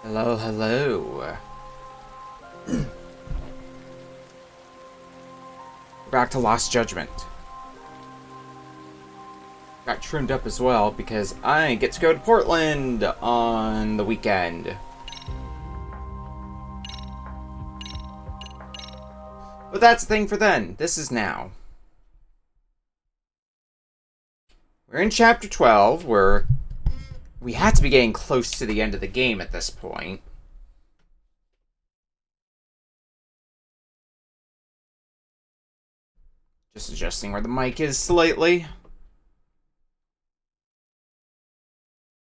Hello, hello. We're back to Lost Judgment. Got trimmed up as well because I get to go to Portland on the weekend. But that's the thing for then. This is now. We're in Chapter 12, where we have to be getting close to the end of the game at this point. Just adjusting where the mic is slightly.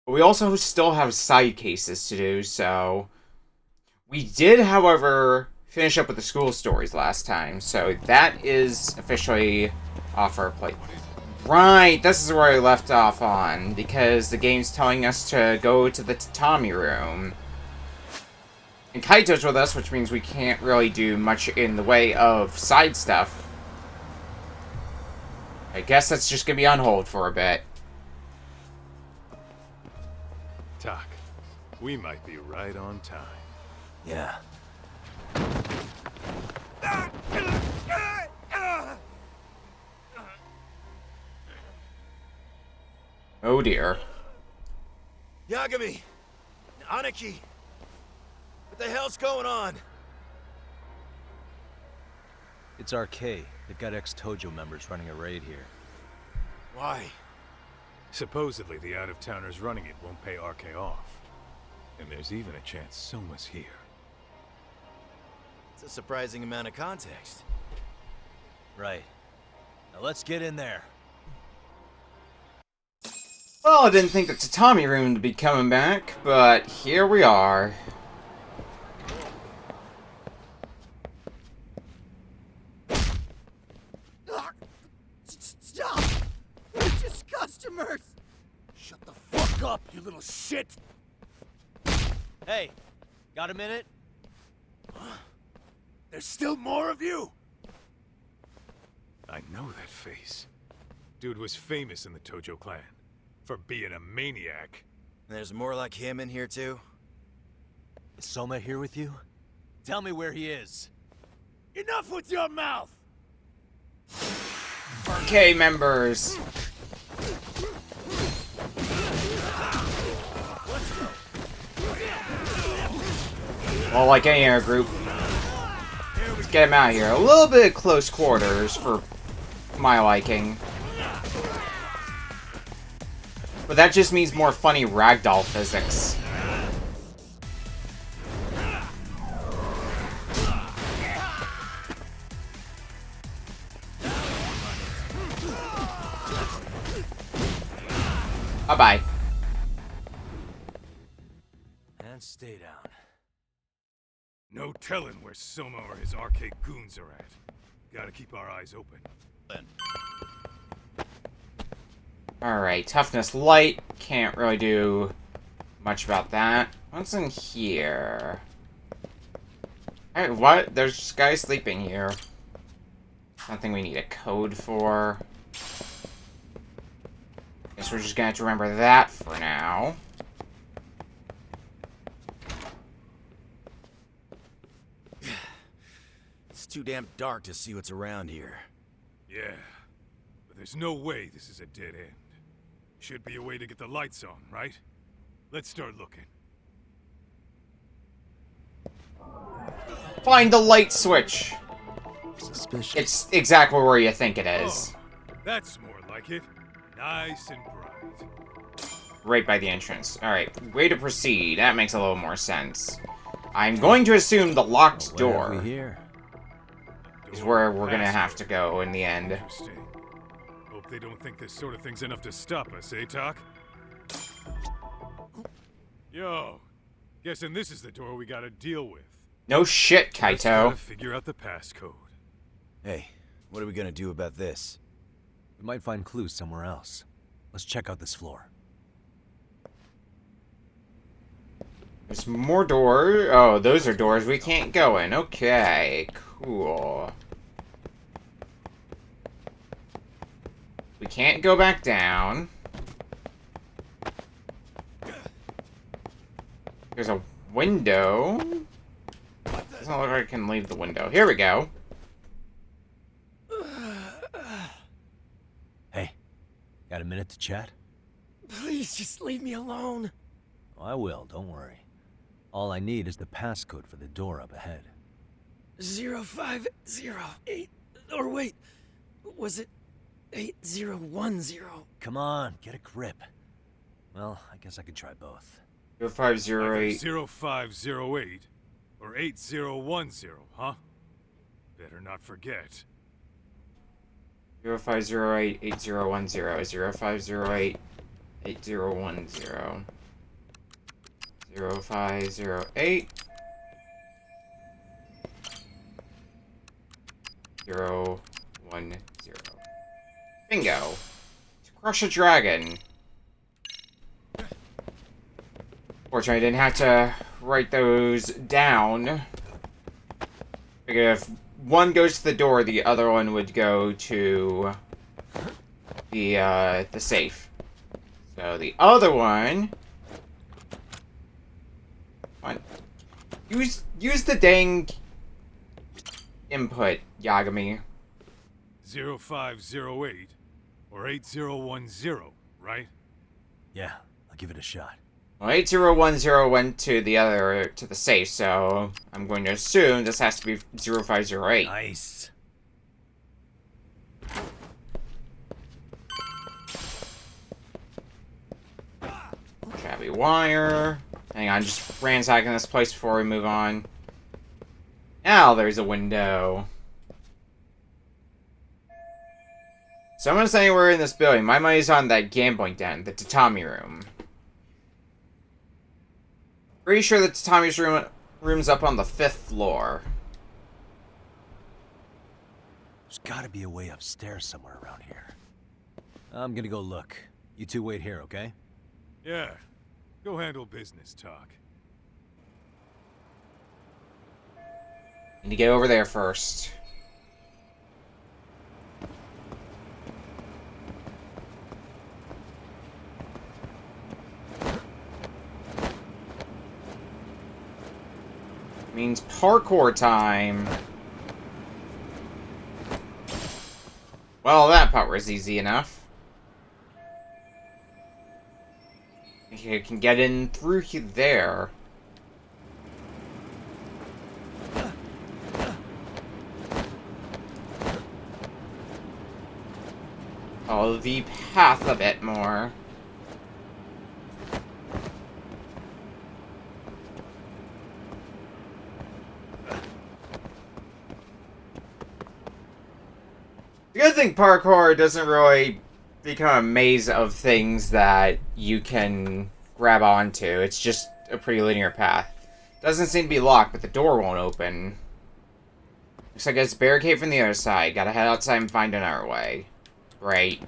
But we also still have side cases to do, so... We did, however, finish up with the school stories last time, so that is officially off our plate. Right, this is where I left off on, because the game's telling us to go to the tatami room. And Kaito's with us, which means we can't really do much in the way of side stuff. I guess that's just gonna be on hold for a bit. Tak, we might be right on time. Yeah. Oh dear. Yagami! Aniki! What the hell's going on? It's RK. They've got ex-Tojo members running a raid here. Why? Supposedly the out-of-towners running it won't pay RK off. And there's even a chance Soma's here. It's a surprising amount of context. Right. Now let's get in there. Well, I didn't think the tatami room would be coming back, but here we are. Stop! We're just customers! Shut the fuck up, you little shit! Hey, got a minute? There's still more of you? I know that face. Dude was famous in the Tojo clan. For being a maniac. There's more like him in here too? Is Soma here with you? Tell me where he is. Enough with your mouth! Okay, members. Well, like any other group, let's get him out of here. A little bit close quarters for my liking. But that just means more funny ragdoll physics. Bye-bye. And stay down. No telling where Soma or his RK goons are at. Gotta keep our eyes open. Alright, toughness light. Can't really do much about that. What's in here? Hey, what? There's just guys sleeping here. Something we need a code for. Guess we're just gonna have to remember that for now. It's too damn dark to see what's around here. Yeah. But there's no way this is a dead end. Should be a way to get the lights on, right? Let's start looking. Find the light switch! Suspicious. It's exactly where you think it is. Oh, that's more like it. Nice and bright. Right by the entrance. Alright, way to proceed. That makes a little more sense. I'm going to assume the locked What have door we here? is where we're gonna have to go in the end. Interesting. Hope they don't think this sort of thing's enough to stop us, eh, Tak? Yo, guessing this is the door we gotta deal with. No shit, Just Kaito. gotta figure out the passcode. Hey, what are we gonna do about this? We might find clues somewhere else. Let's check out this floor. There's more doors. Oh, those are doors we can't go in. Okay, cool. We can't go back down. There's a window. Doesn't look like I can leave the window. Here we go. Hey, got a minute to chat? Please just leave me alone. Oh, I will, don't worry. All I need is the passcode for the door up ahead. 0508. Or wait, was it 8010? Come on, get a grip. Well, I guess I could try both. 0508. 0508 or 8010, huh? Better not forget. 0508 8010. 0508 8010. 0508 010. Bingo. To crush a dragon. Fortunately, I didn't have to write those down. Figured if one goes to the door, the other one would go to the safe. So the other one. Come on. Use the dang input, Yagami. 0508 or 8010, right? Yeah, I'll give it a shot. Well, 8010 went to the safe, so I'm going to assume this has to be 0508. Nice. Shabby wire. Hang on, just ransacking this place before we move on. Now there's a window. Someone's anywhere in this building. My money's on that gambling den, the tatami room. Pretty sure the tatami's room's up on the 5th floor. There's gotta be a way upstairs somewhere around here. I'm gonna go look. You two wait here, okay? Yeah. Go handle business talk. Need to get over there first. Means parkour time. Well, that part was easy enough. I think I can get in through there. Follow the path a bit more. The good thing, parkour doesn't really become a maze of things that you can grab onto. It's just a pretty linear path. Doesn't seem to be locked, but the door won't open. Looks like it's a barricade from the other side. Gotta head outside and find another way. Great.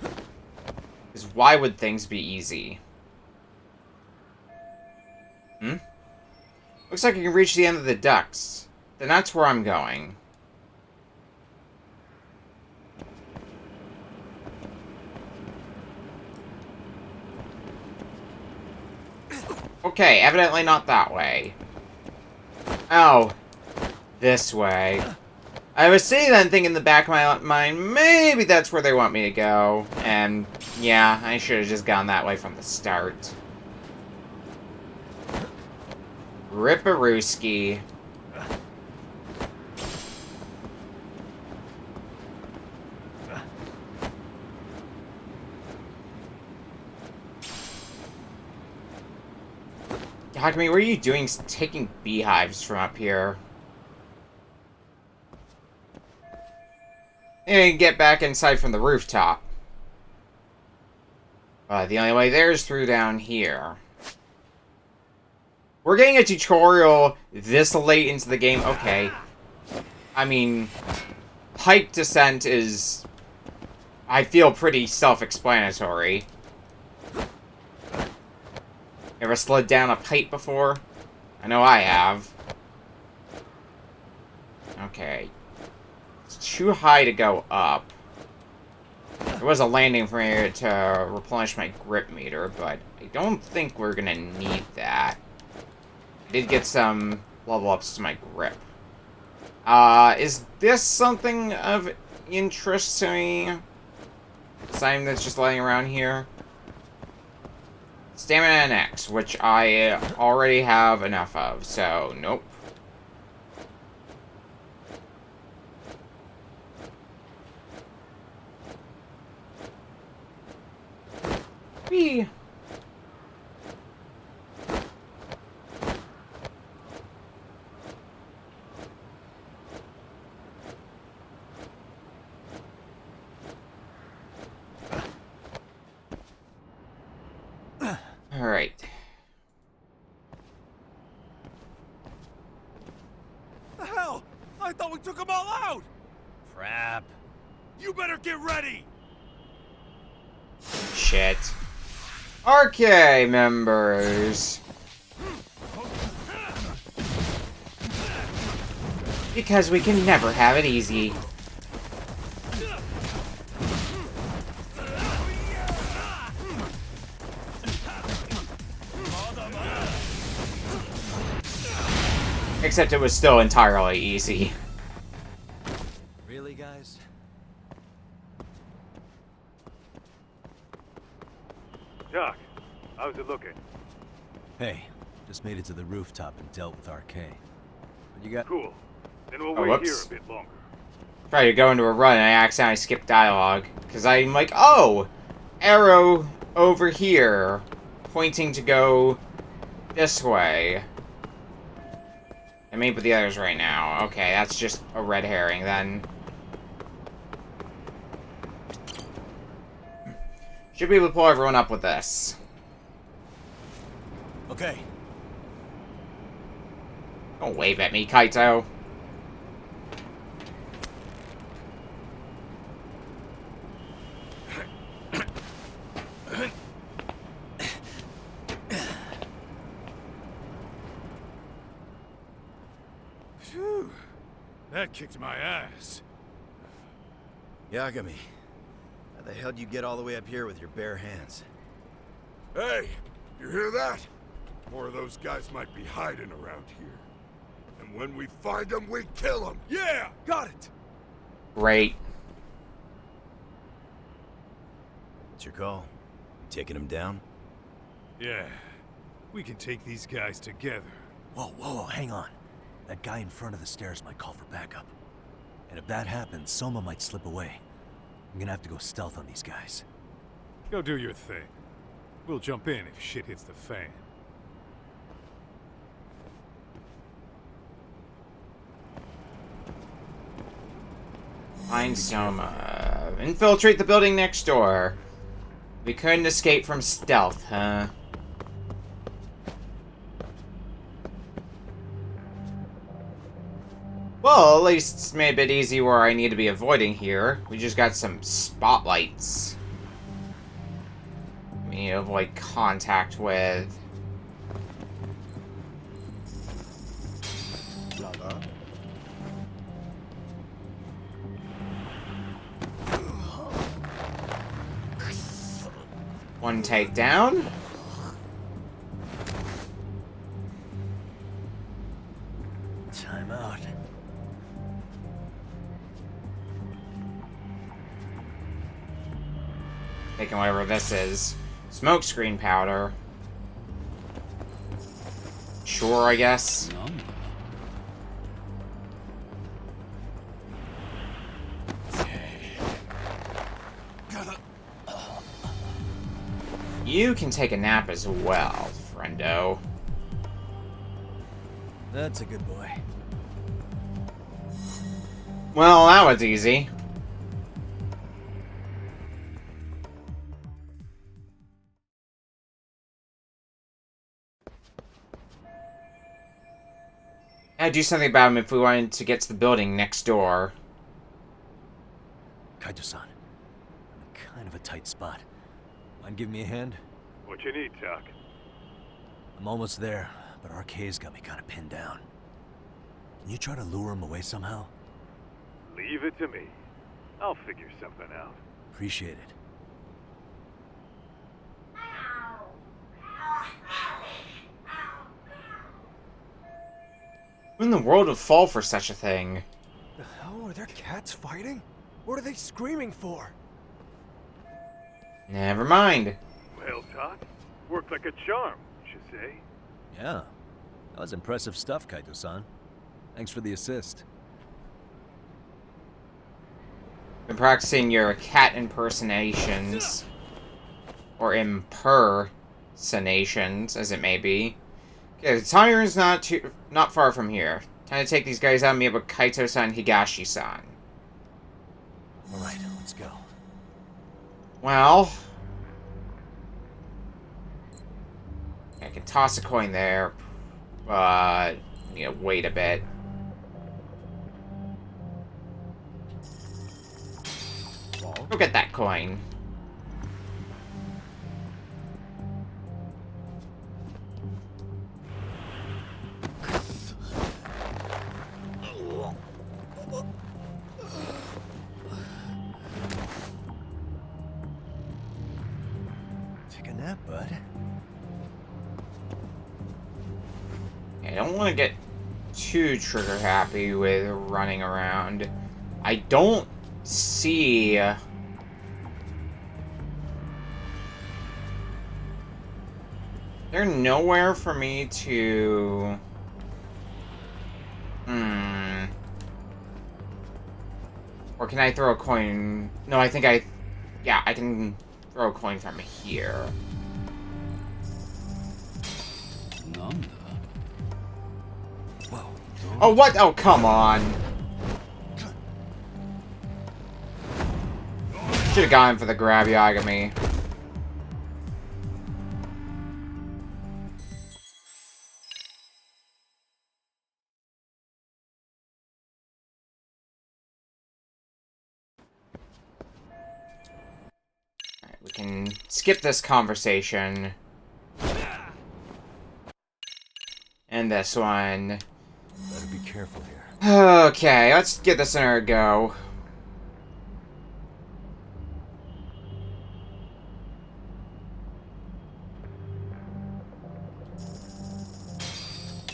Because why would things be easy? Looks like I can reach the end of the ducts. Then that's where I'm going. Okay, evidently not that way. Oh, this way. I was sitting then thinking in the back of my mind, maybe that's where they want me to go. And, yeah, I should have just gone that way from the start. Ripperooski. Hakami, what are you doing taking beehives from up here? And get back inside from the rooftop. The only way there is through down here. We're getting a tutorial this late into the game. Okay. I mean, height descent is, I feel, pretty self-explanatory. Ever slid down a pipe before? I know I have. Okay. It's too high to go up. There was a landing for me to replenish my grip meter, but I don't think we're gonna need that. I did get some level ups to my grip. Is this something of interest to me? Something that's just laying around here? Stamina and X, which I already have enough of, so nope. Whee! Alright. The hell? I thought we took them all out! Crap. You better get ready! Shit. RK members. Because we can never have it easy. Except it was still entirely easy. Really, guys? Doc, how's it looking? Hey, just made it to the rooftop and dealt with RK. What you got? Cool. Then we'll Oh, wait here whoops. a bit longer. Try to go into a run and I accidentally skipped dialogue. Because I'm like, oh! Arrow over here. Pointing to go this way. I'm aiming with the others right now. Okay, that's just a red herring then. Should be able to pull everyone up with this. Okay. Don't wave at me, Kaito. Phew. That kicked my ass. Yagami, how the hell do you get all the way up here with your bare hands? Hey, you hear that? More of those guys might be hiding around here. And when we find them, we kill them. Yeah, got it. Great. It's your call. Taking him down? Yeah, we can take these guys together. Whoa, whoa, hang on. That guy in front of the stairs might call for backup. And if that happens, Soma might slip away. I'm gonna have to go stealth on these guys. Go do your thing. We'll jump in if shit hits the fan. Find Soma. Infiltrate the building next door. We couldn't escape from stealth, huh? Well, at least it's made a bit easy where I need to be avoiding here. We just got some spotlights. We need to avoid contact with. One takedown. Time out. Taking whatever this is. Smokescreen powder. Sure, I guess. You can take a nap as well, friendo. That's a good boy. Well, that was easy. I'd do something about him if we wanted to get to the building next door. Kaito-san, I'm in kind of a tight spot. Mind giving me a hand? What you need, Doc? I'm almost there, but RK's got me kind of pinned down. Can you try to lure him away somehow? Leave it to me. I'll figure something out. Appreciate it. Who in the world would fall for such a thing? The hell are there cats fighting? What are they screaming for? Never mind. Well, Todd, worked like a charm, you say? Yeah. That was impressive stuff, Kaito-san. Thanks for the assist. Been practicing your cat impersonations. Or impersonations, as it may be. Okay, the time is not far from here. Time to take these guys out and meet up with Kaito-san, Higashi-san. Alright, let's go. Well... I can toss a coin there, but... wait a bit. Go get that coin. Take a nap, bud. I don't want to get too trigger happy with running around. I don't see... There's nowhere for me to... Or can I throw a coin? No, I think yeah, I can throw a coin from here. Whoa. Oh, what? Oh, come on. Should have gone for the grab Yagami. Alright, we can skip this conversation. And this one. Better be careful here. Okay, let's give this another go.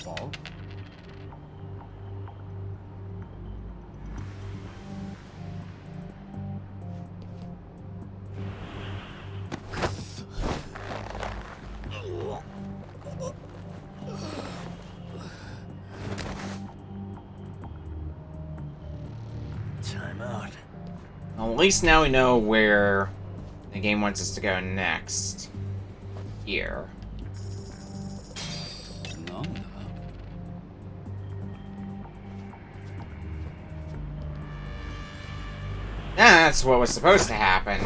Ball? Time out. Well, at least now we know where the game wants us to go next. Here. That's what was supposed to happen.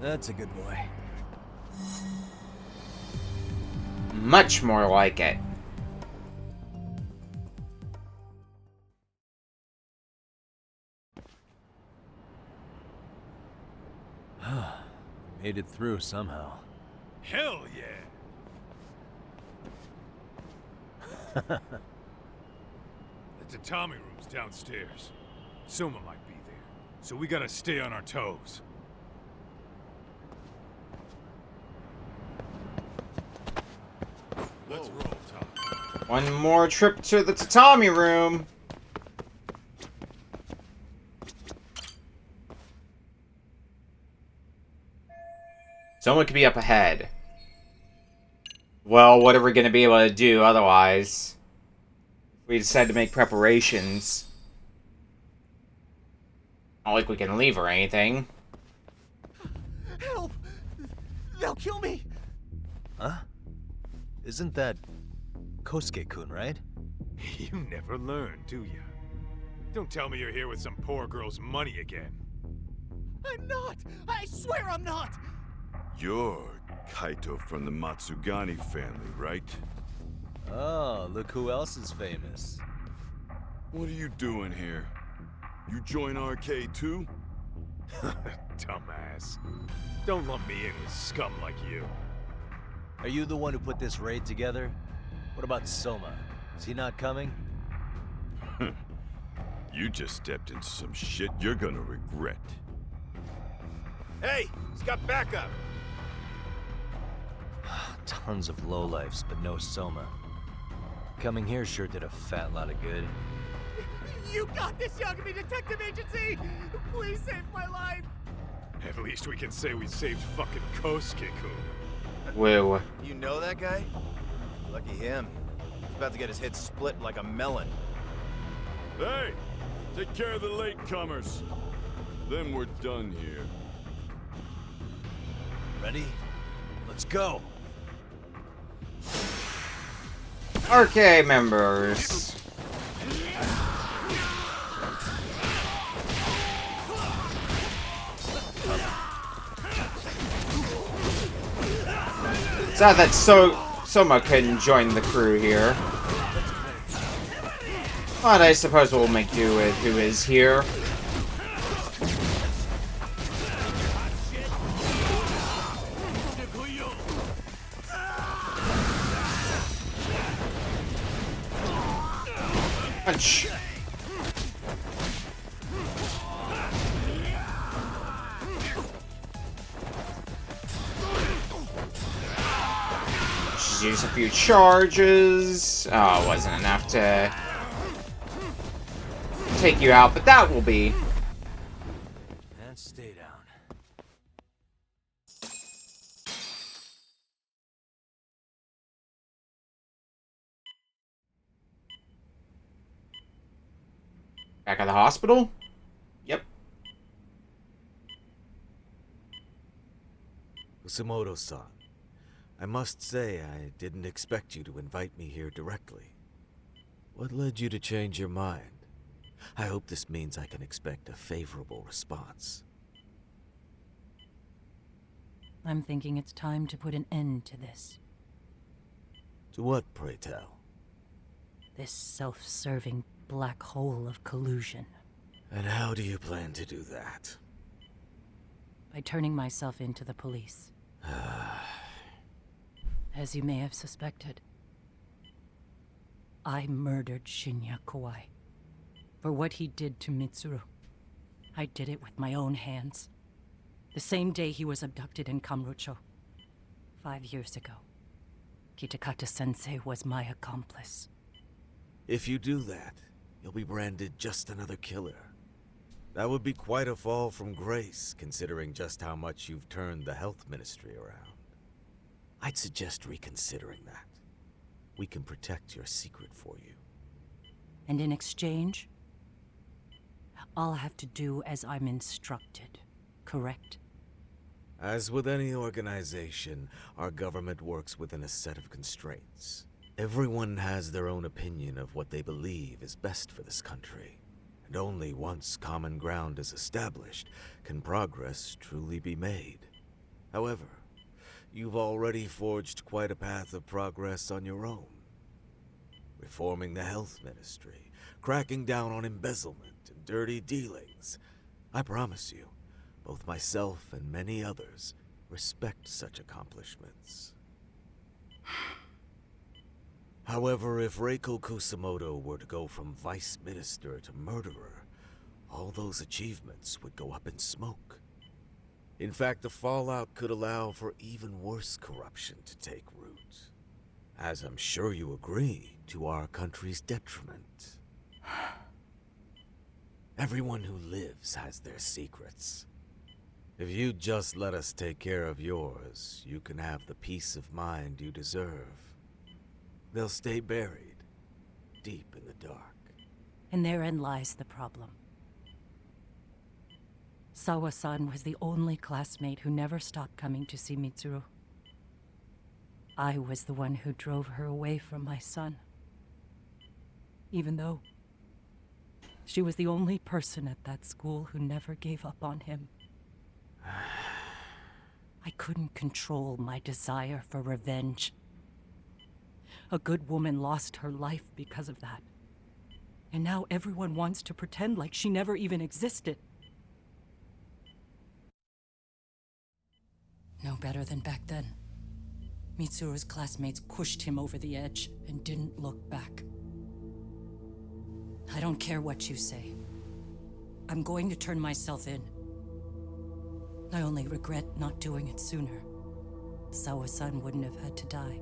That's a good boy. Much more like it. Made it through somehow. Hell yeah! The tatami room's downstairs. Soma might be there, so we gotta stay on our toes. Let's roll, Tom. One more trip to the tatami room. Someone could be up ahead. Well, what are we going to be able to do otherwise? We decide to make preparations. Not like we can leave or anything. Help! They'll kill me! Huh? Isn't that Kosuke-kun, right? You never learn, do you? Don't tell me you're here with some poor girl's money again. I'm not! I swear I'm not! You're Kaito from the Matsugani family, right? Oh, look who else is famous. What are you doing here? You join RK too? Dumbass. Don't lump me in with scum like you. Are you the one who put this raid together? What What about Soma? Is he not coming? You just stepped into some shit you're gonna regret. Hey, he's got backup. Tons of lowlifes, but no Soma. Coming here sure did a fat lot of good. You got this, Yagami Detective Agency! Please save my life! At least we can say we saved fucking Kosuke-kun. Woo. You know that guy? Lucky him. He's about to get his head split like a melon. Hey, take care of the latecomers. Then we're done here. Ready? Let's go! RK members. Sad that Soma couldn't join the crew here. But I suppose we'll make do with who is here. Punch. Just use a few charges. Oh, it wasn't enough to take you out, but that will be. And stay down. Back at the hospital? Yep. Kusumoto-san, I must say I didn't expect you to invite me here directly. What led you to change your mind? I hope this means I can expect a favorable response. I'm thinking it's time to put an end to this. To what, pray tell? This self-serving black hole of collusion. And how do you plan to do that? By turning myself into the police. As you may have suspected, I murdered Shinya Kawai for what he did to Mitsuru. I did it with my own hands. The same day he was abducted in Kamurocho. 5 years ago. Kitakata-sensei was my accomplice. If you do that, you'll be branded just another killer. That would be quite a fall from grace, considering just how much you've turned the health ministry around. I'd suggest reconsidering that. We can protect your secret for you. And in exchange, I'll have to do as I'm instructed, correct? As with any organization, our government works within a set of constraints. Everyone has their own opinion of what they believe is best for this country. And only once common ground is established can progress truly be made. However, you've already forged quite a path of progress on your own. Reforming the health ministry, cracking down on embezzlement and dirty dealings. I promise you, both myself and many others respect such accomplishments. However, if Reiko Kusumoto were to go from vice minister to murderer, all those achievements would go up in smoke. In fact, the fallout could allow for even worse corruption to take root. As I'm sure you agree, to our country's detriment. Everyone who lives has their secrets. If you'd just let us take care of yours, you can have the peace of mind you deserve. They'll stay buried, deep in the dark. And therein lies the problem. Sawa-san was the only classmate who never stopped coming to see Mitsuru. I was the one who drove her away from my son. Even though she was the only person at that school who never gave up on him. I couldn't control my desire for revenge. A good woman lost her life because of that. And now everyone wants to pretend like she never even existed. No better than back then. Mitsuru's classmates pushed him over the edge and didn't look back. I don't care what you say. I'm going to turn myself in. I only regret not doing it sooner. Sawa-san wouldn't have had to die.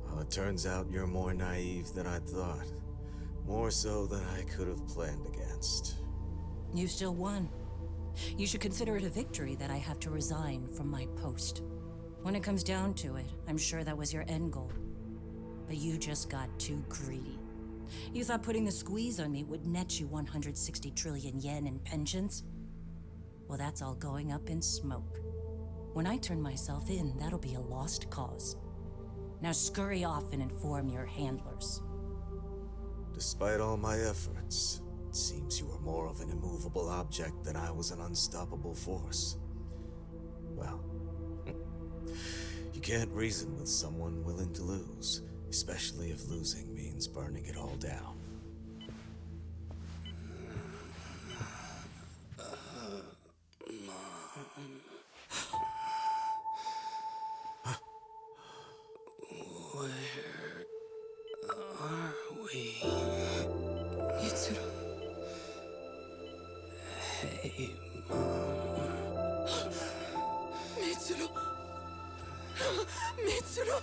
Well, it turns out you're more naive than I thought. More so than I could have planned against. You still won. You should consider it a victory that I have to resign from my post. When it comes down to it, I'm sure that was your end goal. But you just got too greedy. You thought putting the squeeze on me would net you 160 trillion yen in pensions? Well, that's all going up in smoke. When I turn myself in, that'll be a lost cause. Now scurry off and inform your handlers. Despite all my efforts, it seems you were more of an immovable object than I was an unstoppable force. Well, you can't reason with someone willing to lose, especially if losing means burning it all down. Mitsuru. Hey, Mom. Mitsuru. Mitsuru.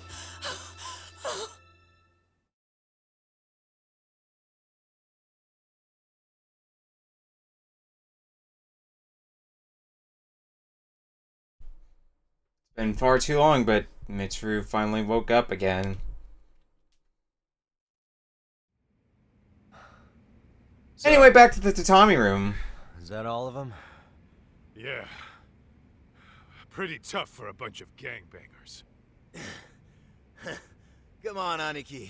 Been far too long, but Mitsuru finally woke up again. Anyway, back to the tatami room. Is that all of them? Yeah. Pretty tough for a bunch of gangbangers. Come on, Aniki.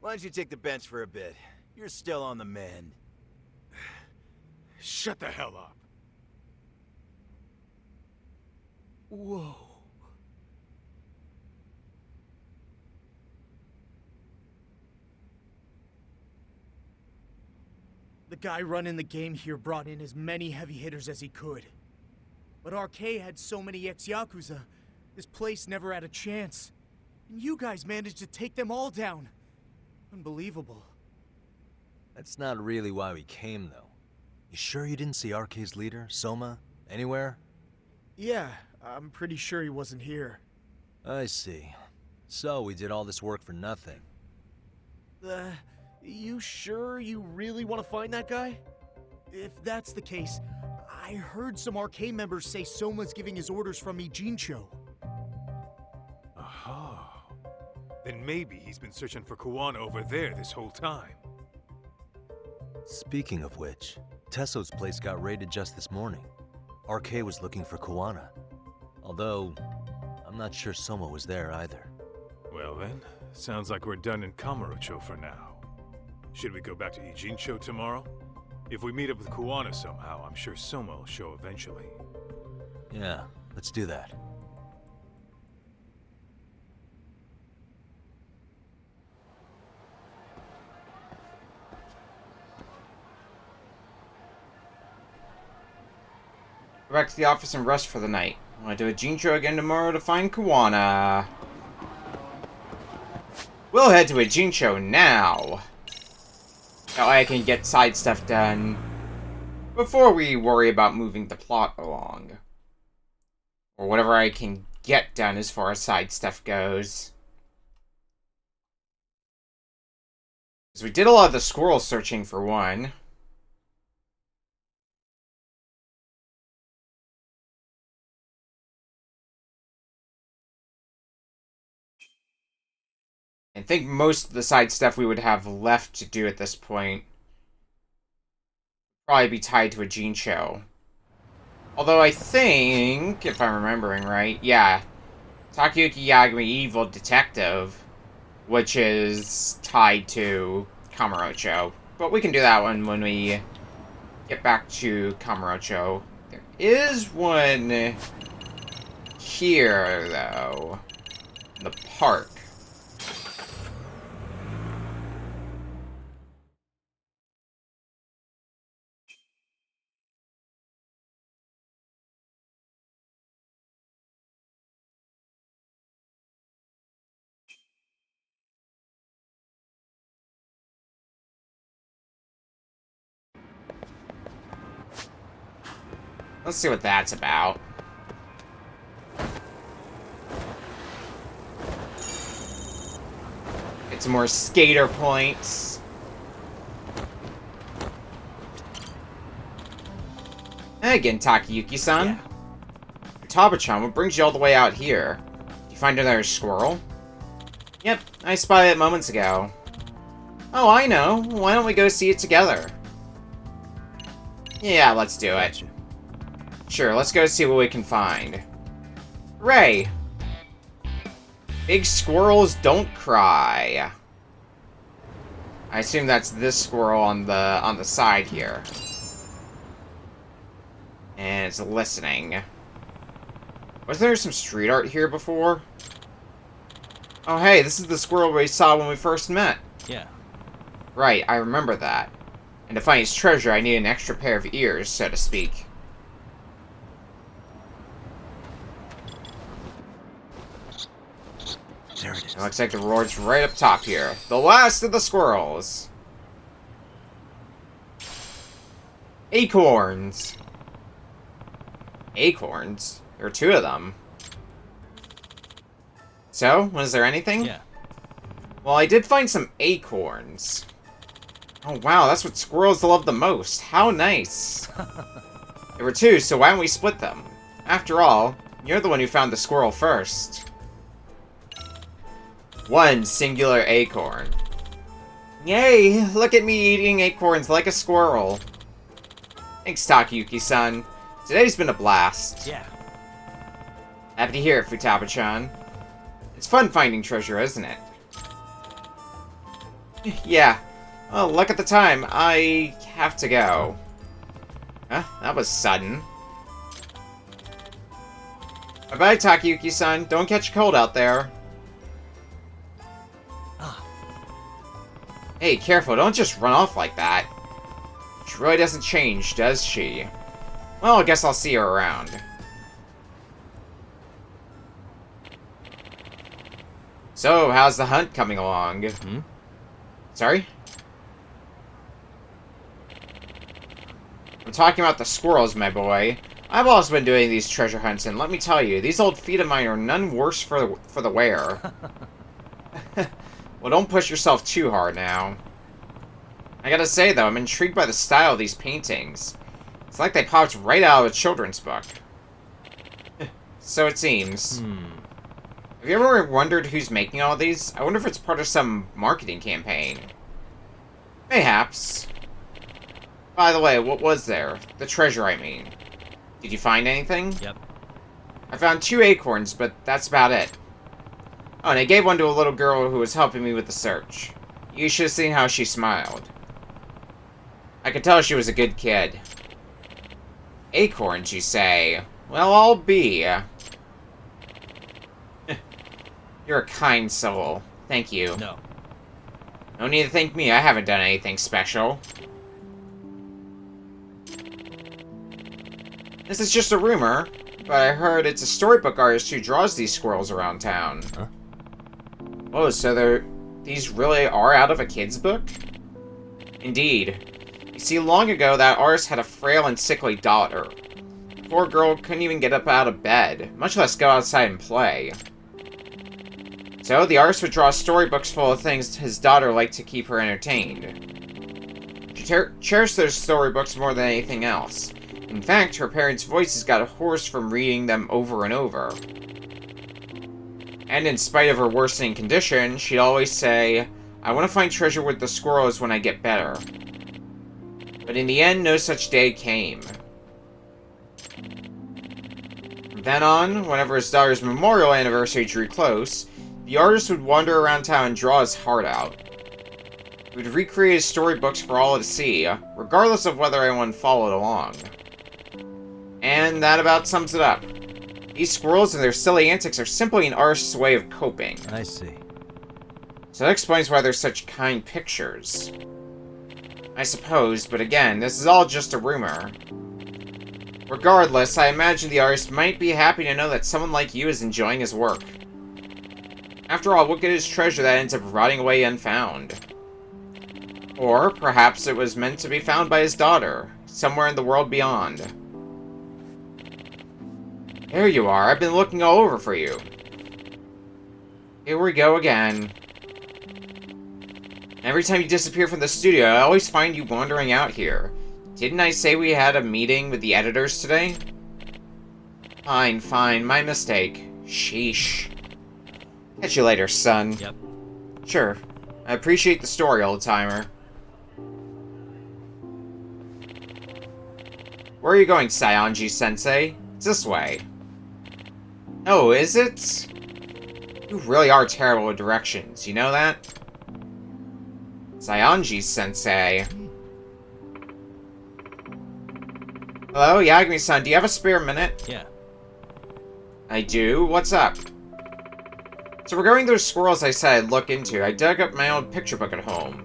Why don't you take the bench for a bit? You're still on the mend. Shut the hell up. Whoa. The guy running the game here brought in as many heavy hitters as he could. But RK had so many ex-Yakuza, this place never had a chance. And you guys managed to take them all down. Unbelievable. That's not really why we came, though. You sure you didn't see RK's leader, Soma, anywhere? Yeah, I'm pretty sure he wasn't here. I see. So we did all this work for nothing. You sure you really want to find that guy? If that's the case, I heard some RK members say Soma's giving his orders from Ijincho. Aha. Then maybe he's been searching for Kuwana over there this whole time. Speaking of which, Tesso's place got raided just this morning. RK was looking for Kuwana. Although, I'm not sure Soma was there either. Well then, sounds like we're done in Kamurocho for now. Should we go back to Ijincho tomorrow? If we meet up with Kuwana somehow, I'm sure Soma will show eventually. Yeah, let's do that. Go back to the office and rest for the night. I'm gonna do a Jincho again tomorrow to find Kuwana. We'll head to a Jincho now. That way I can get side stuff done before we worry about moving the plot along. Or whatever I can get done as far as side stuff goes. Because we did a lot of the squirrel searching for one. I think most of the side stuff we would have left to do at this point probably be tied to a Jincho. Although I think, if I'm remembering right, yeah, Takayuki Yagami Evil Detective, which is tied to Kamurocho. But we can do that one when we get back to Kamurocho. There is one here, though, in the park. Let's see what that's about. Get some more skater points. Hey again, Takayuki-san. Yeah. Futaba-chan, what brings you all the way out here? Did you find another squirrel? Yep, I spotted it moments ago. Oh, I know. Why don't we go see it together? Yeah, let's do it. Gotcha. Sure, let's go see what we can find. Hooray! Big squirrels don't cry. I assume that's this squirrel on the side here. And it's listening. Was there some street art here before? Oh hey, this is the squirrel we saw when we first met. Yeah. Right, I remember that. And to find its treasure, I need an extra pair of ears, so to speak. There it is. It looks like the reward's right up top here. The last of the squirrels. Acorns. Acorns? There are 2 of them. So, was there anything? Yeah. Well, I did find some acorns. Oh wow, that's what squirrels love the most. How nice. There were 2, so why don't we split them? After all, you're the one who found the squirrel first. 1 singular acorn. Yay! Look at me eating acorns like a squirrel. Thanks, Takayuki-san. Today's been a blast. Yeah. Happy to hear it, Futaba-chan. It's fun finding treasure, isn't it? Yeah. Well, look at the time. I have to go. Huh? That was sudden. Bye-bye, Takayuki-san. Don't catch a cold out there. Hey, careful. Don't just run off like that. She really doesn't change, does she? Well, I guess I'll see her around. So, how's the hunt coming along? Hmm? Sorry? I'm talking about the squirrels, my boy. I've also been doing these treasure hunts, and let me tell you, these old feet of mine are none worse for the wear. Well, don't push yourself too hard now. I gotta say, though, I'm intrigued by the style of these paintings. It's like they popped right out of a children's book. So it seems. Have you ever wondered who's making all these? I wonder if it's part of some marketing campaign. Mayhaps. By the way, what was there? The treasure, I mean. Did you find anything? Yep. I found 2 acorns, but that's about it. Oh, and I gave one to a little girl who was helping me with the search. You should have seen how she smiled. I could tell she was a good kid. Acorns, you say? Well, I'll be. You're a kind soul. Thank you. No. No need to thank me. I haven't done anything special. This is just a rumor, but I heard it's a storybook artist who draws these squirrels around town. Huh? Oh, so these really are out of a kid's book? Indeed. You see, long ago, that artist had a frail and sickly daughter. The poor girl couldn't even get up out of bed, much less go outside and play. So, the artist would draw storybooks full of things his daughter liked to keep her entertained. She cherished those storybooks more than anything else. In fact, her parents' voices got hoarse from reading them over and over. And in spite of her worsening condition, she'd always say, "I want to find treasure with the squirrels when I get better." But in the end, no such day came. From then on, whenever his daughter's memorial anniversary drew close, the artist would wander around town and draw his heart out. He would recreate his storybooks for all to see, regardless of whether anyone followed along. And that about sums it up. These squirrels and their silly antics are simply an artist's way of coping. I see. So that explains why there's such kind pictures. I suppose, but again, this is all just a rumor. Regardless, I imagine the artist might be happy to know that someone like you is enjoying his work. After all, what good is treasure that ends up rotting away unfound? Or, perhaps it was meant to be found by his daughter, somewhere in the world beyond. There you are. I've been looking all over for you. Here we go again. Every time you disappear from the studio, I always find you wandering out here. Didn't I say we had a meeting with the editors today? Fine, fine. My mistake. Sheesh. Catch you later, son. Yep. Sure. I appreciate the story, old-timer. Where are you going, Saionji-sensei? It's this way. Oh, is it? You really are terrible with directions, you know that? Saionji-sensei. Hello, Yagami-san, do you have a spare minute? Yeah. I do? What's up? So regarding those squirrels I said I'd look into, I dug up my old picture book at home.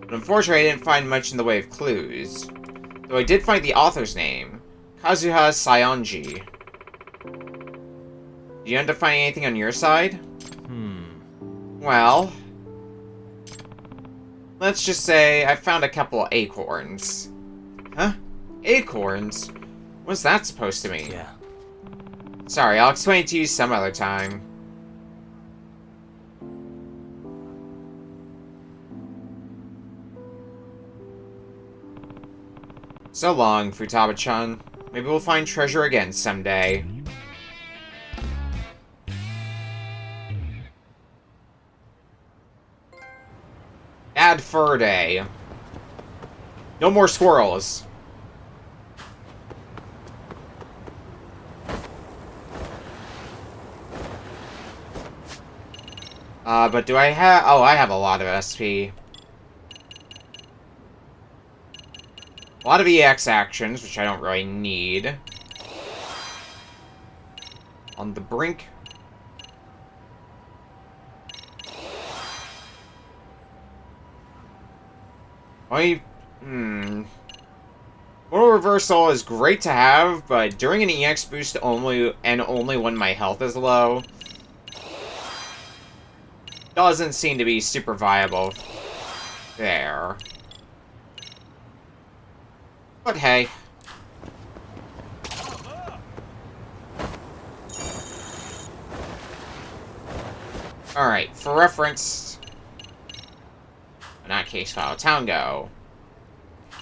But unfortunately I didn't find much in the way of clues. Though I did find the author's name. Kazuha Saionji. Did you end up finding anything on your side? Well... let's just say I found a couple of acorns. Huh? Acorns? What's that supposed to mean? Yeah. Sorry, I'll explain it to you some other time. So long, Futaba-chan. Maybe we'll find treasure again someday. Add fur day. No more squirrels. But do I have... oh, I have a lot of SP. A lot of EX actions, which I don't really need. On the brink. Mortal Reversal is great to have, but during an EX boost only when my health is low, doesn't seem to be super viable there. But hey. Alright, for reference... not case file, town go.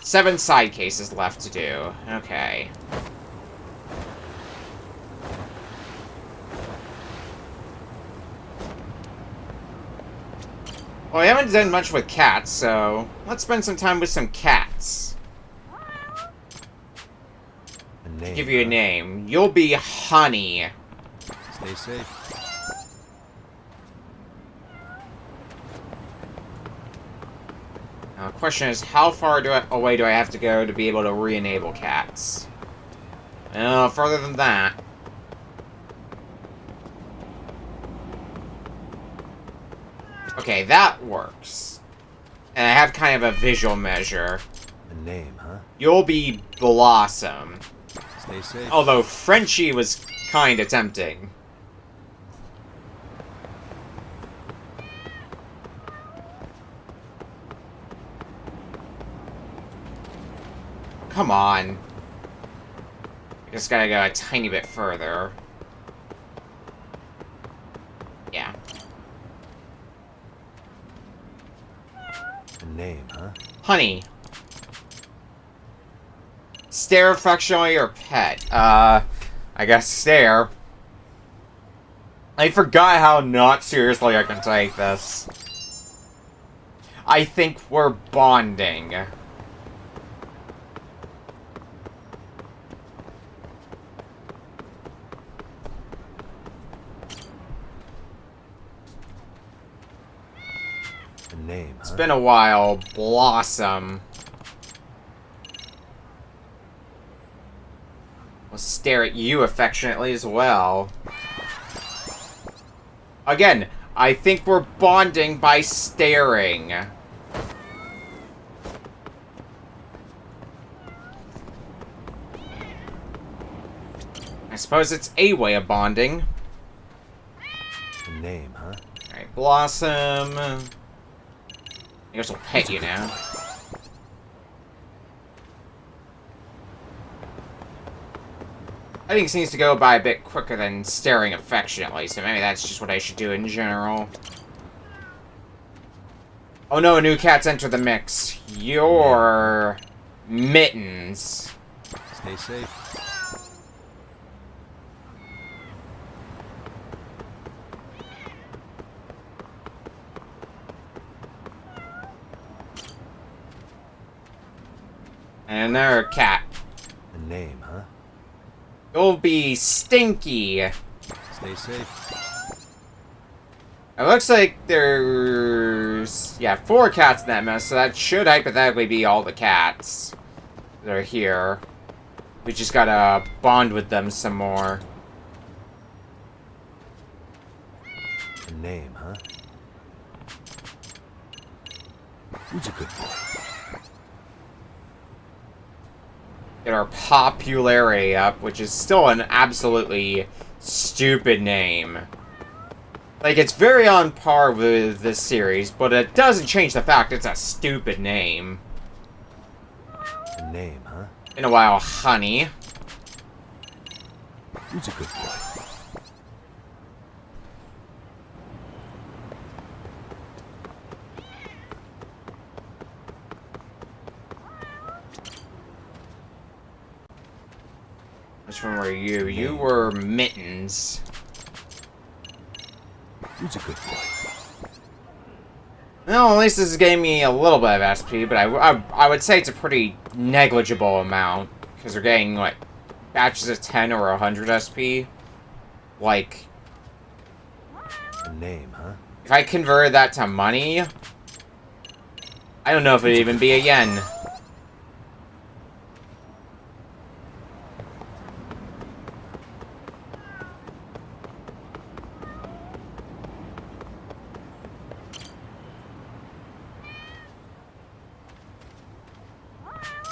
7 side cases left to do. Okay. Well, I haven't done much with cats, so let's spend some time with some cats. Give you a name. You'll be Honey. Stay safe. Now, the question is, how far away do I have to go to be able to re-enable cats? Further than that. Okay, that works. And I have kind of a visual measure. A name, huh? You'll be Blossom. Stay safe. Although Frenchie was kinda tempting. Come on. I just gotta go a tiny bit further. Yeah. A name, huh? Honey. Stare affectionately or pet? I guess stare. I forgot how not seriously I can take this. I think we're bonding. A name, huh? It's been a while. Blossom. We'll stare at you affectionately as well. Again, I think we're bonding by staring. I suppose it's a way of bonding. A name, huh? Alright, Blossom. I guess we'll pet you now. Fighting seems to go by a bit quicker than staring affectionately, so maybe that's just what I should do in general. Oh no, new cats enter the mix. You're... Mittens. Stay safe. And another cat. A name, huh? You'll be Stinky. Stay safe. It looks like there's... yeah, 4 cats in that mess, so that should hypothetically be all the cats that are here. We just gotta bond with them some more. A name, huh? Who's a good boy? Get our popularity up, which is still an absolutely stupid name. Like, it's very on par with this series, but it doesn't change the fact it's a stupid name. A name, huh? Been a while, honey. Who's a good boy? Which one were you? You were Mittens. Who's a good boy? Well, at least this gave me a little bit of SP, but I would say it's a pretty negligible amount. Because we're getting, like, batches of 10 or 100 SP. Like, A name, huh? if I converted that to money, I don't know if it'd even be a yen.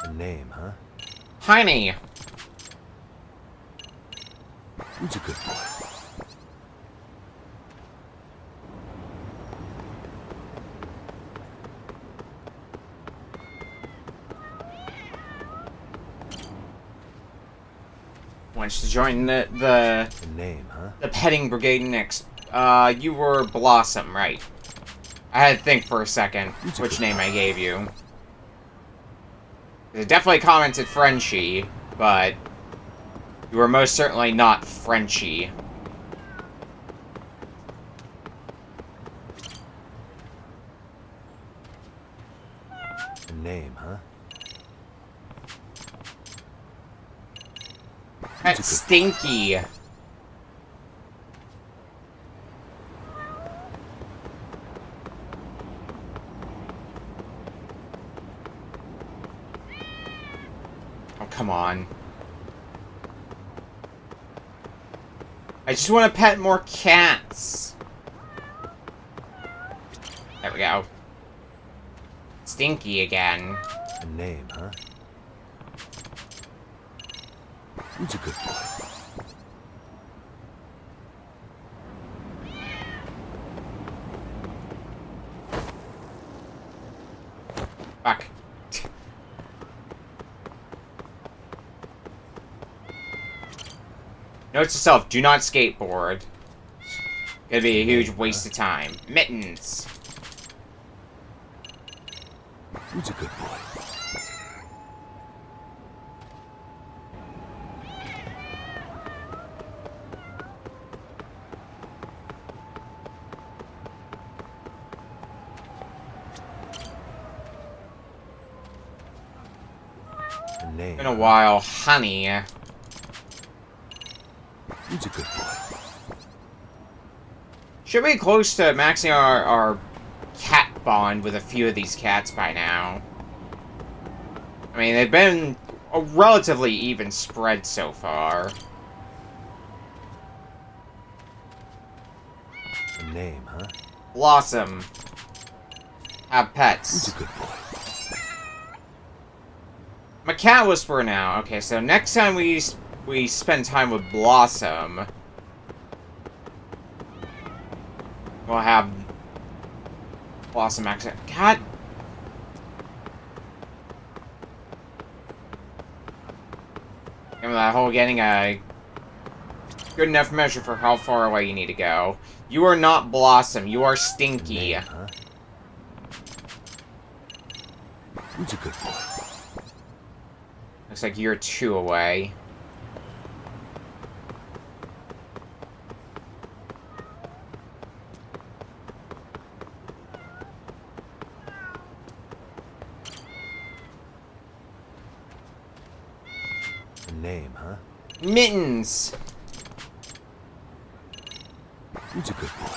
A name, huh? Honey. Who's a good boy? Wants to join the A name, huh? petting brigade next. You were Blossom, right? I had to think for a second which name I gave you. It definitely commented Frenchie, but you were most certainly not Frenchy. A name, huh? That's Stinky. Oh, come on. I just want to pet more cats. There we go. Stinky again. A name, huh? Who's a good boy? Fuck. Note to self, do not skateboard. Gonna be a huge waste of time. Mittens. Who's a good boy? A name. Been a while, honey. Who's a good boy? Should be close to maxing our cat bond with a few of these cats by now. I mean, they've been a relatively even spread so far. A name, huh? Blossom. Have Who's pets. a good boy? I'm a cat whisperer now. Okay, so next time we spend time with Blossom, we'll have Blossom accent. God. Remember that whole getting a Good enough measure for how far away you need to go. You are not Blossom. You are Stinky. Name, huh? Who's a good boy? Looks like you're 2 away. A name, huh? Mittens! Who's a good boy?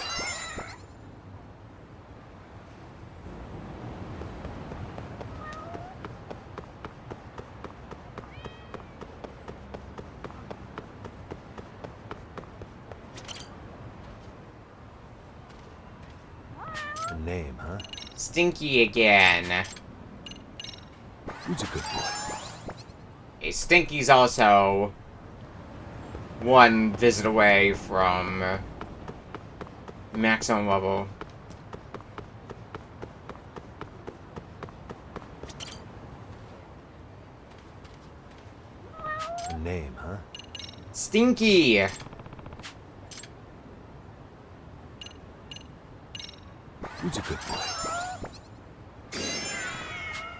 A name, huh? Stinky again. Who's a good boy? Okay, Stinky's also 1 visit away from maximum level. A name, huh? Stinky! Who's a good boy?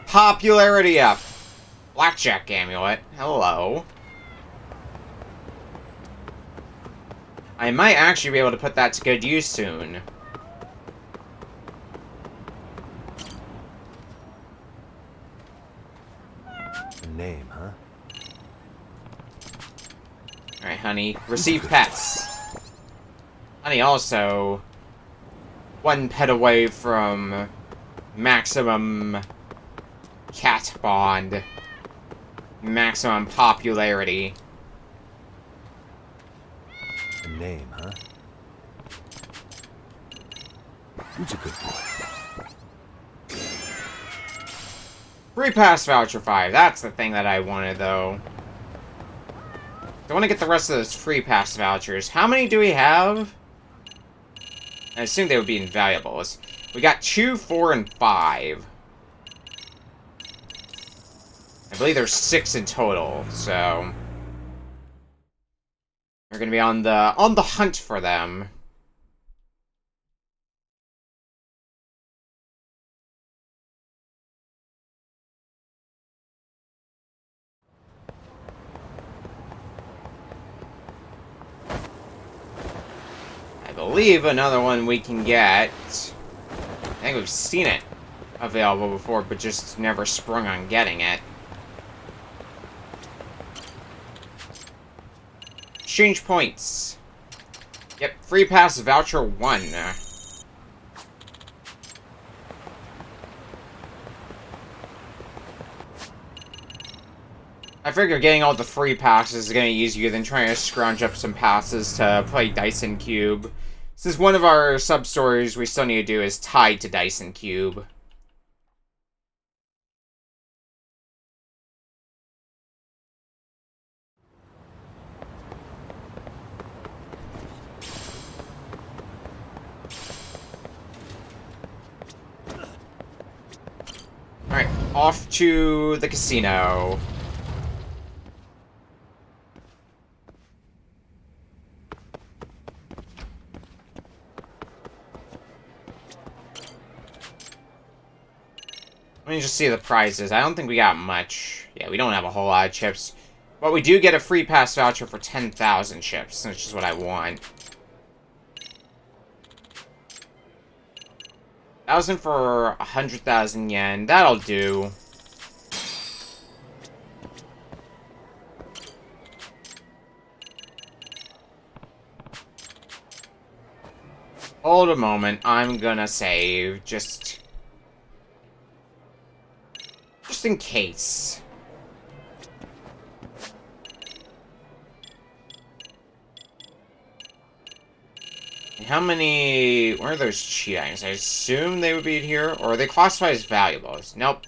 Popularity up! Blackjack amulet. Hello. I might actually be able to put that to good use soon. A name, huh? Alright, honey. Receive pets. Honey also 1 pet away from maximum cat bond. Maximum popularity. A name, huh? Who's a good boy? Free pass voucher 5. That's the thing that I wanted, though. I want to get the rest of those free pass vouchers. How many do we have? I assume they would be invaluable. We got 2, 4, and 5. I believe there's 6 in total, so we're gonna be on the hunt for them. I believe another one we can get. I think we've seen it available before, but just never sprung on getting it. Exchange points. Yep, free pass voucher 1. I figure getting all the free passes is gonna be easier than trying to scrounge up some passes to play Dyson Cube. Since one of our sub-stories we still need to do is tied to Dyson Cube. Alright, off to the casino. Let me just see the prizes. I don't think we got much. Yeah, we don't have a whole lot of chips. But we do get a free pass voucher for 10,000 chips, which is what I want. 1,000 for 100,000 yen. That'll do. Hold a moment. I'm gonna save. Just in case. How many... Where are those cheat items? I assume they would be here. Or are they classified as valuables? Nope.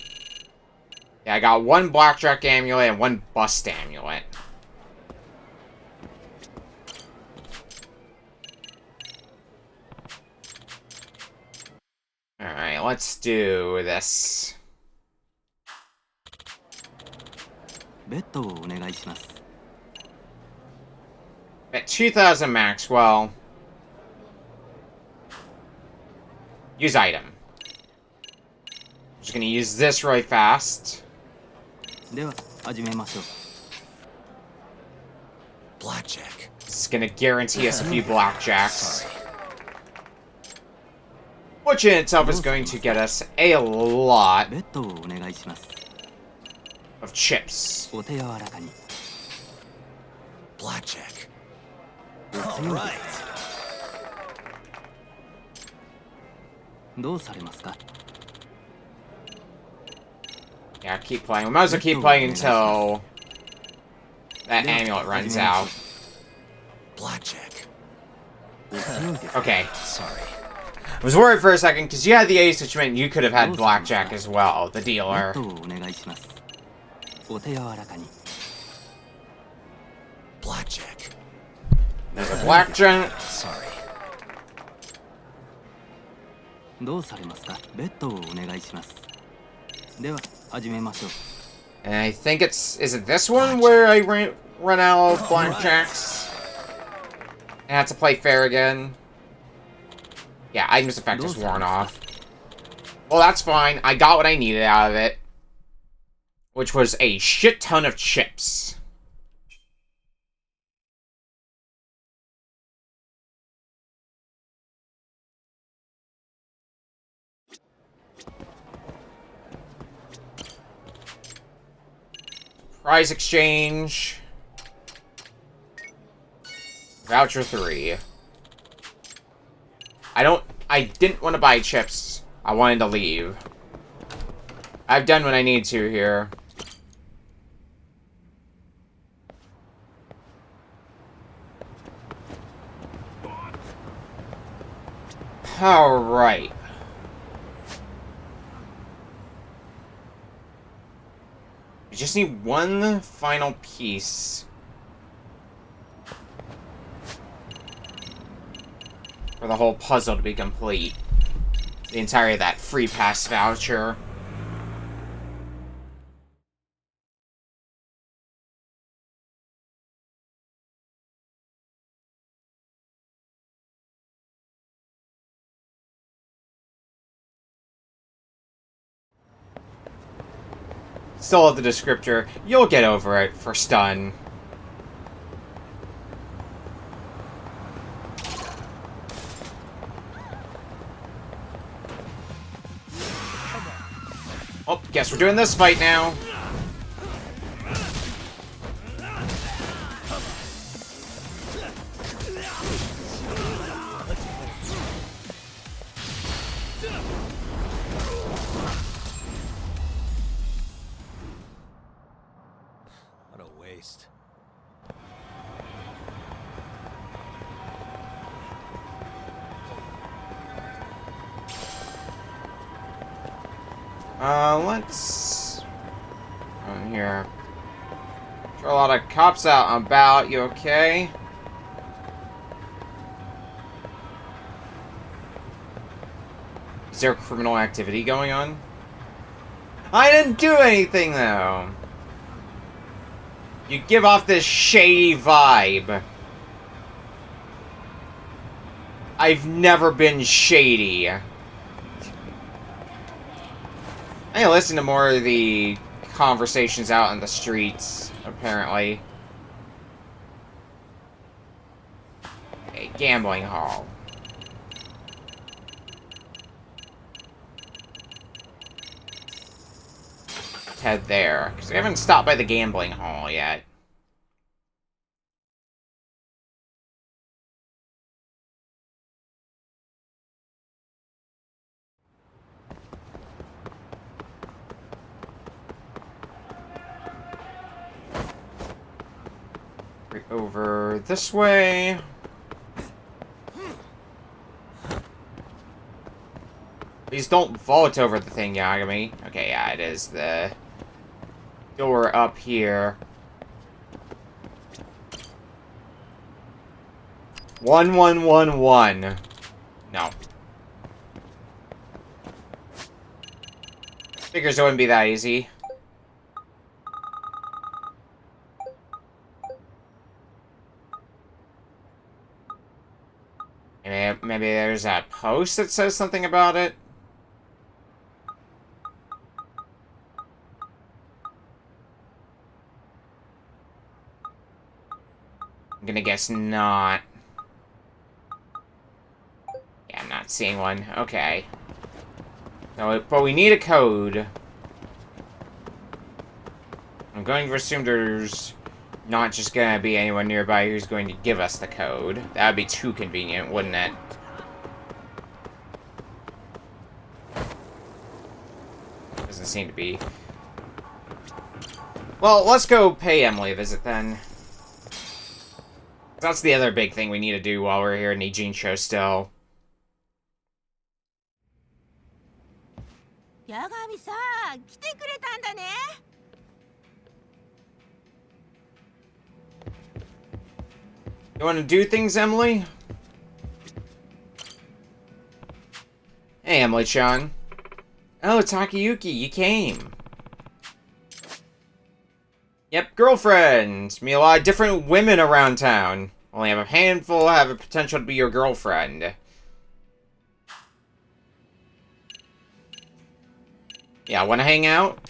Yeah, I got 1 blackjack amulet and 1 bust amulet. Alright, let's do this. ベッドをお願いします。At 2,000 max, well... Use item. Just gonna use this really fast. では始めましょう Blackjack. This is gonna guarantee us a few blackjacks. Which in itself is going to get us a lot ベッドをお願いします of chips. お手柔らかに Blackjack. お強いです どうされますか Yeah, keep playing. We might as well keep playing until that amulet runs out. Blackjack. お強いです Okay. Sorry. I was worried for a second, because you had the ace, which meant you could have had blackjack as well, the ベッ dealer. ドをお願いしますお手柔らかに Blackjack. There's a blackjack. Sorry. どうされますかベッドをお願いしますでは始めましょう And I think it's... Is it this one where I run out of blackjacks? And have to play fair again? Yeah, items effect is worn off. Well, that's fine. I got what I needed out of it. Which was a shit ton of chips. Prize exchange. Voucher 3. I didn't want to buy chips. I wanted to leave. I've done what I need to here. Alright. We just need one final piece. For the whole puzzle to be complete. The entirety of that free pass voucher. Still have the descriptor. You'll get over it for stun. Oh, guess we're doing this fight now. What a waste. Let's... On here. There are a lot of cops out and about. You okay? Is there criminal activity going on? I didn't do anything, though. You give off this shady vibe. I've never been shady. I need to listen to more of the conversations out in the streets, apparently. A gambling hall. Let's head there, because we haven't stopped by the gambling hall yet. Right over this way. Please don't vault over the thing, Yagami. Okay, yeah, it is the door up here. 1111. No. Figures it wouldn't be that easy. Maybe there's a post that says something about it? I'm gonna guess not. Yeah, I'm not seeing one. Okay. No, but we need a code. I'm going to assume there's not just gonna be anyone nearby who's going to give us the code. That would be too convenient, wouldn't it? Doesn't seem to be. Well, let's go pay Emily a visit then. That's the other big thing we need to do while we're here in Ijincho still. 八神さん、来てくれたんだね。You want to do things, Emily? Hey, Emily-chan. Oh, Takayuki, you came. Yep, girlfriend. Meet a lot of different women around town. Only have a handful have a potential to be your girlfriend. Yeah, wanna hang out?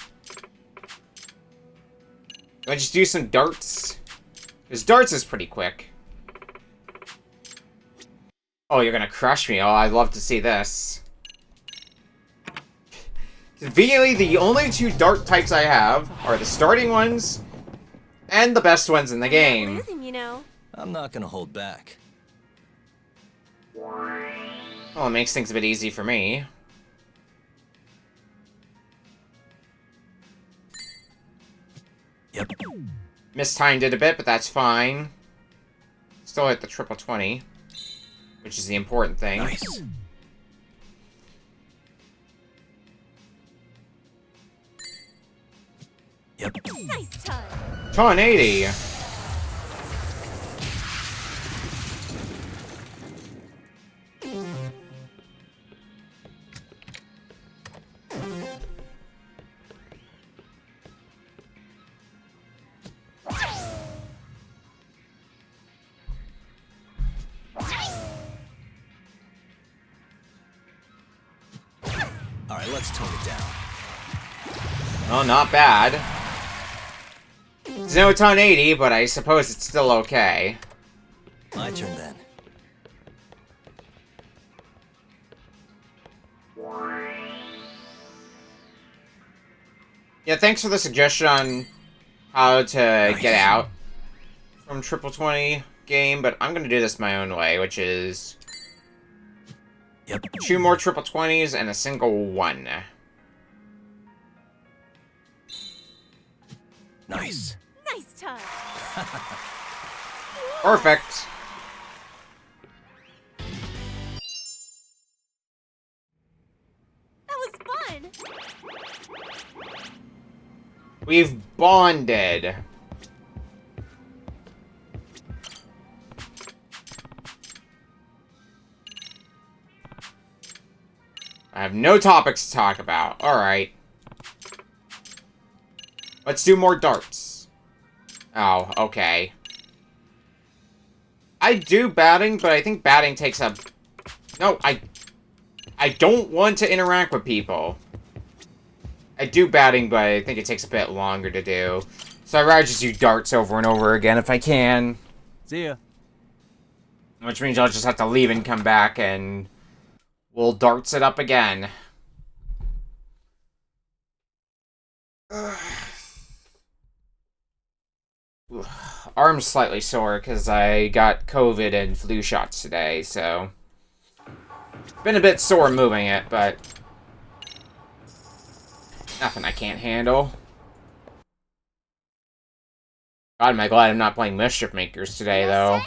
Wanna just do some darts? Because darts is pretty quick. Oh, you're gonna crush me. Oh, I'd love to see this. Conveniently, the only two dart types I have are the starting ones and the best ones in the game. Losing, you know. I'm not gonna hold back. Well, it makes things a bit easy for me. Yep. Mistimed it a bit, but that's fine. Still hit the triple 20, which is the important thing. Nice. Yep. Nice time. Ton 80. Alright, let's tone it down. Well, not bad. It's no ton 80, but I suppose it's still okay. My turn then. Yeah, thanks for the suggestion on how to get out from triple 20 game, but I'm gonna do this my own way, which is Yep. 2 more triple 20s and a single 1. Nice. Nice time. Perfect. That was fun. We've bonded. I have no topics to talk about. Alright. Let's do more darts. Oh, okay. I do batting, but I think batting takes a... No, I don't want to interact with people. I do batting, but I think it takes a bit longer to do. So I'd rather just do darts over and over again if I can. See ya. Which means I'll just have to leave and come back and we'll darts it up again. Arm's slightly sore because I got COVID and flu shots today, so... Been a bit sore moving it, but... Nothing I can't handle. God, am I glad I'm not playing Mischief Makers today, though.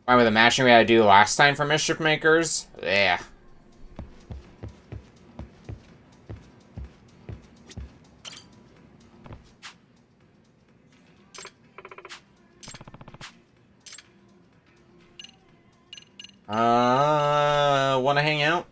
Remember the matching we had to do last time for Mischief Makers? Yeah. Wanna hang out?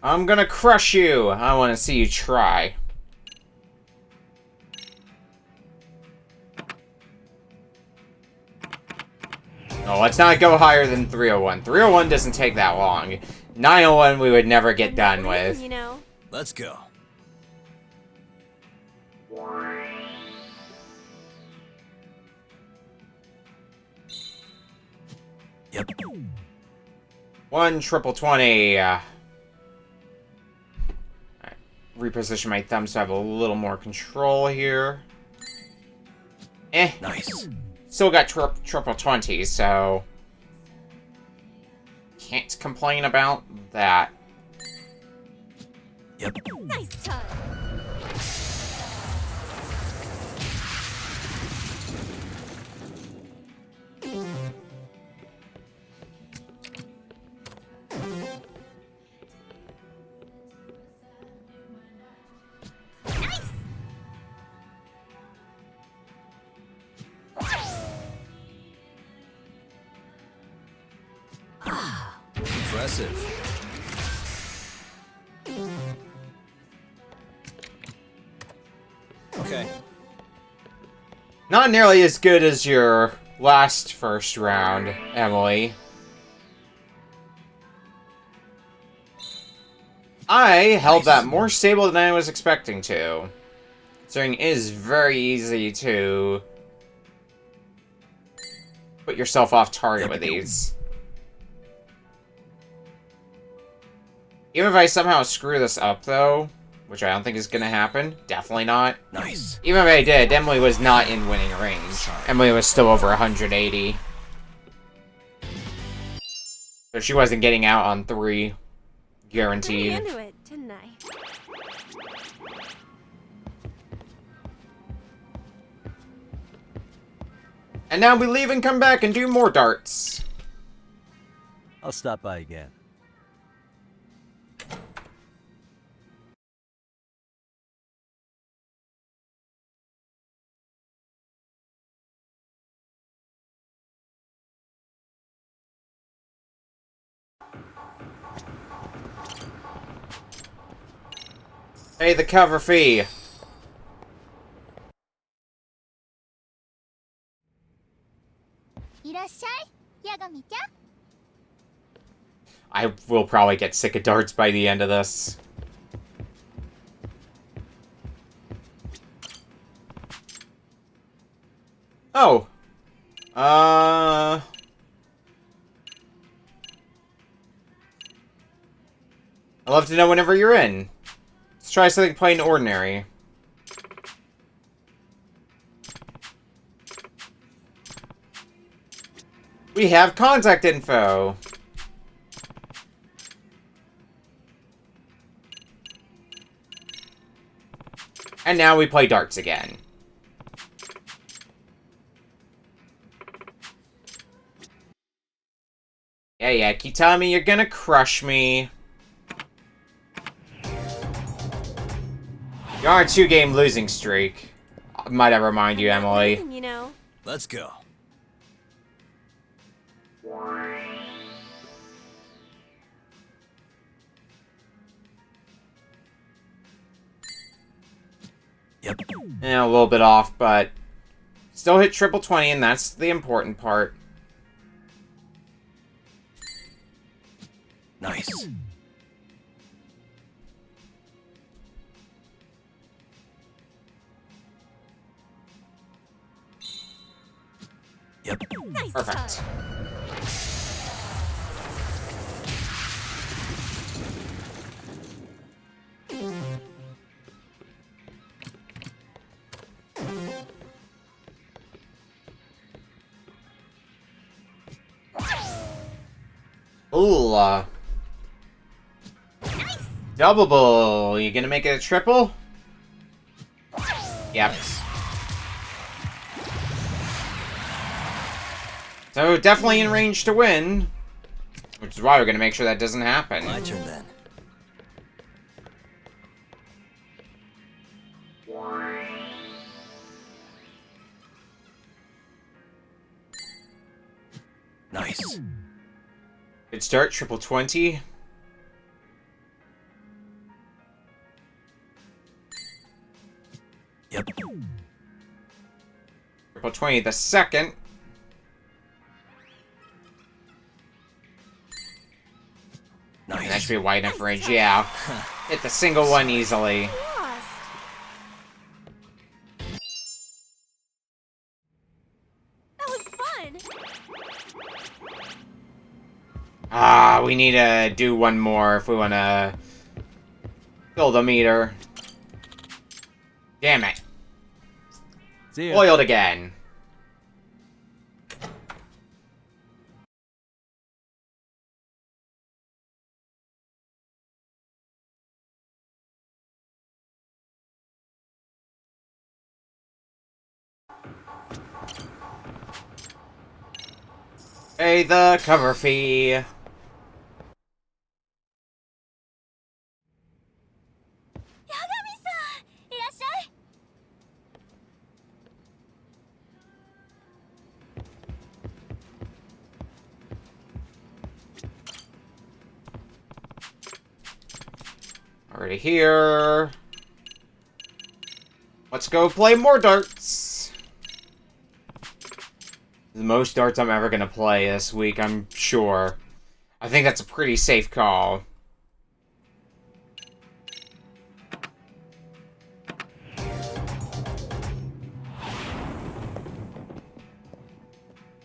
I'm gonna crush you. I want to see you try. Oh, let's not go higher than 301. 301 doesn't take that long. 901 we would never get done with. You know. Let's go. Yep. 1 triple 20. Alright. Reposition my thumb so I have a little more control here. Nice. Still got triple 20, so can't complain about that. Yep. Nice time. Impressive. Okay. Not nearly as good as your last first round, Emily. I held that more stable than I was expecting to. Considering it is very easy to put yourself off target with these. Even if I somehow screw this up, though, which I don't think is going to happen, definitely not. Nice. Even if I did, Emily was not in winning range. Emily was still over 180. So she wasn't getting out on 3. Guaranteed. Into it, didn't I? And now we leave and come back and do more darts. I'll stop by again. Pay the cover fee. I will probably get sick of darts by the end of this. Oh. I'd love to know whenever you're in. Let's try something plain ordinary. We have contact info. And now we play darts again. Yeah, keep telling me you're gonna crush me. You're on a 2-game losing streak. Might I remind you, Emily. You know. Let's go. Yep. Yeah, a little bit off, but still hit triple 20, and that's the important part. Nice. Yep. Nice Perfect. time. Ooh, Doubleable. You gonna make it a triple? Yep. So definitely in range to win. Which is why we're gonna make sure that doesn't happen. My turn then. Nice. Good start, triple 20. Triple 20 the second. Nice. And that should be wide enough range, yeah. Hit the single one easily. Lost. That was fun. Ah, we need to do one more if we want to fill the meter. Damn it. See ya. Oiled again. Pay the cover fee. いらっしゃい。 Already here. Let's go play more darts. The most darts I'm ever gonna play this week, I'm sure. I think that's a pretty safe call.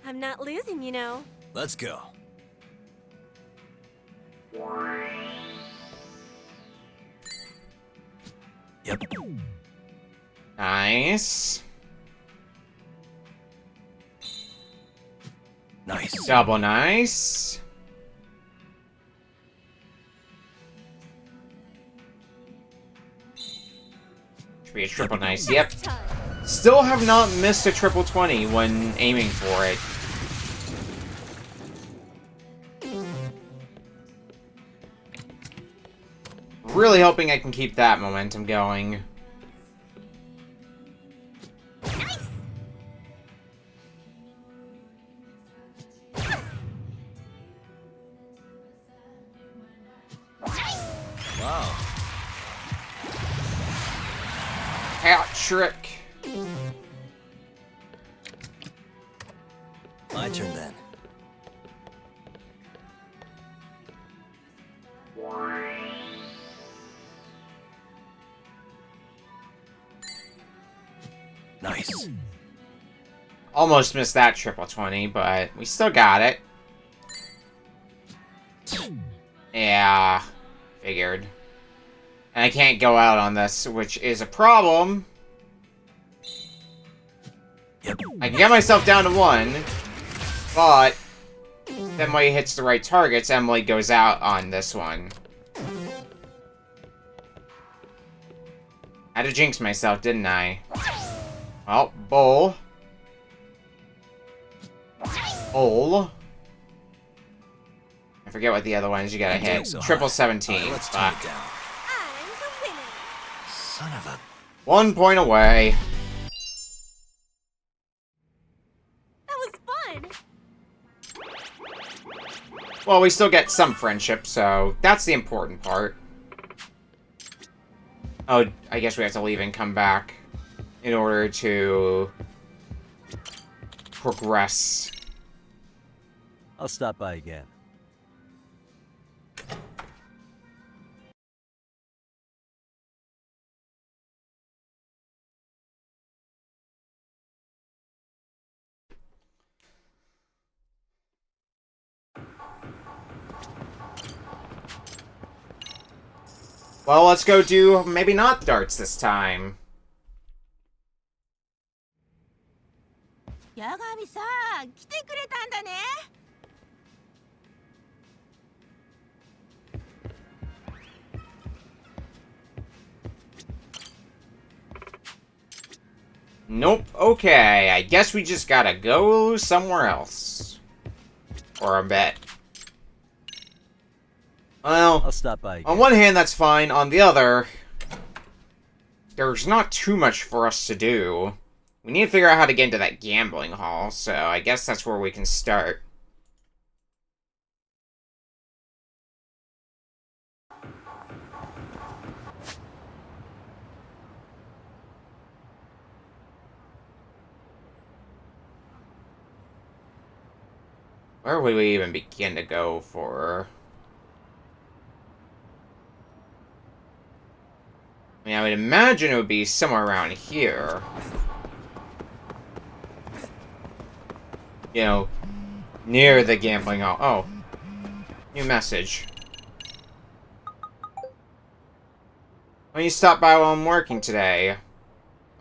I'm not losing, you know. Let's go. Yep. Nice. Nice. Double nice. Should be a triple nice. Yep. Time. Still have not missed a triple 20 when aiming for it. Really hoping I can keep that momentum going. Wow. Hat trick. My turn then. Nice. Almost missed that triple 20, but we still got it. Yeah, figured. And I can't go out on this, which is a problem. Yep. I can get myself down to 1, but if Emily hits the right targets, Emily goes out on this one. Had to jinx myself, didn't I? Well, bowl. Bowl. I forget what the other ones you gotta I'm doing hit. so Triple hot. 17. Alright, let's turn Fuck. it down. I'm the winner. Son of a... 1 point away. That was fun. Well, we still get some friendship, so that's the important part. Oh, I guess we have to leave and come back in order to progress. I'll stop by again. Well, let's go do maybe not darts this time. 八神さん、来てくれたんだね。Nope. Okay, I guess we just gotta go somewhere else. For a bit. Well, I'll stop by again. on one hand, that's fine. On the other, there's not too much for us to do. We need to figure out how to get into that gambling hall, so I guess that's where we can start. Where would we even begin to go for? I mean, I would imagine it would be somewhere around here. You know, near the gambling hall. Oh. New message. Why don't you stop by while I'm working today?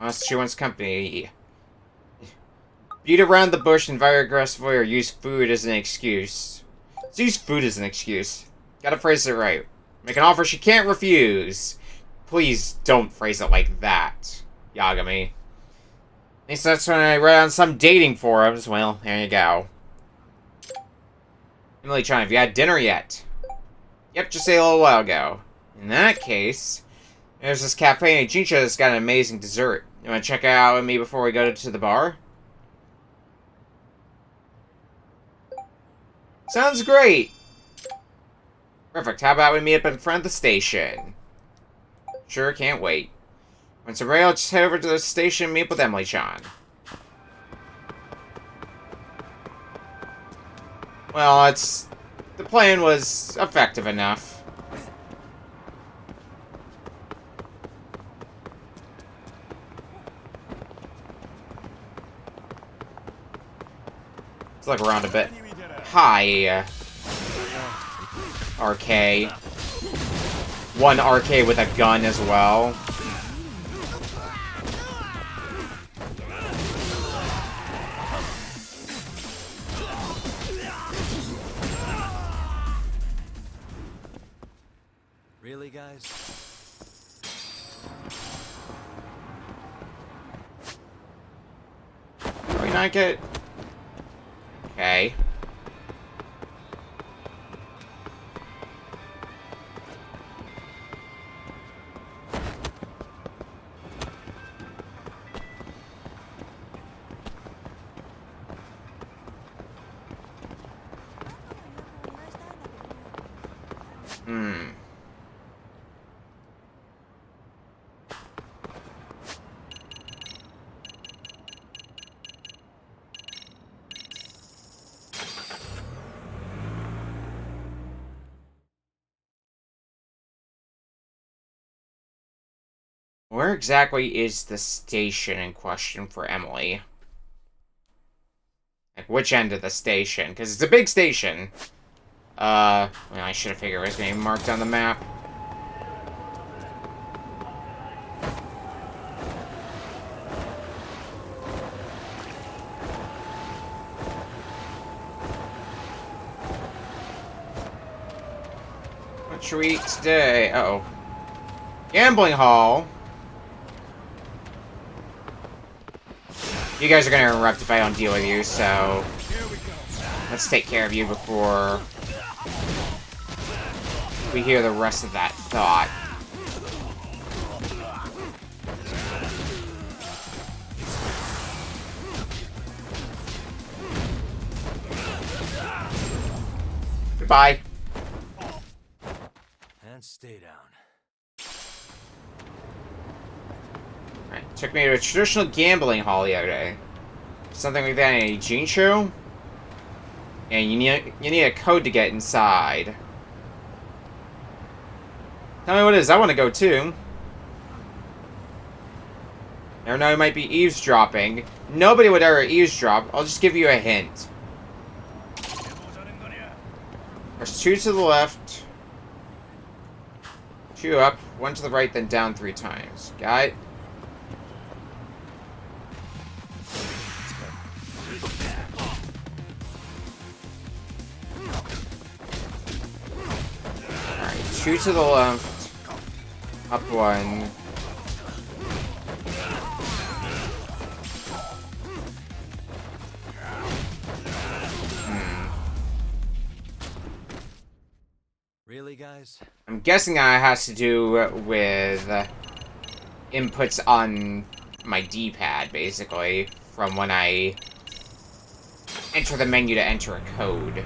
Unless she wants company. Beat around the bush and very aggressively or use food as an excuse. Let's use food as an excuse. Gotta phrase it right. Make an offer she can't refuse. Please don't phrase it like that, Yagami. At least that's when I read on some dating forums. Well, there you go. Emily-chan, have you had dinner yet? Yep, just a little while ago. In that case, there's this cafe in Ijincho that's got an amazing dessert. You wanna check it out with me before we go to the bar? Sounds great! Perfect, how about we meet up in front of the station? Sure, can't wait. Once I'm ready, I'll just head over to the station and meet up with Emily-chan. Well, the plan was effective enough. Let's look around a bit. Hi, RK. One RK with a gun as well. Really, guys? Can we not get... Okay. Where exactly is the station in question for Emily? Like, which end of the station? Because it's a big station. Well, I should have figured it was going to be marked on the map. What should we eat today? Uh-oh. Gambling hall. You guys are gonna interrupt if I don't deal with you, so let's take care of you before we hear the rest of that thought. Goodbye. And stay down. Right, took me to a traditional gambling hall the other day. Something like that in a Ijincho. And you need a code to get inside. Tell me what it is. I want to go too. Never know, you might be eavesdropping. Nobody would ever eavesdrop. I'll just give you a hint. There's 2 to the left. 2 up. 1 to the right, then down 3 times. Got it? Alright, 2 to the left. Up 1. Really, guys? I'm guessing that has to do with inputs on my D-pad, basically, from when I enter the menu to enter a code.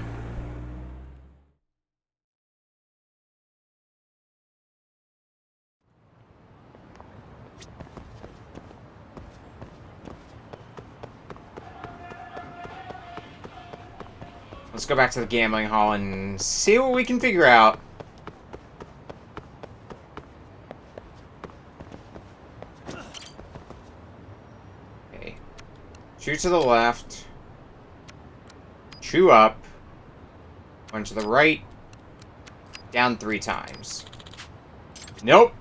Let's go back to the gambling hall and see what we can figure out. Okay. 2 to the left. 2 up. 1 to the right. Down 3 times. Nope.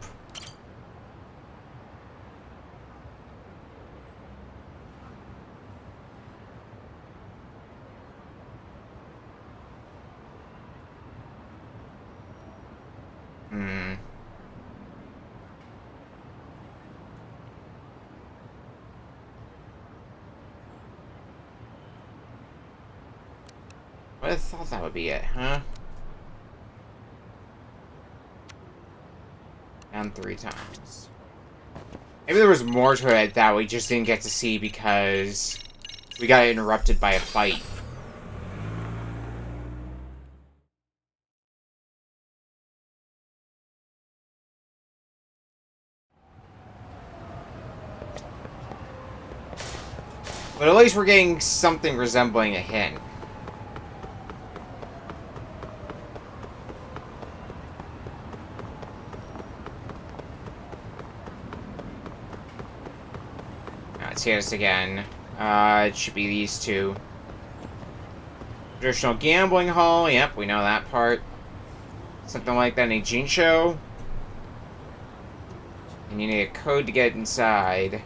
I thought that would be it, huh? Down 3 times. Maybe there was more to it that we just didn't get to see because we got interrupted by a fight. But at least we're getting something resembling a hint. Let's hear this again. It should be these 2. Traditional gambling hall. Yep, we know that part. Something like that in a Jinsho. And you need a code to get inside.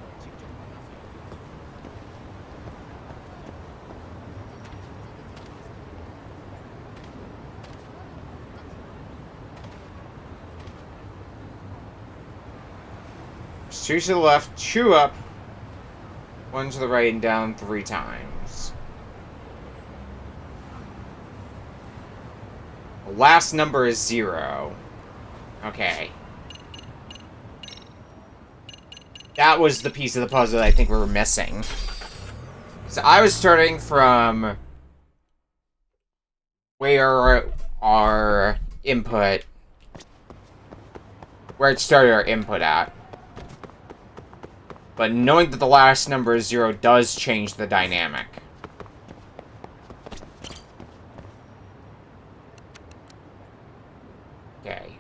There's 2 to the left, 2 up. 1 to the right and down 3 times. The last number is 0. Okay. That was the piece of the puzzle that I think we were missing. So I was starting from where our input... where it started our input at. But knowing that the last number is 0 does change the dynamic. Okay.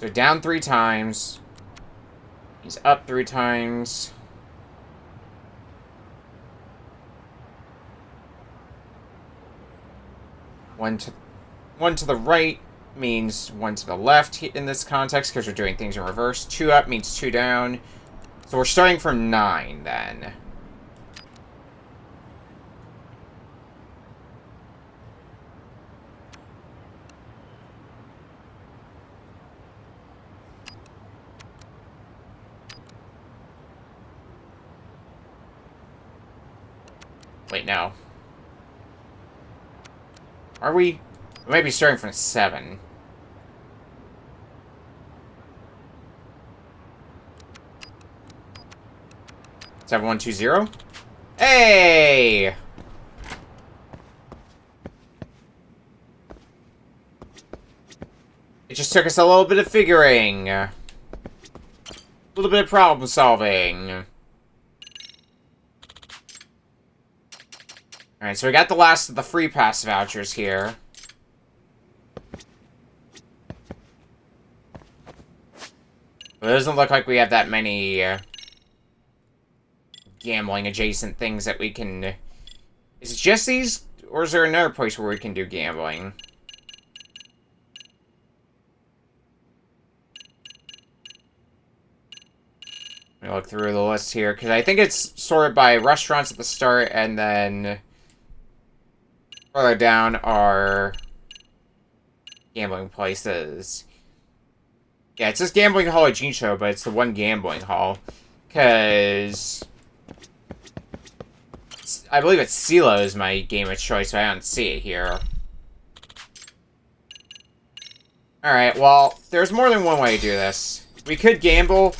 So down 3 times. He's up 3 times. One to the right means 1 to the left in this context, because we're doing things in reverse. 2 up means 2 down. So we're starting from 9, then. Wait, no. Are we? We might be starting from 7. 7120? Hey! It just took us a little bit of figuring. A little bit of problem solving. Alright, so we got the last of the free pass vouchers here. But it doesn't look like we have that many gambling adjacent things that we can... Is it just these? Or is there another place where we can do gambling? Let me look through the list here, because I think it's sorted by restaurants at the start, and then further down are gambling places. Yeah, it says Gambling Hall at Jinsho, but it's the one gambling hall. Because I believe it's CeeLo is my game of choice, so I don't see it here. Alright, well, there's more than one way to do this. We could gamble,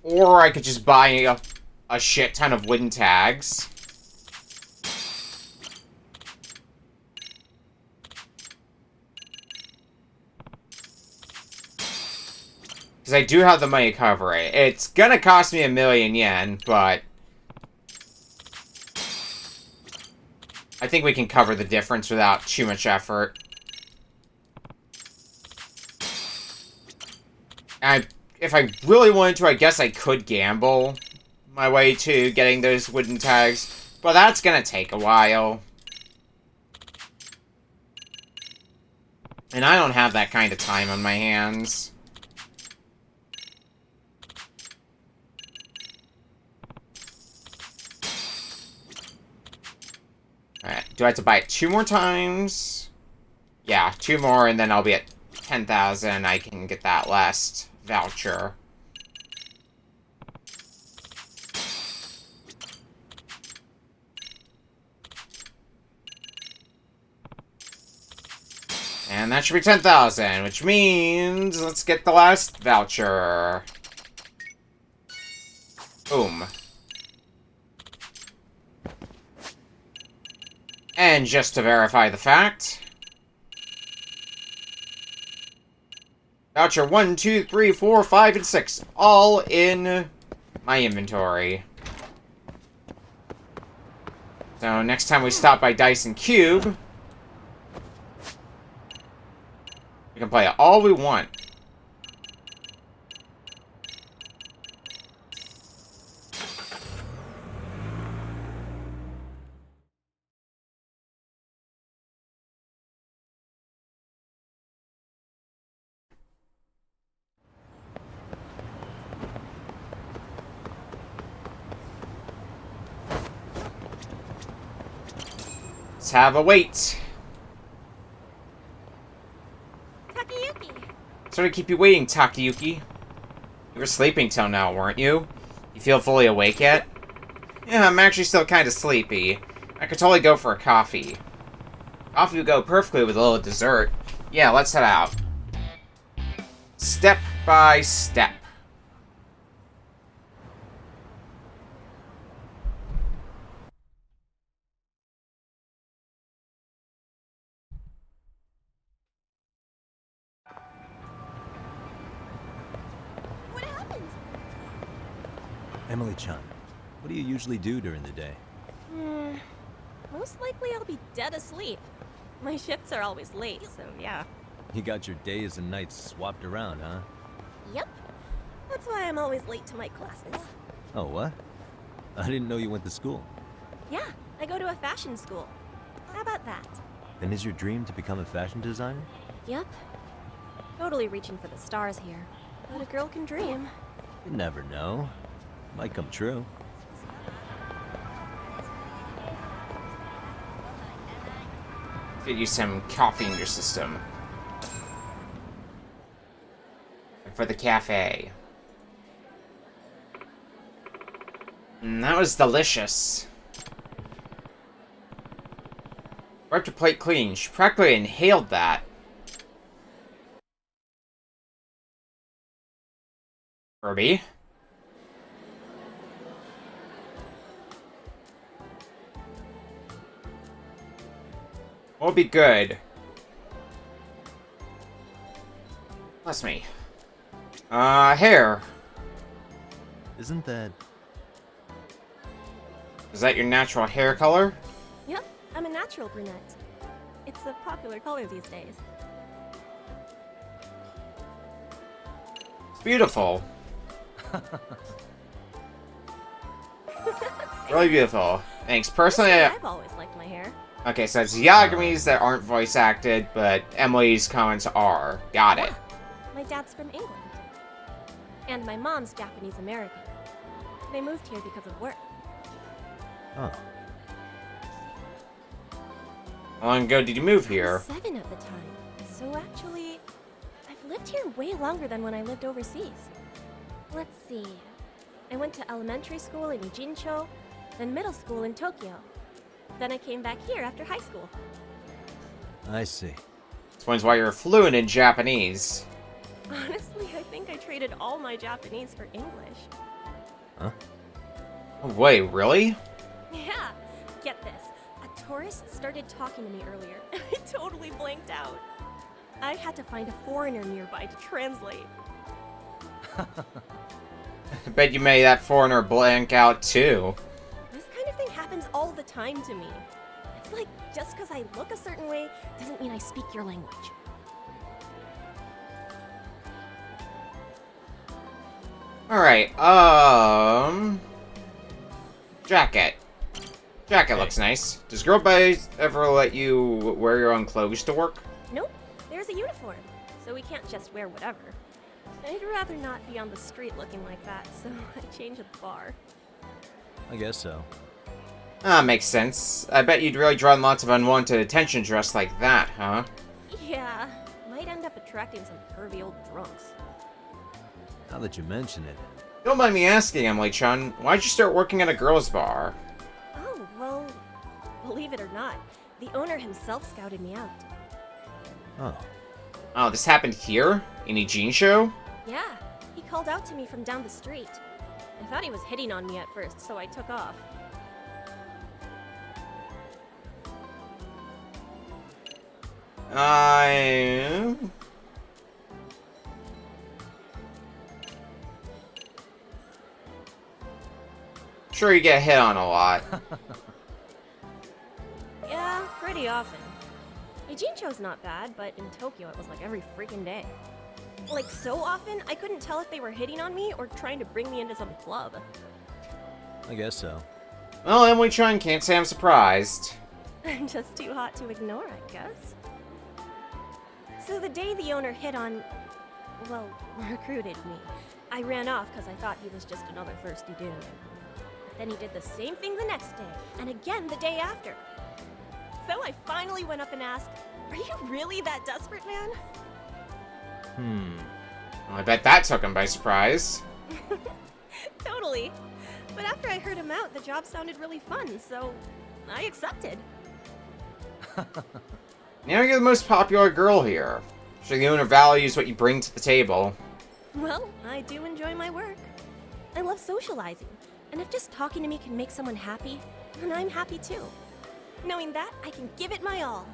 or I could just buy a shit ton of wooden tags. Because I do have the money to cover it. It's gonna cost me 1,000,000 yen, but I think we can cover the difference without too much effort. If I really wanted to, I guess I could gamble my way to getting those wooden tags, but that's gonna take a while. And I don't have that kind of time on my hands. Alright, do I have to buy it 2 more times? Yeah, 2 more, and then I'll be at 10,000. I can get that last voucher. And that should be 10,000, which means let's get the last voucher. Boom. And just to verify the fact, voucher 1, 2, 3, 4, 5, and 6, all in my inventory. So next time we stop by Dyson Cube, we can play it all we want. Let's have a wait. Takayuki. Sorry to keep you waiting, Takayuki. You were sleeping till now, weren't you? You feel fully awake yet? Yeah, I'm actually still kind of sleepy. I could totally go for a coffee. Coffee would go perfectly with a little dessert. Yeah, let's head out. Step by step. What happened? Emily-chan, what do you usually do during the day? Most likely I'll be dead asleep. My shifts are always late, so yeah. You got your days and nights swapped around, huh? Yep. That's why I'm always late to my classes. Oh, what? I didn't know you went to school. Yeah, I go to a fashion school. How about that? Then is your dream to become a fashion designer? Yep. Totally reaching for the stars here. But a girl can dream. You never know. Might come true. Get you some coffee in your system. For the cafe. That was delicious. Wiped her plate clean. She practically inhaled that. Kirby? What'll be good? Bless me. Hair. Isn't that... Is that your natural hair color? Yep, I'm a natural brunette. It's a popular color these days. It's beautiful. Really beautiful. Thanks. Personally, I've always liked my hair. okay, so it's Yagami's that aren't voice acted, but Emily's comments are. Got it. My dad's from England. And my mom's Japanese American. They moved here because of work. Oh. How long ago did you move I here? was 7 at the time. So actually, I've lived here way longer than when I lived overseas. Let's see. I went to elementary school in Ijincho, then middle school in Tokyo. Then I came back here after high school. I see. Explains why you're fluent in Japanese. Honestly, I think I traded all my Japanese for English. Huh? Oh, wait, really? Yeah, get this. A tourist started talking to me earlier, and I totally blanked out. I had to find a foreigner nearby to translate. I bet you made that foreigner blank out too. This kind of thing happens all the time to me. It's It's like, just because I look a certain way doesn't mean I speak your language. Alright, jacket. Jacket looks nice. Does Girl Boys ever let you wear your own clothes to work? Nope, there's a uniform, so we can't just wear whatever. I'd rather not be on the street looking like that, so I change at the bar. I guess so. Ah, makes sense. I bet you'd really draw lots of unwanted attention dressed like that, huh? Yeah, might end up attracting some pervy old drunks. Now that you mention it. Don't mind me asking, Emily-chan, why'd you start working at a girls' bar? Oh, well, believe it or not, the owner himself scouted me out. Oh. Oh, this happened here? In Ijincho? Yeah, he called out to me from down the street. I thought he was hitting on me at first, so I took off. Sure, you get hit on a lot. Yeah, pretty often. Ijincho's not bad, but in Tokyo it was like every freaking day. Like so often, I couldn't tell if they were hitting on me or trying to bring me into some club. I guess so. Well, Emily-chan can't say I'm surprised. I'm just too hot to ignore, I guess. So the day the owner hit on, well, recruited me, I ran off because I thought he was just another thirsty dude. Then he did the same thing the next day, and again the day after. So I finally went up and asked, "Are you really that desperate, man?" Well, I bet that took him by surprise. Totally. But after I heard him out, the job sounded really fun, so I accepted. Now you're the most popular girl here. So the owner values what you bring to the table. Well, I do enjoy my work. I love socializing, and if just talking to me can make someone happy, then I'm happy too. Knowing that, I can give it my all,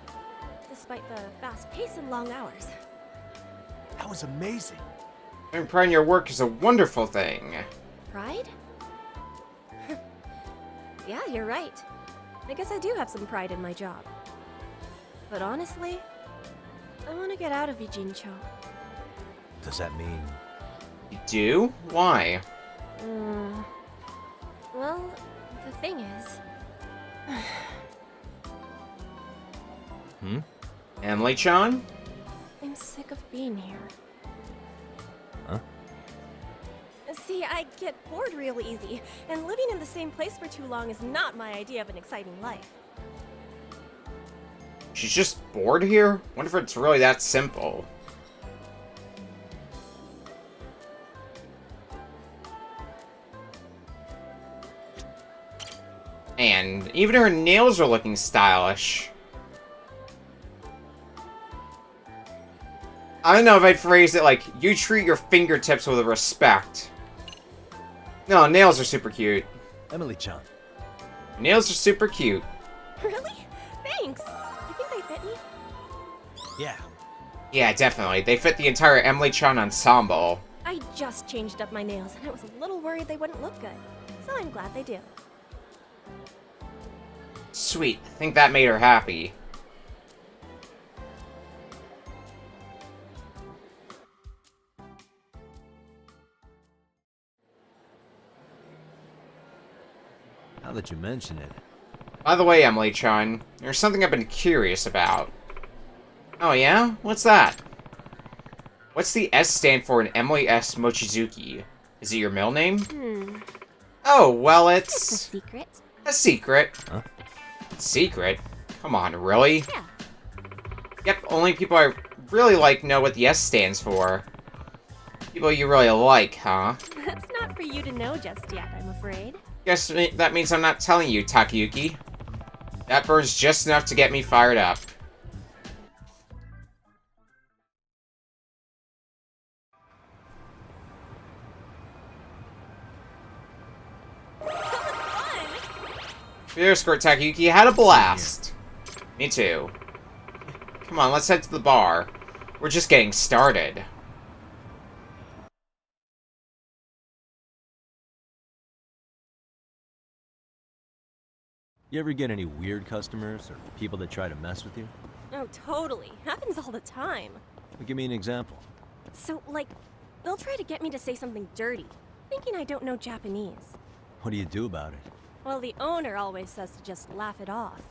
despite the fast pace and long hours. That was amazing. Having pride in your work is a wonderful thing. Pride? Yeah, you're right. I guess I do have some pride in my job. But honestly, I want to get out of Ijincho. Does that mean... You do? Why? Well, the thing is... Emily-chan? I'm sick of being here. Huh? See, I get bored real easy, and living in the same place for too long is not my idea of an exciting life. She's just bored here? Wonder if it's really that simple. And even her nails are looking stylish. I don't know if I'd phrase it like, you treat your fingertips with respect. No, nails are super cute. Emily-chan. Nails are super cute. Really? Thanks! You think they fit me? Yeah. Yeah, definitely. They fit the entire Emily-chan ensemble. I just changed up my nails, and I was a little worried they wouldn't look good. So I'm glad they do. Sweet. I think that made her happy. Now that you mention it. By the way, Emily-chan, there's something I've been curious about. Oh yeah? What's that? What's the S stand for in Emily S. Mochizuki? Is it your middle name? Oh, well, It's a it's... secret. a secret. Huh? Secret? Come on, really? Yeah. Yep, only people I really like know what the S stands for. People you really like, huh? That's not for you to know just yet, I'm afraid. Guess that means I'm not telling you, Takayuki. That burns just enough to get me fired up. Clear skirt, Takayuki. Had a blast. Me too. Come on, let's head to the bar. We're just getting started. You ever get any weird customers or people that try to mess with you? Oh, totally. Happens all the time. Well, give me an example. So, like, they'll try to get me to say something dirty, thinking I don't know Japanese. What do you do about it? Well, the owner always says to just laugh it off.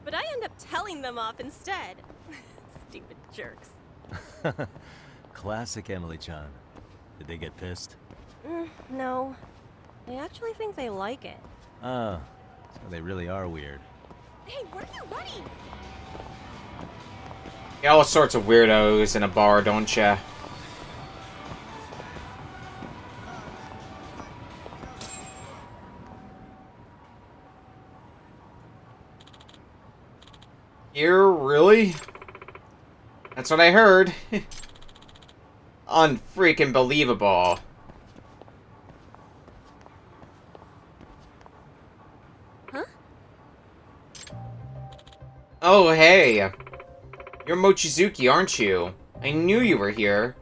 But I end up telling them off instead. Stupid jerks. Classic Emily-chan. Did they get pissed? No. I actually think they like it. Ah, so they really are weird. Hey, where are you running? You all sorts of weirdos in a bar, don't ya? Here, really? That's what I heard. Unfreaking believable. Huh? Oh, hey. You're Mochizuki, aren't you? I knew you were here.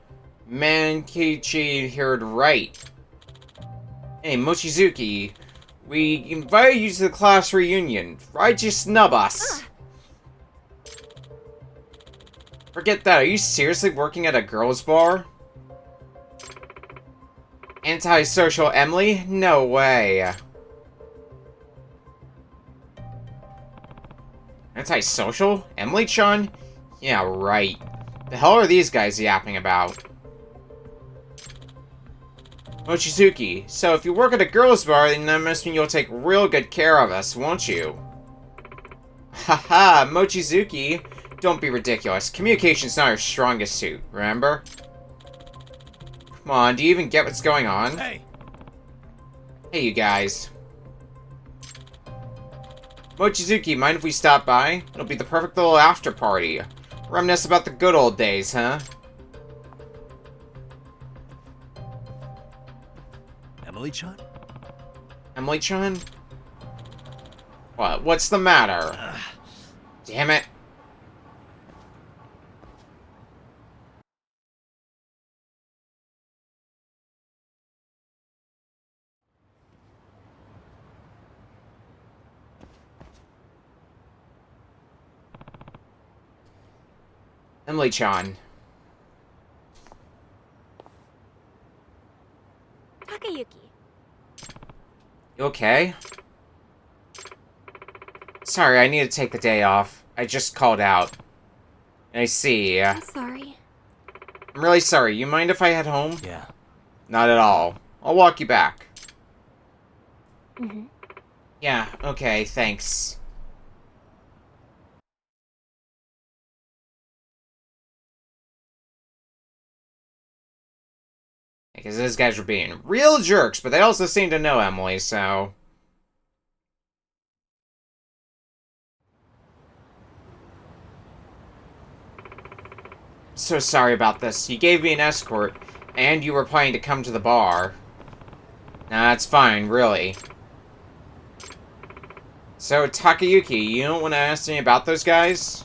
Mankichi heard right. Hey, Mochizuki. We invited you to the class reunion. Why'd you snub us? Forget that. Are you seriously working at a girls' bar? Antisocial Emily? No way. Antisocial? Emily-chan? Yeah, right. The hell are these guys yapping about? Mochizuki, so if you work at a girls' bar, then that must mean you'll take real good care of us, won't you? Haha, Mochizuki. Don't be ridiculous. Communication's not our strongest suit, remember? Come on, do you even get what's going on? Hey! Hey, you guys. Mochizuki, mind if we stop by? It'll be the perfect little after party. Reminisce about the good old days, huh? Emily-chan? Emily-chan? What? What's the matter? Damn it. Emily-chan. Takayuki. You okay? Sorry, I need to take the day off. I just called out. I see. I'm sorry. I'm really sorry. You mind if I head home? Yeah. Not at all. I'll walk you back. Mm-hmm. Yeah, okay, thanks. Because those guys were being real jerks, but they also seem to know Emily, so... So sorry about this. You gave me an escort, and you were planning to come to the bar. Nah, it's fine, really. So, Takayuki, you don't want to ask me about those guys?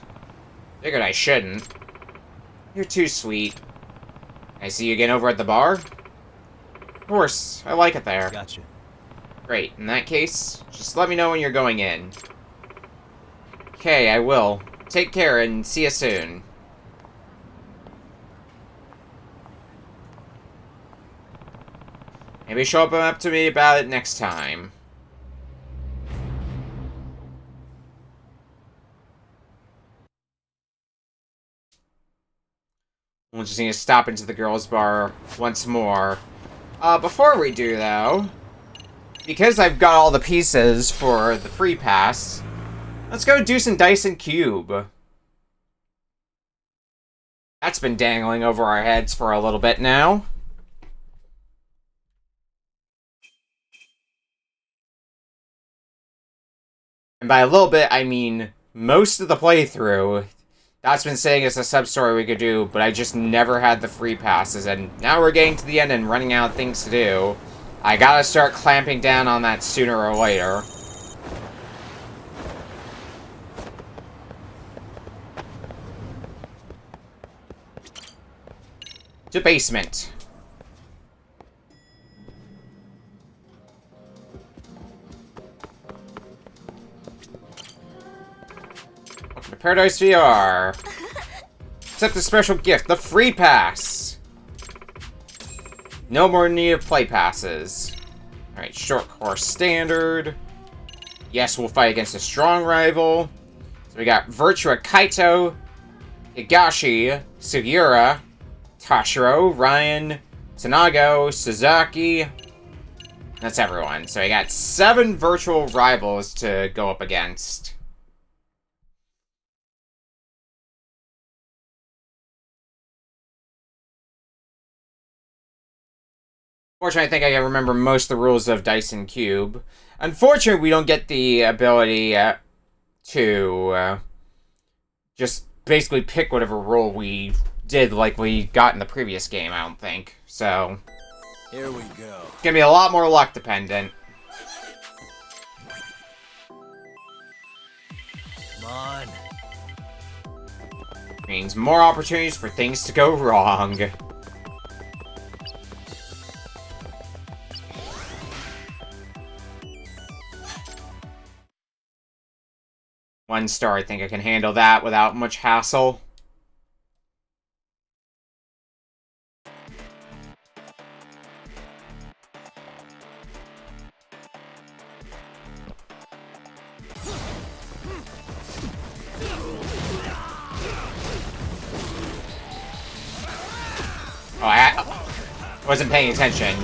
Figured I shouldn't. You're too sweet. I see you again over at the bar? Of course, I like it there. Gotcha. Great, in that case, just let me know when you're going in. Okay, I will. Take care and see you soon. Maybe show up to me about it next time. We'll just need to stop into the girls' bar once more. Before we do, though, because I've got all the pieces for the free pass, let's go do some Dyson Cube. That's been dangling over our heads for a little bit now. And by a little bit, I mean most of the playthrough. That's been saying it's a sub-story we could do, but I just never had the free passes, and now we're getting to the end and running out of things to do. I gotta start clamping down on that sooner or later. To basement. Welcome to Paradise VR. Accept a special gift, the free pass. No more need of play passes. Alright, short course standard. Yes, we'll fight against a strong rival. So we got Virtua Kaito, Higashi, Sugiura, Tashiro, Ryan, Tanago, Suzaki. That's everyone. So we got 7 virtual rivals to go up against. Fortunately, I think I can remember most of the rules of Dyson Cube. Unfortunately, we don't get the ability to just basically pick whatever role we did like we got in the previous game, I don't think. So, Here we go. it's gonna be a lot more luck dependent. Come on. Means more opportunities for things to go wrong. One star, I think I can handle that without much hassle. Oh, I wasn't paying attention.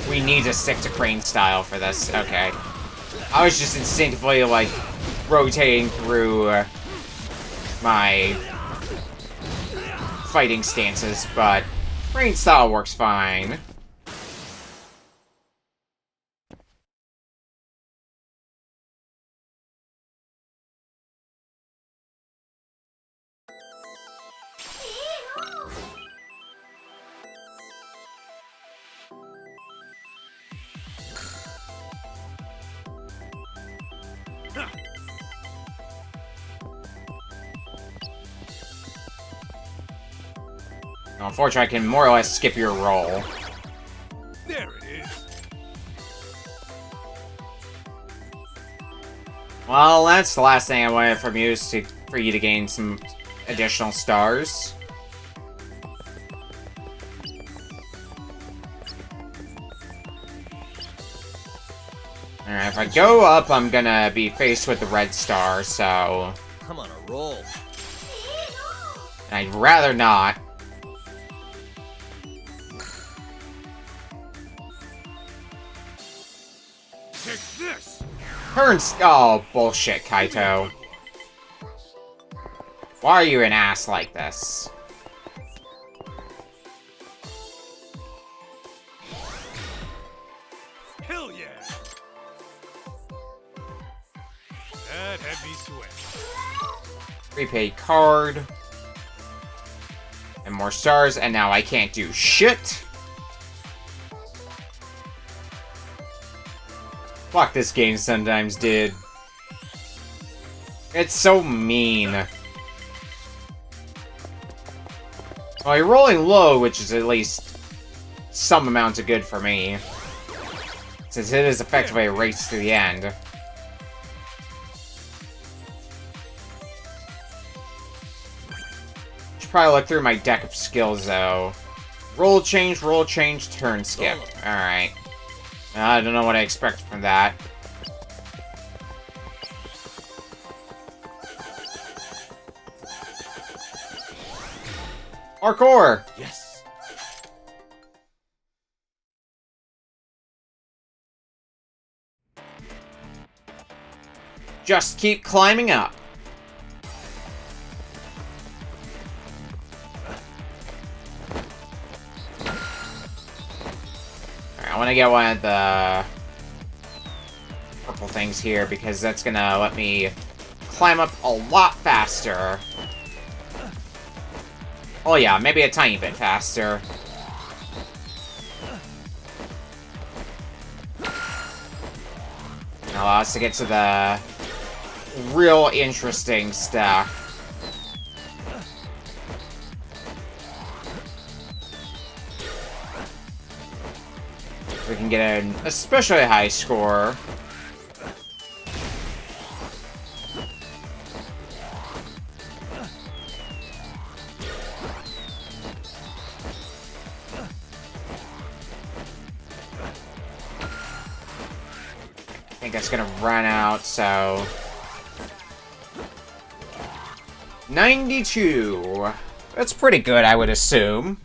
We need to stick to crane style for this. Okay. I was just instinctively, like, rotating through my fighting stances, but crane style works fine. Unfortunately, I can more or less skip your roll. There it is. Well, that's the last thing I wanted from you, is for you to gain some additional stars. Alright, if I go up, I'm gonna be faced with the red star, so... I'm on a roll. I'd rather not. Take this. Oh, bullshit, Kaito. Why are you an ass like this? Hell yeah. That had me sweat. Prepaid card. And more stars, and now I can't do shit. Fuck, this game sometimes did. It's so mean. Well, you're rolling low, which is at least some amount of good for me. Since it is effectively a race to the end. Should probably look through my deck of skills, though. Roll change, turn skip. Alright. I don't know what I expect from that. Parkour! Yes. Just keep climbing up. Alright, I want to get one of the purple things here because that's gonna let me climb up a lot faster. Oh yeah, maybe a tiny bit faster. And allow us to get to the real interesting stuff. We can get an especially high score. it's gonna run out, so... 92. That's pretty good, I would assume.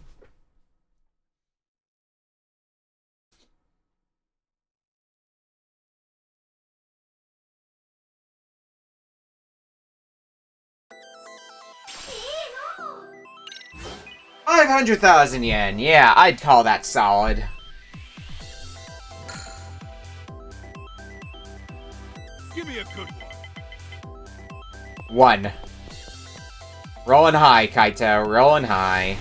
$500,000 yen. Yeah, I'd call that solid. Give me a good one. 1. Rolling high, Kaito. Rolling high.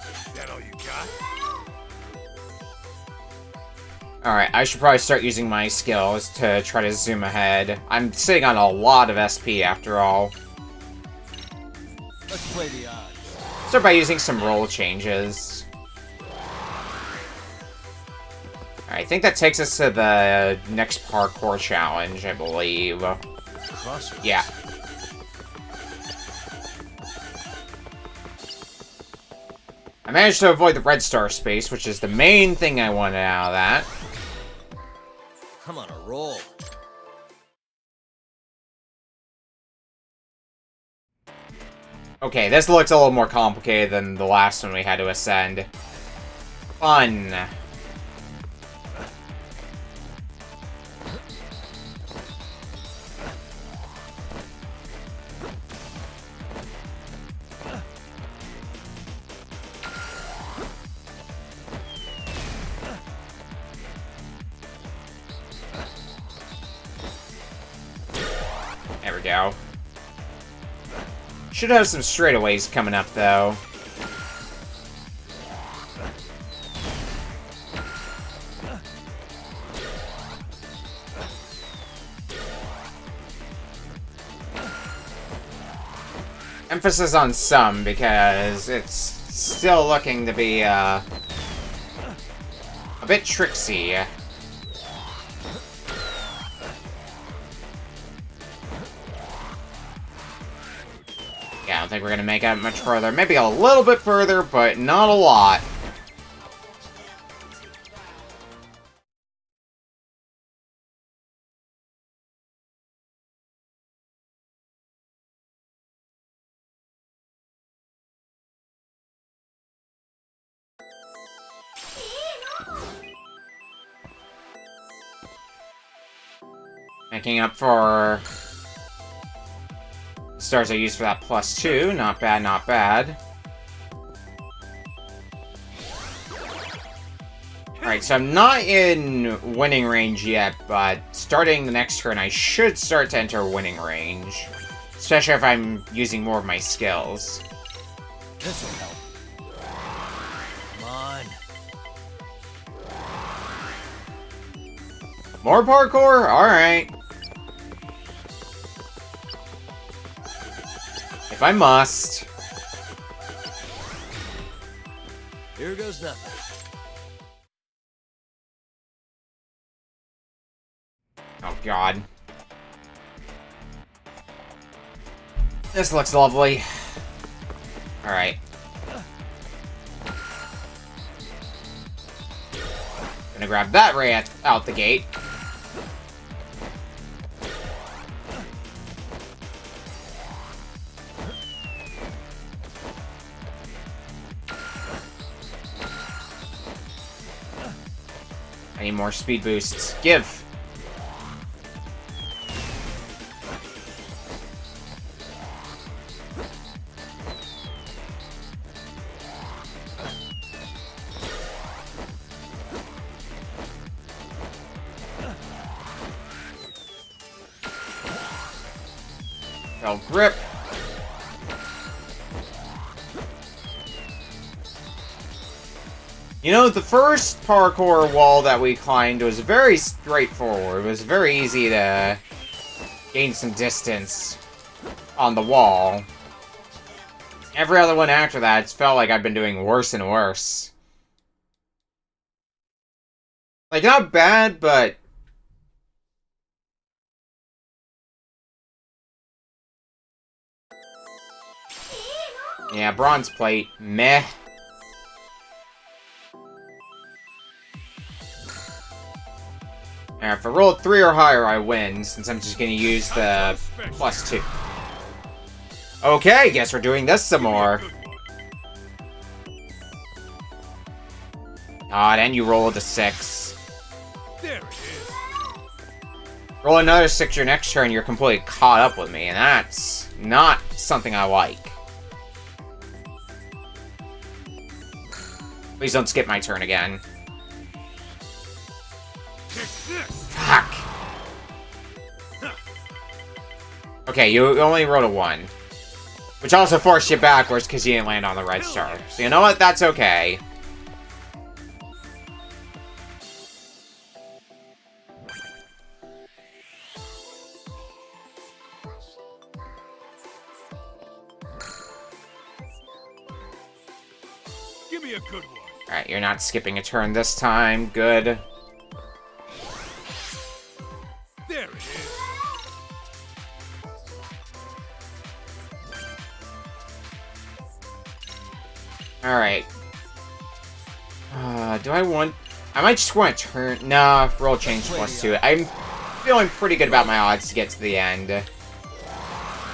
Is that all you got? Alright, I should probably start using my skills to try to zoom ahead. I'm sitting on a lot of SP after all. Let's play the odds. Start by using some roll changes. Alright, I think that takes us to the next parkour challenge, I believe. Yeah. I managed to avoid the red star space, which is the main thing I wanted out of that. I'm on a roll. Okay, this looks a little more complicated than the last one we had to ascend. Fun. There we go. Should have some straightaways coming up, though. Emphasis on some, because it's still looking to be, a bit tricksy. Yeah, I don't think we're gonna make it much further. Maybe a little bit further, but not a lot. Making up for stars I used for that +2. Not bad, not bad. Alright, so I'm not in winning range yet, but starting the next turn, I should start to enter winning range. Especially if I'm using more of my skills. This'll help. Come on. More parkour? Alright. If I must. Here goes nothing. Oh god. This looks lovely. Alright. Gonna grab that right out the gate. I need more speed boosts. Give! Fell grip. You know, the first parkour wall that we climbed was very straightforward. It was very easy to gain some distance on the wall. Every other one after that, it's felt like I've been doing worse and worse. Like, not bad, but... yeah, bronze plate. Meh. Alright, if I roll 3 or higher, I win, since I'm just gonna use the +2. Okay, guess we're doing this some more. God, and you rolled a 6. There it is. Roll another 6 your next turn, you're completely caught up with me, and that's not something I like. Please don't skip my turn again. Fuck! Okay, you only rolled a 1. Which also forced you backwards because you didn't land on the red star. So you know what? That's okay. Give me a good one. Alright, you're not skipping a turn this time. Good. There it is. Alright. Do I want... I might just want to turn... Nah, roll change +2. I'm feeling pretty good about my odds to get to the end.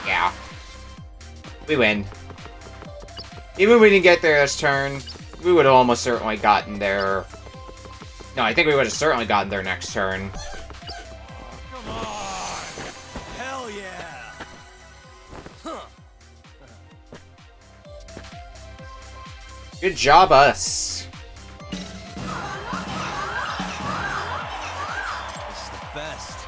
Yeah. We win. Even if we didn't get there this turn, we would have almost certainly gotten there. No, I think we would have certainly gotten there next turn. Come on! Hell yeah! Huh. Good job, us. This is the best.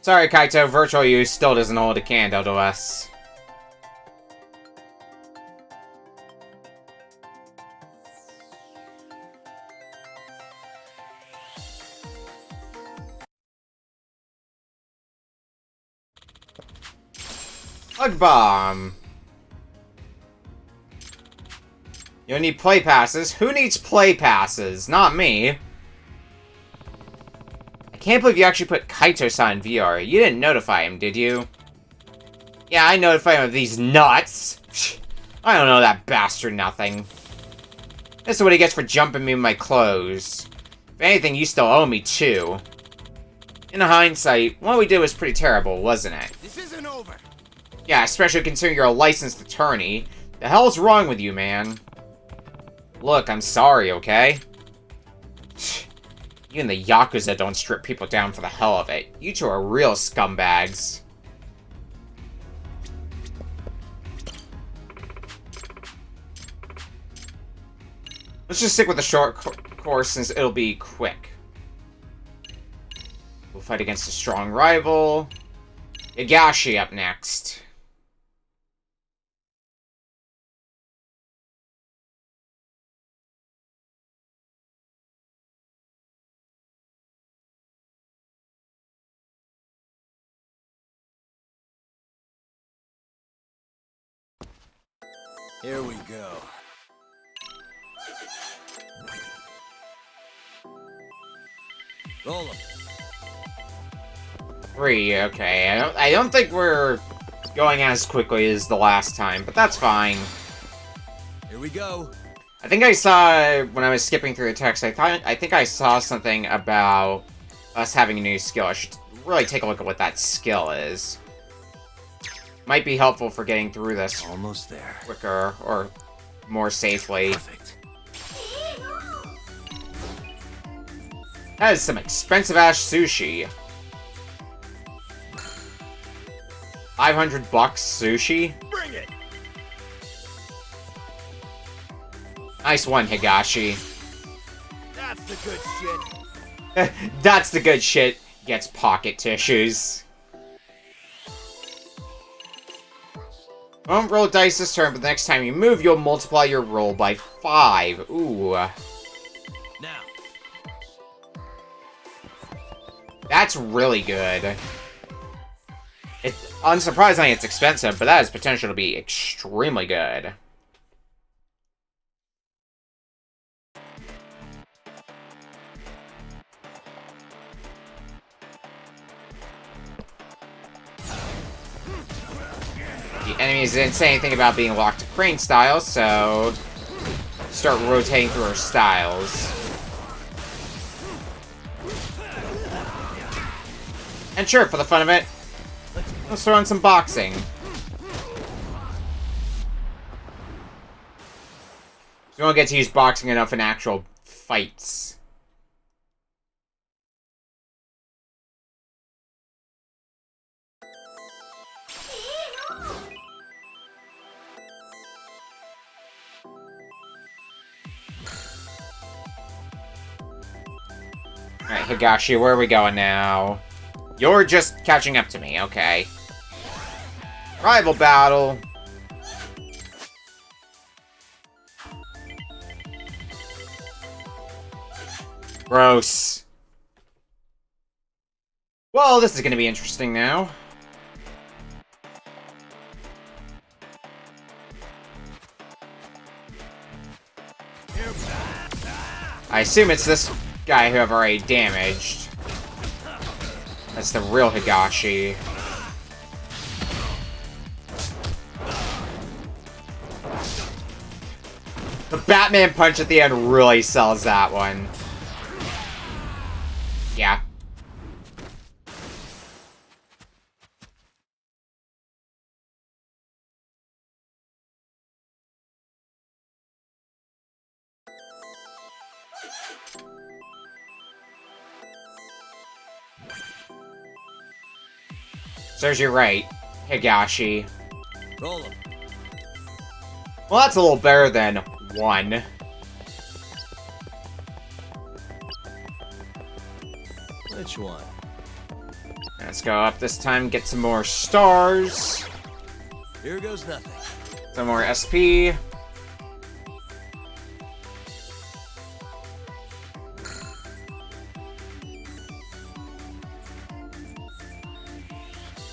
Sorry, Kaito, virtual you still doesn't hold a candle to us. Bug Bomb. You need play passes. Who needs play passes? Not me. I can't believe you actually put Kaito-san in VR. You didn't notify him, did you? Yeah, I notified him of these nuts. I don't know that bastard nothing. This is what he gets for jumping me in my clothes. If anything, you still owe me too. In hindsight, what we did was pretty terrible, wasn't it? This isn't over. Yeah, especially considering you're a licensed attorney. The hell's wrong with you, man? Look, I'm sorry, okay? Even the Yakuza don't strip people down for the hell of it. You two are real scumbags. Let's just stick with the short course since it'll be quick. We'll fight against a strong rival. Higashi up next. Here we go. Roll 'em. 3, okay. I don't think we're going as quickly as the last time, but that's fine. Here we go. I think I saw, when I was skipping through the text, I think I saw something about us having a new skill. I should really take a look at what that skill is. Might be helpful for getting through this Almost there. quicker or more safely. Perfect. That is some expensive-ass sushi. $500 sushi? Bring it. Nice one, Higashi. That's the good shit. That's the good shit. Gets pocket tissues. Won't roll dice this turn, but the next time you move, you'll multiply your roll by 5. Ooh. Now. That's really good. Unsurprisingly, it's expensive, but that has potential to be extremely good. The enemies didn't say anything about being locked to crane styles, so start rotating through our styles. And sure, for the fun of it, let's throw in some boxing. We don't get to use boxing enough in actual fights. Alright, Higashi, where are we going now? You're just catching up to me, okay. Rival battle. Gross. Well, this is gonna be interesting now. I assume it's this guy who I've already damaged. That's the real Higashi. The Batman punch at the end really sells that one. Yeah. Serves you right, Higashi. Roll him. Well, that's a little better than 1. Which one? Let's go up this time, get some more stars. Here goes nothing. Some more SP.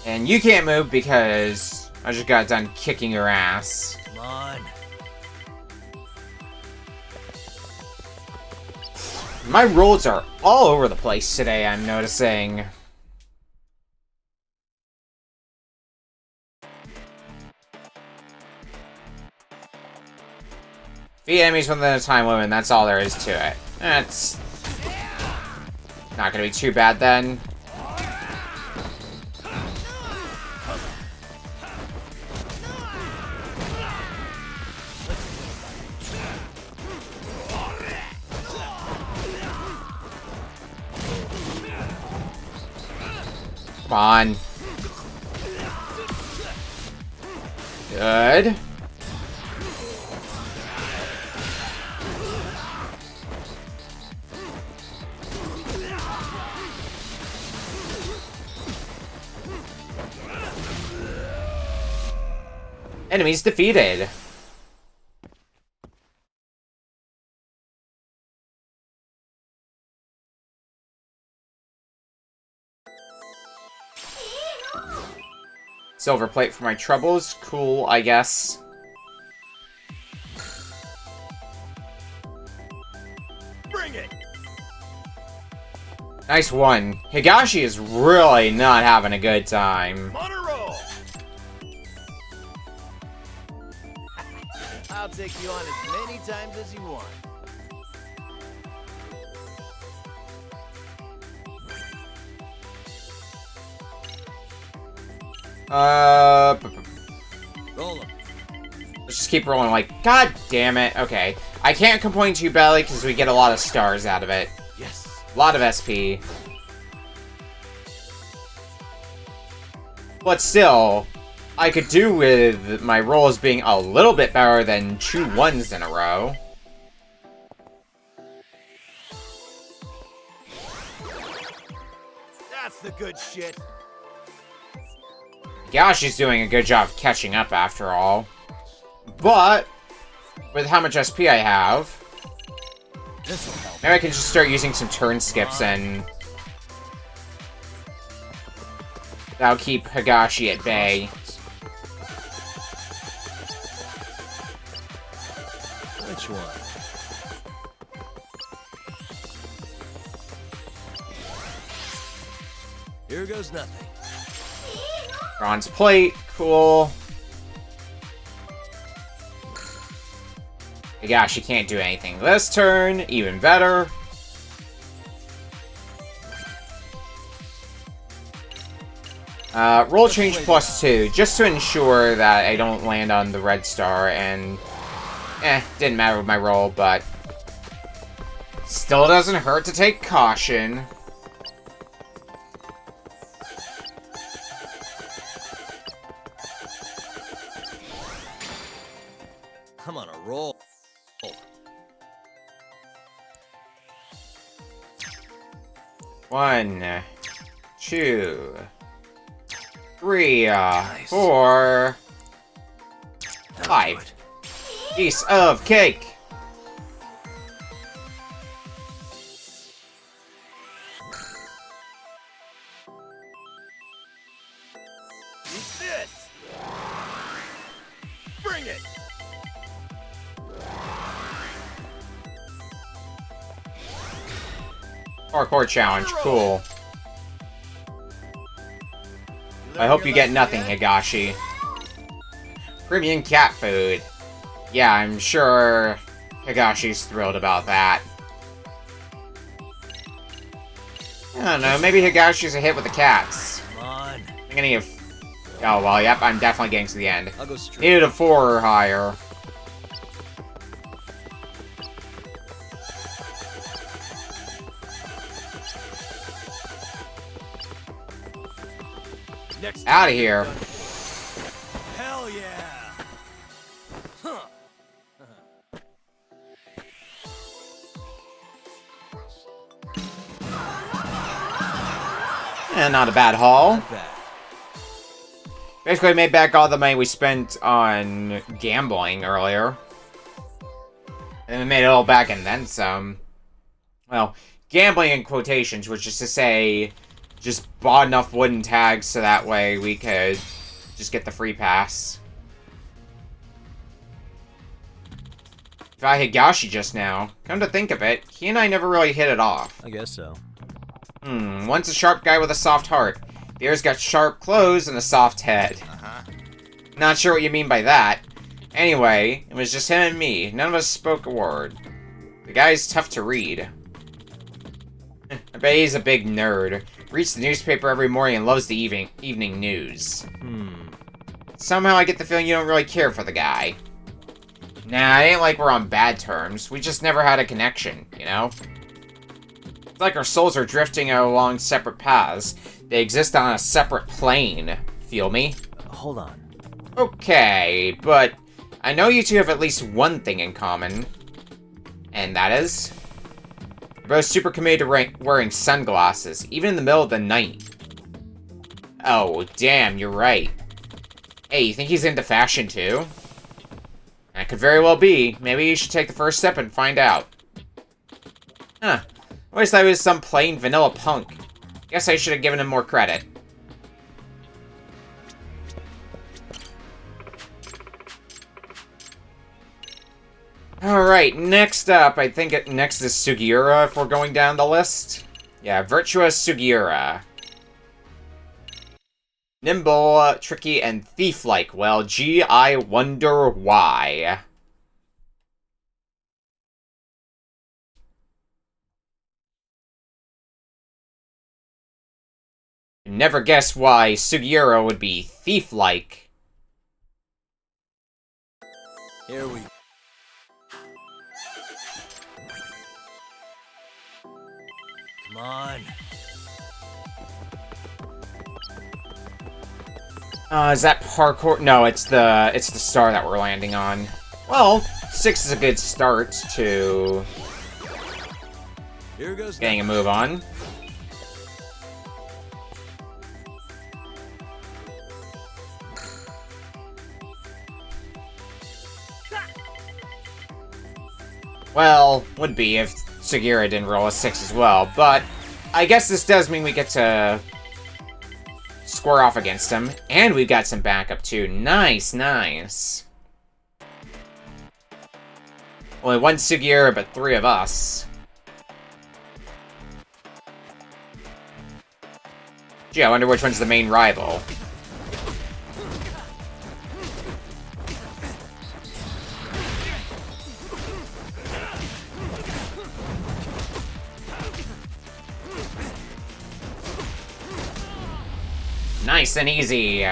And you can't move because I just got done kicking your ass. Come on. My rolls are all over the place today, I'm noticing. Feed enemies within a time limit, and that's all there is to it. That's not gonna be too bad then. Come on. Good. Enemies defeated. Silver plate for my troubles. Cool, I guess. Bring it! Nice one. Higashi is really not having a good time. On a roll! I'll take you on as many times as you want. Roll him. Let's just keep rolling. Like, god damn it. Okay. I can't complain too badly because we get a lot of stars out of it. Yes. A lot of SP. But still, I could do with my rolls being a little bit better than 2 1s in a row. That's the good shit. Yeah, she's doing a good job catching up after all. But, with how much SP I have, This'll help. maybe I can just start using some turn skips and that'll keep Higashi at bay. Which one? Here goes nothing. Bronze plate, cool. Higashi can't do anything this turn, even better. Roll change +2, just to ensure that I don't land on the red star, and... didn't matter with my roll, but... Still doesn't hurt to take caution. I'm on a roll. 1, 2, 3, Nice. 4, 5. Piece of cake. Eat this! Bring it! Parkour challenge, cool. I hope you get nothing, Higashi. Premium cat food. Yeah, I'm sure Higashi's thrilled about that. I don't know, maybe Higashi's a hit with the cats. Come on. I'm gonna need a... Oh, well, yep, I'm definitely getting to the end. I'll go straight. Needed a 4 or higher. Next Out of here. Hell yeah. Huh. And not a bad haul. Not bad. Basically, we made back all the money we spent on gambling earlier. And we made it all back and then some. Well, gambling in quotations, which is to say, just bought enough wooden tags so that way we could just get the free pass. If I hit Higashi just now, come to think of it, he and I never really hit it off. I guess so. One's a sharp guy with a soft heart. The other's got sharp clothes and a soft head. Not sure what you mean by that. Anyway, it was just him and me. None of us spoke a word. The guy's tough to read. I bet he's a big nerd. Reads the newspaper every morning and loves the evening news. Somehow I get the feeling you don't really care for the guy. Nah, it ain't like we're on bad terms. We just never had a connection, you know? It's like our souls are drifting along separate paths. They exist on a separate plane. Feel me? Hold on. Okay, but I know you two have at least one thing in common. And that is... you're both super committed to wearing sunglasses, even in the middle of the night. Oh, damn, you're right. Hey, you think he's into fashion too? That could very well be. Maybe you should take the first step and find out. Huh. I always thought he was some plain vanilla punk. Guess I should have given him more credit. Alright, next up, I think next is Sugiura if we're going down the list. Yeah, Virtuous Sugiura. Nimble, tricky, and thief-like. Well, gee, I wonder why. Never guess why Sugiura would be thief-like. Here we Come on. Is that parkour? No, it's the star that we're landing on. Well, 6 is a good start to Here goes getting a move on. Well, would be if Sugiura didn't roll a 6 as well, but I guess this does mean we get to square off against him, and we've got some backup too. Nice, nice. Only one Sugiura, but 3 of us. Gee, I wonder which one's the main rival. Nice and easy.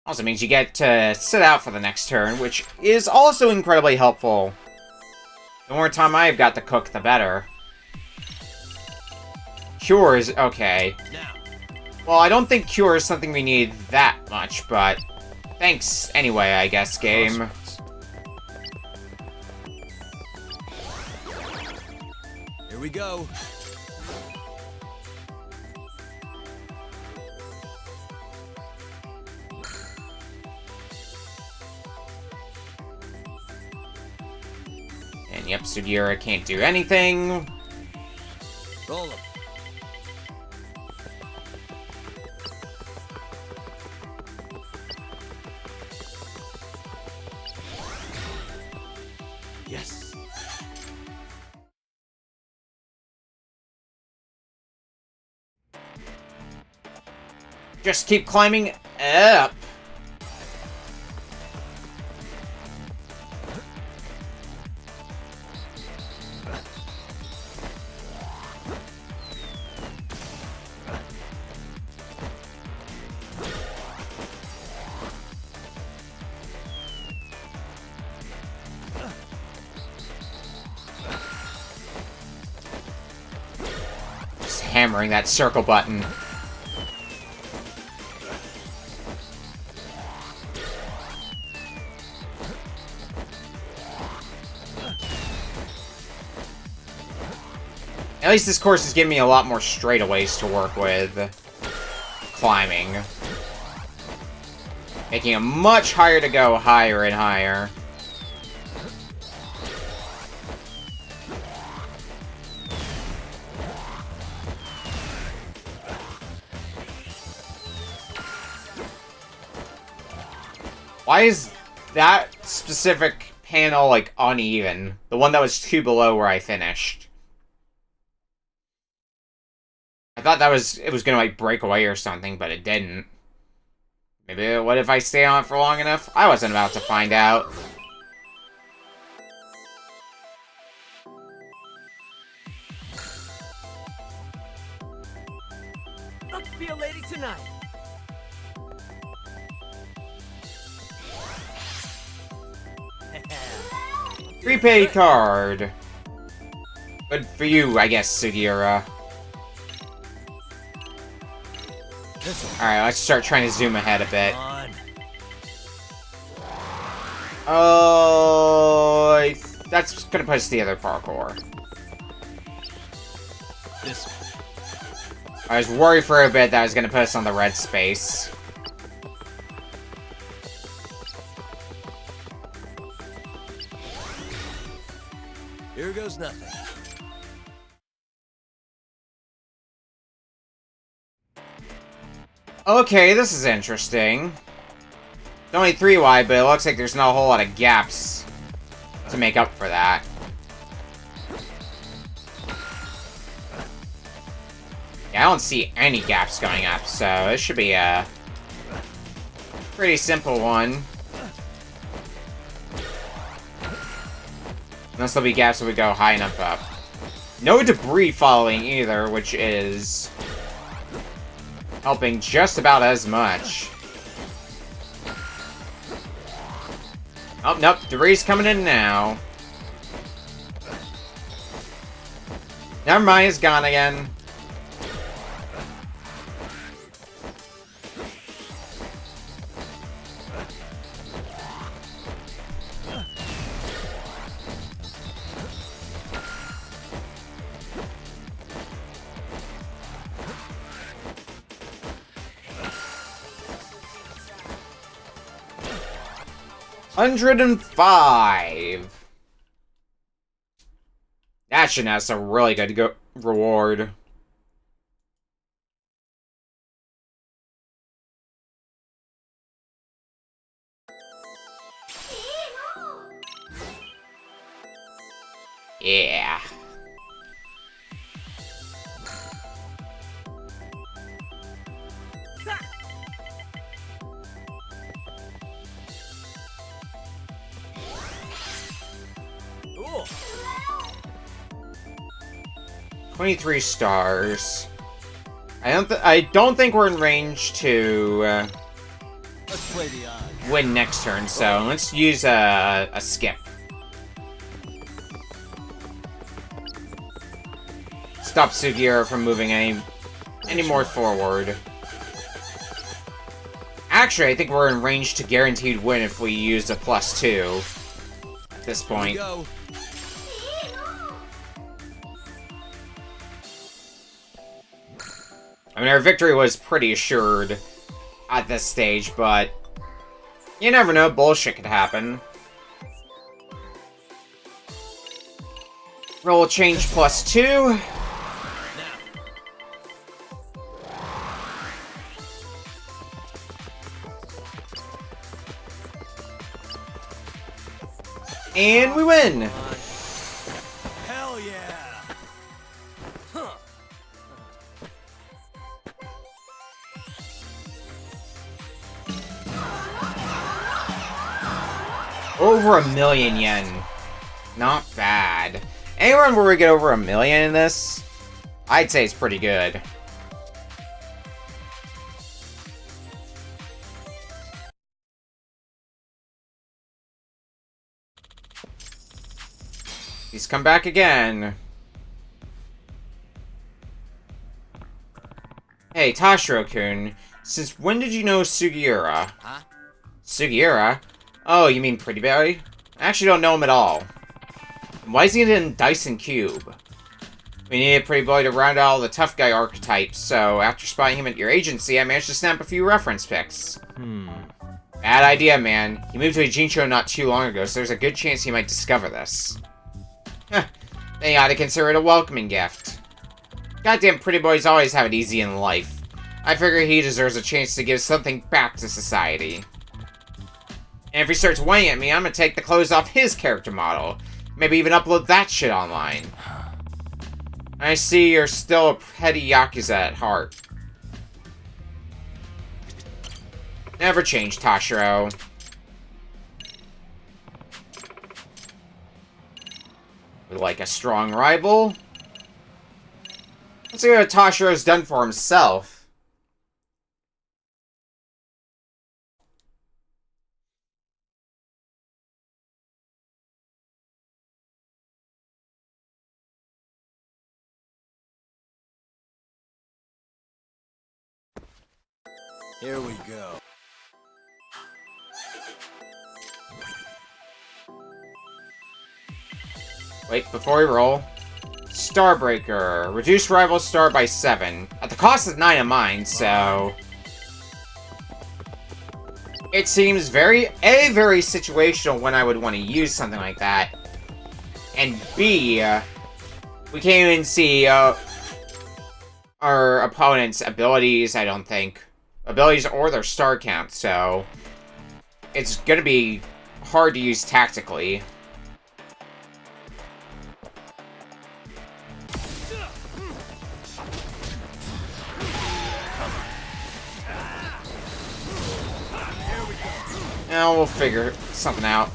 Also means you get to sit out for the next turn, which is also incredibly helpful. The more time I've got to cook, the better. Cure is okay. Well, I don't think cure is something we need that much, but thanks anyway, I guess, game. Here we go. And yep, Sugiura can't do anything. Roll 'em. Yes. Just keep climbing up. Just hammering that circle button. At least this course is giving me a lot more straightaways to work with. Climbing. Making it much higher to go higher and higher. Why is that specific panel, like, uneven? The one that was 2 below where I finished. I thought it was gonna, like, break away or something, but it didn't. Maybe, what if I stay on it for long enough? I wasn't about to find out. Let's be a lady tonight. Prepaid card. Good for you, I guess, Sugiura. Alright, let's start trying to zoom ahead a bit. Oh, that's gonna put us to the other parkour. This way. I was worried for a bit that I was gonna put us on the red space. Here goes nothing. Okay, this is interesting. It's only 3 wide, but it looks like there's not a whole lot of gaps to make up for that. Yeah, I don't see any gaps going up, so this should be a pretty simple one. Unless there'll be gaps if we go high enough up. No debris following either, which is helping just about as much. Oh, nope, debris coming in now. Never mind, it's gone again. $105. That should have some really good reward. Yeah. 23 stars. I don't think we're in range to Let's play the odds. win next turn, so let's use a skip. Stop Sugiura from moving any more forward. Actually, I think we're in range to guaranteed win if we use a +2 at this point. Go. I mean, our victory was pretty assured at this stage, but you never know, bullshit could happen. Roll change +2. And we win! Hell yeah! Over 1,000,000 yen. Not bad. Anyone where we get over 1,000,000 in this, I'd say it's pretty good. He's come back again. Hey, Tashiro-kun, since when did you know Sugiura? Huh? Sugiura? Oh, you mean Pretty Boy? I actually don't know him at all. Why is he in Dyson Cube? We need a Pretty Boy to round out all the tough guy archetypes, so after spotting him at your agency, I managed to snap a few reference pics. Bad idea, man. He moved to Ijincho not too long ago, so there's a good chance he might discover this. Huh. Then you ought to consider it a welcoming gift. Goddamn Pretty Boys always have it easy in life. I figure he deserves a chance to give something back to society. And if he starts weighing at me, I'm gonna take the clothes off his character model. Maybe even upload that shit online. I see you're still a petty Yakuza at heart. Never change, Tashiro. Would like a strong rival? Let's see what Tashiro's done for himself. Here we go. Wait, before we roll. Starbreaker. Reduce rival star by 7. At the cost of 9 of mine, so... It seems very situational when I would want to use something like that. And B, we can't even see our opponent's abilities, I don't think. Abilities or their star count, so... It's gonna be hard to use tactically. Now we'll figure something out.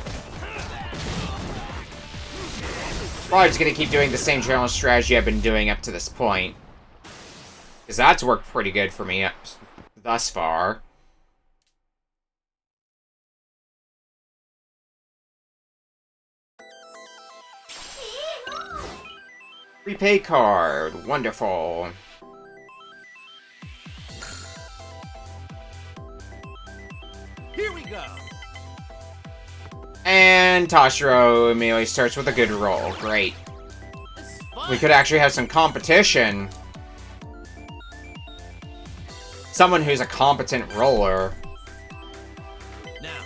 Probably just gonna keep doing the same general strategy I've been doing up to this point. Because that's worked pretty good for me thus far. Prepay card. Wonderful. Here we go. And Tashiro immediately starts with a good roll. Great. We could actually have some competition. Someone who's a competent roller. Now.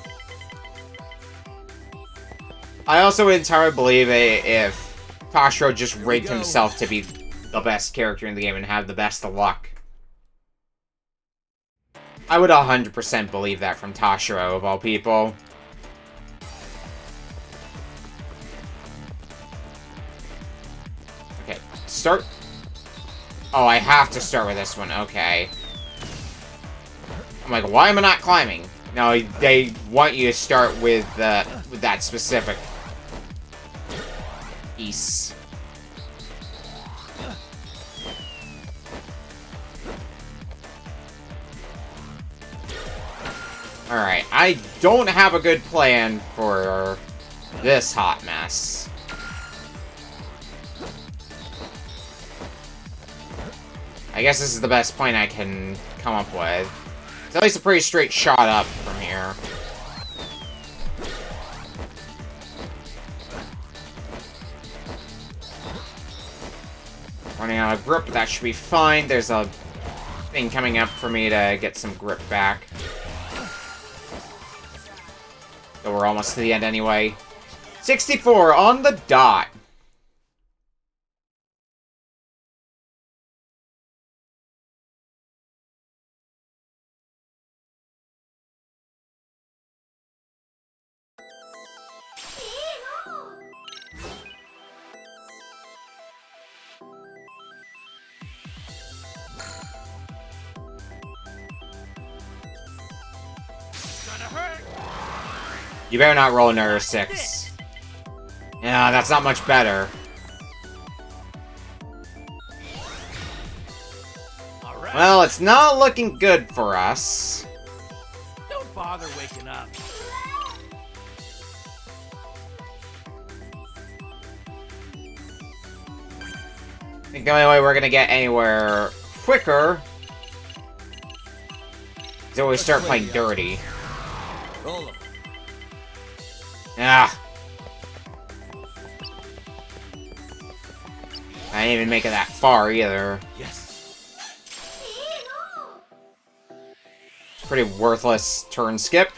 I also entirely believe if Tashiro just rigged himself to be the best character in the game and have the best of luck. I would 100% believe that from Tashiro, of all people. Okay, start... Oh, I have to start with this one, okay. I'm like, why am I not climbing? No, they want you to start with that specific piece. Alright, I don't have a good plan for this hot mess. I guess this is the best point I can come up with. It's at least a pretty straight shot up from here. Running out of grip, but that should be fine. There's a thing coming up for me to get some grip back. So we're almost to the end anyway. 64 on the dot. You better not roll another 6. Yeah, that's not much better. Well, it's not looking good for us. Don't bother waking up. I think the only way we're gonna get anywhere quicker is when we start playing dirty. Roll 'em. Ah. I didn't even make it that far either. Yes. Pretty worthless turn skip.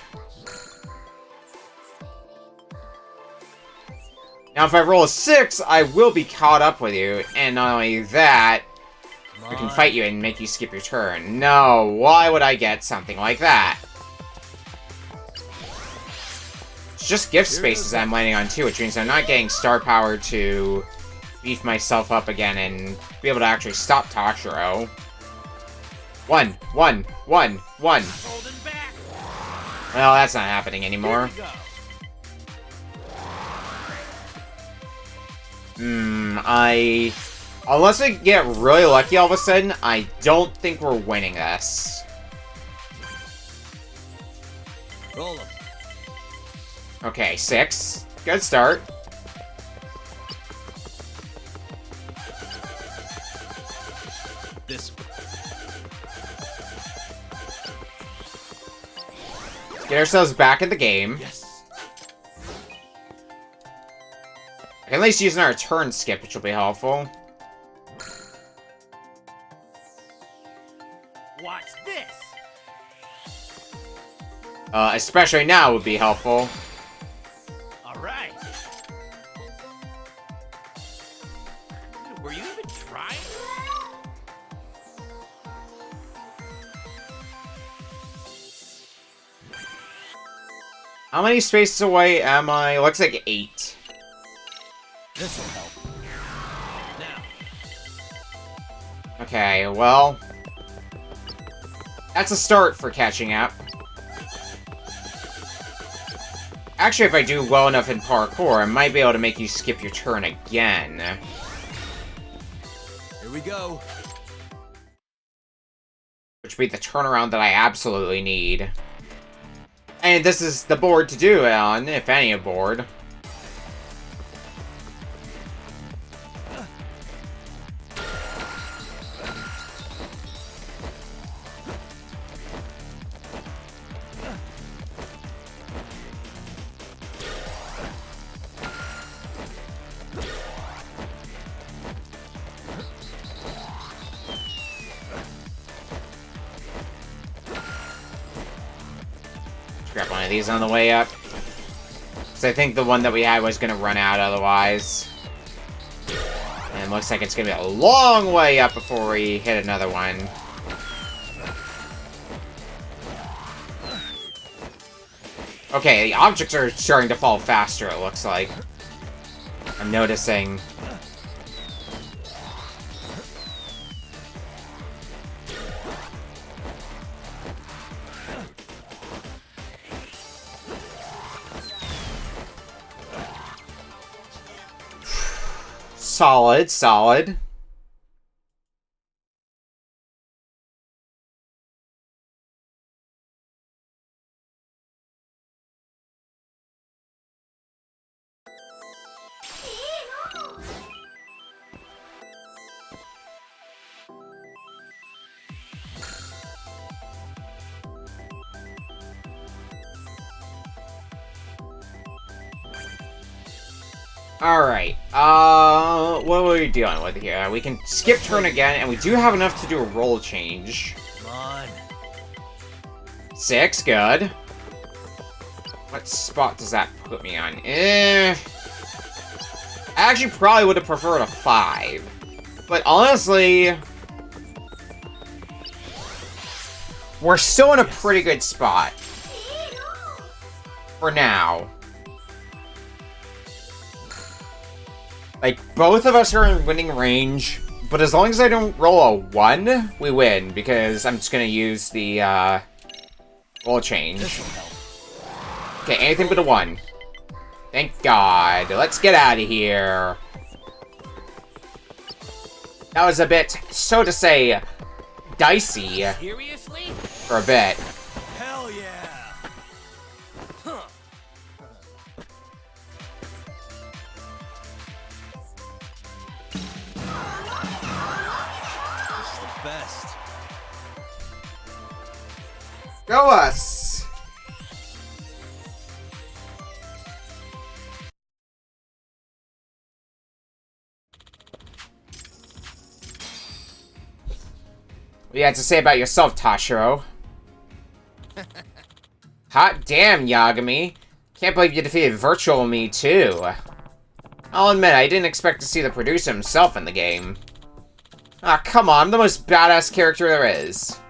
Now if I roll a 6, I will be caught up with you, and not only that, we can fight you and make you skip your turn. No, why would I get something like that? It's just gift spaces I'm landing on too, which means I'm not getting star power to beef myself up again and be able to actually stop Tashiro. 1, 1, 1, 1. Well, that's not happening anymore. Unless we get really lucky all of a sudden, I don't think we're winning this. Roll 'em. Okay, 6. Good start. This. Get ourselves back in the game. Yes. I can at least use another turn skip, which will be helpful. Watch this. Especially now would be helpful. All right. Were you even trying? How many spaces away am I? Looks like 8. This'll help. Now. Okay, well... that's a start for catching up. Actually, if I do well enough in parkour, I might be able to make you skip your turn again. Here we go. Which would be the turnaround that I absolutely need. And this is the board to do it on, if any board. Grab one of these on the way up. Because I think the one that we had was going to run out otherwise. And it looks like it's going to be a long way up before we hit another one. Okay, the objects are starting to fall faster, it looks like. I'm noticing. Solid, solid. Alright, what are we dealing with here? We can skip turn again, and we do have enough to do a roll change. Come on. 6, good. What spot does that put me on? I actually probably would have preferred a 5. But honestly, we're still in a pretty good spot. For now. Like, both of us are in winning range, but as long as I don't roll a 1, we win, because I'm just gonna use the, roll change. Okay, anything but a 1. Thank God. Let's get out of here. That was a bit, so to say, dicey. Seriously? For a bit. Hell yeah! Huh. This is the best. Go us! What do you have to say about yourself, Tashiro? Hot damn, Yagami. Can't believe you defeated Virtual Me, too. I'll admit, I didn't expect to see the producer himself in the game. Ah, come on, I'm the most badass character there is.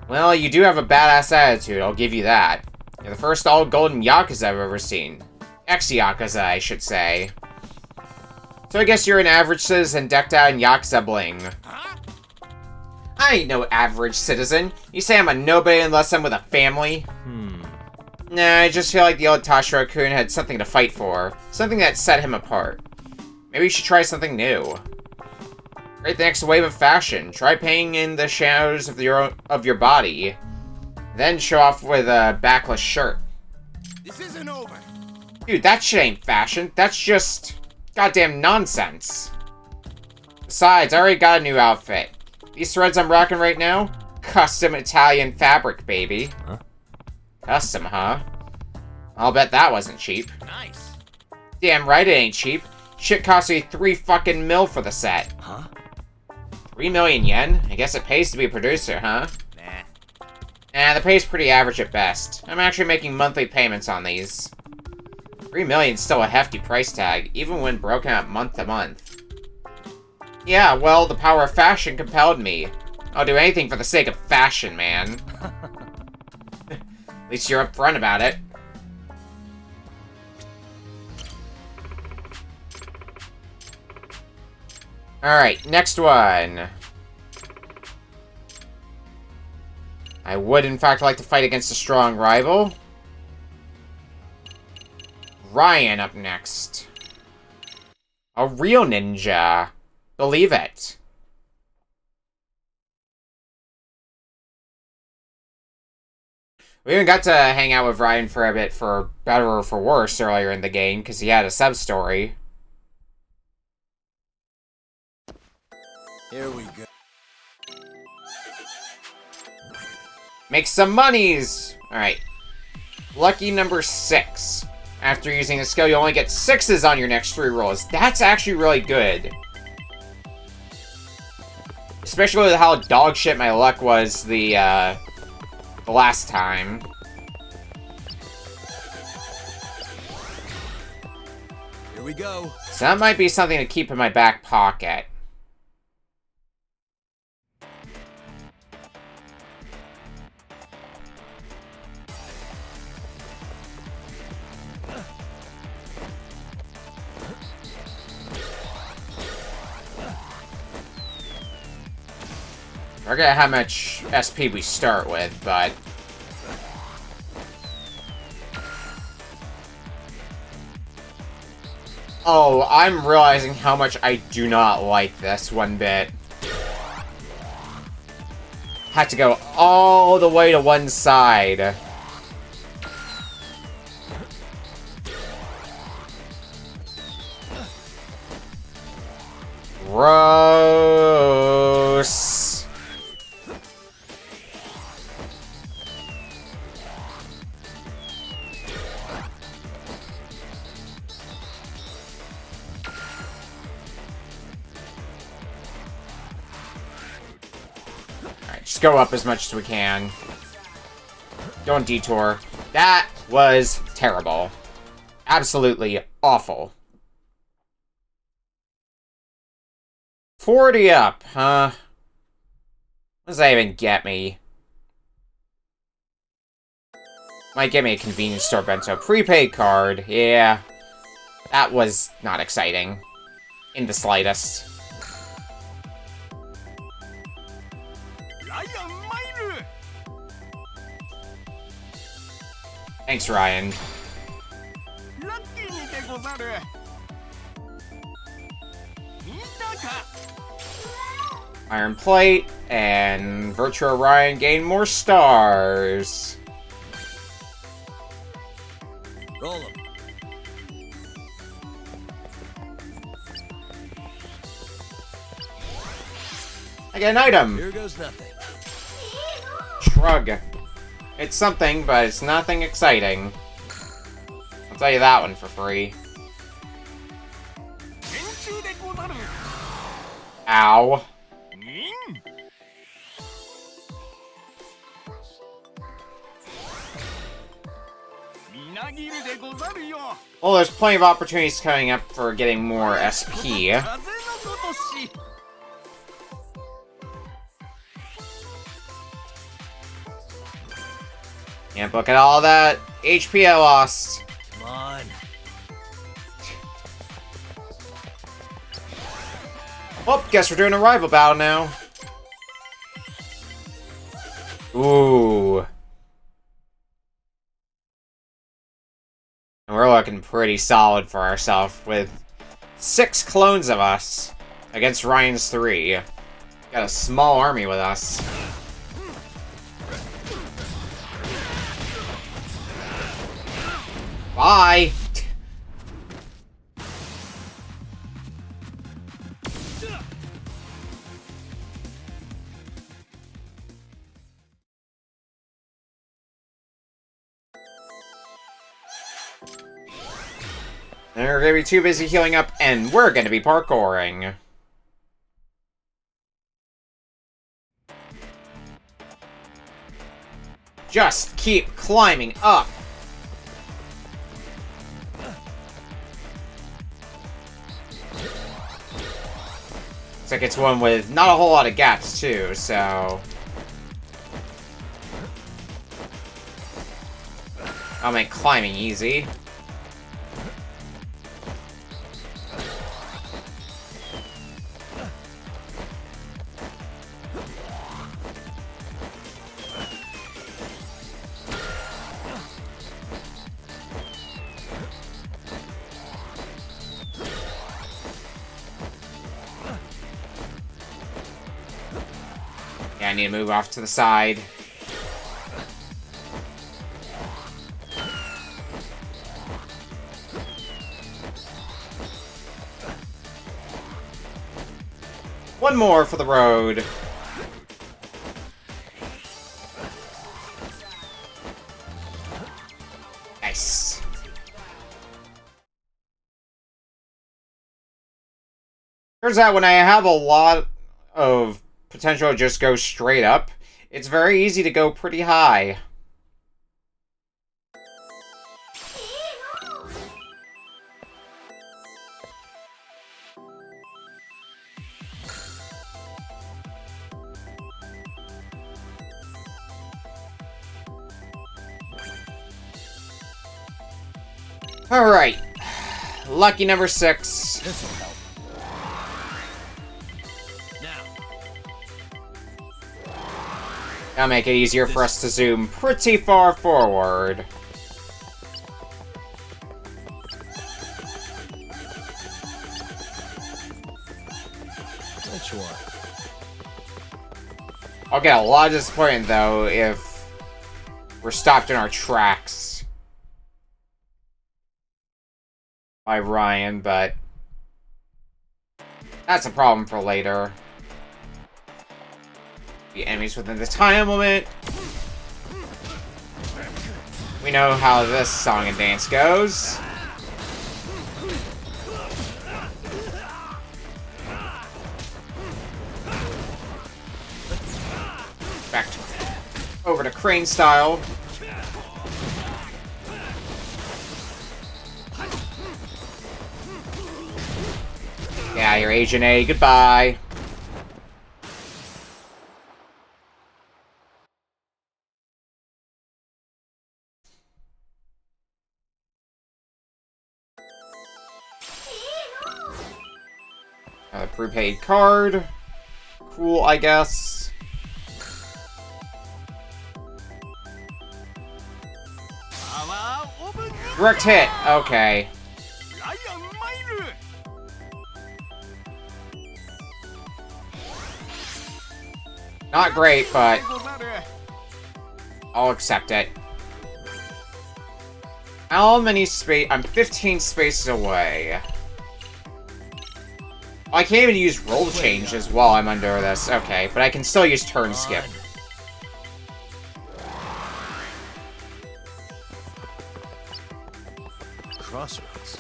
Well, you do have a badass attitude, I'll give you that. You're the first all-golden Yakuza I've ever seen. Ex-Yakuza, I should say. So I guess you're an average citizen decked out in Yakuza bling. I ain't no average citizen. You say I'm a nobody unless I'm with a family? Nah, I just feel like the old Tashiro-kun had something to fight for. Something that set him apart. Maybe you should try something new. Create the next wave of fashion. Try painting in the shadows of your body. Then show off with a backless shirt. This isn't over. Dude, that shit ain't fashion. That's just goddamn nonsense. Besides, I already got a new outfit. These threads I'm rocking right now? Custom Italian fabric, baby. Huh? Custom, huh? I'll bet that wasn't cheap. Nice. Damn right it ain't cheap. Shit cost me 3 fucking mil for the set. Huh? 3 million yen? I guess it pays to be a producer, huh? Nah. Nah, the pay's pretty average at best. I'm actually making monthly payments on these. 3 million's still a hefty price tag, even when broken up month to month. Yeah, well, the power of fashion compelled me. I'll do anything for the sake of fashion, man. At least you're upfront about it. Alright, next one. I would, in fact, like to fight against a strong rival. Ryan up next. A real ninja. Believe it. We even got to hang out with Ryan for a bit, for better or for worse, earlier in the game, because he had a sub-story. Here we go. Make some monies! Alright. Lucky number 6. After using the skill, you only get 6s on your next 3 rolls. That's actually really good. Especially with how dog shit my luck was the last time. Here we go. So that might be something to keep in my back pocket. I forget how much SP we start with, but... Oh, I'm realizing how much I do not like this one bit. Had to go all the way to one side. Gross. Just go up as much as we can. Don't detour. That was terrible. Absolutely awful. 40 up, huh? What does that even get me? Might get me a convenience store bento. Prepaid card, yeah. That was not exciting. In the slightest. Thanks, Ryan. Iron Plate and Virtua Ryan gain more stars. Roll 'em. I get an item. Here goes nothing. Shrug. It's something, but it's nothing exciting. I'll tell you that one for free. Ow. Well, there's plenty of opportunities coming up for getting more SP. Can't look at all that HP I lost. Come on. Well, guess we're doing a rival battle now. Ooh. And we're looking pretty solid for ourselves with 6 clones of us against Ryan's 3. Got a small army with us. Bye! They're gonna be too busy healing up, and we're gonna be parkouring. Just keep climbing up! Looks like it's one with not a whole lot of gaps, too, so... I'll make climbing easy. Yeah, I need to move off to the side. One more for the road. Nice. Turns out when I have a lot of potential to just go straight up, it's very easy to go pretty high. Alright. Lucky number 6. This'll help. That'll make it easier for us to zoom pretty far forward. Which one? I'll get a lot disappointed, though, if we're stopped in our tracks by Ryan, but that's a problem for later. The enemies within the time limit. We know how this song and dance goes. Back to, over to Crane style. Yeah, you're Agent A. Goodbye. A prepaid card. Cool, I guess. Direct hit. Okay. Not great, but I'll accept it. How many space? I'm 15 spaces away. I can't even use roll changes while I'm under this. Okay, but I can still use turn skip. Crossroads.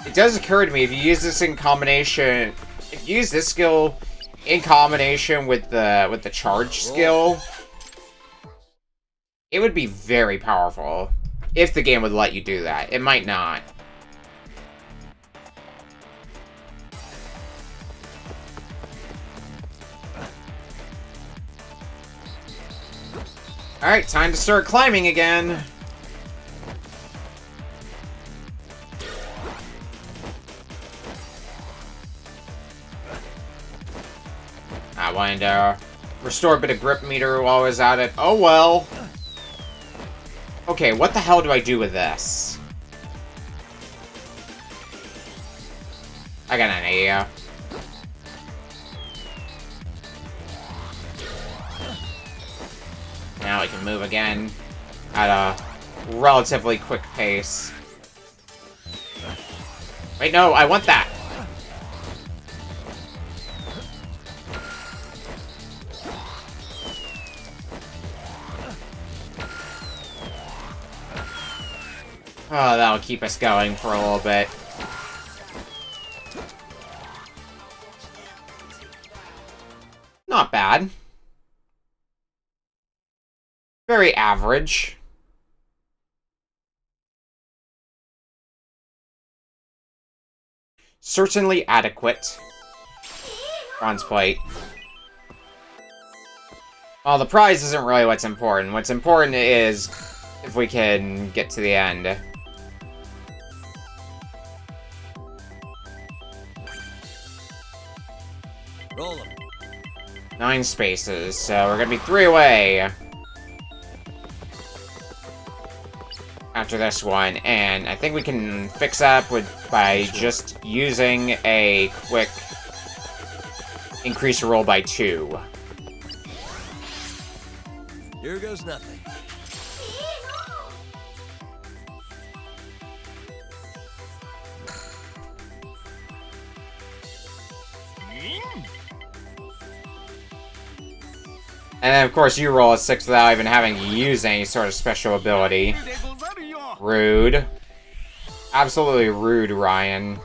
It does occur to me, if you use this in combination, if you use this skill in combination with the charge skill, it would be very powerful. If the game would let you do that. It might not. Alright, time to start climbing again. I wanted to restore a bit of grip meter while I was at it. Oh well. Okay, what the hell do I do with this? I got an idea. Now we can move again at a relatively quick pace. Wait, no, I want that. Oh, that'll keep us going for a little bit. Not bad. Very average. Certainly adequate. Bronze plate. Well, the prize isn't really what's important. What's important is if we can get to the end. Roll them. 9 spaces, so we're gonna be 3 away after this one, and I think we can fix that by just using a quick increase roll by 2. Here goes nothing. And then, of course, you roll a 6 without even having to use any sort of special ability. Rude. Absolutely rude, Ryan.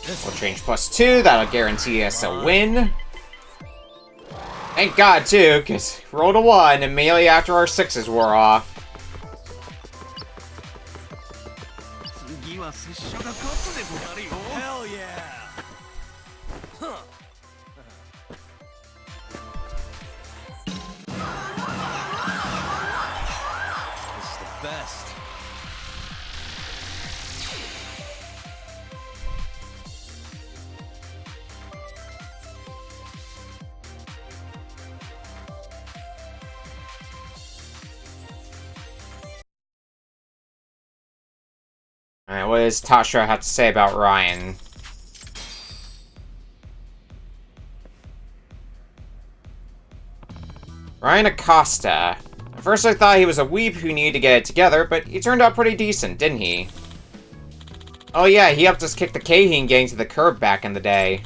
We'll change +2. That'll guarantee us a win. Thank God, too, because rolled a 1 immediately after our 6s wore off. Hell yeah! Huh. This is the best. Alright, what does Tasha have to say about Ryan? Ryan Acosta. At first I thought he was a weeb who needed to get it together, but he turned out pretty decent, didn't he? Oh yeah, he helped us kick the Kaheen gang to the curb back in the day.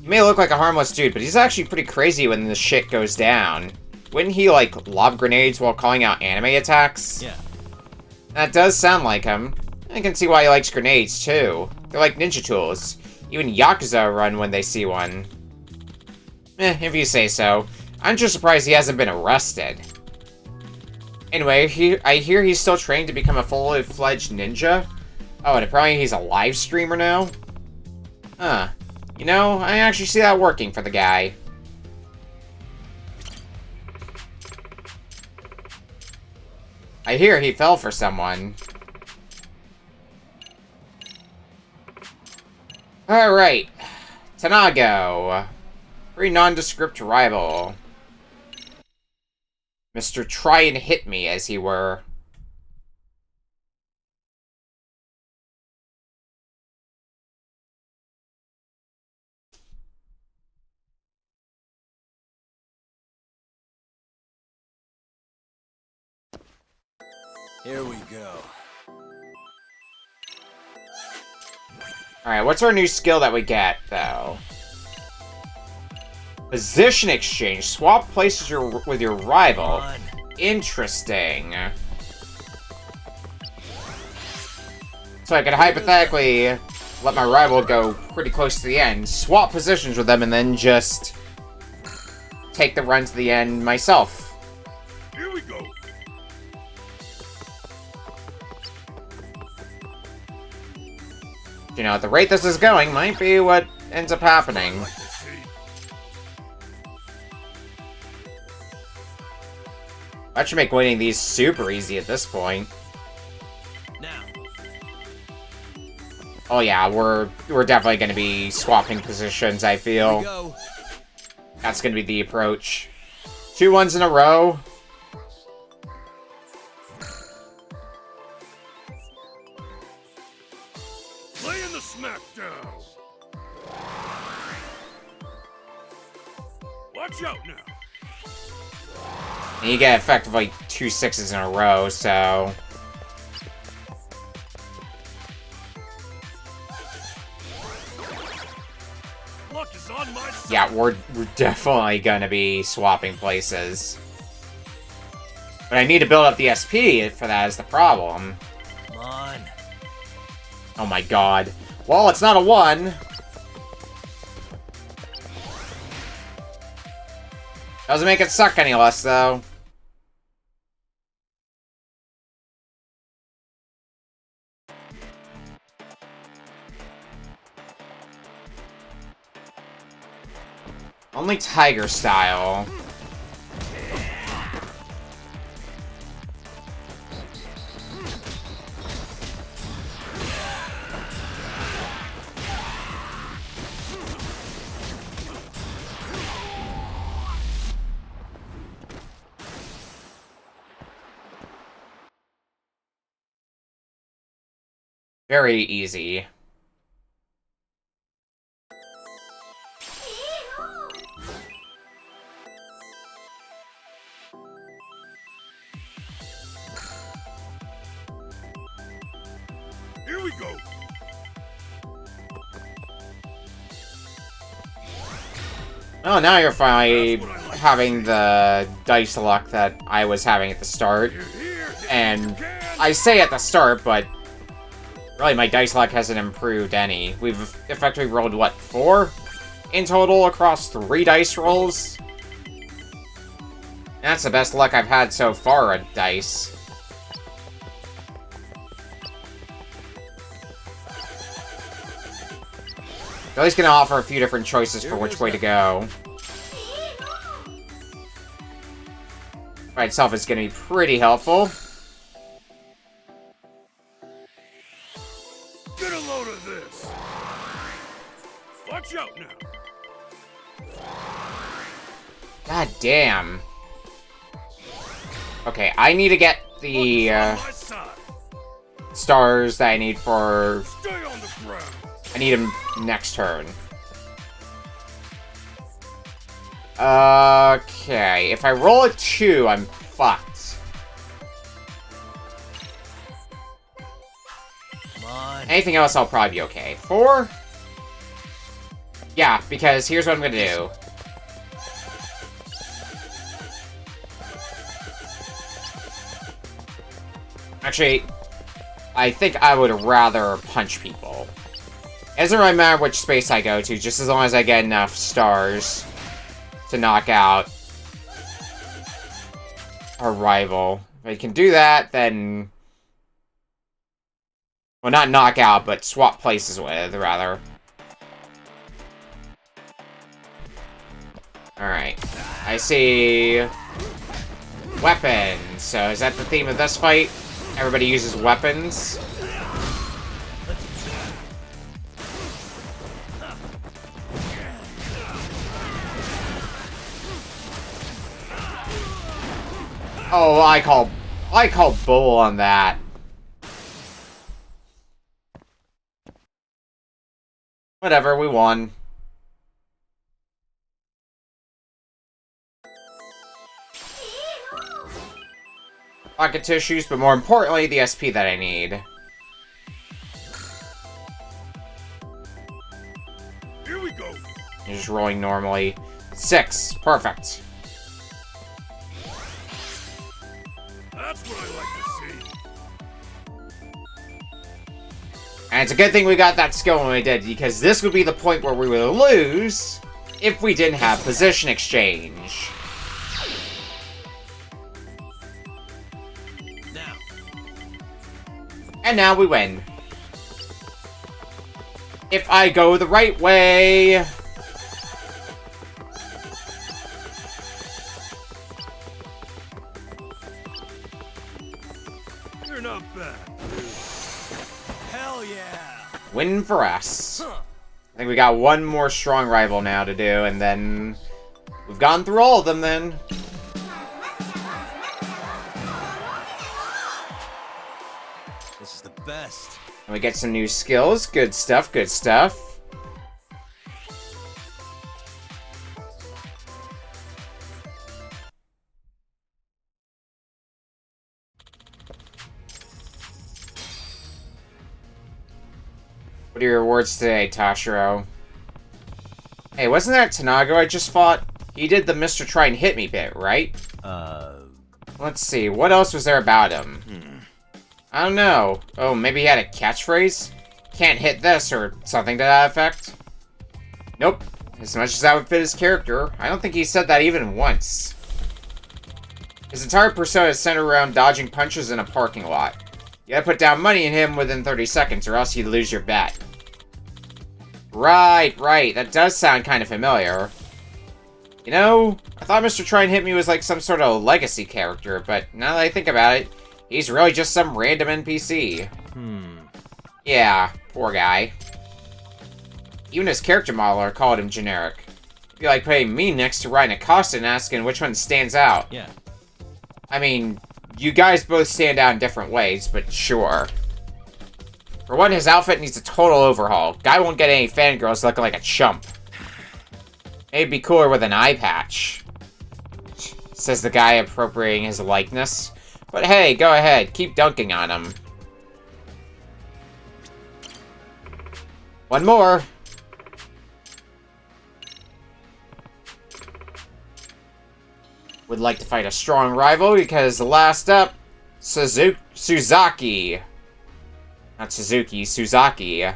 He may look like a harmless dude, but he's actually pretty crazy when the shit goes down. Wouldn't he, like, lob grenades while calling out anime attacks? Yeah. That does sound like him. I can see why he likes grenades, too. They're like ninja tools. Even Yakuza run when they see one. If you say so. I'm just surprised he hasn't been arrested. Anyway, I hear he's still training to become a fully fledged ninja. Oh, and apparently he's a live streamer now? Huh. You know, I actually see that working for the guy. I hear he fell for someone. Alright. Tanago. Pretty nondescript rival. Mr. Try and Hit Me, as he were. Here we go. Alright, what's our new skill that we get, though? Position exchange. Swap places with your rival. Interesting. So I could hypothetically let my rival go pretty close to the end, swap positions with them, and then just take the run to the end myself. Here we go. You know, at the rate this is going, might be what ends up happening. That should make winning these super easy at this point. Now. Oh yeah, we're definitely going to be swapping positions, I feel. That's going to be the approach. 2 1s in a row. Laying the smackdown. Watch out now. And you get effectively 2 6s in a row, so... Luck is on my side. Yeah, we're definitely gonna be swapping places. But I need to build up the SP for that is the problem. Come on. Oh my god. Well, it's not a 1. Doesn't make it suck any less, though. Only Tiger style. Very easy. Here we go. Oh, now you're finally having the dice luck that I was having at the start. And I say at the start, but really my dice luck hasn't improved any. We've effectively rolled, what, 4? In total across 3 dice rolls? And that's the best luck I've had so far at dice. At least gonna offer a few different choices for which way to go. By itself is gonna be pretty helpful. Get a load of this. Watch out now. God damn. Okay, I need to get the stars that I need for... Stay on the ground. I need them next turn. Okay, if I roll a 2, I'm fucked. Come on. Anything else, I'll probably be okay. 4? Yeah, because here's what I'm gonna do. Actually, I think I would rather punch people. It doesn't really matter which space I go to, just as long as I get enough stars to knock out our rival. If I can do that, then... Well, not knock out, but swap places with, rather. Alright. I see... weapons. So, is that the theme of this fight? Everybody uses weapons? Oh, I call bull on that. Whatever, we won. Pocket tissues, but more importantly, the SP that I need. Here we go. You're just rolling normally. 6. Perfect. That's what I like to see. And it's a good thing we got that skill when we did, because this would be the point where we would lose if we didn't have position exchange. And now we win. If I go the right way... You're not bad. Hell yeah! Win for us. I think we got one more strong rival now to do, and then... We've gone through all of them then. This is the best. And we get some new skills. Good stuff, good stuff. What are your rewards today, Tashiro? Hey, wasn't that Tanago I just fought? He did the Mr. Try and Hit Me bit, right? Let's see, what else was there about him? I don't know. Oh, maybe he had a catchphrase? Can't hit this, or something to that effect? Nope. As much as that would fit his character, I don't think he said that even once. His entire persona is centered around dodging punches in a parking lot. You gotta put down money in him within 30 seconds, or else you lose your bet. Right, right. That does sound kind of familiar. You know, I thought Mr. Try and Hit Me was like some sort of legacy character, but now that I think about it, he's really just some random NPC. Yeah, poor guy. Even his character modeler called him generic. It'd be like putting me next to Ryan Acosta and asking which one stands out. Yeah. I mean, you guys both stand out in different ways, but sure. For one, his outfit needs a total overhaul. Guy won't get any fangirls looking like a chump. It'd be cooler with an eye patch. Says the guy appropriating his likeness. But hey, go ahead. Keep dunking on him. One more. Would like to fight a strong rival because last up, Suzaki. Not Suzuki, Suzaki.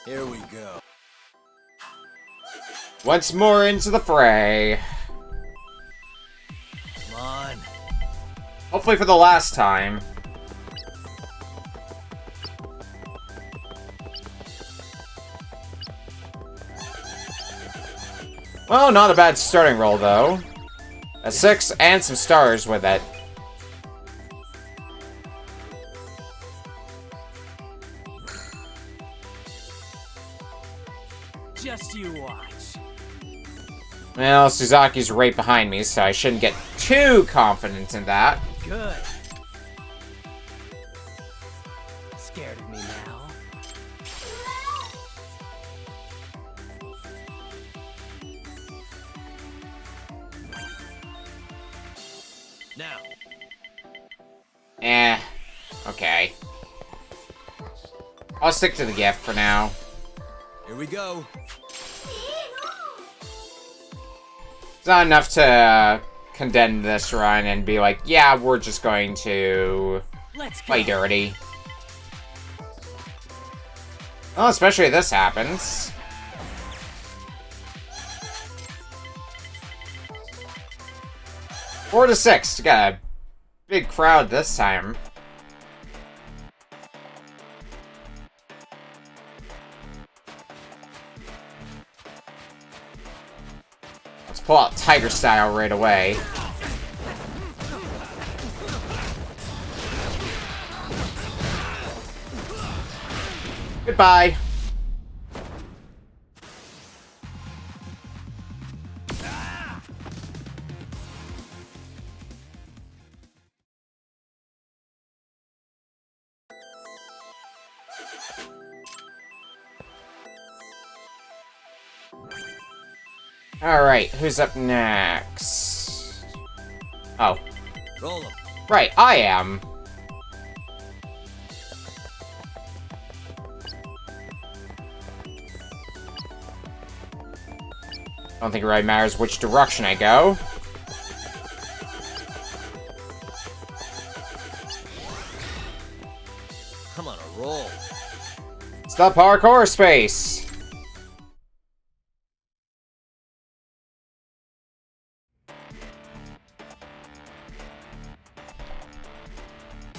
Here we go. Once more into the fray. Come on. Hopefully for the last time. Well, not a bad starting roll, though. A 6 and some stars with it. Just you watch. Well, Suzaki's right behind me, so I shouldn't get too confident in that. Good. Scared of me now? Now. Eh. Okay. I'll stick to the gift for now. Here we go. It's not enough to condemn this run and be like, yeah, we're just going to play dirty. Well, especially if this happens. Four to 6. Got a big crowd this time. Let's pull out Tiger Style right away. Goodbye. Alright, who's up next? Oh. Roll 'em. Right, I am. I don't think it really matters which direction I go. I'm on a roll. It's the parkour space!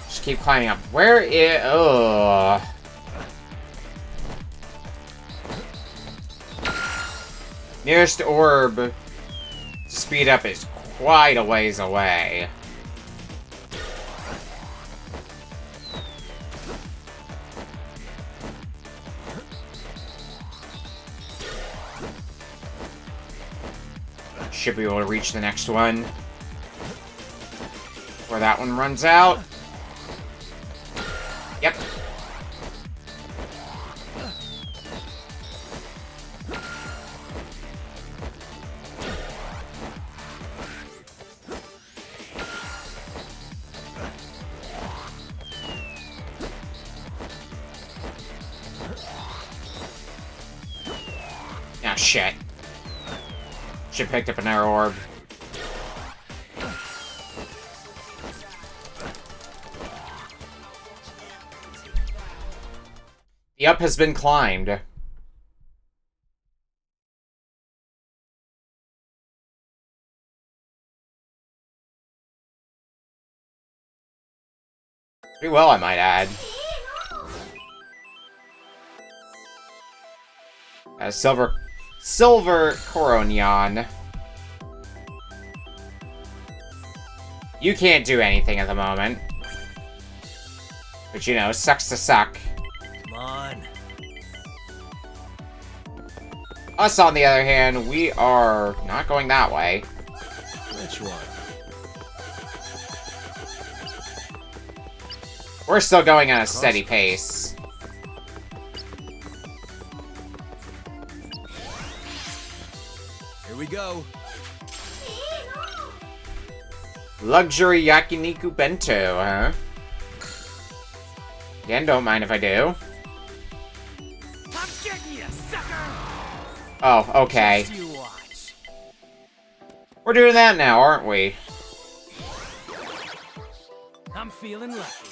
Just keep climbing up. Where is... Ugh. Nearest orb to speed up is quite a ways away. Should be able to reach the next one before that one runs out. Yep. Ah, shit. Should picked up another orb. The up has been climbed. Pretty well, I might add. Silver Coronion. You can't do anything at the moment. But you know, sucks to suck. Come on. Us, on the other hand, we are not going that way. Which one? We're still going at a steady pace. Here we go. Luxury yakiniku bento, huh? Again, don't mind if I do. I'm getting you, sucker! Oh, okay. Just you watch. We're doing that now, aren't we? I'm feeling lucky.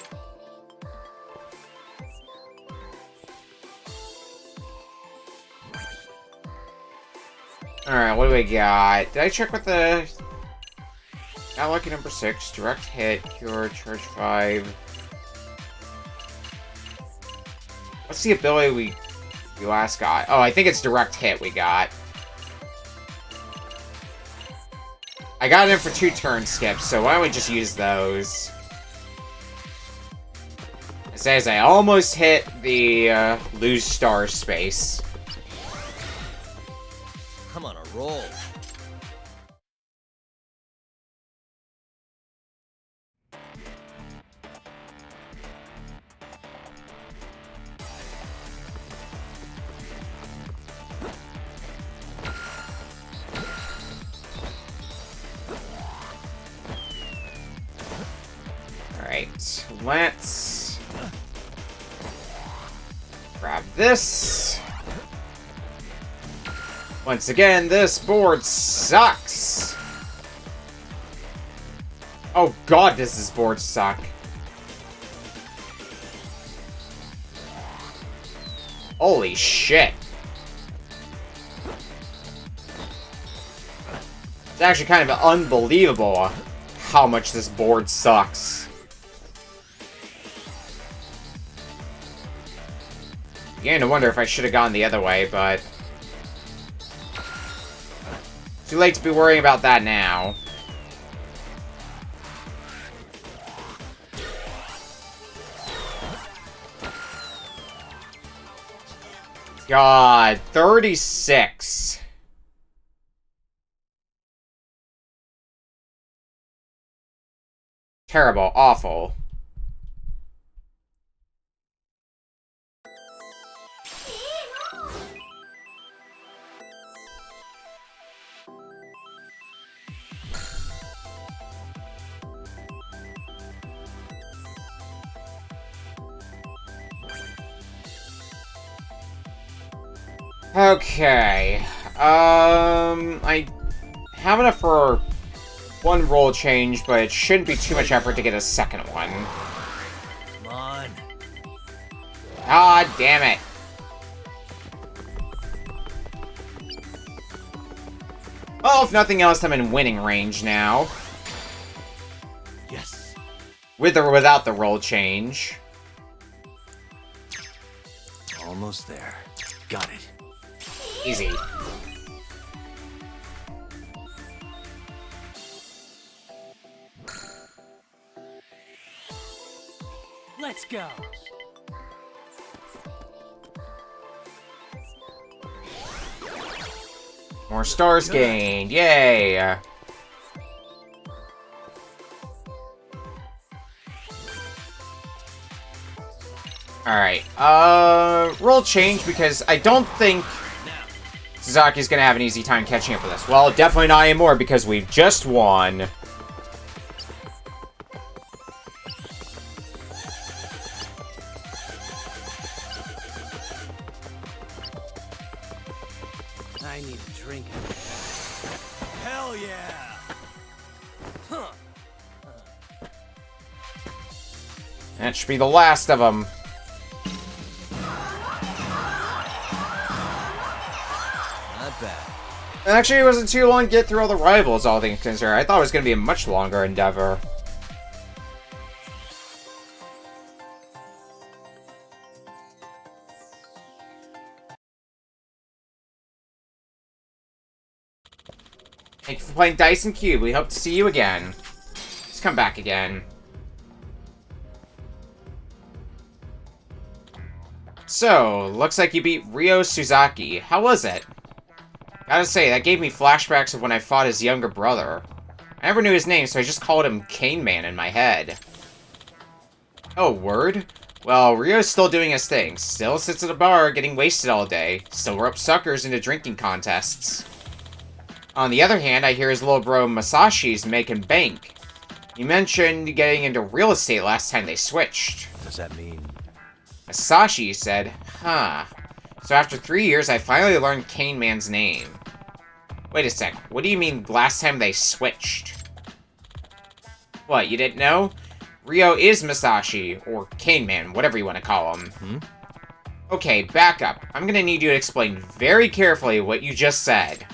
Alright, what do we got? Did I check with the... Got lucky number 6, direct hit, cure, charge 5. What's the ability we last got? Oh, I think it's direct hit we got. I got it in for 2 turn skips, so why don't we just use those? It says I almost hit the lose star space. I'm on a roll. Alright, let's grab this. Once again, this board sucks. Oh god, does this board suck. Holy shit. It's actually kind of unbelievable how much this board sucks. Beginning to wonder if I should have gone the other way, but too late to be worrying about that now. God, 36. Terrible, awful. Okay, I have enough for one roll change, but it shouldn't be too much effort to get a second one. Come on. God damn it. Well, if nothing else, I'm in winning range now. Yes. With or without the roll change. Almost there. Got it. Easy. Let's go. More stars gained. Yay. Alright. Roll change because I don't think Suzaki's gonna have an easy time catching up with us. Well, definitely not anymore because we've just won. I need a drink. Hell yeah! That should be the last of them. Not bad. Actually, it wasn't too long to get through all the rivals, all things considered. I thought it was going to be a much longer endeavor. Thank you for playing Dyson Cube. We hope to see you again. Just come back again. So, looks like you beat Ryo Suzaki. How was it? Gotta say, that gave me flashbacks of when I fought his younger brother. I never knew his name, so I just called him Cane Man in my head. Oh, word? Well, Ryo's still doing his thing. Still sits at a bar getting wasted all day. Still ropes suckers into drinking contests. On the other hand, I hear his little bro Masashi's making bank. You mentioned getting into real estate last time they switched. Does that mean... Masashi said, huh. So after 3 years, I finally learned Cane Man's name. Wait a sec, what do you mean last time they switched? What, you didn't know? Ryo is Masashi, or Cane Man, whatever you want to call him. Okay, back up. I'm gonna need you to explain very carefully what you just said.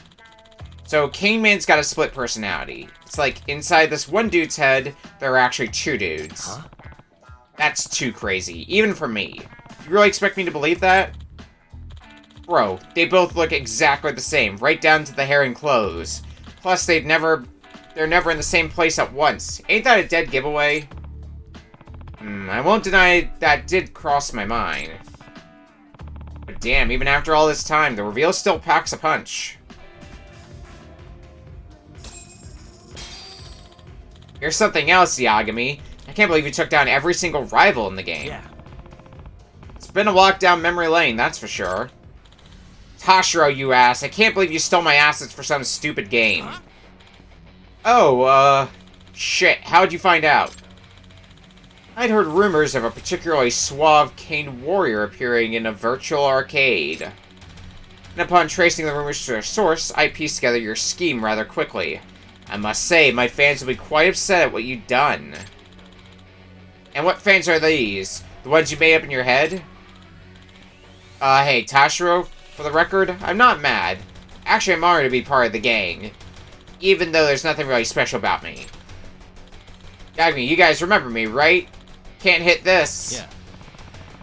So, Cane Man's got a split personality. It's like, inside this one dude's head, there are actually two dudes. Huh? That's too crazy, even for me. You really expect me to believe that? Bro, they both look exactly the same, right down to the hair and clothes. Plus, they're never in the same place at once. Ain't that a dead giveaway? I won't deny that did cross my mind. But damn, even after all this time, the reveal still packs a punch. Here's something else, Yagami. I can't believe you took down every single rival in the game. Yeah. It's been a walk down memory lane, that's for sure. Tashiro, you ass. I can't believe you stole my assets for some stupid game. Huh? Oh, shit. How'd you find out? I'd heard rumors of a particularly suave cane warrior appearing in a virtual arcade. And upon tracing the rumors to their source, I pieced together your scheme rather quickly. I must say, my fans will be quite upset at what you've done. And what fans are these? The ones you made up in your head? Hey, Tashiro, for the record, I'm not mad. Actually, I'm honored to be part of the gang. Even though there's nothing really special about me. Yagami, you guys remember me, right? Can't hit this. Yeah.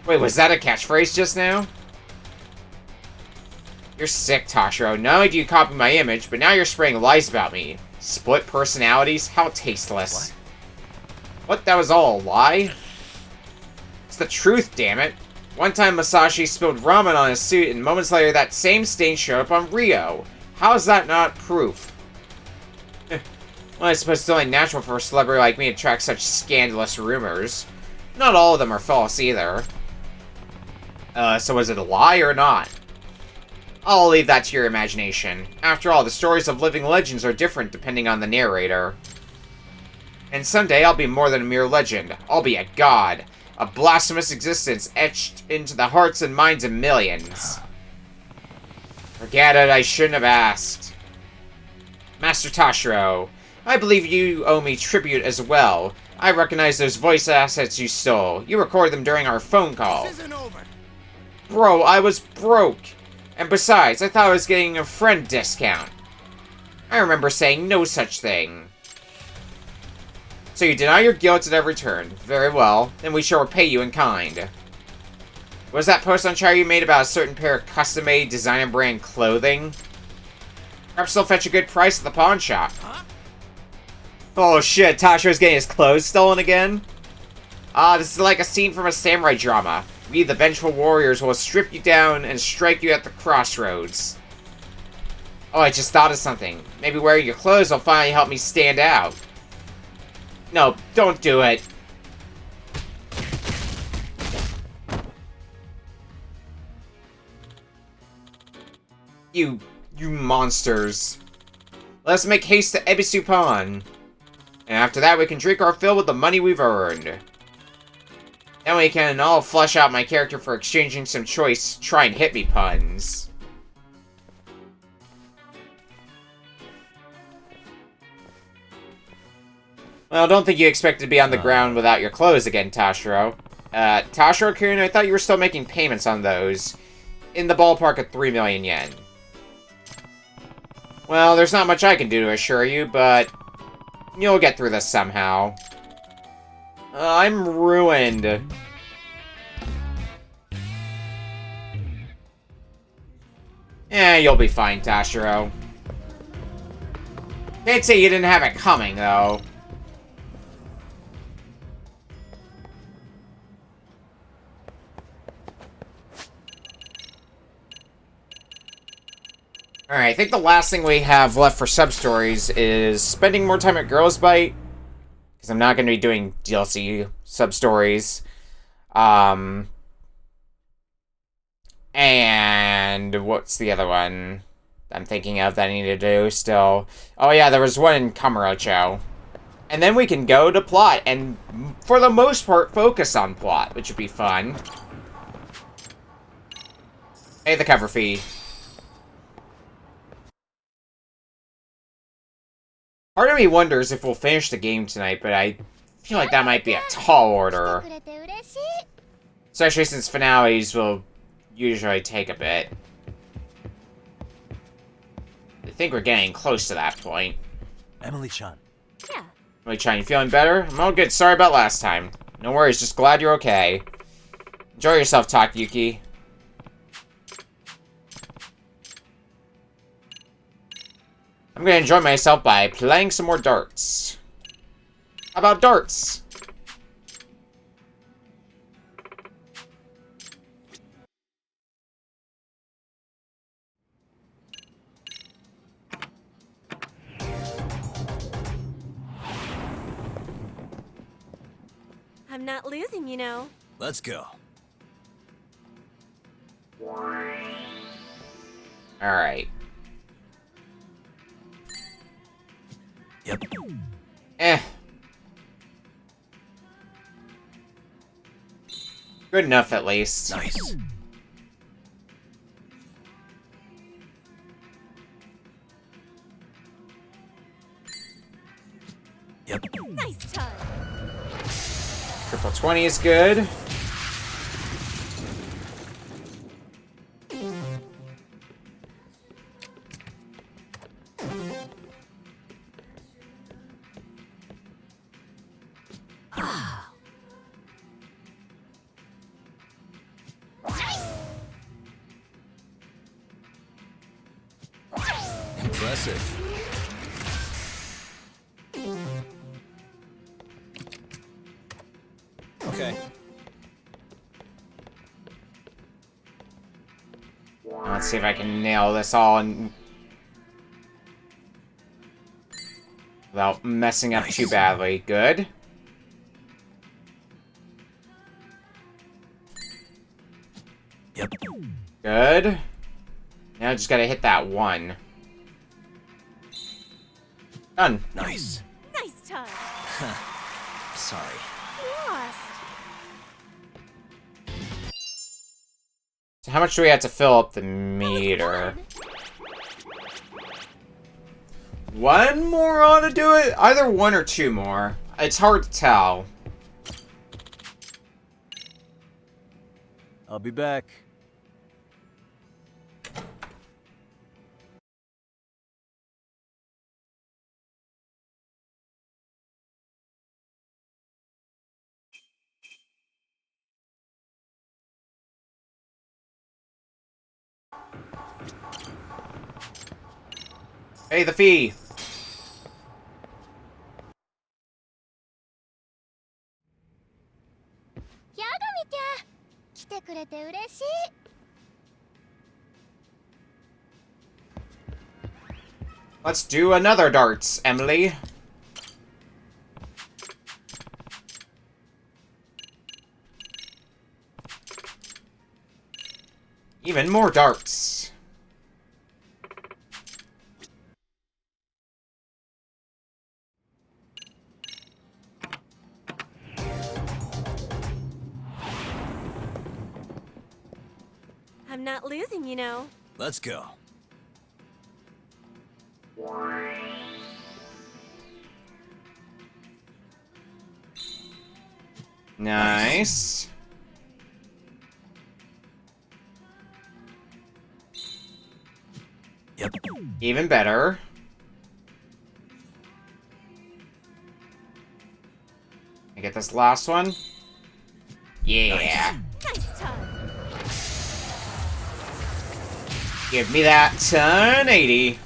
Wait, was that a catchphrase just now? You're sick, Tashiro. Not only do you copy my image, but now you're spreading lies about me. Split personalities? How tasteless. What? That was all a lie? It's the truth, damn it. One time Masashi spilled ramen on his suit, and moments later that same stain showed up on Rio. How is that not proof? Well, I suppose it's only natural for a celebrity like me to track such scandalous rumors. Not all of them are false, either. So was it a lie or not? I'll leave that to your imagination. After all, the stories of living legends are different depending on the narrator. And someday I'll be more than a mere legend. I'll be a god. A blasphemous existence etched into the hearts and minds of millions. Forget it, I shouldn't have asked. Master Tashiro, I believe you owe me tribute as well. I recognize those voice assets you stole. You recorded them during our phone call. This isn't over. Bro, I was broke. And besides, I thought I was getting a friend discount. I remember saying no such thing. So you deny your guilt at every turn. Very well. Then we shall repay you in kind. Was that post on China you made about a certain pair of custom-made designer brand clothing? Perhaps they'll fetch a good price at the pawn shop. Huh? Oh shit, Tashiro's getting his clothes stolen again? This is like a scene from a samurai drama. We, the vengeful warriors, will strip you down and strike you at the crossroads. Oh, I just thought of something. Maybe wearing your clothes will finally help me stand out. No, don't do it. You monsters. Let's make haste to Ebisu Pond. And after that, we can drink our fill with the money we've earned. Then we can all flesh out my character for exchanging some choice try and hit me puns. Well, don't think you expect to be on the ground without your clothes again, Tashiro. Tashiro-kun, I thought you were still making payments on those. In the ballpark of 3 million yen. Well, there's not much I can do to assure you, but you'll get through this somehow. I'm ruined. You'll be fine, Tashiro. Can't say you didn't have it coming, though. Alright, I think the last thing we have left for sub-stories is spending more time at Girls Bite. Because I'm not going to be doing DLC sub-stories. And what's the other one I'm thinking of that I need to do still? Oh yeah, there was one in Kamurocho. And then we can go to plot, and for the most part, focus on plot, which would be fun. Pay the cover fee. Part of me wonders if we'll finish the game tonight, but I feel like that might be a tall order. Especially since finales will usually take a bit. I think we're getting close to that point. Emily-chan. Yeah. Emily-chan, you feeling better? I'm all good. Sorry about last time. No worries, just glad you're okay. Enjoy yourself, Takayuki. I'm gonna enjoy myself by playing some more darts. How about darts? I'm not losing, you know. Let's go. Alright. Yep. Good enough, at least. Nice. Yep. Nice time. Triple 20 is good. Impressive. Okay. Let's see if I can nail this all without messing up too badly. Good. Yep. Good. Now I just gotta hit that one. Done. Nice. Nice time. Sorry. Lost. So how much do we have to fill up the meter? One more ought to do it? Either one or two more. It's hard to tell. I'll be back. Pay the fee. Let's do another darts, Emily. Even more darts. I'm not losing, you know. Let's go. Nice. Yep. Even better. I get this last one. Yeah. Nice time. Give me that 1080.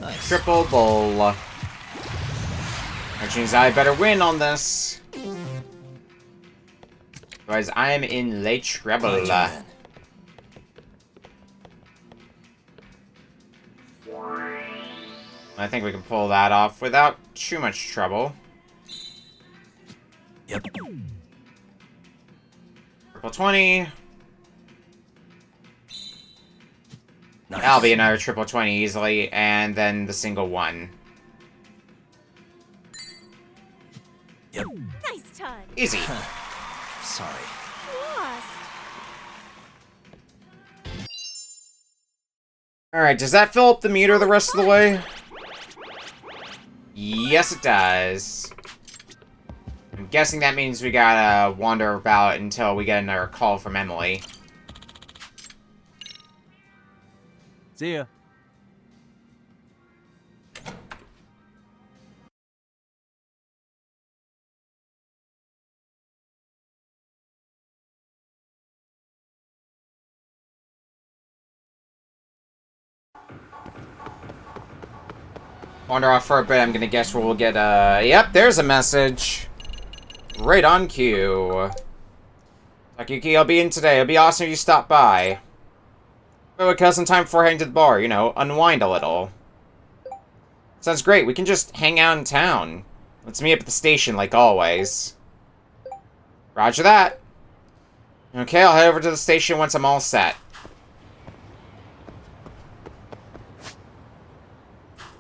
Nice. Triple bowl. Which means I better win on this. Otherwise, I am in late trouble. I think we can pull that off without too much trouble. Yep. Triple 20. Nice. That'll be another triple 20 easily, and then the single one. Yep. Nice time. Easy. Sorry. Lost. Alright, does that fill up the meter the rest of the way? Yes, it does. I'm guessing that means we gotta wander about until we get another call from Emily. See ya. Wander off for a bit, I'm gonna guess we'll get, yep, there's a message. Right on cue. Takayuki, I'll be in today. It'll be awesome if you stop by. But with cousin time before heading to the bar, you know, unwind a little. Sounds great. We can just hang out in town. Let's meet up at the station like always. Roger that. Okay, I'll head over to the station once I'm all set.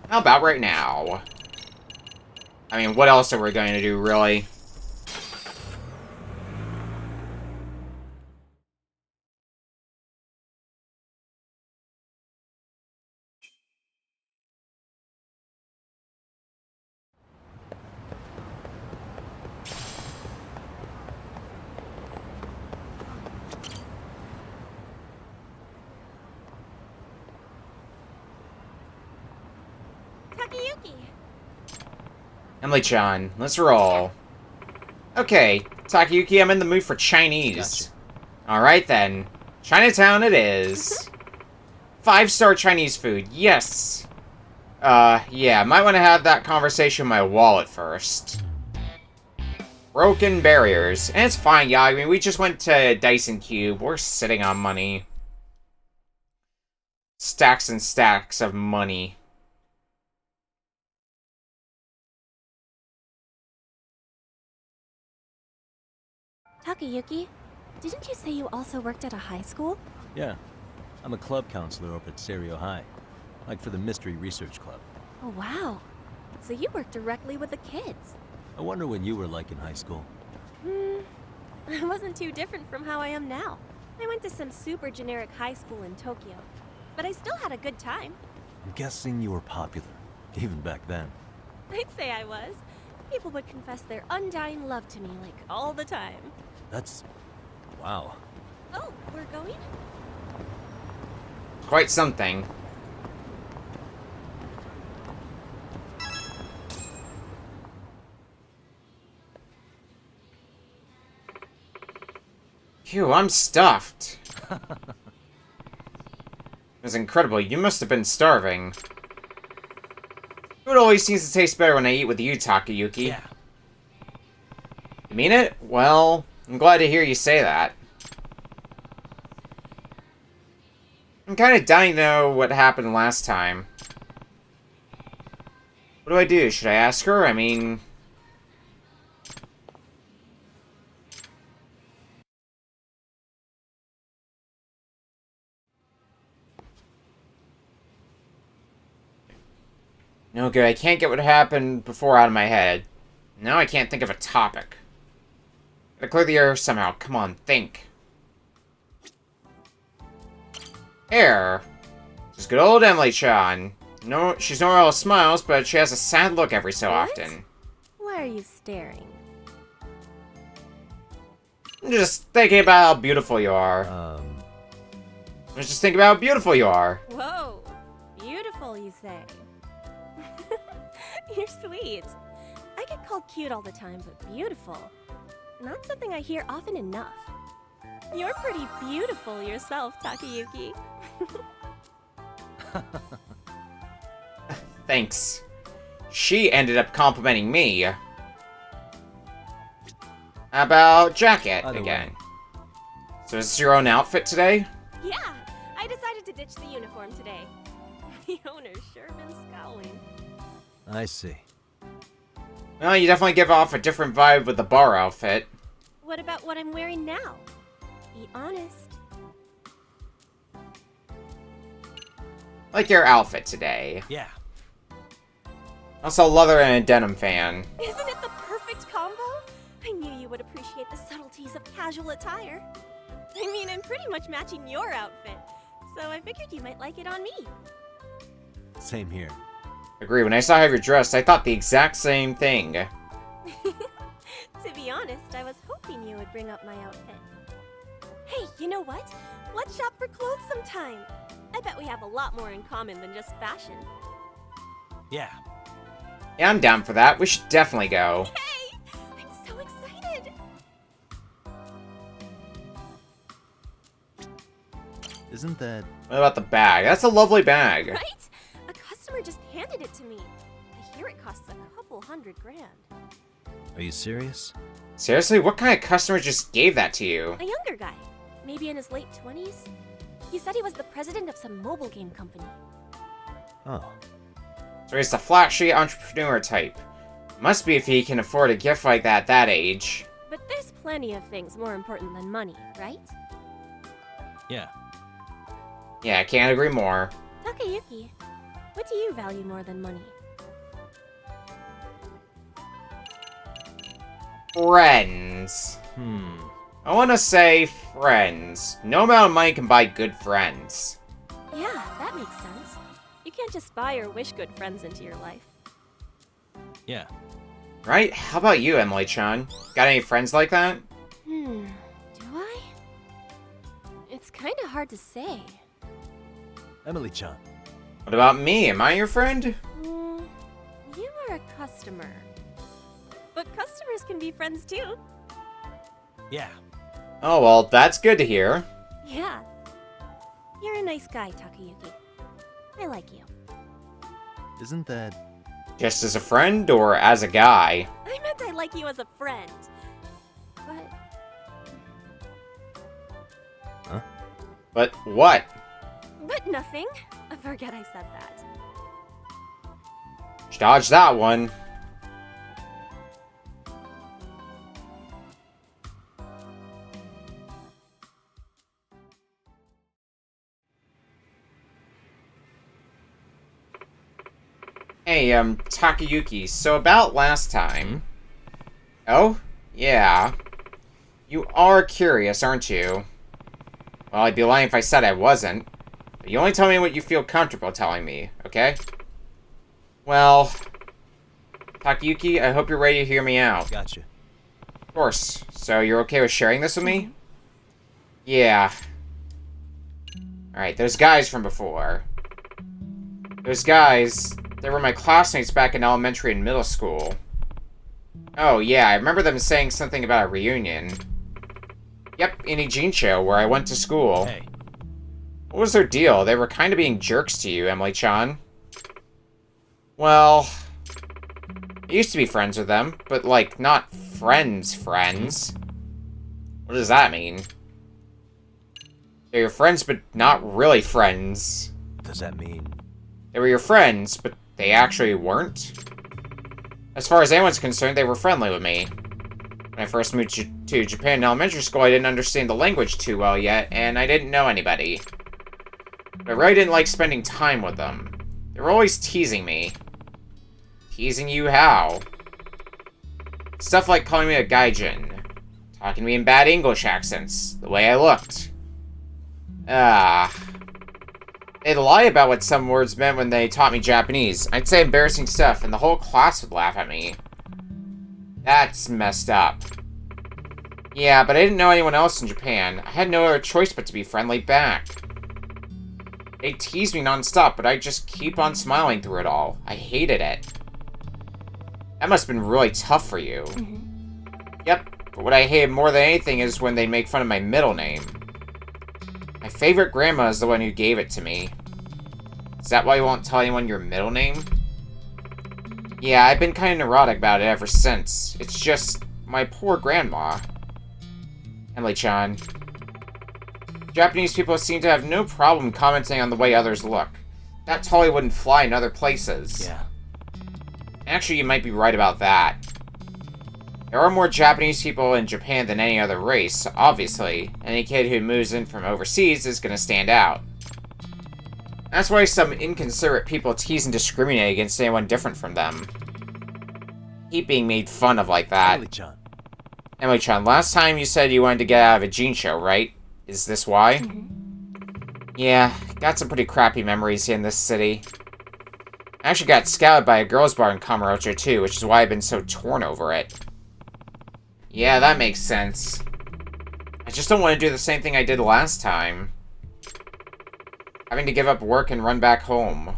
How about right now? I mean, what else are we going to do, really? Takayuki! Emily-chan, let's roll. Okay, Takayuki, I'm in the mood for Chinese. Alright then. Chinatown it is. 5-star Chinese food, yes. Yeah, might want to have that conversation with my wallet first. Broken barriers. And it's fine, yeah, I mean, we just went to Dyson Cube. We're sitting on money. Stacks and stacks of money. Takayuki, didn't you say you also worked at a high school? Yeah. I'm a club counselor up at Serio High. Like for the Mystery Research Club. Oh, wow. So you work directly with the kids. I wonder what you were like in high school. I wasn't too different from how I am now. I went to some super generic high school in Tokyo. But I still had a good time. I'm guessing you were popular, even back then. I'd say I was. People would confess their undying love to me, like, all the time. That's... wow. Oh, we're going? Quite something. Phew, I'm stuffed. It was incredible. You must have been starving. Food always seems to taste better when I eat with you, Takayuki. Yeah. You mean it? Well, I'm glad to hear you say that. I'm kind of dying to know what happened last time. What do I do? Should I ask her? I mean... No good. I can't get what happened before out of my head. Now I can't think of a topic. Gotta clear the air somehow. Come on, think. Air. Just good old Emily-chan. No, she's nowhere all smiles, but she has a sad look every so What? often. Why are you staring? I'm just thinking about how beautiful you are. I was just thinking about how beautiful you are. Whoa, beautiful, you say? You're sweet. I get called cute all the time, but beautiful. Not something I hear often enough. You're pretty beautiful yourself, Takayuki. Thanks. She ended up complimenting me. About jacket Either again. way. So is this your own outfit today? Yeah, I decided to ditch the uniform today. The owner's sure been scowling. I see. Well, you definitely give off a different vibe with the bar outfit. What about what I'm wearing now? Be honest. Like your outfit today. Yeah. Also, leather and a denim fan. Isn't it the perfect combo? I knew you would appreciate the subtleties of casual attire. I mean, I'm pretty much matching your outfit, so I figured you might like it on me. Same here. Agree, when I saw how you're dressed, I thought the exact same thing. To be honest, I was hoping you would bring up my outfit. Hey, you know what? Let's shop for clothes sometime. I bet we have a lot more in common than just fashion. Yeah. Yeah, I'm down for that. We should definitely go. Hey! I'm so excited! Isn't that... What about the bag? That's a lovely bag. Right? A customer just handed it to me. I hear it costs a couple $100 grand. Are you serious? Seriously, what kind of customer just gave that to you? A younger guy, maybe in his late 20s. He said he was the president of some mobile game company. Oh. So he's the flashy entrepreneur type. Must be if he can afford a gift like that at that age. But there's plenty of things more important than money, right? Yeah. Yeah, I can't agree more. Takayuki, what do you value more than money? Friends. I want to say friends. No amount of money can buy good friends. Yeah, that makes sense. You can't just buy or wish good friends into your life. Yeah. Right? How about you, Emily-chan? Got any friends like that? Do I? It's kind of hard to say. Emily-chan. What about me? Am I your friend? You are a customer. But customers can be friends too. Yeah. Oh, well, that's good to hear. Yeah. You're a nice guy, Takayuki. I like you. Isn't that... Just as a friend or as a guy? I meant I like you as a friend. But... Huh? But what? But nothing. I forget I said that. Dodge that one. Hey, Takayuki, so about last time... Oh? Yeah. You are curious, aren't you? Well, I'd be lying if I said I wasn't. But you only tell me what you feel comfortable telling me, okay? Well... Takayuki, I hope you're ready to hear me out. Gotcha. Of course. So you're okay with sharing this with me? Yeah. Alright, those guys from before. Those guys... They were my classmates back in elementary and middle school. Oh, yeah, I remember them saying something about a reunion. Yep, in Ijincho, where I went to school. Hey. What was their deal? They were kind of being jerks to you, Emily-chan. Well... I used to be friends with them, but, like, not friends. What does that mean? They're your friends, but not really friends. Does that mean... They were your friends, but they actually weren't? As far as anyone's concerned, they were friendly with me. When I first moved to Japan in elementary school, I didn't understand the language too well yet, and I didn't know anybody. But I really didn't like spending time with them. They were always teasing me. Teasing you how? Stuff like calling me a gaijin, talking to me in bad English accents, the way I looked. They'd lie about what some words meant when they taught me Japanese. I'd say embarrassing stuff, and the whole class would laugh at me. That's messed up. Yeah, but I didn't know anyone else in Japan. I had no other choice but to be friendly back. They teased me non-stop, but I'd just keep on smiling through it all. I hated it. That must have been really tough for you. Yep, but what I hated more than anything is when they make fun of my middle name. My favorite grandma is the one who gave it to me. Is that why you won't tell anyone your middle name? Yeah, I've been kind of neurotic about it ever since. It's just, my poor grandma. Emily-chan. Japanese people seem to have no problem commenting on the way others look. That totally wouldn't fly in other places. Yeah. Actually, you might be right about that. There are more Japanese people in Japan than any other race, obviously. Any kid who moves in from overseas is gonna stand out. That's why some inconsiderate people tease and discriminate against anyone different from them. Keep being made fun of like that. Emily-chan. Emily-chan, last time you said you wanted to get out of a Ijincho, right? Is this why? Yeah, got some pretty crappy memories here in this city. I actually got scouted by a girls' bar in Kamurocho too, which is why I've been so torn over it. Yeah, that makes sense. I just don't want to do the same thing I did last time. Having to give up work and run back home.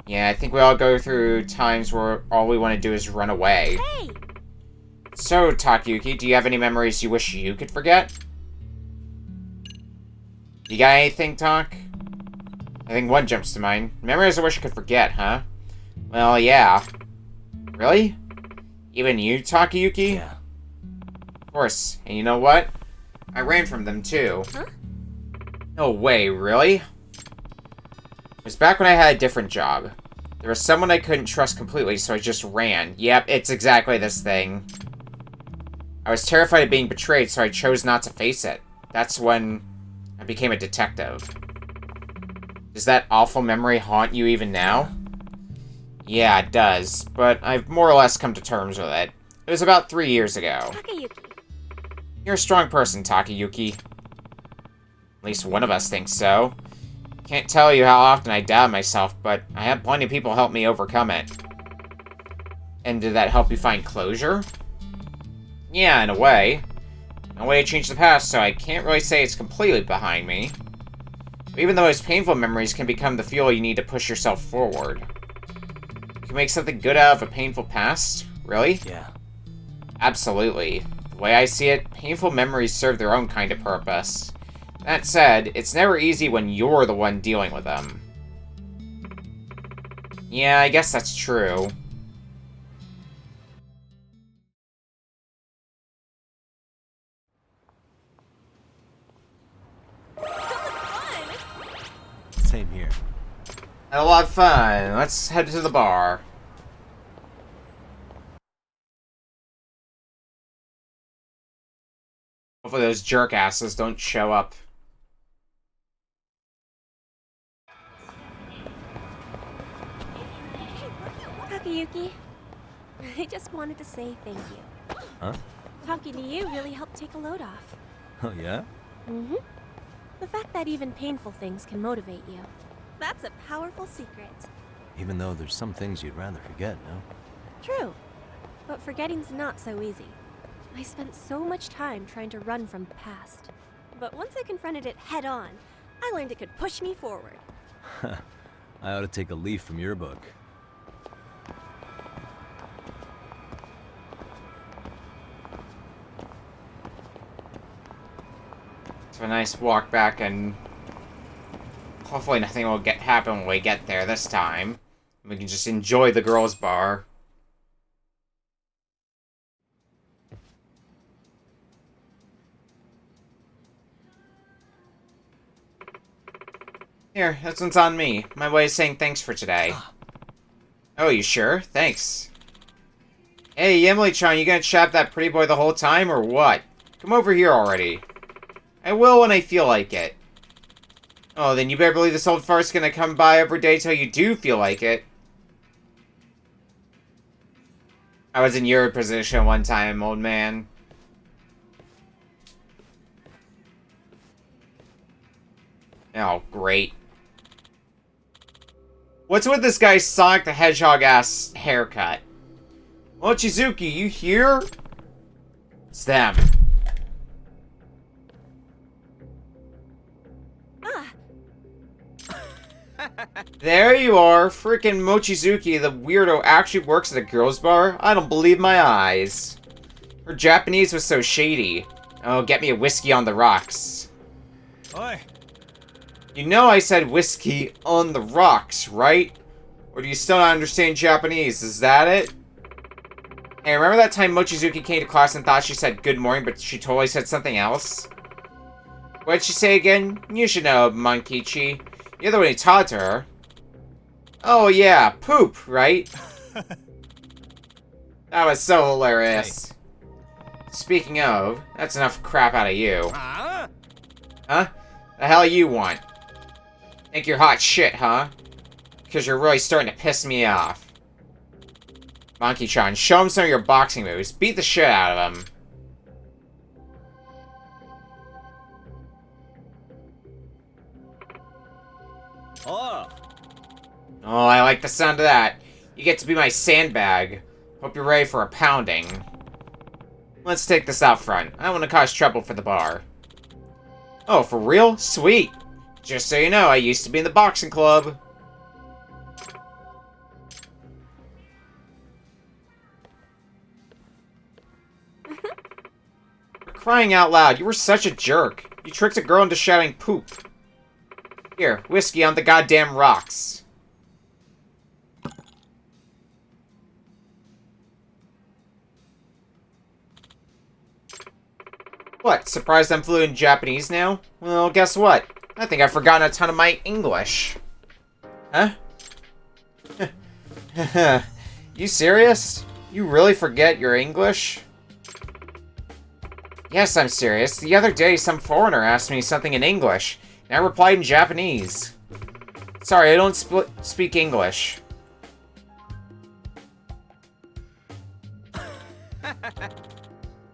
Yeah, I think we all go through times where all we want to do is run away. Hey! So, Takayuki, do you have any memories you wish you could forget? You got anything, Tak? I think one jumps to mind. Memories I wish I could forget, huh? Well, yeah. Really? Even you, Takayuki? Yeah. Of course. And you know what? I ran from them, too. Huh? No way, really? It was back when I had a different job. There was someone I couldn't trust completely, so I just ran. Yep, it's exactly this thing. I was terrified of being betrayed, so I chose not to face it. That's when I became a detective. Does that awful memory haunt you even now? Yeah, it does, but I've more or less come to terms with it. It was about 3 years ago. Takayuki. You're a strong person, Takayuki. At least one of us thinks so. Can't tell you how often I doubt myself, but I had plenty of people help me overcome it. And did that help you find closure? Yeah, in a way. No way to change the past, so I can't really say it's completely behind me. But even the most painful memories can become the fuel you need to push yourself forward. You can make something good out of a painful past? Really? Yeah. Absolutely. The way I see it, painful memories serve their own kind of purpose. That said, it's never easy when you're the one dealing with them. Yeah, I guess that's true. Same here. Had a lot of fun. Let's head to the bar. Hopefully those jerkasses don't show up. Takayuki, I just wanted to say thank you. Huh? Talking to you really helped take a load off. Oh, yeah? Mm-hmm. The fact that even painful things can motivate you. That's a powerful secret. Even though there's some things you'd rather forget, no? True. But forgetting's not so easy. I spent so much time trying to run from the past. But once I confronted it head on, I learned it could push me forward. I ought to take a leaf from your book. So a nice walk back, and hopefully nothing will happen when we get there this time. We can just enjoy the girls' bar. Here, this one's on me. My way of saying thanks for today. Oh, you sure? Thanks. Hey, Emily-chan, you gonna chat that pretty boy the whole time, or what? Come over here already. I will when I feel like it. Oh, then you better believe this old fart's gonna come by every day till you do feel like it. I was in your position one time, old man. Oh, great. What's with this guy's Sonic the Hedgehog-ass haircut? Mochizuki, you here? It's them. There you are. Freaking Mochizuki, the weirdo, actually works at a girls' bar? I don't believe my eyes. Her Japanese was so shady. Oh, get me a whiskey on the rocks. Oi! You know I said whiskey on the rocks, right? Or do you still not understand Japanese? Is that it? Hey, remember that time Mochizuki came to class and thought she said good morning, but she totally said something else? What'd she say again? You should know, Monkichi. You're the one who taught her. Oh yeah, poop, right? That was so hilarious. Hey. Speaking of, that's enough crap out of you. Huh? The hell you want? Think you're hot shit, huh? Because you're really starting to piss me off. Monkey-chan, show him some of your boxing moves. Beat the shit out of him. Oh, I like the sound of that. You get to be my sandbag. Hope you're ready for a pounding. Let's take this out front. I don't want to cause trouble for the bar. Oh, for real? Sweet. Just so you know, I used to be in the boxing club. For crying out loud, you were such a jerk. You tricked a girl into shouting poop. Here, whiskey on the goddamn rocks. What, surprised I'm fluent in Japanese now? Well, guess what? I think I've forgotten a ton of my English. Huh? You serious? You really forget your English? Yes, I'm serious. The other day, some foreigner asked me something in English, and I replied in Japanese. Sorry, I don't speak English.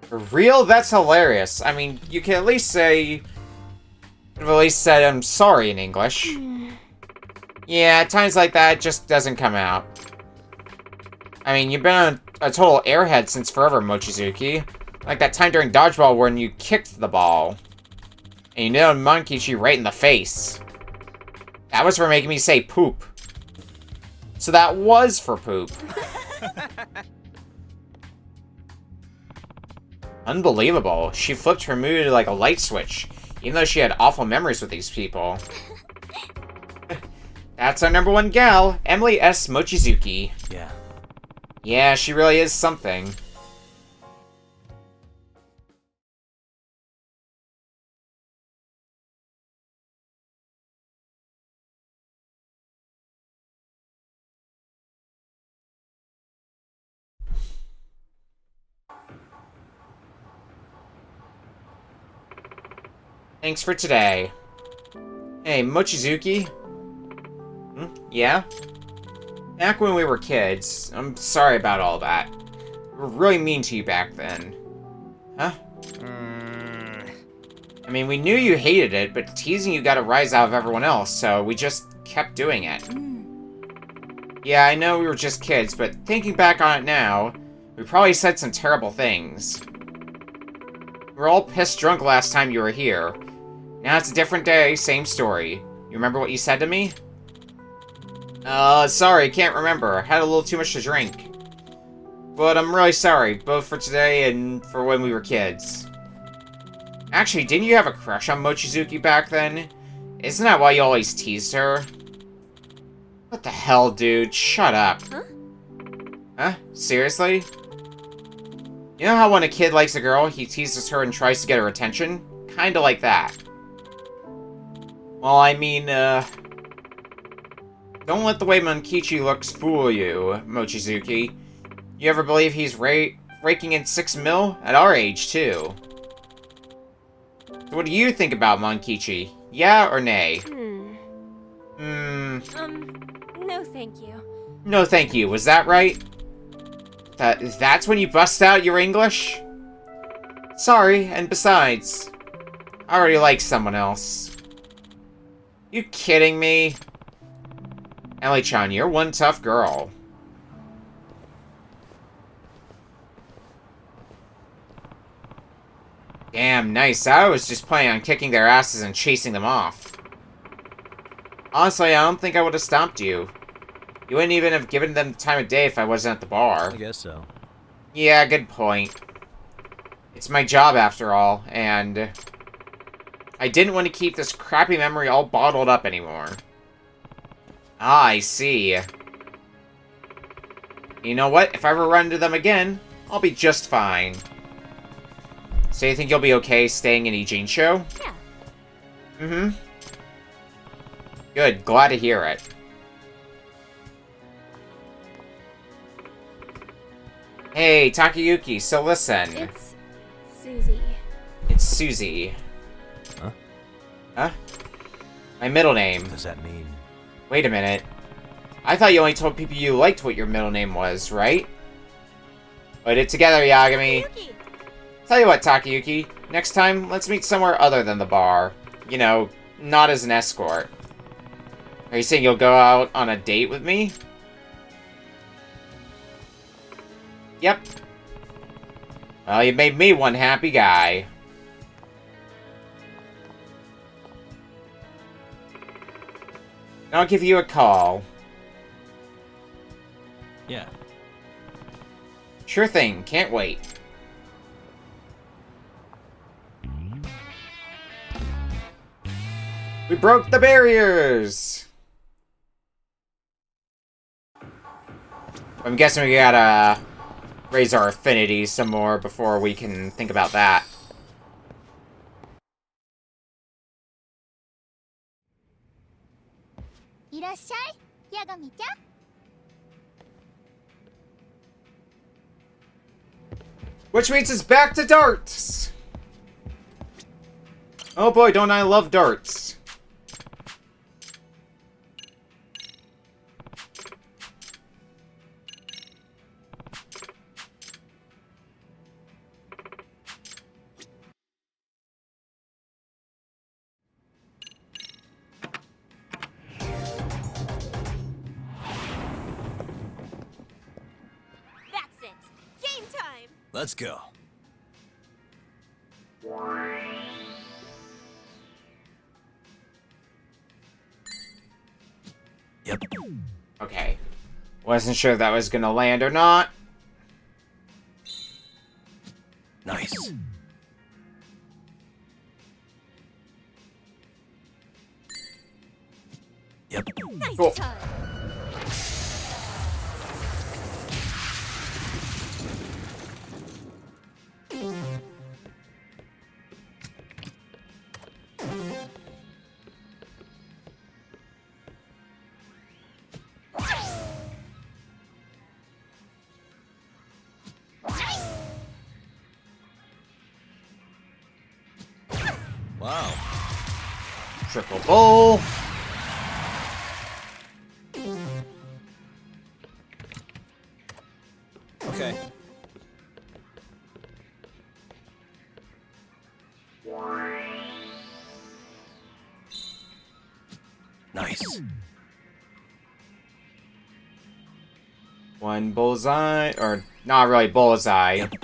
For real? That's hilarious. I mean, you can at least say... I've at least said I'm sorry in English. Yeah, at times like that, it just doesn't come out. I mean, you've been a total airhead since forever, Mochizuki. Like that time during dodgeball when you kicked the ball. And you nailed Monkichi right in the face. That was for making me say poop. So that was for poop. Unbelievable. She flipped her mood like a light switch, even though she had awful memories with these people. That's our #1 gal, Emily S. Mochizuki. Yeah. Yeah, she really is something. Thanks for today. Hey, Mochizuki? Yeah? Back when we were kids, I'm sorry about all that. We were really mean to you back then. Huh? I mean, we knew you hated it, but teasing you got a rise out of everyone else, so we just kept doing it. Yeah, I know we were just kids, but thinking back on it now, we probably said some terrible things. We were all pissed drunk last time you were here. Now it's a different day, same story. You remember what you said to me? Sorry, can't remember. Had a little too much to drink. But I'm really sorry, both for today and for when we were kids. Actually, didn't you have a crush on Mochizuki back then? Isn't that why you always teased her? What the hell, dude? Shut up. Huh? Huh? Seriously? You know how when a kid likes a girl, he teases her and tries to get her attention? Kinda like that. Well, I mean, don't let the way Monkichi looks fool you, Mochizuki. You ever believe he's raking in 6 mil? At our age, too. So what do you think about Monkichi? Yeah or nay? No thank you. No thank you, was that right? That's when you bust out your English? Sorry, and besides, I already like someone else. You kidding me? Ellie-chan, you're one tough girl. Damn, nice. I was just planning on kicking their asses and chasing them off. Honestly, I don't think I would have stopped you. You wouldn't even have given them the time of day if I wasn't at the bar. I guess so. Yeah, good point. It's my job after all, and I didn't want to keep this crappy memory all bottled up anymore. Ah, I see. You know what? If I ever run into them again, I'll be just fine. So you think you'll be okay staying in Ijincho? Yeah. Mm-hmm. Good, glad to hear it. Hey, Takayuki, so listen. It's Susie. It's Susie. Huh? Huh? My middle name. What does that mean? Wait a minute. I thought you only told people you liked what your middle name was, right? Put it together, Yagami. Takayuki! Tell you what, Takayuki. Next time, let's meet somewhere other than the bar. You know, not as an escort. Are you saying you'll go out on a date with me? Yep. Well, you made me one happy guy. I'll give you a call. Yeah. Sure thing, can't wait. We broke the barriers! I'm guessing we gotta raise our affinity some more before we can think about that. Which means it's back to darts! Oh boy, don't I love darts. That's it. Game time. Let's go. Yep. Okay. Wasn't sure if that was gonna land or not. Nice. Yep. Nice Cool. time. Wow. Triple bowl. Okay. Nice. One bullseye, or not really bullseye. Yep.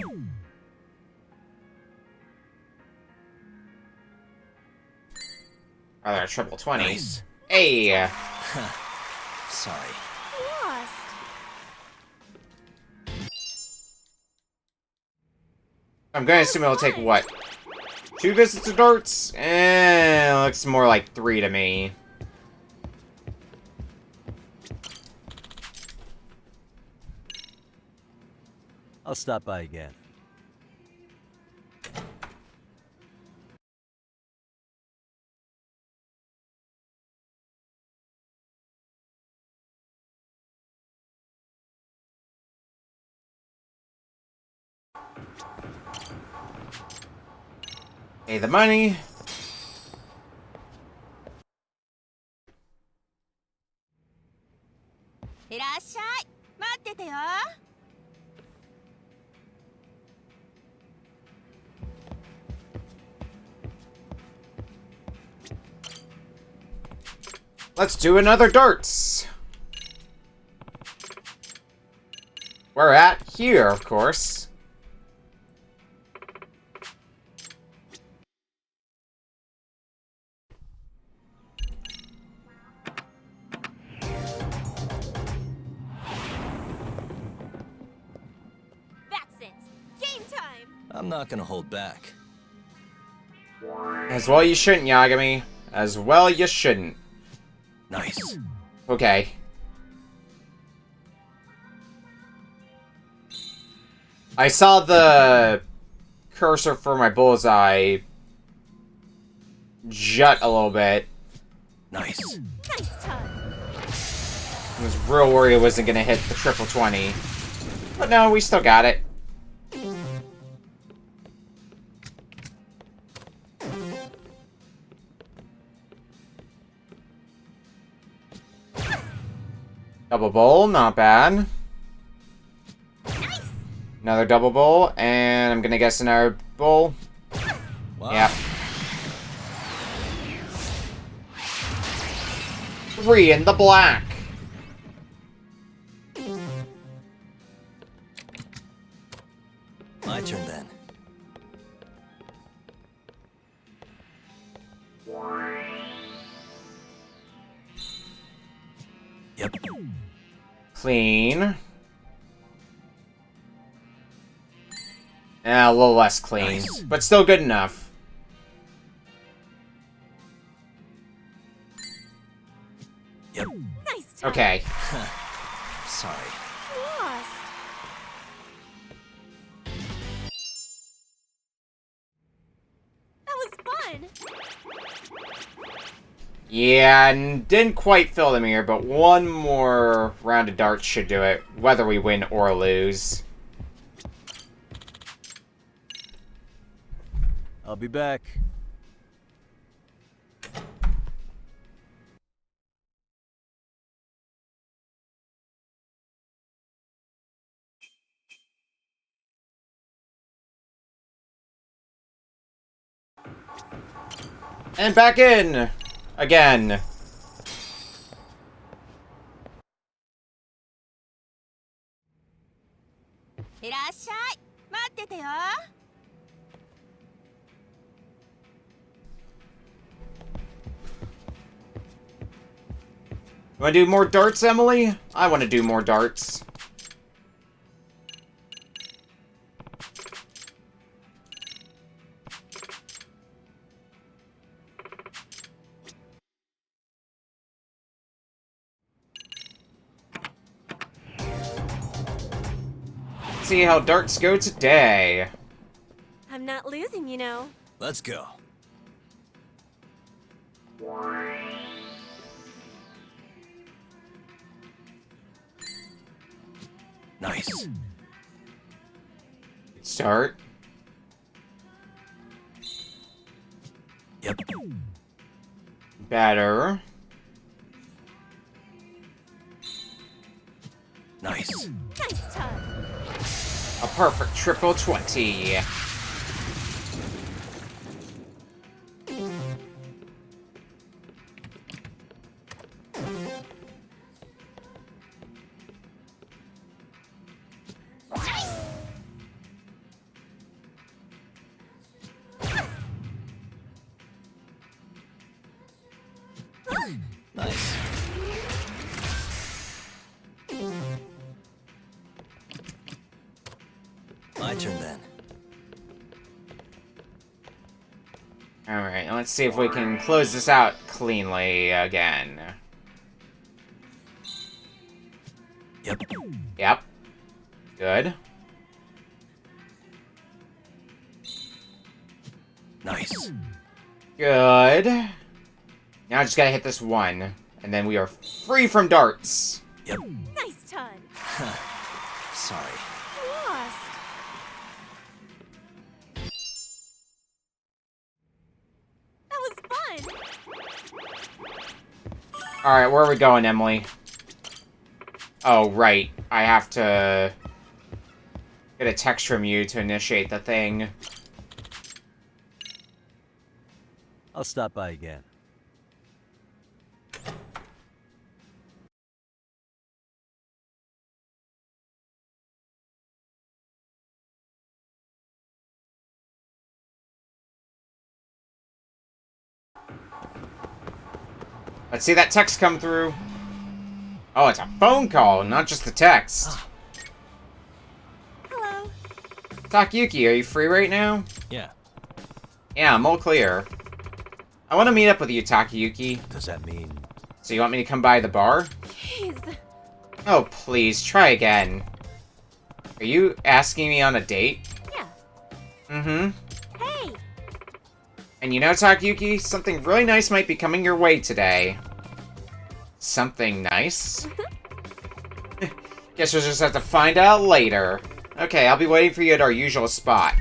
Rather, triple 20. Nice. Hey! Sorry. Lost. I'm gonna assume it'll take, what? 2 visits to darts? Looks more like 3 to me. I'll stop by again. Pay the money. Let's do another darts. We're at here, of course. That's it. Game time. I'm not gonna hold back. As well you shouldn't, Yagami. As well you shouldn't. Nice. Okay. I saw the cursor for my bullseye jut a little bit. Nice. Nice time. I was real worried it wasn't gonna hit the triple 20. But no, we still got it. Double bowl, not bad. Nice. Another double bowl, and I'm gonna guess another bowl. Wow. Yep. 3 in the black. My turn then. Yep. Clean. A little less clean, Nice. but still good enough. Yep. Nice time. Okay. Sorry. Lost. That was fun. Yeah, and didn't quite fill the mirror, but one more round of darts should do it, whether we win or lose. I'll be back. And back in! Again. You wanna do more darts, Emily? I wanna do more darts. See how darts go today. I'm not losing, you know. Let's go. Nice. Start. Yep. Better. Nice. Nice time. A perfect triple 20. Nice. My turn then. Alright, let's see if we can close this out cleanly again. Yep. Yep. Good. Nice. Good. Now I just gotta hit this one, and then we are free from darts. Yep. Nice time. Sorry. Lost. That was fun. Alright, where are we going, Emily? Oh, right. I have to get a text from you to initiate the thing. I'll stop by again. Let's see that text come through. Oh, it's a phone call, not just the text. Hello. Takayuki, are you free right now? Yeah. Yeah, I'm all clear. I want to meet up with you, Takayuki. Does that mean... So you want me to come by the bar? Jeez. Oh, please, try again. Are you asking me on a date? Yeah. Mm-hmm. Hey. And you know, Takayuki, something really nice might be coming your way today. Something nice? Guess we'll just have to find out later. Okay, I'll be waiting for you at our usual spot.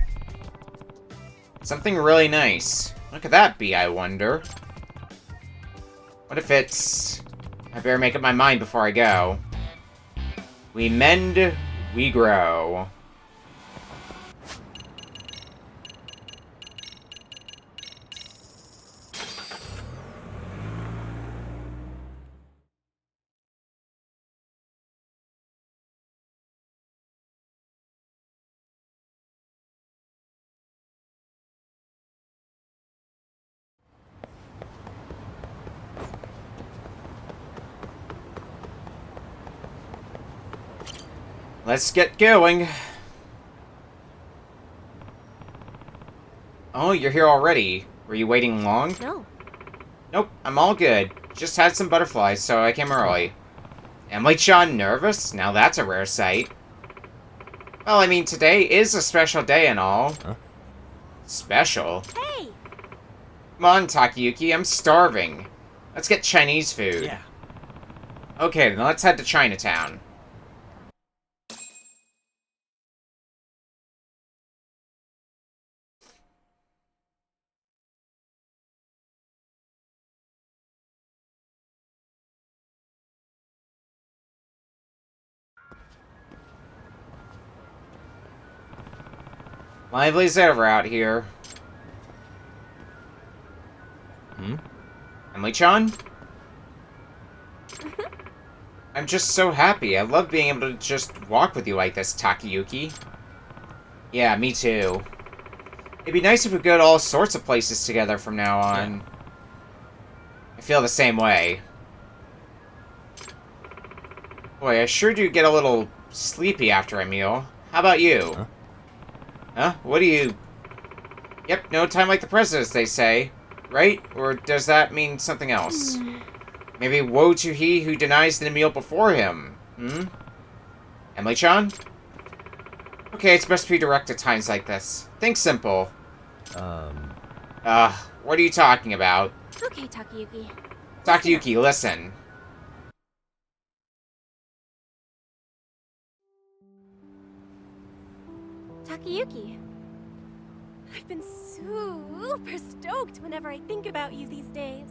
Something really nice. What could that be, I wonder? What if it's... I better make up my mind before I go. We mend, we grow. Let's get going. Oh, you're here already. Were you waiting long? No. Nope, I'm all good. Just had some butterflies, so I came early. Emily-chan nervous? Now that's a rare sight. Well, I mean, today is a special day and all. Huh? Special? Hey. Come on, Takayuki, I'm starving. Let's get Chinese food. Yeah. Okay, then let's head to Chinatown. Lively as ever out here. Emily-chan? I'm just so happy. I love being able to just walk with you like this, Takayuki. Yeah, me too. It'd be nice if we could go to all sorts of places together from now on. I feel the same way. Boy, I sure do get a little sleepy after a meal. How about you? Huh? What do you... Yep, no time like the president's, they say. Right? Or does that mean something else? Maybe woe to he who denies the meal before him. Emily-chan? Okay, it's best to be direct at times like this. Think simple. What are you talking about? Okay, Takayuki. Takayuki, listen. Takayuki. I've been super stoked whenever I think about you these days.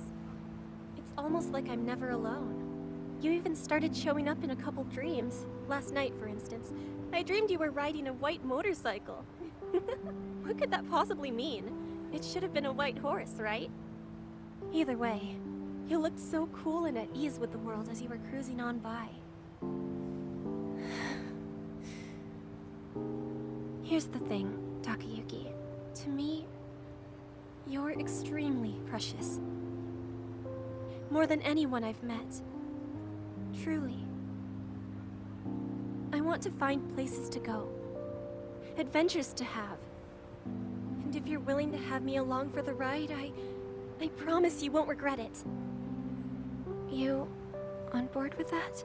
It's almost like I'm never alone. You even started showing up in a couple dreams. Last night, for instance, I dreamed you were riding a white motorcycle. What could that possibly mean? It should have been a white horse, right? Either way, you looked so cool and at ease with the world as you were cruising on by. Here's the thing, Takayuki. To me, you're extremely precious. More than anyone I've met. Truly. I want to find places to go. Adventures to have. And if you're willing to have me along for the ride, I promise you won't regret it. You on board with that?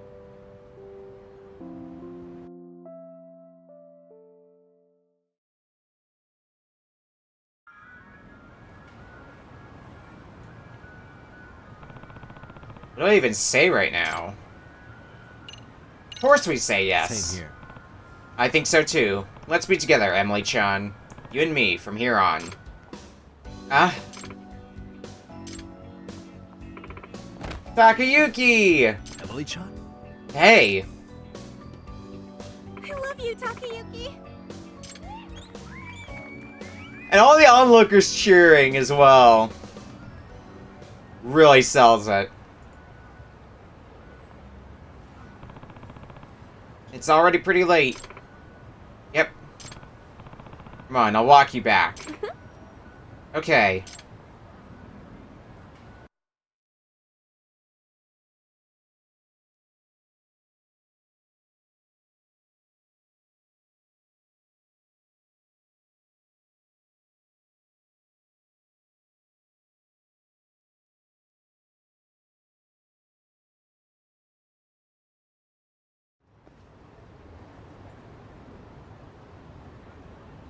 What do I even say right now? Of course we say yes. Same here. I think so too. Let's be together, Emily-chan. You and me, from here on. Takayuki! Emily-chan? Hey! I love you, Takayuki! And all the onlookers cheering as well. Really sells it. It's already pretty late. Yep. Come on, I'll walk you back. Okay.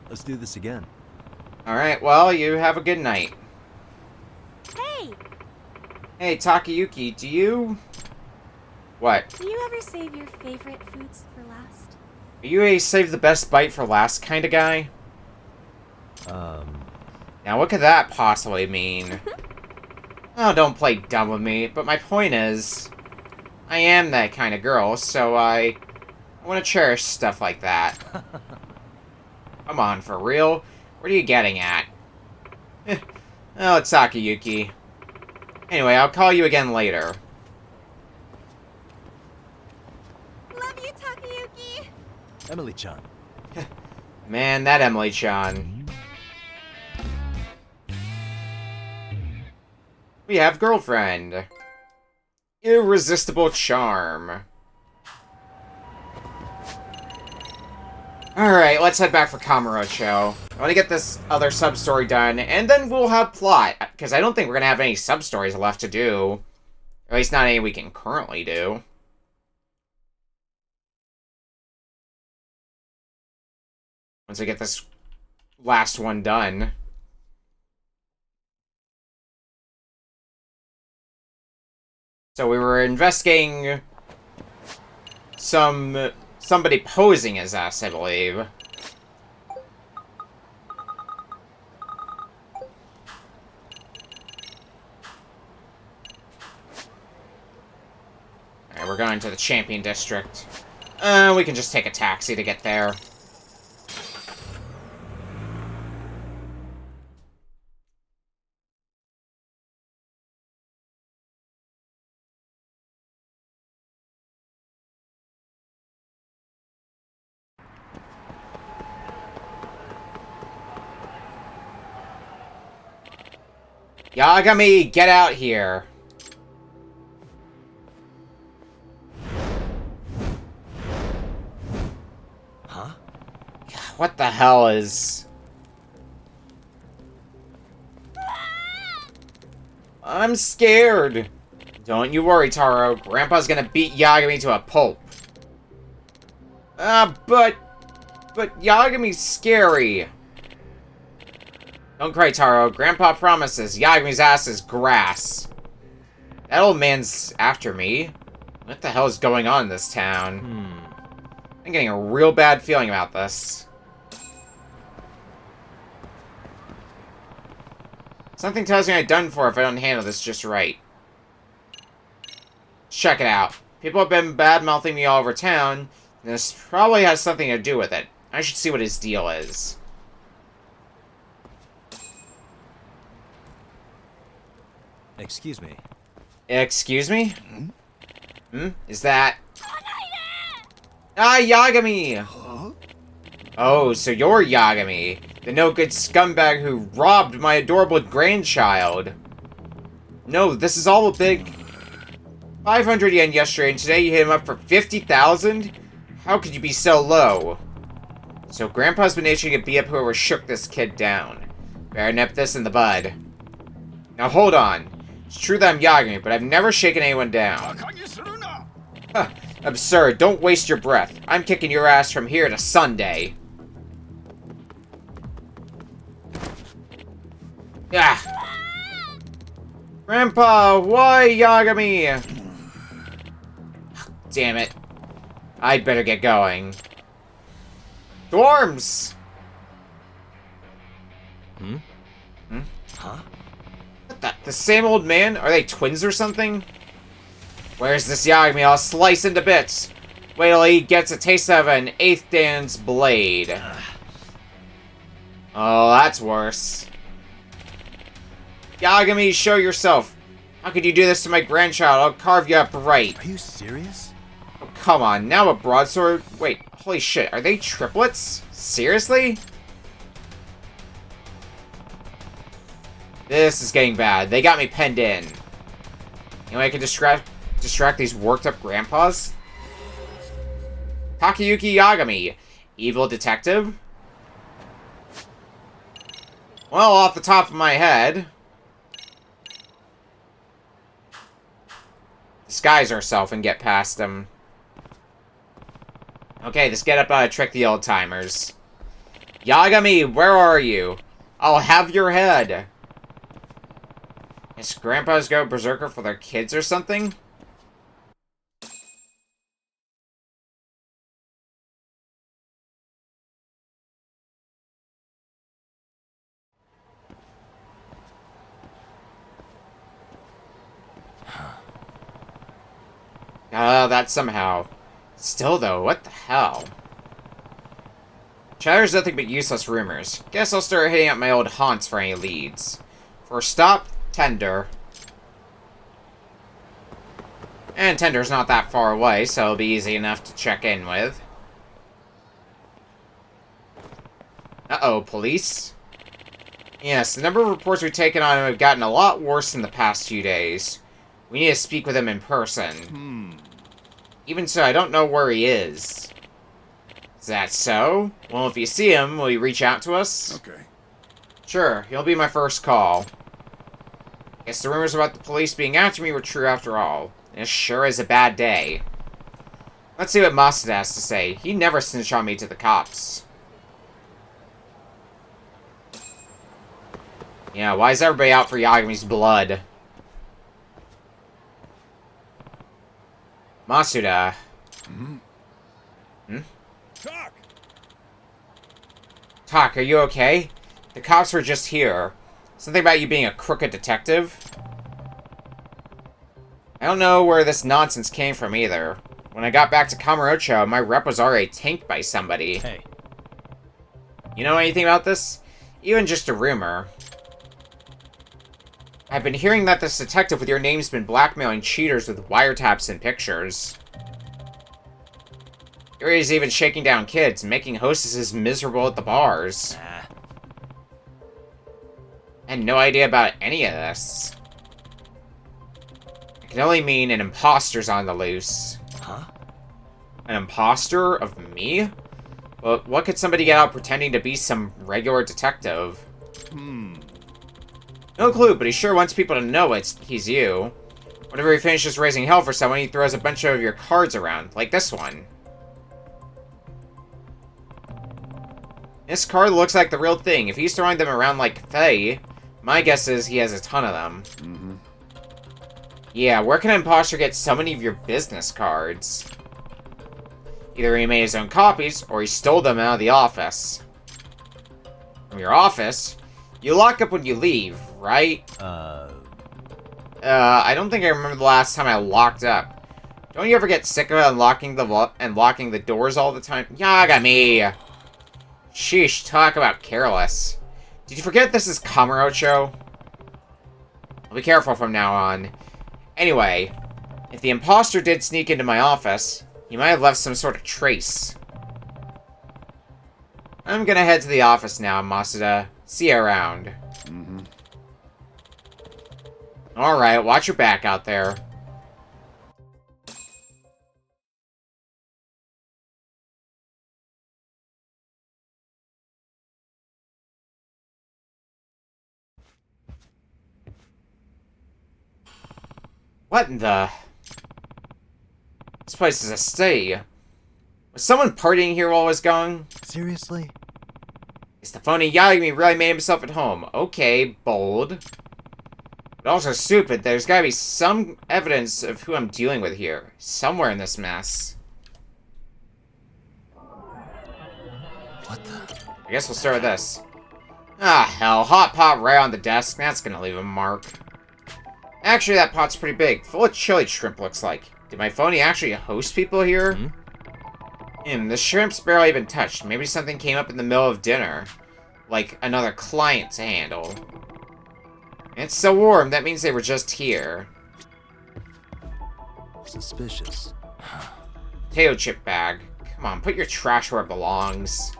Let's do this again. Alright, well, you have a good night. Hey! Hey, Takayuki, do you... What? Do you ever save your favorite foods for last? Are you a save the best bite for last kind of guy? Now, what could that possibly mean? Oh, don't play dumb with me, but my point is... I am that kind of girl, so I want to cherish stuff like that. Come on, for real? What are you getting at? Oh, it's Takayuki. Anyway, I'll call you again later. Love you, Takayuki! Emily-chan. Man, that Emily-chan. We have girlfriend. Irresistible charm. Alright, let's head back for Kamurocho. I want to get this other sub-story done, and then we'll have plot. Because I don't think we're going to have any sub-stories left to do. Or at least not any we can currently do. Once I get this last one done. So we were investigating somebody posing as us, I believe. Alright, we're going to the Champion District. We can just take a taxi to get there. Yagami, get out here. Huh? What the hell is... I'm scared. Don't you worry, Taro. Grandpa's gonna beat Yagami to a pulp. But Yagami's scary. Don't cry, Taro. Grandpa promises Yagami's ass is grass. That old man's after me. What the hell is going on in this town? I'm getting a real bad feeling about this. Something tells me I'm done for if I don't handle this just right. Check it out. People have been bad-mouthing me all over town, and this probably has something to do with it. I should see what his deal is. Excuse me. Excuse me? Is that... Ah, Yagami! Oh, so you're Yagami, the no-good scumbag who robbed my adorable grandchild. No, this is all a big... 500 yen yesterday, and today you hit him up for 50,000? How could you be so low? So Grandpa's been itching to beat up whoever shook this kid down. Better nip this in the bud. Now hold on. It's true that I'm Yagami, but I've never shaken anyone down. Huh, absurd. Don't waste your breath. I'm kicking your ass from here to Sunday. Ah. Grandpa, why Yagami? Damn it. I'd better get going. Dorms! Huh? What the same old man? Are they twins or something? Where's this Yagami? I'll slice into bits. Wait till he gets a taste of an 8th Dan's blade. Oh, that's worse. Yagami, show yourself. How could you do this to my grandchild? I'll carve you up right. Are you serious? Oh, come on. Now a broadsword? Wait, holy shit. Are they triplets? Seriously? This is getting bad. They got me penned in. You know, I can distract these worked-up grandpas? Takayuki Yagami. Evil detective? Well, off the top of my head... disguise ourselves and get past them. Okay, let's get up out of trick the old-timers. Yagami, where are you? I'll have your head. Guess grandpas go berserker for their kids or something? That somehow. Still though, what the hell? Chatter's nothing but useless rumors. Guess I'll start hitting up my old haunts for any leads. First stop, Tender. And Tender's not that far away, so it'll be easy enough to check in with. Uh-oh, police? Yes, the number of reports we've taken on him have gotten a lot worse in the past few days. We need to speak with him in person. Even so, I don't know where he is. Is that so? Well, if you see him, will you reach out to us? Okay. Sure, he'll be my first call. Guess the rumors about the police being after me were true after all. This sure is a bad day. Let's see what Masuda has to say. He never snitched on me to the cops. Yeah, why is everybody out for Yagami's blood? Masuda. Tak, are you okay? The cops were just here. Something about you being a crooked detective? I don't know where this nonsense came from either. When I got back to Kamurocho, my rep was already tanked by somebody. Hey. You know anything about this? Even just a rumor. I've been hearing that this detective with your name's been blackmailing cheaters with wiretaps and pictures. He's even shaking down kids, making hostesses miserable at the bars. I had no idea about any of this. It can only mean an imposter's on the loose. Huh? An imposter of me? Well, what could somebody get out pretending to be some regular detective? No clue, but he sure wants people to know he's you. Whenever he finishes raising hell for someone, he throws a bunch of your cards around, like this one. This card looks like the real thing. If he's throwing them around like Faye, my guess is he has a ton of them. Yeah, where can an imposter get so many of your business cards? Either he made his own copies, or he stole them out of the office. From your office? You lock up when you leave, right? I don't think I remember the last time I locked up. Don't you ever get sick of unlocking locking the doors all the time? Yagami! Sheesh, talk about careless. Did you forget this is Kamurocho? I'll be careful from now on. Anyway, if the imposter did sneak into my office, he might have left some sort of trace. I'm gonna head to the office now, Masuda. See you around. Alright, watch your back out there. What in the... This place is a stay. Was someone partying here while I was gone? Seriously? Is the phony Yagami really made himself at home? Okay, bold. But also stupid. There's gotta be some evidence of who I'm dealing with here. Somewhere in this mess. What the? I guess we'll start with this. Ah, hell. Hot pot right on the desk. That's gonna leave a mark. Actually, that pot's pretty big. Full of chili shrimp, looks like. Did my phony actually host people here? The shrimp's barely been touched. Maybe something came up in the middle of dinner. Like another client to handle. It's so warm, that means they were just here. Suspicious. Potato chip bag. Come on, put your trash where it belongs.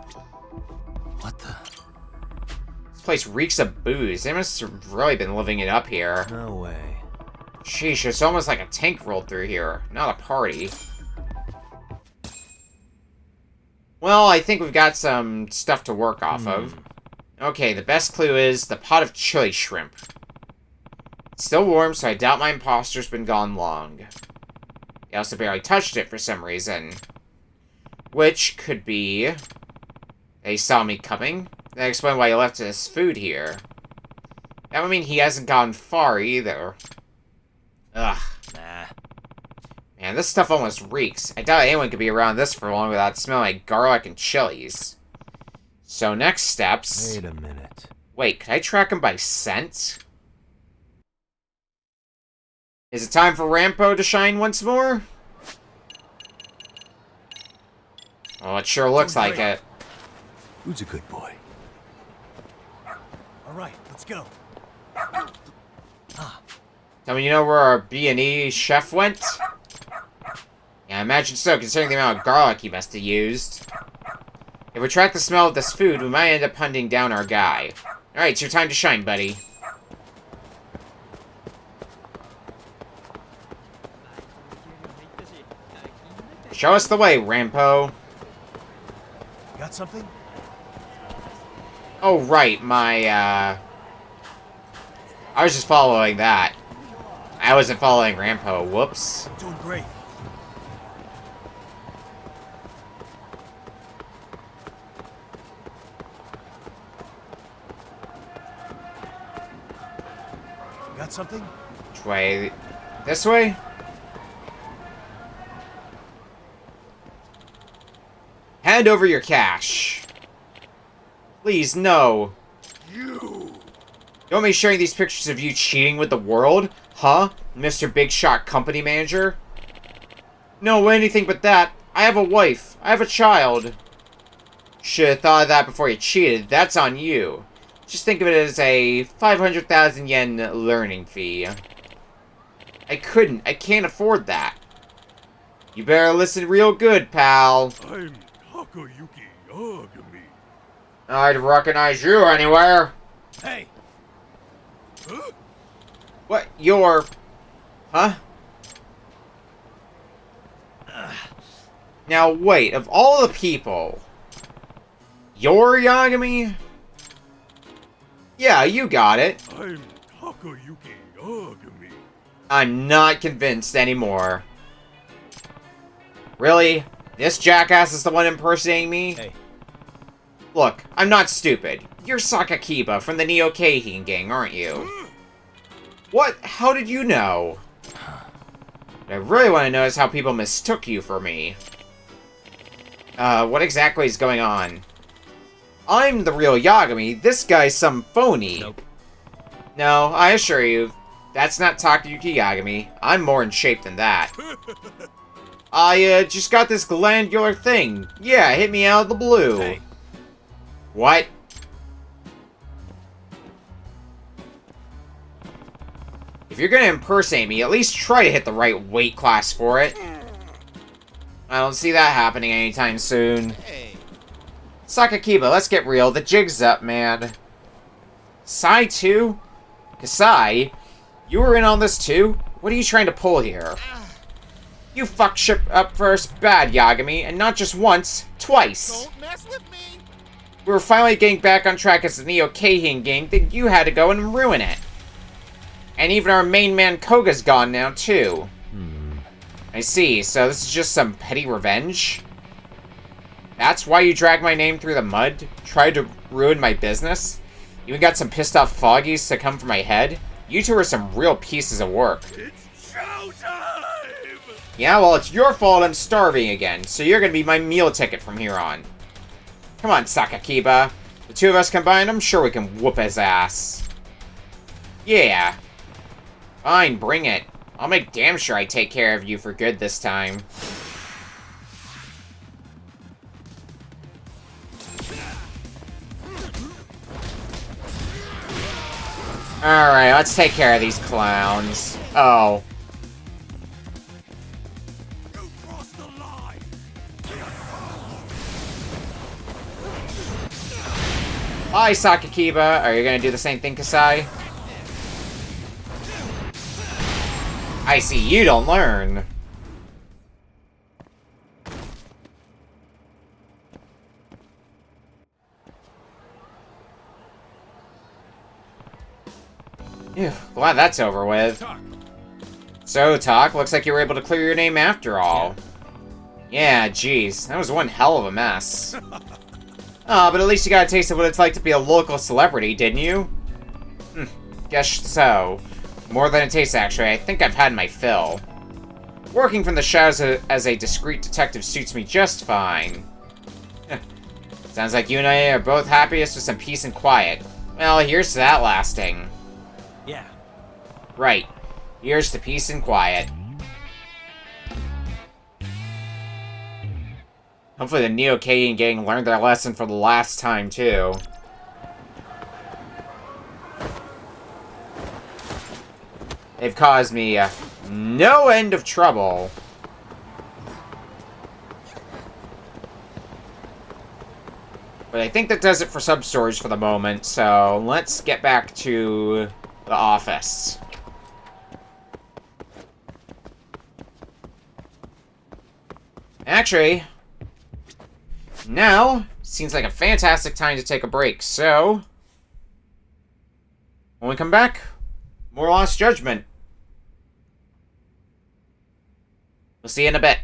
What the? This place reeks of booze. They must have really been living it up here. No way. Sheesh, it's almost like a tank rolled through here, not a party. Well, I think we've got some stuff to work off of. Okay, the best clue is the pot of chili shrimp. It's still warm, so I doubt my imposter's been gone long. He also barely touched it for some reason. Which could be... They saw me coming. That explains why he left his food here. That would mean he hasn't gone far either. Ugh. Nah. Man, this stuff almost reeks. I doubt anyone could be around this for long without smelling like garlic and chilies. So next steps... Wait a minute. Wait, can I track him by scent? Is it time for Rampo to shine once more? Oh, it sure looks like it. Who's a good boy? All right, let's go. Tell me you know where our B&E chef went? Yeah, I imagine so, considering the amount of garlic he must have used. If we track the smell of this food, we might end up hunting down our guy. Alright, it's your time to shine, buddy. Show us the way, Rampo. Got something? Oh, right, I was just following that. I wasn't following Rampo. Whoops. Doing great. Got something? Which way? This way? Hand over your cash. Please, no. You want me sharing these pictures of you cheating with the world? Huh? Mr. Big Shot Company Manager? No, anything but that. I have a wife. I have a child. Should've thought of that before you cheated. That's on you. Just think of it as a 500,000 yen learning fee. I can't afford that. You better listen real good, pal. I'm Takayuki Yagami. I'd recognize you anywhere. Hey! What? Your... Huh? Now, wait. Of all the people... You're Yagami? Yeah, you got it. I'm Takayuki Yagami. I'm not convinced anymore. Really? This jackass is the one impersonating me? Hey. Look, I'm not stupid. You're Sakakiba from the Neo Keihin gang, aren't you? What? How did you know? What I really want to know is how people mistook you for me. What exactly is going on? I'm the real Yagami. This guy's some phony. Nope. No, I assure you, that's not Takayuki Yagami. I'm more in shape than that. I, just got this glandular thing. Yeah, it hit me out of the blue. Hey. What? If you're gonna impersonate me, at least try to hit the right weight class for it. I don't see that happening anytime soon. Hey. Sakakiba, let's get real. The jig's up, man. Sai, too? Kasai, you were in on this, too? What are you trying to pull here? You fucked shit up first bad, Yagami, and not just once, twice. Don't mess with me. We were finally getting back on track as the Neo Keihin gang, then you had to go and ruin it. And even our main man Koga's gone now, too. I see, so this is just some petty revenge? That's why you dragged my name through the mud? Tried to ruin my business? Even got some pissed off foggies to come for my head? You two are some real pieces of work. It's showtime! Yeah, well, it's your fault I'm starving again, so you're gonna be my meal ticket from here on. Come on, Sakakiba. The two of us combined, I'm sure we can whoop his ass. Yeah. Fine, bring it. I'll make damn sure I take care of you for good this time. Alright, let's take care of these clowns. Oh. You crossed the line! Hi, Sakakiba. Are you gonna do the same thing, Kasai? I see you don't learn. Phew, glad that's over with. Talk. So, Tak, looks like you were able to clear your name after all. Yeah, geez, that was one hell of a mess. Aw, but at least you got a taste of what it's like to be a local celebrity, didn't you? Guess so. More than a taste, actually. I think I've had my fill. Working from the shadows as a discreet detective suits me just fine. Sounds like you and I are both happiest with some peace and quiet. Well, here's to that lasting. Yeah. Right. Here's to peace and quiet. Hopefully the Neo Keihin gang learned their lesson for the last time, too. They've caused me no end of trouble. But I think that does it for sub-stories for the moment, so let's get back to the office. Actually, now seems like a fantastic time to take a break, so when we come back, more Lost Judgment. We'll see you in a bit.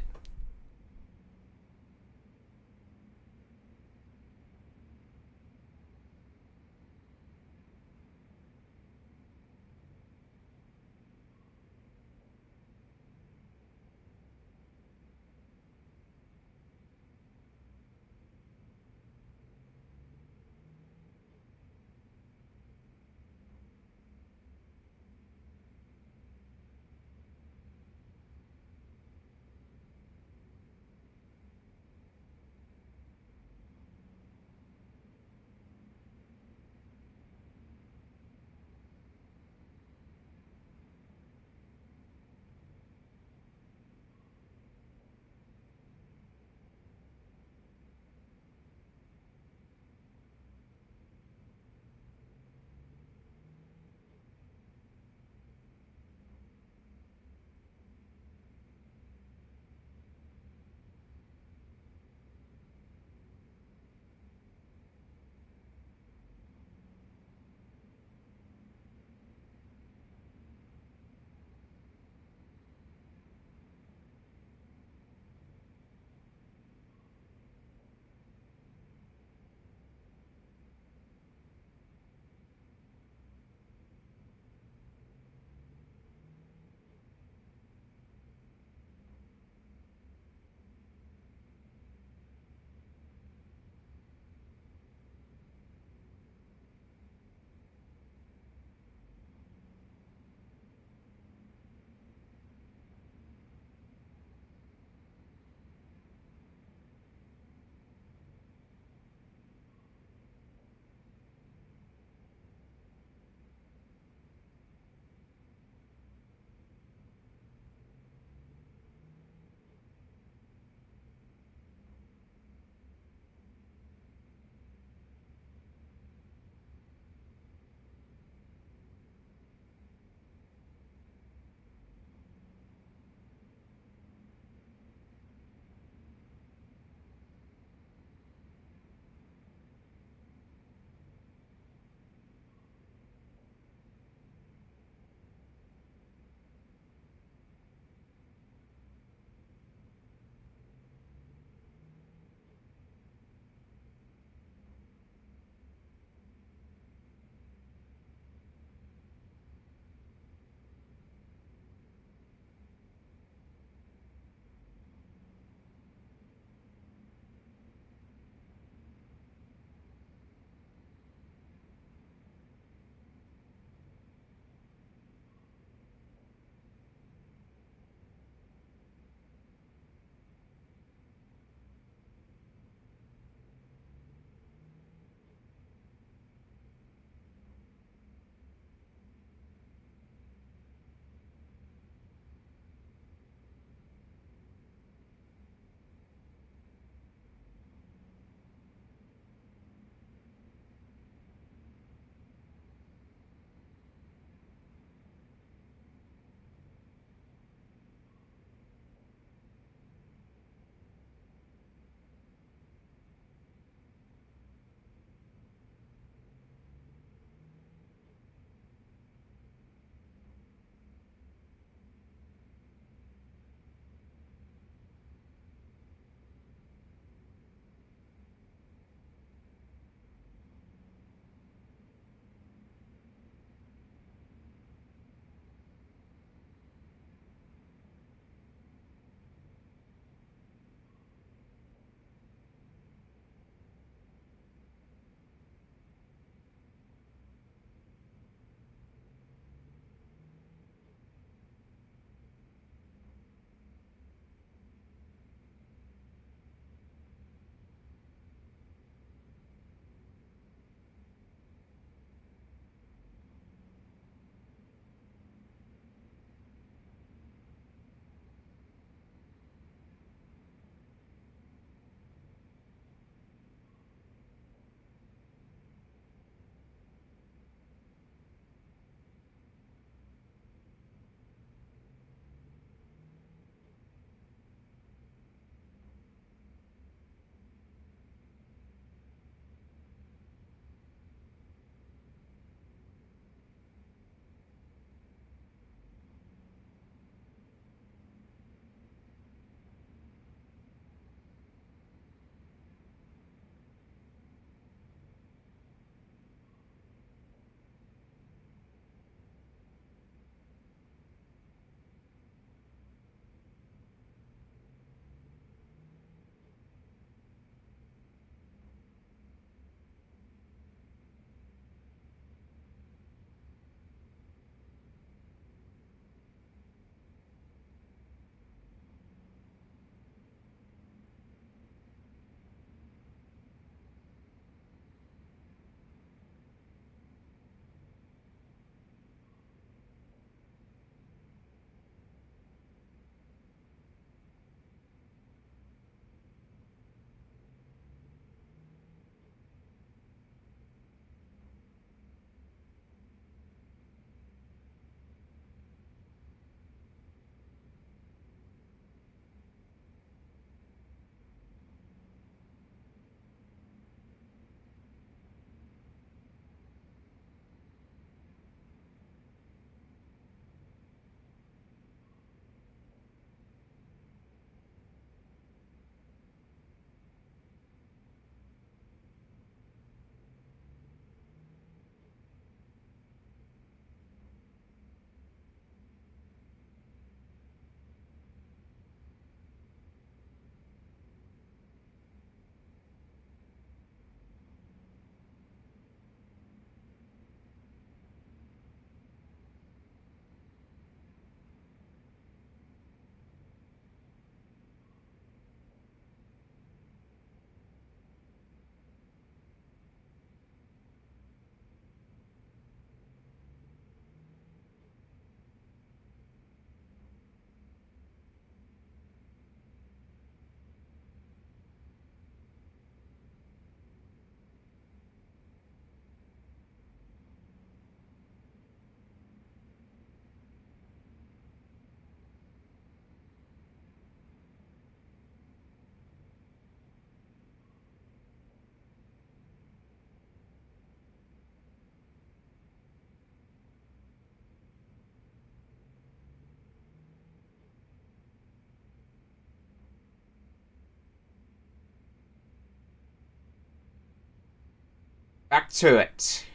back to it.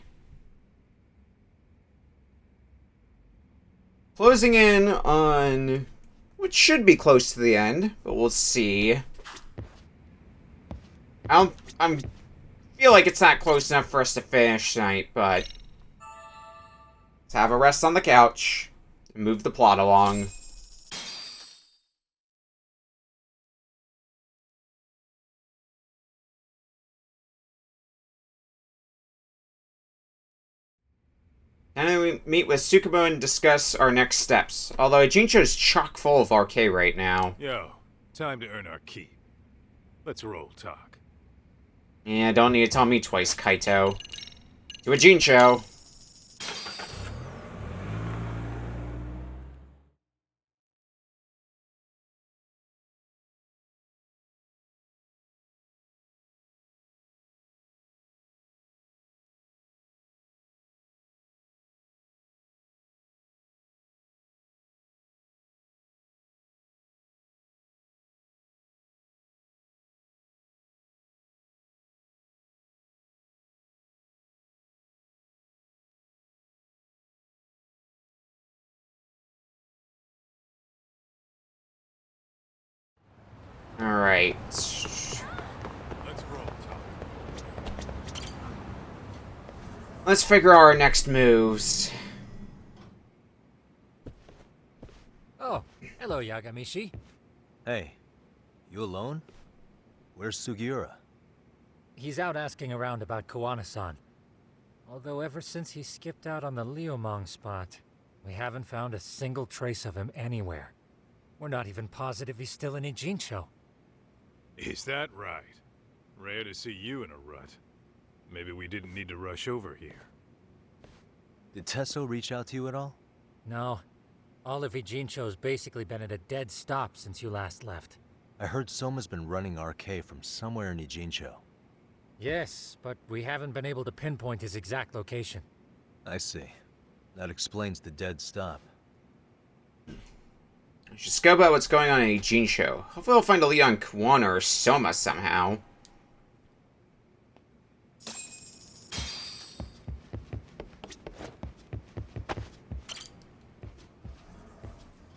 Closing in on what should be close to the end, but we'll see. I feel like it's not close enough for us to finish tonight, but let's have a rest on the couch and move the plot along. And then we meet with Tsukumo and discuss our next steps. Although Ijincho is chock full of RK right now. Yo, time to earn our keep. Let's roll talk. Yeah, don't need to tell me twice, Kaito. To Ijincho. Alright. Let's roll talk. Let's figure out our next moves. Oh, hello, Yagamishi. Hey, you alone? Where's Sugiura? He's out asking around about Koana-san. Although ever since he skipped out on the Liumang spot, we haven't found a single trace of him anywhere. We're not even positive he's still in Ijincho. Is that right? Rare to see you in a rut. Maybe we didn't need to rush over here. Did Tesso reach out to you at all? No. All of Ijincho's basically been at a dead stop since you last left. I heard Soma's been running RK from somewhere in Ijincho. Yes, but we haven't been able to pinpoint his exact location. I see. That explains the dead stop. We should scope out what's going on in Ijincho. Hopefully we'll find a lead on Kuwana or Soma somehow.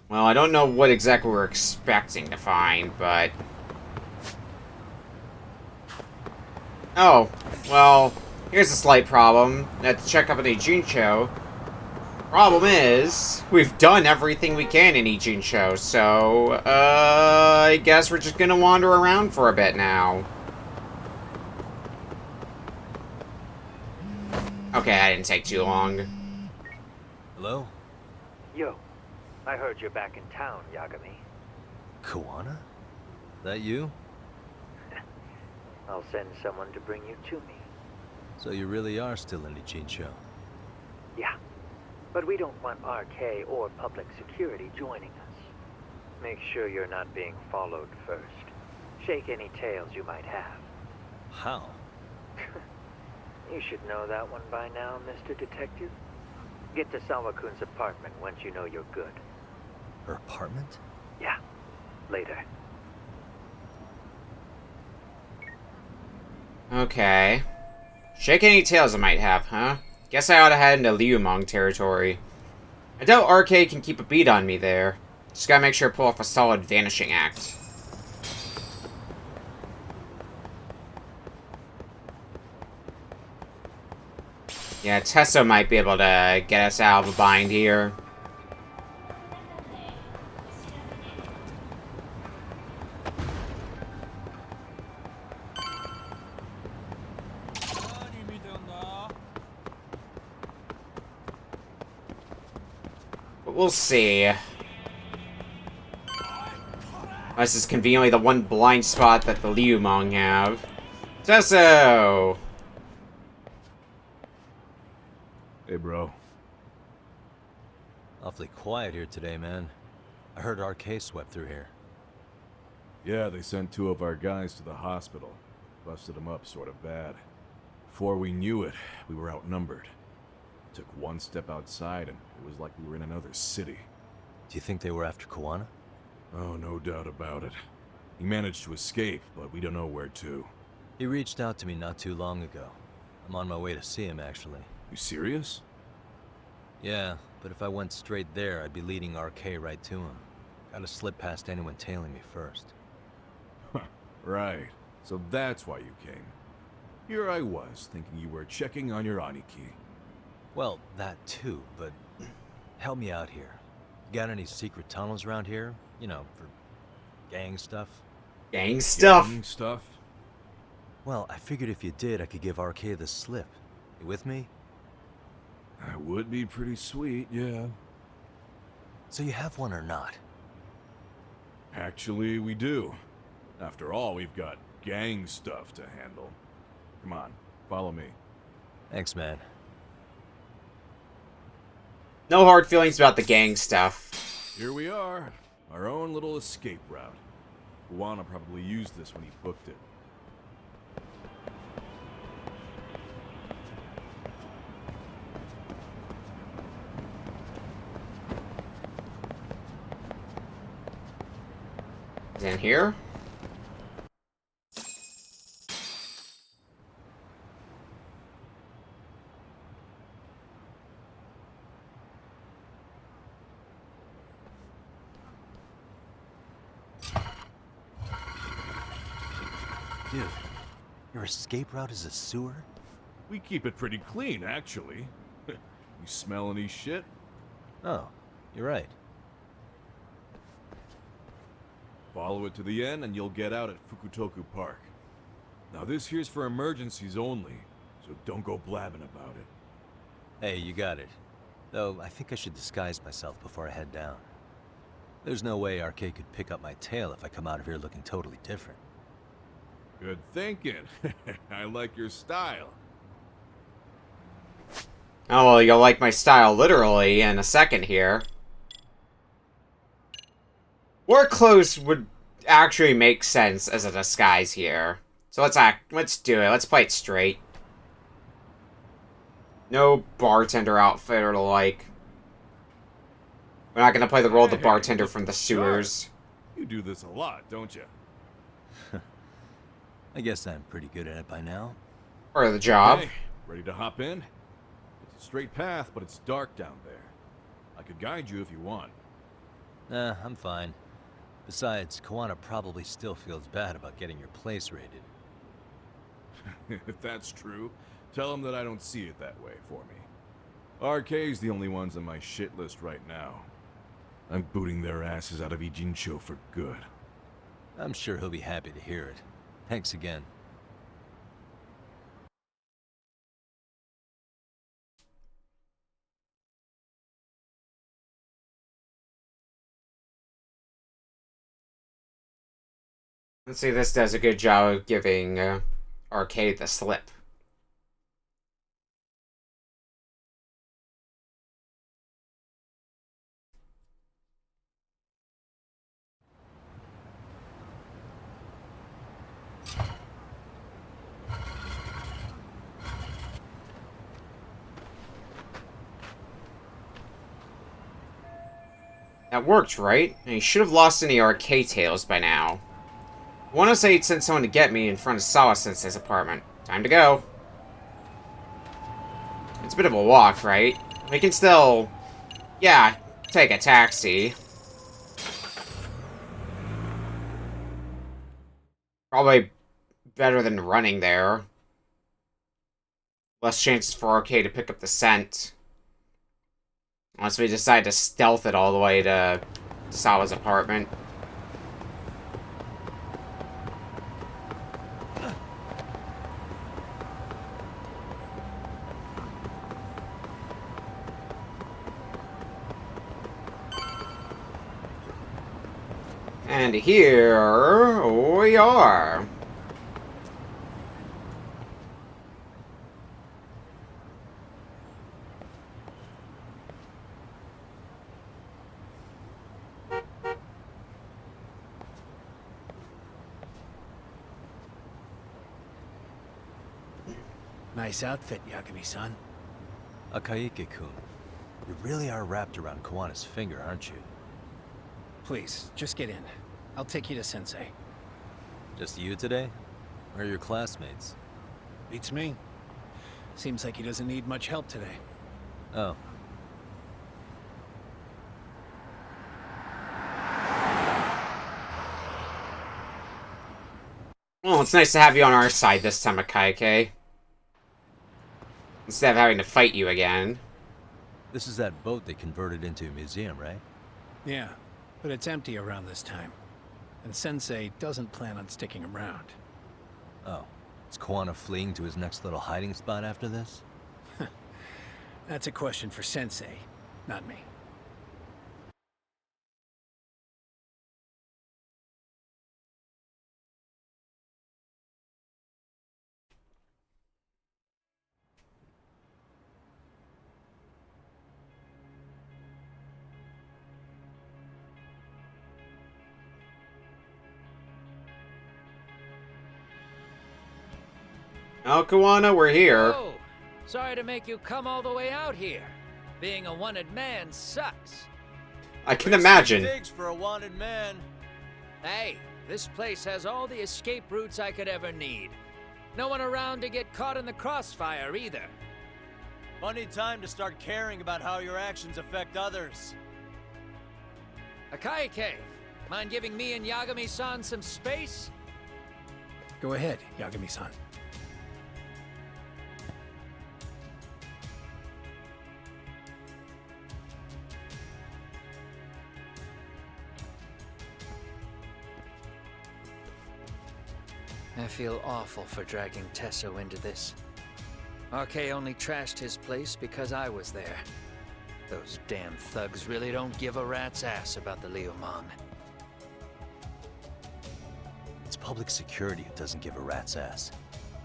Well, I don't know what exactly we're expecting to find, but... Oh, well, here's a slight problem. I have to check up on Ijincho. Problem is, we've done everything we can in Ijincho, so, I guess we're just gonna wander around for a bit now. Okay, that didn't take too long. Hello? Yo, I heard you're back in town, Yagami. Koana? That you? I'll send someone to bring you to me. So you really are still in Ijincho? Yeah, but we don't want RK or public security joining us. Make sure you're not being followed first. Shake any tails you might have. How? You should know that one by now, Mr. Detective. Get to Sawa-kun's apartment once you know you're good. Her apartment? Yeah, later. Okay. Shake any tails I might have, huh? Guess I ought to head into Liumang territory. I doubt RK can keep a beat on me there. Just gotta make sure I pull off a solid vanishing act. Yeah, Tesso might be able to get us out of a bind here. But we'll see. This is conveniently the one blind spot that the Liumang have. Tesso! Hey, bro. Awfully quiet here today, man. I heard RK swept through here. Yeah, they sent 2 of our guys to the hospital. Busted them up sort of bad. Before we knew it, we were outnumbered. Took one step outside and it was like we were in another city. Do you think they were after Koana? Oh, no doubt about it. He managed to escape, but we don't know where to. He reached out to me not too long ago. I'm on my way to see him, actually. You serious? Yeah, but if I went straight there, I'd be leading RK right to him. Gotta slip past anyone tailing me first. Right. So that's why you came. Here I was, thinking you were checking on your Aniki. Well, that too, but help me out here. You got any secret tunnels around here? You know, for gang stuff? Gang stuff? Gang stuff? Well, I figured if you did, I could give RK the slip. You with me? That would be pretty sweet, yeah. So you have one or not? Actually, we do. After all, we've got gang stuff to handle. Come on, follow me. Thanks, man. No hard feelings about the gang stuff. Here we are. Our own little escape route. Kuwana probably used this when he booked it. Is it in here? Dude, your escape route is a sewer? We keep it pretty clean, actually. You smell any shit? Oh, you're right. Follow it to the end and you'll get out at Fukutoku Park. Now this here's for emergencies only, so don't go blabbing about it. Hey, you got it. Though, I think I should disguise myself before I head down. There's no way RK could pick up my tail if I come out of here looking totally different. Good thinking. I like your style. Oh, well, you'll like my style literally in a second here. Work clothes would actually make sense as a disguise here. So let's do it. Let's play it straight. No bartender outfit or the like. We're not gonna play the role of the bartender from the sewers. You do this a lot, don't you? I guess I'm pretty good at it by now. Part of the job. Okay, ready to hop in? It's a straight path, but it's dark down there. I could guide you if you want. Nah, I'm fine. Besides, Kuwana probably still feels bad about getting your place raided. If that's true, tell him that I don't see it that way for me. RK's the only ones on my shit list right now. I'm booting their asses out of Ijincho for good. I'm sure he'll be happy to hear it. Thanks again. Let's see, this does a good job of giving RK the slip. That worked, right? And he should have lost any RK tails by now. I want to say he'd sent someone to get me in front of Sawa-sensei's apartment. Time to go. It's a bit of a walk, right? We can still... yeah, take a taxi. Probably better than running there. Less chances for RK to pick up the scent. Unless we decide to stealth it all the way to Sawa's apartment. And here we are. Nice outfit, Yagami-san. Akaike-kun, you really are wrapped around Kawana's finger, aren't you? Please, just get in. I'll take you to Sensei. Just you today? Or your classmates? Beats me. Seems like he doesn't need much help today. Oh. Well, it's nice to have you on our side this time, Akaike. Instead of having to fight you again. This is that boat they converted into a museum, right? Yeah, but it's empty around this time. And Sensei doesn't plan on sticking around. Oh. Is Kuwana fleeing to his next little hiding spot after this? That's a question for Sensei, not me. Oh, Kuwana, we're here. Oh, sorry to make you come all the way out here. Being a wanted man sucks. I can imagine. Digs for a wanted man. Hey, this place has all the escape routes I could ever need. No one around to get caught in the crossfire either. Funny time to start caring about how your actions affect others. Akaike, mind giving me and Yagami-san some space? Go ahead, Yagami-san. I feel awful for dragging Tesso into this. RK only trashed his place because I was there. Those damn thugs really don't give a rat's ass about the Liumang. It's public security who doesn't give a rat's ass.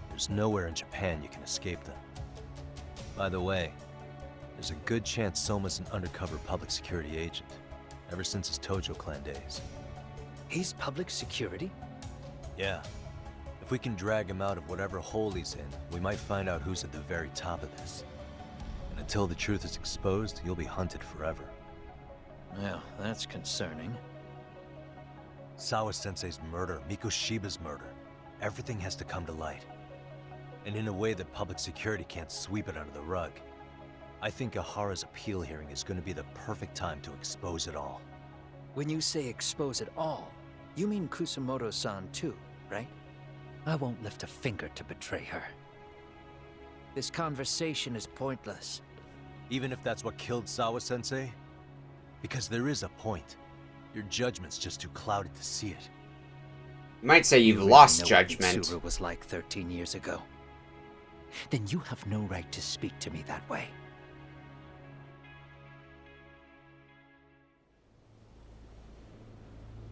There's nowhere in Japan you can escape them. By the way, there's a good chance Soma's an undercover public security agent, ever since his Tojo clan days. He's public security? Yeah. If we can drag him out of whatever hole he's in, we might find out who's at the very top of this. And until the truth is exposed, he'll be hunted forever. Well, that's concerning. Sawa-sensei's murder, Mikoshiba's murder. Everything has to come to light. And in a way that public security can't sweep it under the rug. I think Ahara's appeal hearing is going to be the perfect time to expose it all. When you say expose it all, you mean Kusamoto-san too, right? I won't lift a finger to betray her. This conversation is pointless. Even if that's what killed Sawa-sensei? Because there is a point. Your judgment's just too clouded to see it. You might say you've really lost know judgment. What Mitsuru was like 13 years ago. Then you have no right to speak to me that way.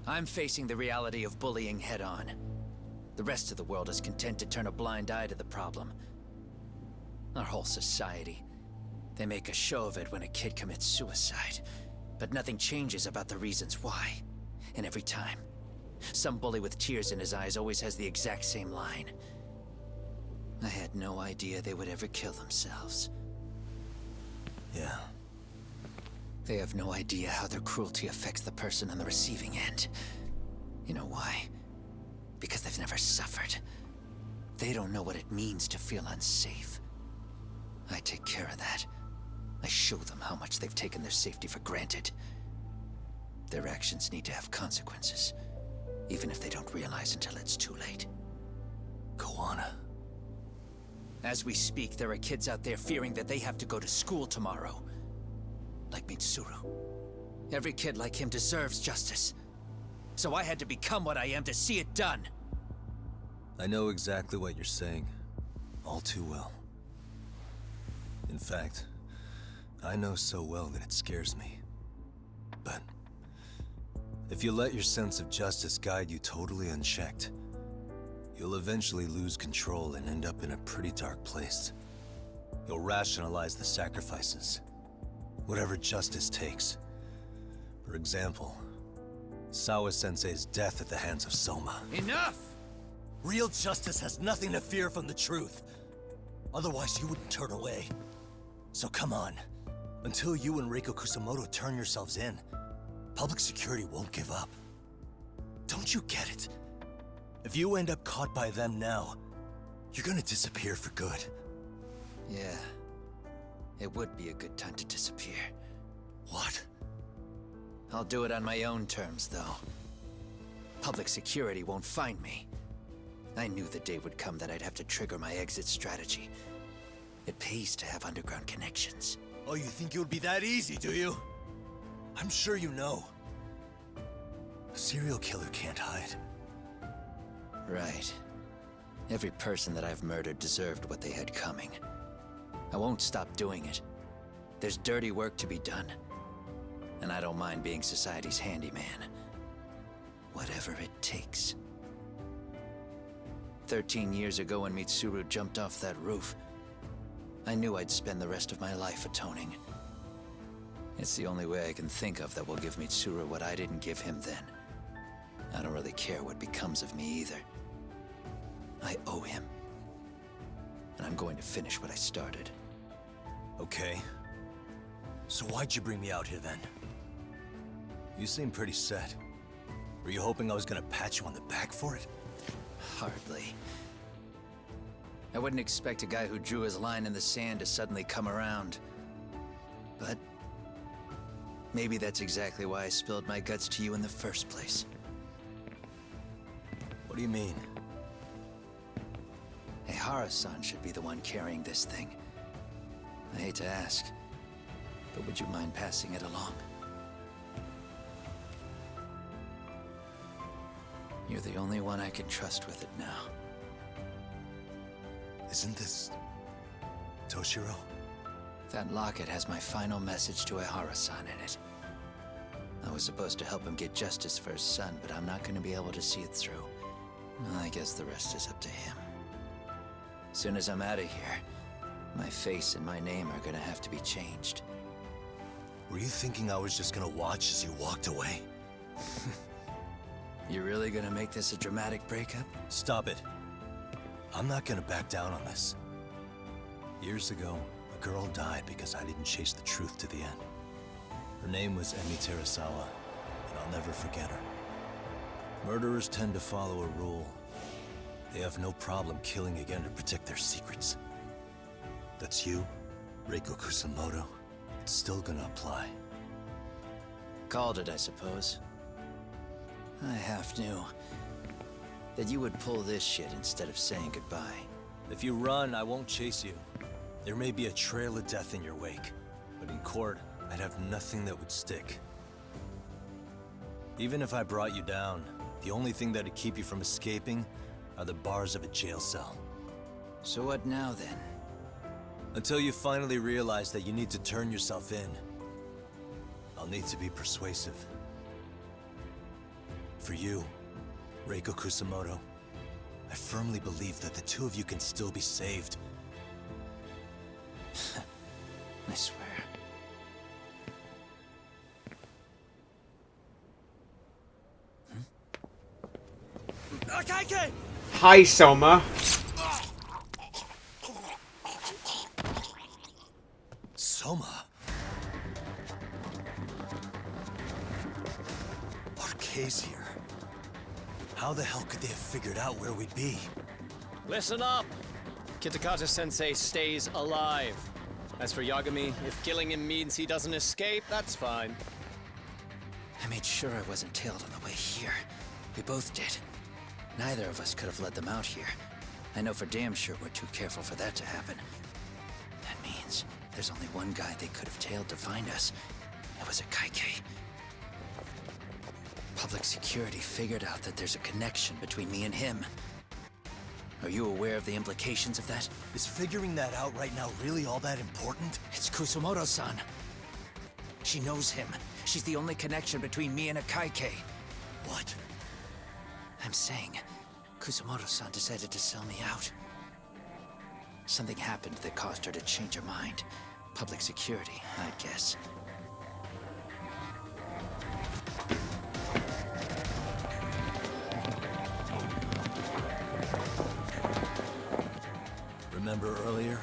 I'm facing the reality of bullying head-on. The rest of the world is content to turn a blind eye to the problem. Our whole society. They make a show of it when a kid commits suicide. But nothing changes about the reasons why. And every time, some bully with tears in his eyes always has the exact same line. I had no idea they would ever kill themselves. Yeah. They have no idea how their cruelty affects the person on the receiving end. You know why? Because they've never suffered. They don't know what it means to feel unsafe. I take care of that. I show them how much they've taken their safety for granted. Their actions need to have consequences, even if they don't realize until it's too late. Kuwana. As we speak, there are kids out there fearing that they have to go to school tomorrow. Like Mitsuru. Every kid like him deserves justice. So I had to become what I am to see it done. I know exactly what you're saying. All too well. In fact, I know so well that it scares me. But if you let your sense of justice guide you totally unchecked, you'll eventually lose control and end up in a pretty dark place. You'll rationalize the sacrifices, whatever justice takes. For example, Sawa-sensei's death at the hands of Soma. Enough! Real justice has nothing to fear from the truth. Otherwise, you wouldn't turn away. So come on. Until you and Reiko Kusamoto turn yourselves in, public security won't give up. Don't you get it? If you end up caught by them now, you're gonna disappear for good. Yeah, it would be a good time to disappear. What? I'll do it on my own terms, though. Public security won't find me. I knew the day would come that I'd have to trigger my exit strategy. It pays to have underground connections. Oh, you think it would be that easy, do you? I'm sure you know. A serial killer can't hide. Right. Every person that I've murdered deserved what they had coming. I won't stop doing it. There's dirty work to be done. And I don't mind being society's handyman. Whatever it takes. 13 years ago when Mitsuru jumped off that roof, I knew I'd spend the rest of my life atoning. It's the only way I can think of that will give Mitsuru what I didn't give him then. I don't really care what becomes of me either. I owe him. And I'm going to finish what I started. Okay. So why'd you bring me out here then? You seem pretty set. Were you hoping I was gonna pat you on the back for it? Hardly. I wouldn't expect a guy who drew his line in the sand to suddenly come around. But maybe that's exactly why I spilled my guts to you in the first place. What do you mean? Ehara-san should be the one carrying this thing. I hate to ask, but would you mind passing it along? You're the only one I can trust with it now. Isn't this... Toshiro? That locket has my final message to Ehara-san in it. I was supposed to help him get justice for his son, but I'm not going to be able to see it through. I guess the rest is up to him. Soon as I'm out of here, my face and my name are gonna have to be changed. Were you thinking I was just gonna watch as you walked away? You really gonna make this a dramatic breakup? Stop it. I'm not gonna back down on this. Years ago, a girl died because I didn't chase the truth to the end. Her name was Emi Terasawa, and I'll never forget her. Murderers tend to follow a rule. They have no problem killing again to protect their secrets. That's you, Reiko Kusamoto. It's still gonna apply. Called it, I suppose. I half knew that you would pull this shit instead of saying goodbye. If you run, I won't chase you. There may be a trail of death in your wake, but in court, I'd have nothing that would stick. Even if I brought you down, the only thing that'd keep you from escaping are the bars of a jail cell. So what now, then? Until you finally realize that you need to turn yourself in, I'll need to be persuasive. For you, Reiko Kusamoto, I firmly believe that the two of you can still be saved. I swear. Akaike! Hi, Soma. Soma? Arkay's here. How the hell could they have figured out where we'd be? Listen up! Kitakata-sensei stays alive. As for Yagami, if killing him means he doesn't escape, that's fine. I made sure I wasn't tailed on the way here. We both did. Neither of us could have led them out here. I know for damn sure we're too careful for that to happen. That means there's only one guy they could have tailed to find us. It was Akaike. Public security figured out that there's a connection between me and him. Are you aware of the implications of that? Is figuring that out right now really all that important? It's Kusamoto-san. She knows him. She's the only connection between me and Akaike. What? I'm saying, Kusamoto-san decided to sell me out. Something happened that caused her to change her mind. Public security, I'd guess. Remember earlier?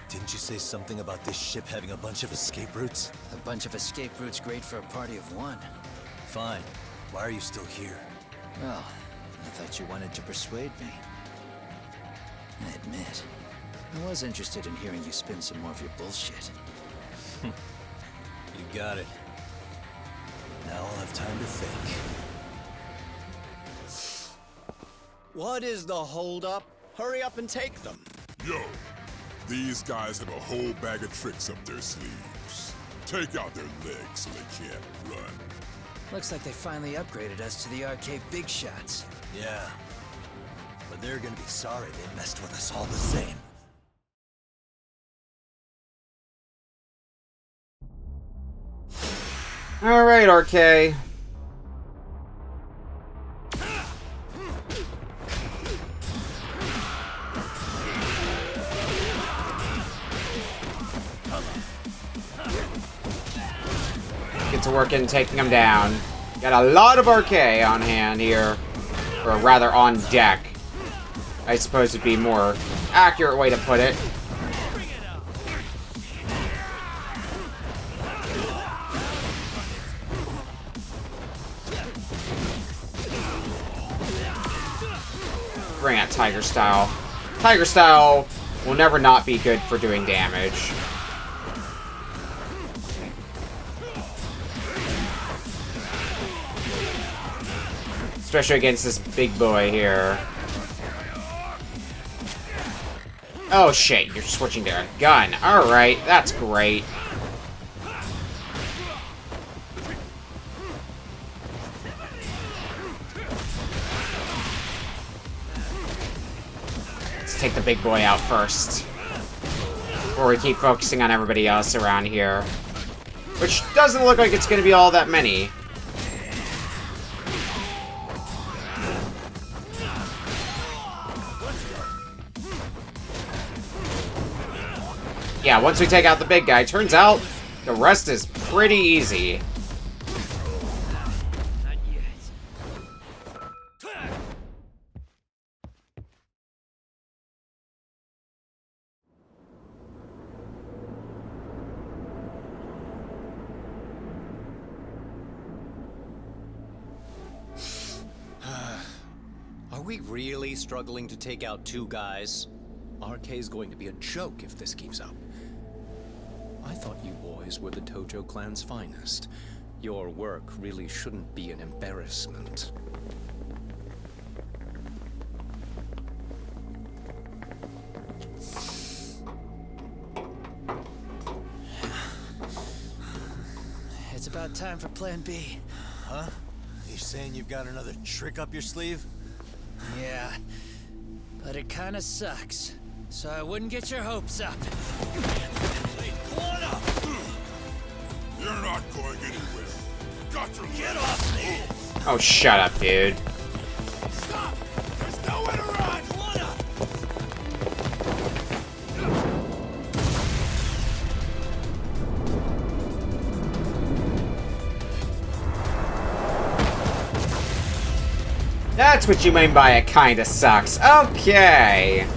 Didn't you say something about this ship having a bunch of escape routes? A bunch of escape routes great for a party of one. Fine. Why are you still here? Well, I thought you wanted to persuade me. I admit, I was interested in hearing you spin some more of your bullshit. You got it. Now I'll have time to think. What is the holdup? Hurry up and take them. Yo, these guys have a whole bag of tricks up their sleeves. Take out their legs so they can't run. Looks like they finally upgraded us to the arcade big shots. Yeah. But they're gonna be sorry they messed with us all the same. Alright, RK. Get to work in taking him down. Got a lot of RK on hand here. Or rather, on deck. I suppose would be a more accurate way to put it. Bring out Tiger Style. Tiger Style will never not be good for doing damage. Especially against this big boy here. Oh shit, you're switching to a gun. Alright, that's great. Let's take the big boy out first. Before we keep focusing on everybody else around here. Which doesn't look like it's gonna be all that many. Yeah, once we take out the big guy, turns out the rest is pretty easy. Are we really struggling to take out two guys? RK's going to be a joke if this keeps up. I thought you boys were the Tojo clan's finest. Your work really shouldn't be an embarrassment. It's about time for Plan B. Huh? You saying you've got another trick up your sleeve? Yeah, but it kinda sucks. So I wouldn't get your hopes up. You're not going anywhere. Got to get off me! Oh, shut up, dude. Stop! There's nowhere to run! That's what you mean by it kinda sucks. Okay.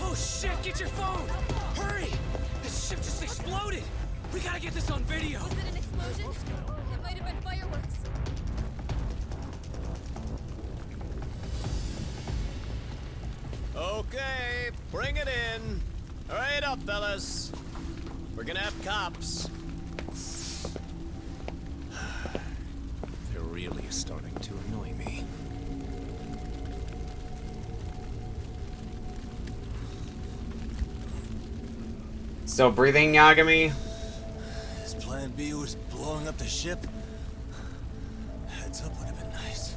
Oh shit, get your phone! Hurry! This ship just exploded! We gotta get this on video! Was it an explosion? It might have been fireworks. Okay, bring it in. Hurry it up, fellas. We're gonna have cops. They're really starting to annoy me. Still breathing, Yagami? His plan B was blowing up the ship? Heads up would have been nice.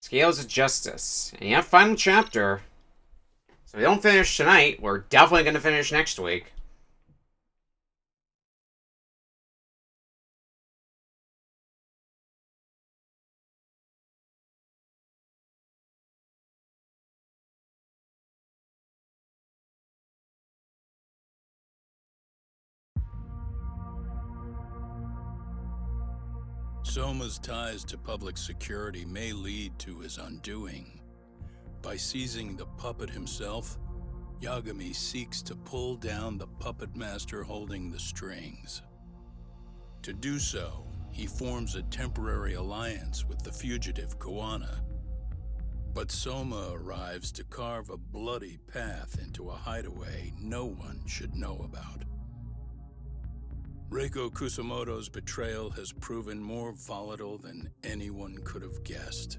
Scales of Justice. And yeah, final chapter. So if we don't finish tonight, we're definitely going to finish next week. Soma's ties to public security may lead to his undoing. By seizing the puppet himself, Yagami seeks to pull down the puppet master holding the strings. To do so, he forms a temporary alliance with the fugitive Kuwana. But Soma arrives to carve a bloody path into a hideaway no one should know about. Reiko Kusamoto's betrayal has proven more volatile than anyone could have guessed.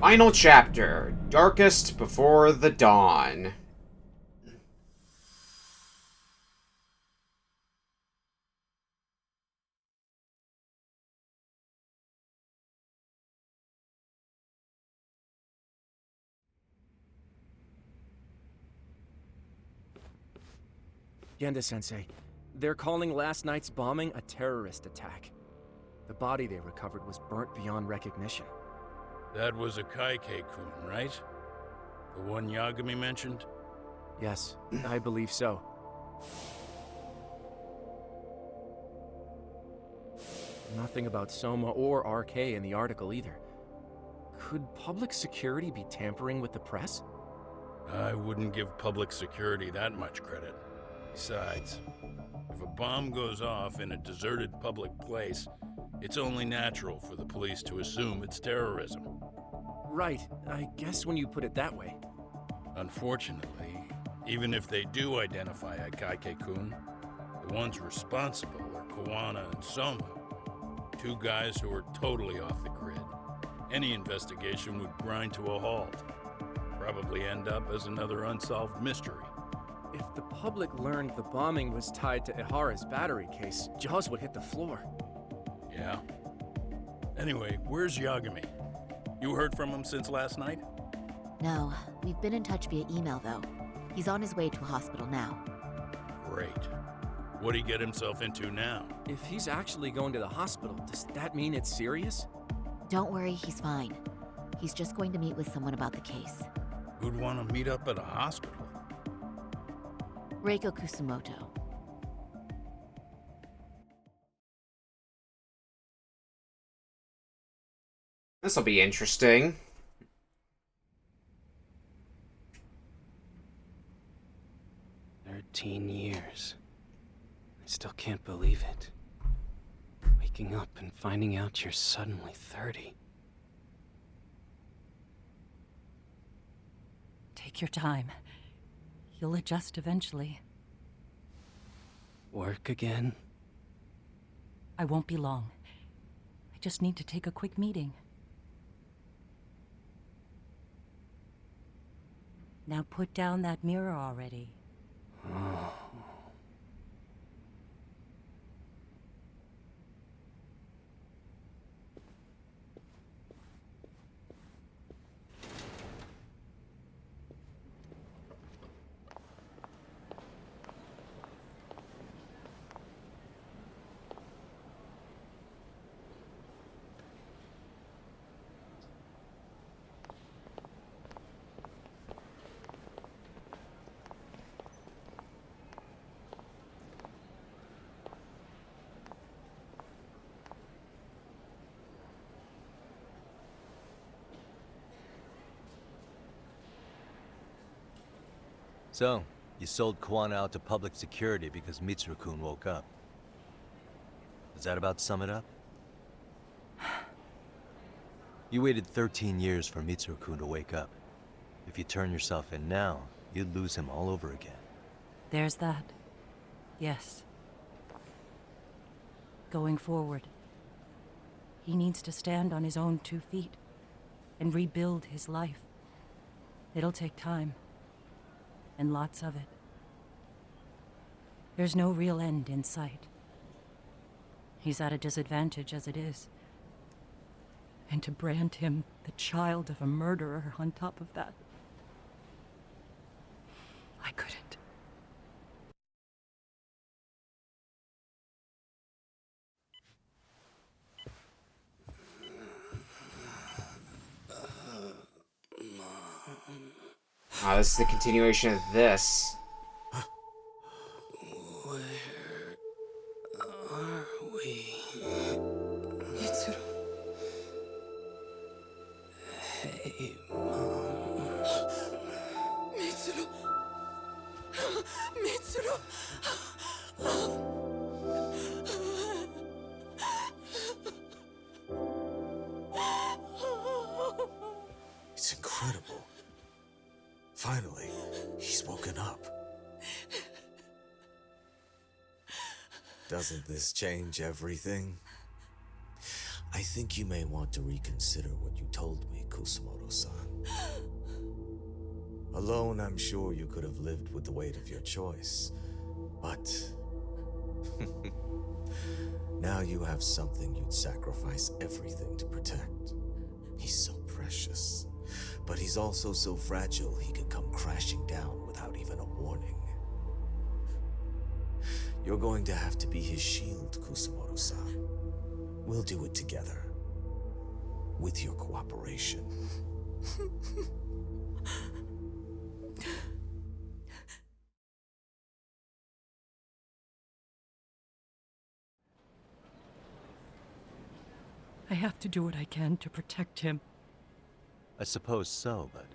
Final chapter, Darkest Before the Dawn. Genda-sensei, they're calling last night's bombing a terrorist attack. The body they recovered was burnt beyond recognition. That was a Kaike-kun, right? The one Yagami mentioned? Yes, I believe so. Nothing about Soma or RK in the article either. Could public security be tampering with the press? I wouldn't give public security that much credit. Besides, if a bomb goes off in a deserted public place, it's only natural for the police to assume it's terrorism. Right, I guess when you put it that way. Unfortunately, even if they do identify a Kaike-kun, the ones responsible are Kuwana and Soma, two guys who are totally off the grid. Any investigation would grind to a halt. Probably end up as another unsolved mystery. If the public learned the bombing was tied to Ihara's battery case, jaws would hit the floor. Yeah? Anyway, where's Yagami? You heard from him since last night? No, we've been in touch via email though. He's on his way to a hospital now. Great. What'd he get himself into now? If he's actually going to the hospital, does that mean it's serious? Don't worry, he's fine. He's just going to meet with someone about the case. Who'd want to meet up at a hospital? Reiko Kusumoto. This'll be interesting. Years. I still can't believe it. Waking up and finding out you're suddenly 30. Take your time. You'll adjust eventually. Work again? I won't be long. I just need to take a quick meeting. Now put down that mirror already. Oh. So, you sold Kuwana out to public security because Mitsuru-kun woke up. Does that about sum it up? You waited 13 years for Mitsuru-kun to wake up. If you turn yourself in now, you'd lose him all over again. There's that. Yes. Going forward, he needs to stand on his own 2 feet and rebuild his life. It'll take time. And lots of it. There's no real end in sight. He's at a disadvantage as it is. And to brand him the child of a murderer on top of that, I couldn't. This is the continuation of this. Hey, Mom. Mitsuru! Mitsuru! It's incredible. Finally, he's woken up. Doesn't this change everything? I think you may want to reconsider what you told me, Kusumoto-san. Alone, I'm sure you could have lived with the weight of your choice, but now you have something you'd sacrifice everything to protect. He's so precious, but he's also so fragile he could come crashing down without even a warning. You're going to have to be his shield, Kusumoto-san. We'll do it together. With your cooperation. I have to do what I can to protect him. I suppose so, but...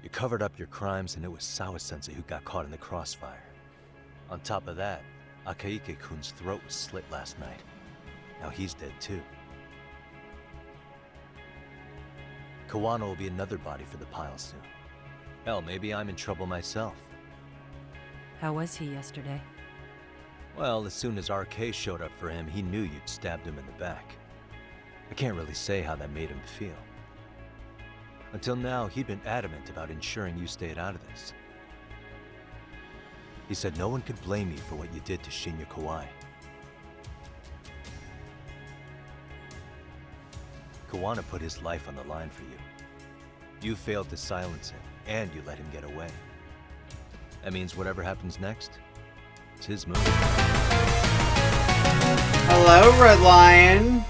You covered up your crimes and it was Sawa-sensei who got caught in the crossfire. On top of that, Akaike-kun's throat was slit last night. Now he's dead too. Kawano will be another body for the pile soon. Hell, maybe I'm in trouble myself. How was he yesterday? Well, as soon as RK showed up for him, he knew you'd stabbed him in the back. I can't really say how that made him feel. Until now, he'd been adamant about ensuring you stayed out of this. He said no one could blame you for what you did to Shinya Kawai. Kawano put his life on the line for you. You failed to silence him, and you let him get away. That means whatever happens next, it's his move. Hello, Red Lion.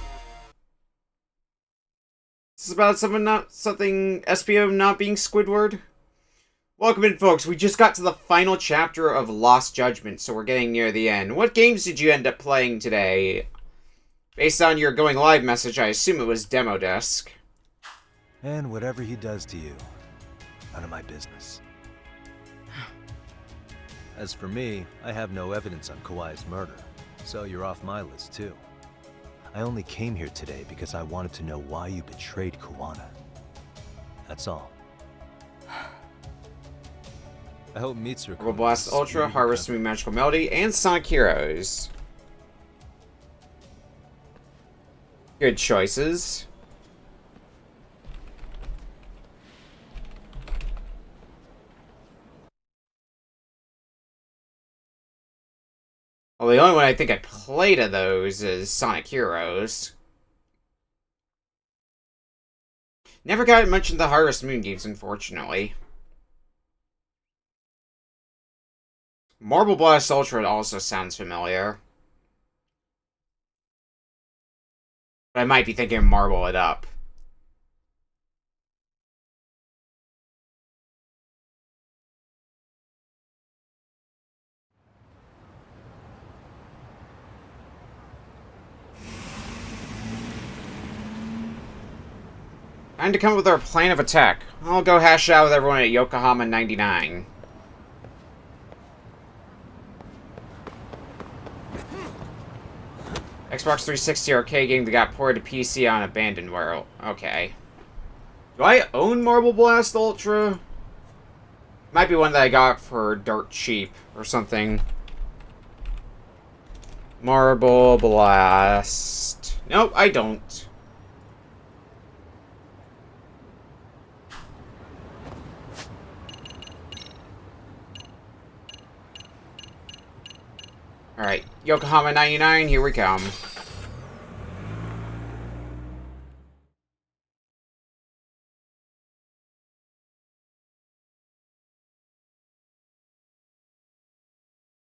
This is about something SPO not being Squidward. Welcome in, folks. We just got to the final chapter of Lost Judgment, so we're getting near the end. What games did you end up playing today? Based on your going live message, I assume it was Demo Desk. And whatever he does to you, none of my business. As for me, I have no evidence on Kawai's murder, so you're off my list too. I only came here today because I wanted to know why you betrayed Kawano. That's all. I hope Mitsuru... Marble Blast Ultra, Harvest Moon Magical Melody, and Sonic Heroes. Good choices. Well, the only one I think I played of those is Sonic Heroes. Never got much into the Harvest Moon games, unfortunately. Marble Blast Ultra also sounds familiar. But I might be thinking of Marble It Up. Time to come up with our plan of attack. I'll go hash it out with everyone at Yokohama 99. Xbox 360 arcade game that got ported to PC on Abandoned World. Okay. Do I own Marble Blast Ultra? Might be one that I got for dirt cheap or something. Marble Blast. Nope, I don't. Alright, Yokohama 99, here we come.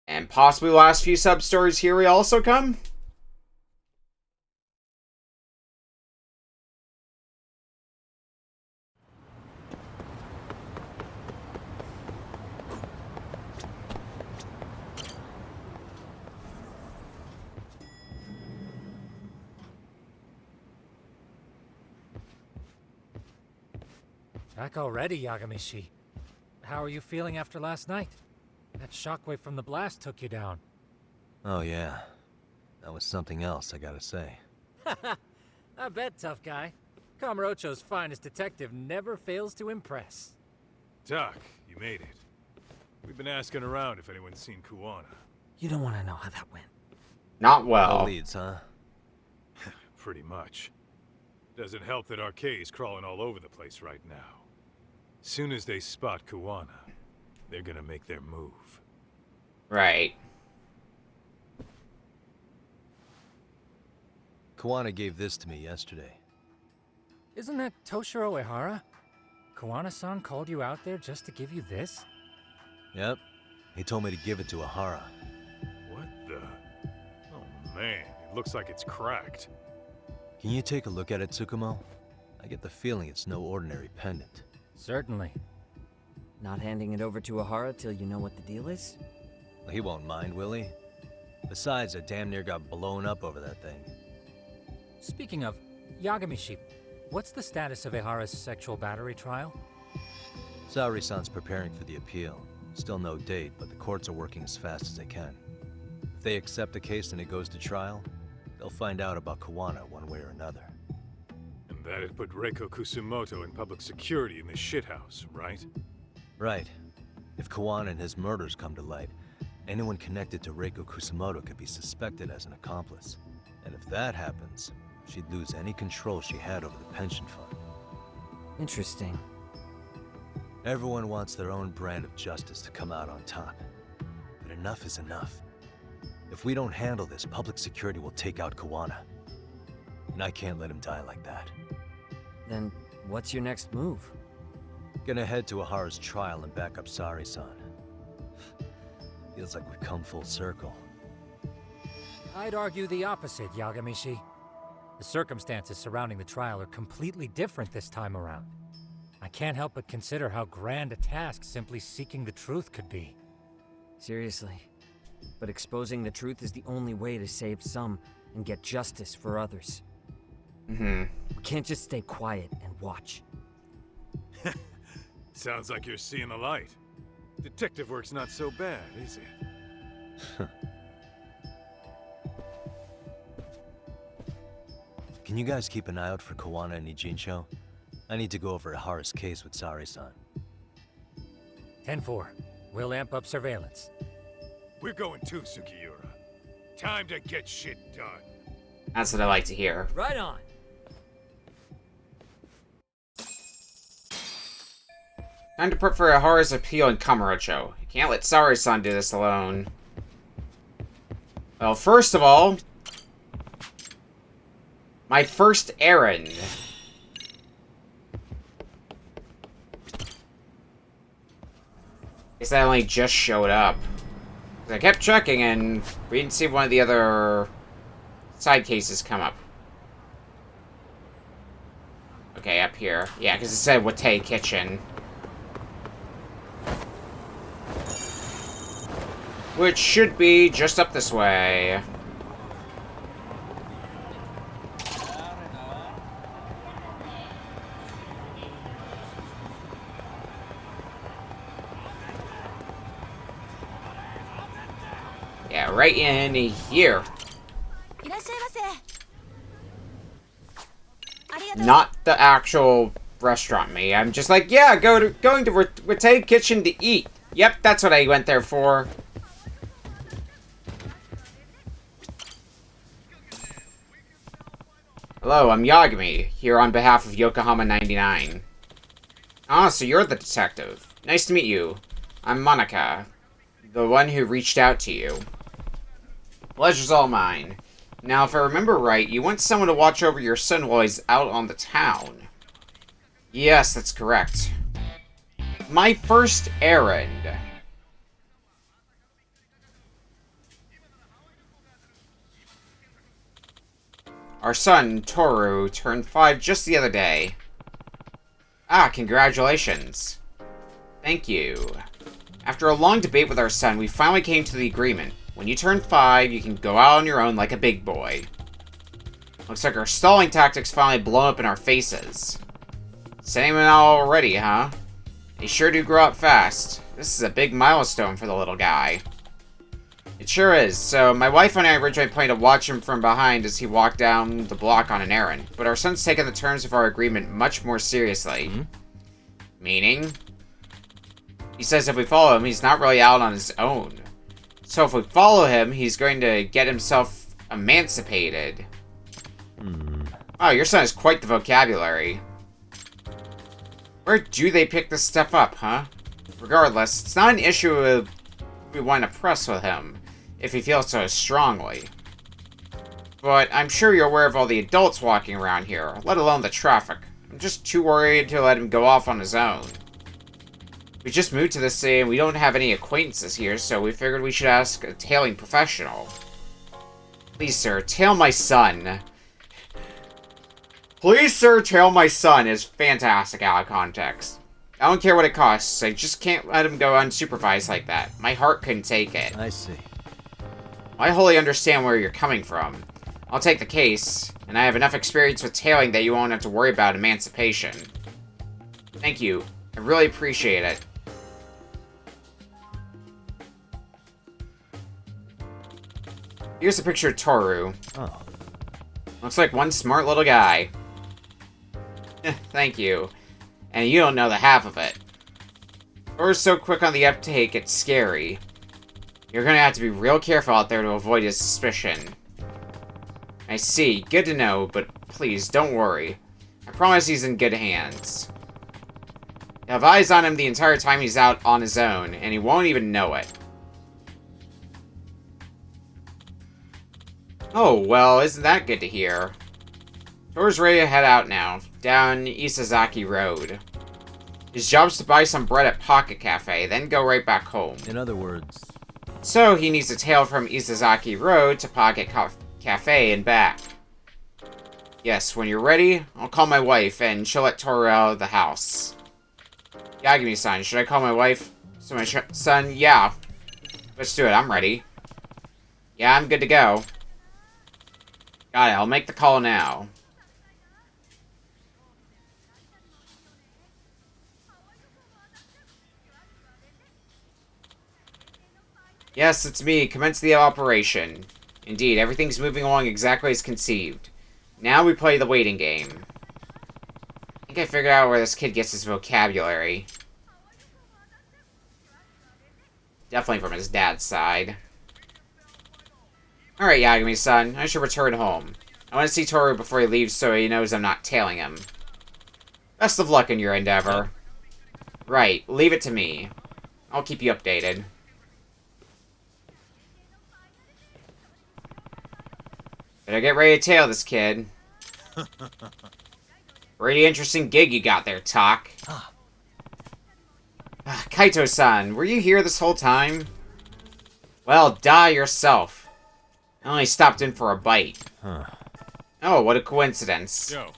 And possibly last few sub-stories, here we also come. Back already, Yagamishi. How are you feeling after last night? That shockwave from the blast took you down. Oh yeah. That was something else, I gotta say. I bet, tough guy. Kamurocho's finest detective never fails to impress. Doc, you made it. We've been asking around if anyone's seen Kuwana. You don't want to know how that went. Not well. No leads, huh? Pretty much. Doesn't help that RK is crawling all over the place right now. Soon as they spot Kuwana, they're gonna make their move. Right. Kuwana gave this to me yesterday. Isn't that Toshiro Ehara? Kuwana-san called you out there just to give you this? Yep. He told me to give it to Ehara. What the? Oh man, it looks like it's cracked. Can you take a look at it, Tsukumo? I get the feeling it's no ordinary pendant. Certainly. Not handing it over to Ehara till you know what the deal is? He won't mind, will he? Besides, I damn near got blown up over that thing. Speaking of, Yagamishi, what's the status of Ehara's sexual battery trial? Saori-san's preparing for the appeal. Still no date, but the courts are working as fast as they can. If they accept the case and it goes to trial, they'll find out about Kuwana one way or another. And that'd put Reiko Kusumoto in public security in this shithouse, right? Right. If Kuwana and his murders come to light, anyone connected to Reiko Kusumoto could be suspected as an accomplice. And if that happens, she'd lose any control she had over the pension fund. Interesting. Everyone wants their own brand of justice to come out on top. But enough is enough. If we don't handle this, public security will take out Kuwana. And I can't let him die like that. Then, what's your next move? Gonna head to Ehara's trial and back up Saori-san. Feels like we've come full circle. I'd argue the opposite, Yagamishi. The circumstances surrounding the trial are completely different this time around. I can't help but consider how grand a task simply seeking the truth could be. Seriously. But exposing the truth is the only way to save some and get justice for others. Mm-hmm. We can't just stay quiet and watch. Sounds like you're seeing the light. Detective work's not so bad, is it? Can you guys keep an eye out for Kuwana and Ijincho? I need to go over Ehara's case with Saori-san. 10-4. We'll amp up surveillance. We're going too, Sukiura. Time to get shit done. That's what I like to hear. Right on. Time to prep for Ehara's appeal in Kamurocho. You can't let Saori-san do this alone. Well, first of all, my first errand. Guess I only just showed up. I kept checking and we didn't see one of the other side cases come up. Okay, up here. Yeah, because it said Watei Kitchen. Which should be just up this way. Yeah, right in here. Not the actual restaurant me. I'm just like, yeah, going to Watei Kitchen to eat. Yep, that's what I went there for. Hello, I'm Yagami, here on behalf of Yokohama 99. Ah, so you're the detective. Nice to meet you. I'm Monica, the one who reached out to you. Pleasure's all mine. Now, if I remember right, you want someone to watch over your son while he's out on the town. Yes, that's correct. My first errand. Our son, Toru, turned 5 just the other day. Ah, congratulations. Thank you. After a long debate with our son, we finally came to the agreement. When you turn 5, you can go out on your own like a big boy. Looks like our stalling tactics finally blown up in our faces. Same already, huh? They sure do grow up fast. This is a big milestone for the little guy. It sure is. So, my wife and I originally planned to watch him from behind as he walked down the block on an errand. But our son's taken the terms of our agreement much more seriously. Meaning? He says if we follow him, he's not really out on his own. So if we follow him, he's going to get himself emancipated. Oh, your son has quite the vocabulary. Where do they pick this stuff up, huh? Regardless, it's not an issue if we want to press with him, if he feels so strongly. But I'm sure you're aware of all the adults walking around here, let alone the traffic. I'm just too worried to let him go off on his own. We just moved to the city and we don't have any acquaintances here, so we figured we should ask a tailing professional. Please, sir, tail my son. Please, sir, tail my son is fantastic out of context. I don't care what it costs, I just can't let him go unsupervised like that. My heart couldn't take it. I see. I wholly understand where you're coming from. I'll take the case, and I have enough experience with tailing that you won't have to worry about emancipation. Thank you. I really appreciate it. Here's a picture of Toru. Oh. Looks like one smart little guy. Thank you. And you don't know the half of it. Toru's so quick on the uptake, it's scary. You're gonna have to be real careful out there to avoid his suspicion. I see. Good to know, but please, don't worry. I promise he's in good hands. I have eyes on him the entire time he's out on his own, and he won't even know it. Oh, well, isn't that good to hear? Toru's ready to head out now, down Isazaki Road. His job's to buy some bread at Pocket Cafe, then go right back home. In other words... So, he needs a tail from Isazaki Road to Pocket Cafe and back. Yes, when you're ready, I'll call my wife, and she'll let Toru out of the house. Yagami-san, should I call my wife? So my son, yeah. Let's do it, I'm ready. Yeah, I'm good to go. Got it, I'll make the call now. Yes, it's me. Commence the operation. Indeed, everything's moving along exactly as conceived. Now we play the waiting game. I think I figured out where this kid gets his vocabulary. Definitely from his dad's side. Alright, Yagami-san. I should return home. I want to see Toru before he leaves so he knows I'm not tailing him. Best of luck in your endeavor. Right, leave it to me. I'll keep you updated. Better get ready to tail this kid. Pretty interesting gig you got there, Tak. Kaito-san, were you here this whole time? Well, die yourself. I only stopped in for a bite. Oh, what a coincidence. Yo.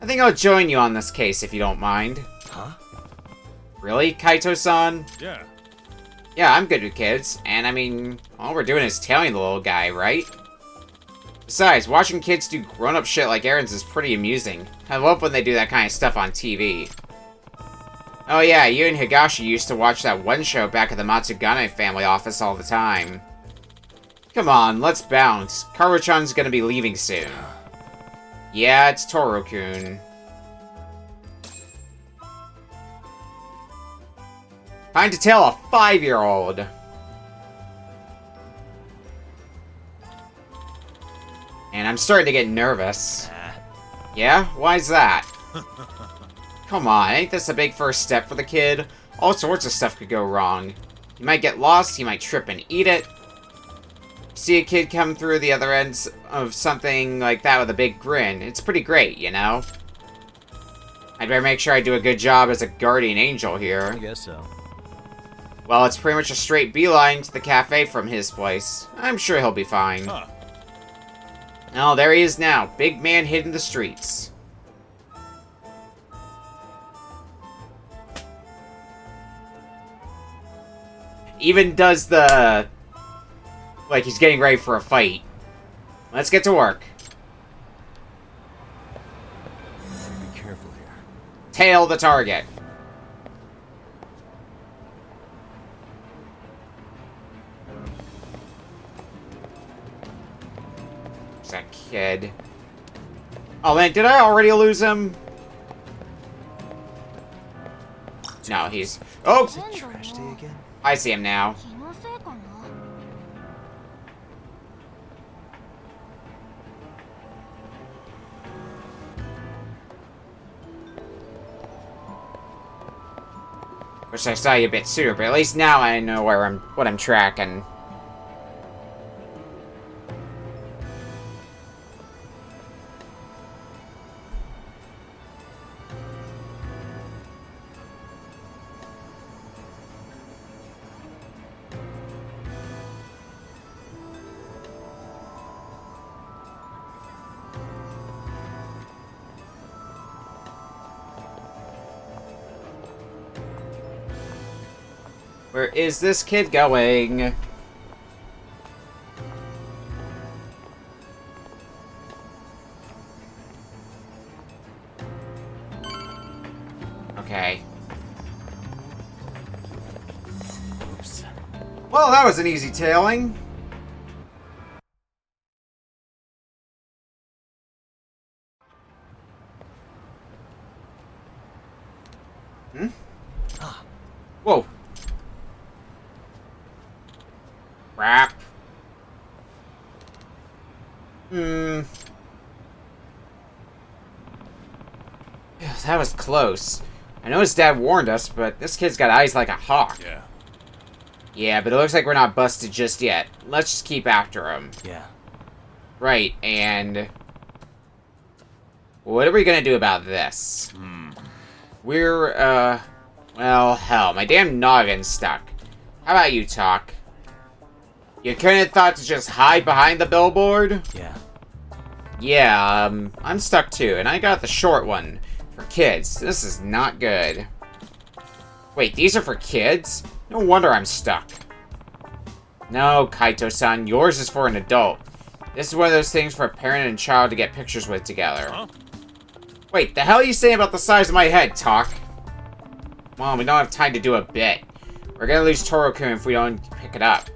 I think I'll join you on this case if you don't mind. Really, Kaito-san? Yeah. Yeah, I'm good with kids. And I mean, all we're doing is tailing the little guy, right? Besides, watching kids do grown-up shit like errands is pretty amusing. I love when they do that kind of stuff on TV. Oh yeah, you and Higashi used to watch that one show back at the Matsugane family office all the time. Come on, let's bounce. Karu-chan's gonna be leaving soon. Yeah, it's Toru-kun. Time to tail a 5-year-old. And I'm starting to get nervous. Yeah? Why's that? Come on, ain't this a big first step for the kid? All sorts of stuff could go wrong. He might get lost, he might trip and eat it. See a kid come through the other ends of something like that with a big grin. It's pretty great, you know? I'd better make sure I do a good job as a guardian angel here. I guess so. Well, it's pretty much a straight beeline to the cafe from his place. I'm sure he'll be fine. Oh, there he is now. Big man hid in the streets. Even does the... like he's getting ready for a fight. Let's get to work. Be careful here. Tail the target. There's that kid. Oh man, did I already lose him? No, he's... Oh! Is it trash day again? I see him now. Wish I saw you a bit sooner, but at least now I know what I'm tracking. Where is this kid going? Okay. Oops. Well, that was an easy tailing. Hmm? Whoa. Crap. That was close. I know his dad warned us, but this kid's got eyes like a hawk. Yeah. Yeah, but it looks like we're not busted just yet. Let's just keep after him. Yeah. Right, and... what are we gonna do about this? We're, well, hell, my damn noggin's stuck. How about you, Talk? You couldn't have thought to just hide behind the billboard? Yeah. Yeah, I'm stuck too, and I got the short one. For kids. This is not good. Wait, these are for kids? No wonder I'm stuck. No, Kaito-san, yours is for an adult. This is one of those things for a parent and child to get pictures with together. Huh? Wait, the hell are you saying about the size of my head, Talk? Mom, we don't have time to do a bit. We're gonna lose Toro-kun if we don't pick it up.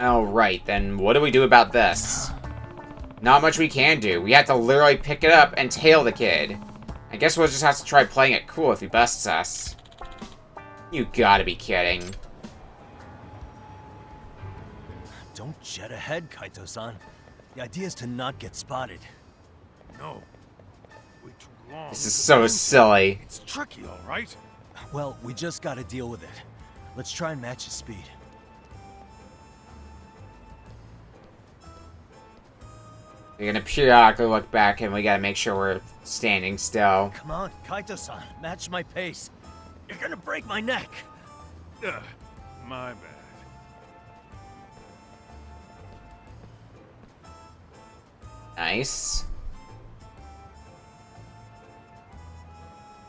Oh, right, then what do we do about this? Not much we can do. We have to literally pick it up and tail the kid. I guess we'll just have to try playing it cool if he busts us. You gotta be kidding. Don't jet ahead, Kaito-san. The idea is to not get spotted. No. Wait too long. This is so silly. It's tricky, all right? Well, we just gotta deal with it. Let's try and match his speed. We're gonna periodically look back and we gotta make sure we're standing still. Come on, Kaito-san, match my pace. You're gonna break my neck. My bad. Nice.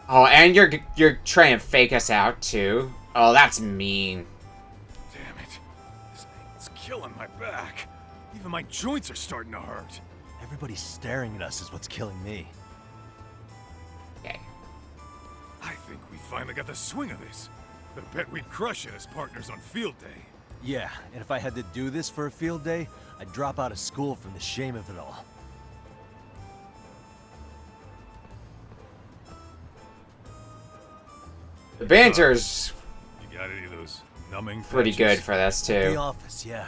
Oh, and you're trying to fake us out too. Oh, that's mean. Damn it. This thing's killing my back. Even my joints are starting to hurt. Everybody staring at us is what's killing me. Okay. I think we finally got the swing of this. I bet we'd crush it as partners on field day. Yeah, and if I had to do this for a field day, I'd drop out of school from the shame of it all. The banter's You got any of those numbing pretty patches? good for this At too. the office, yeah.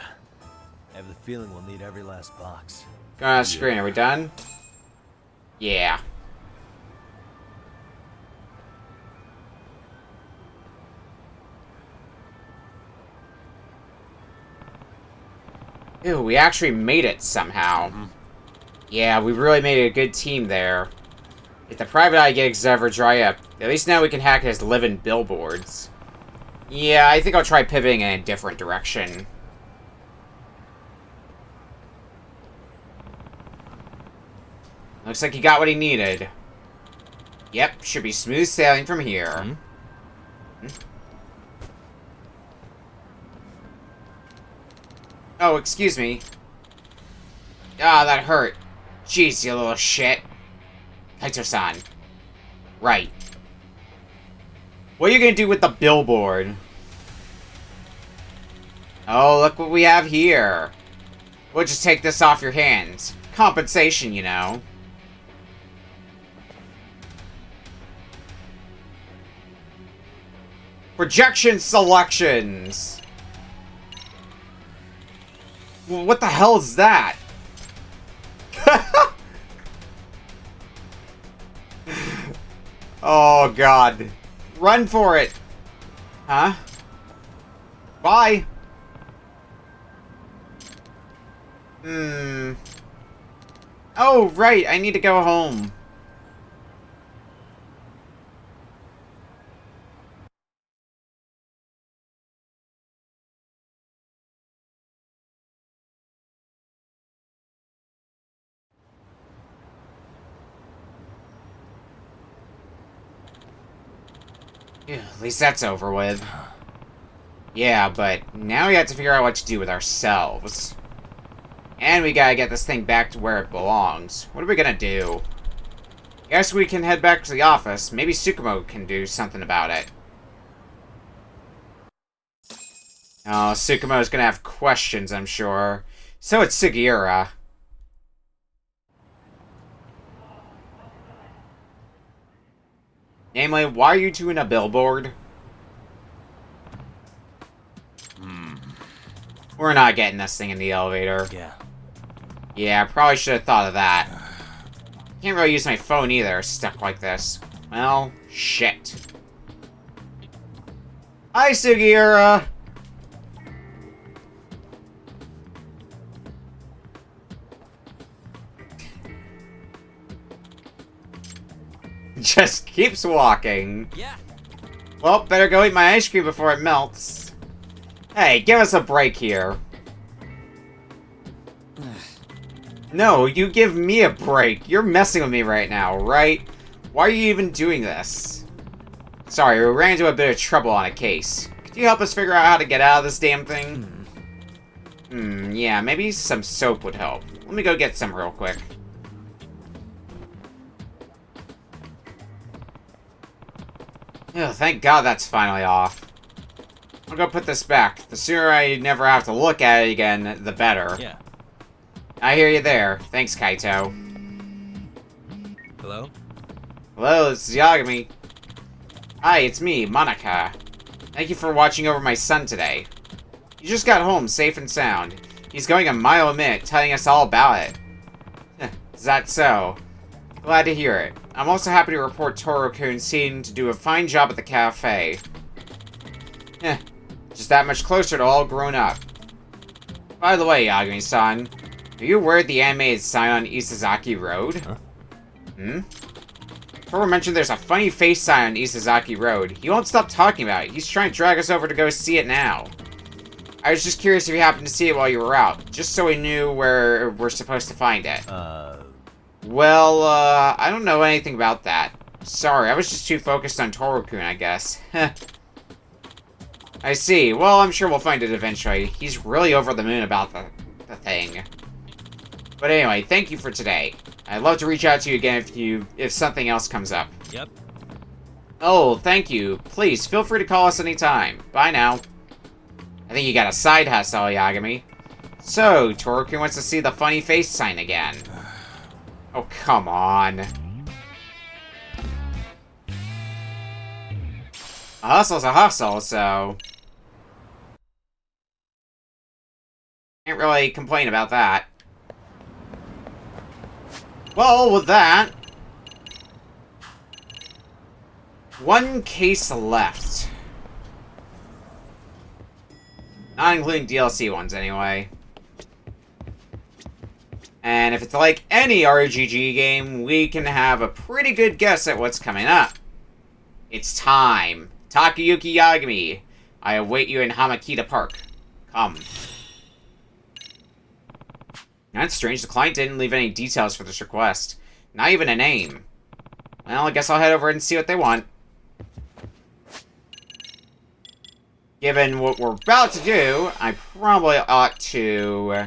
I have the feeling we'll need every last box. Go on screen, are we done? Yeah. Ew, we actually made it somehow. Yeah, we really made a good team there. If the private eye gigs ever dry up, at least now we can hack his living billboards. Yeah, I think I'll try pivoting in a different direction. Looks like he got what he needed. Yep, should be smooth sailing from here. Oh, excuse me. Ah, that hurt. Jeez, you little shit. Kaito-san. Right. What are you gonna do with the billboard? Oh, look what we have here. We'll just take this off your hands. Compensation, you know. Projection selections. What the hell is that? Oh, God. Run for it. Huh? Bye. Oh, right. I need to go home. Yeah, at least that's over with. Yeah, but now we have to figure out what to do with ourselves. And we gotta get this thing back to where it belongs. What are we gonna do? Guess we can head back to the office. Maybe Tsukumo can do something about it. Oh, Tsukumo's gonna have questions, I'm sure. So it's Sugiura. Namely, why are you doing a billboard? We're not getting this thing in the elevator. Yeah, I probably should have thought of that. Can't really use my phone either, stuck like this. Well, shit. Hi, Sugiura! Just keeps walking. Yeah. Well, better go eat my ice cream before it melts. Hey, give us a break here. No, you give me a break. You're messing with me right now, right? Why are you even doing this? Sorry, we ran into a bit of trouble on a case. Could you help us figure out how to get out of this damn thing? Yeah, maybe some soap would help. Let me go get some real quick. Oh, thank God that's finally off. I'll go put this back. The sooner I never have to look at it again, the better. Yeah. I hear you there. Thanks, Kaito. Hello? Hello, this is Yagami. Hi, it's me, Monica. Thank you for watching over my son today. He just got home safe and sound. He's going a mile a minute, telling us all about it. Is that so? Glad to hear it. I'm also happy to report Toru-kun seemed to do a fine job at the cafe. Just that much closer to all grown up. By the way, Yagami-san, are you aware the anime is signed on Isazaki Road? Huh? Toru mentioned there's a funny face sign on Isazaki Road. He won't stop talking about it. He's trying to drag us over to go see it now. I was just curious if you happened to see it while you were out, just so we knew where we're supposed to find it. Well, I don't know anything about that. Sorry, I was just too focused on Toru-kun, I guess. I see. Well, I'm sure we'll find it eventually. He's really over the moon about the thing. But anyway, thank you for today. I'd love to reach out to you again if something else comes up. Yep. Oh, thank you. Please, feel free to call us anytime. Bye now. I think you got a side hustle, Yagami. So, Toru-kun wants to see the funny face sign again. Oh, come on. A hustle's a hustle, so... Can't really complain about that. Well, with that... one case left. Not including DLC ones, anyway. And if it's like any RGG game, we can have a pretty good guess at what's coming up. It's time. Takayuki Yagami, I await you in Hamakita Park. Come. That's strange, the client didn't leave any details for this request. Not even a name. Well, I guess I'll head over and see what they want. Given what we're about to do, I probably ought to...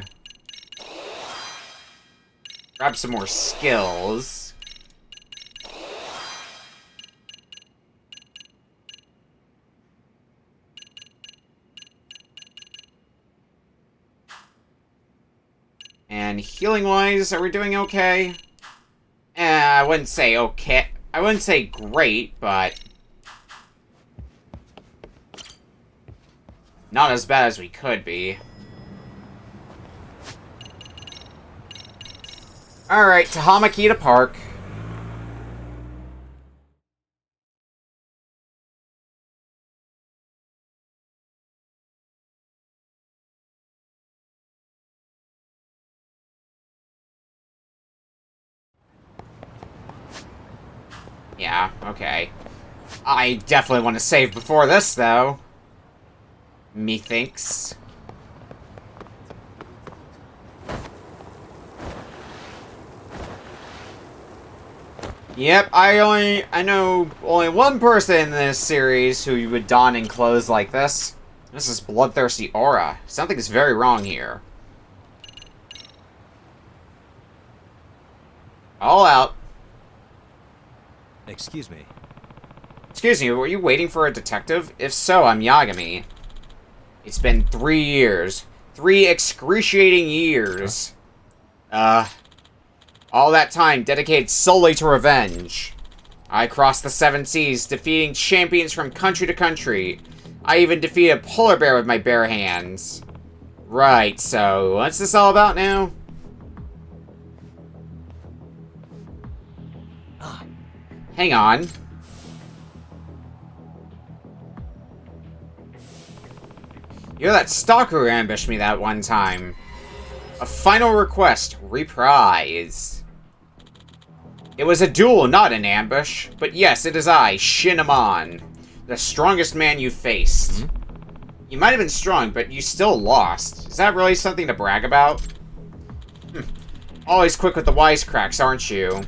grab some more skills. healing-wise, are we doing okay? I wouldn't say okay. I wouldn't say great, but not as bad as we could be. Alright, to Hamakita Park. Yeah, okay. I definitely want to save before this, though. Methinks. Yep, I know only one person in this series who would don in clothes like this. This is Bloodthirsty Aura. Something is very wrong here. All out. Excuse me. Excuse me, were you waiting for a detective? If so, I'm Yagami. It's been 3 years. 3 excruciating years. All that time dedicated solely to revenge. I crossed the 7 seas, defeating champions from country to country. I even defeated a polar bear with my bare hands. Right, so what's this all about now? Hang on. You're that stalker who ambushed me that one time. A final request. Reprise. It was a duel, not an ambush. But yes, it is I, Shinamon. The strongest man you faced. You might have been strong, but you still lost. Is that really something to brag about? Always quick with the wisecracks, aren't you?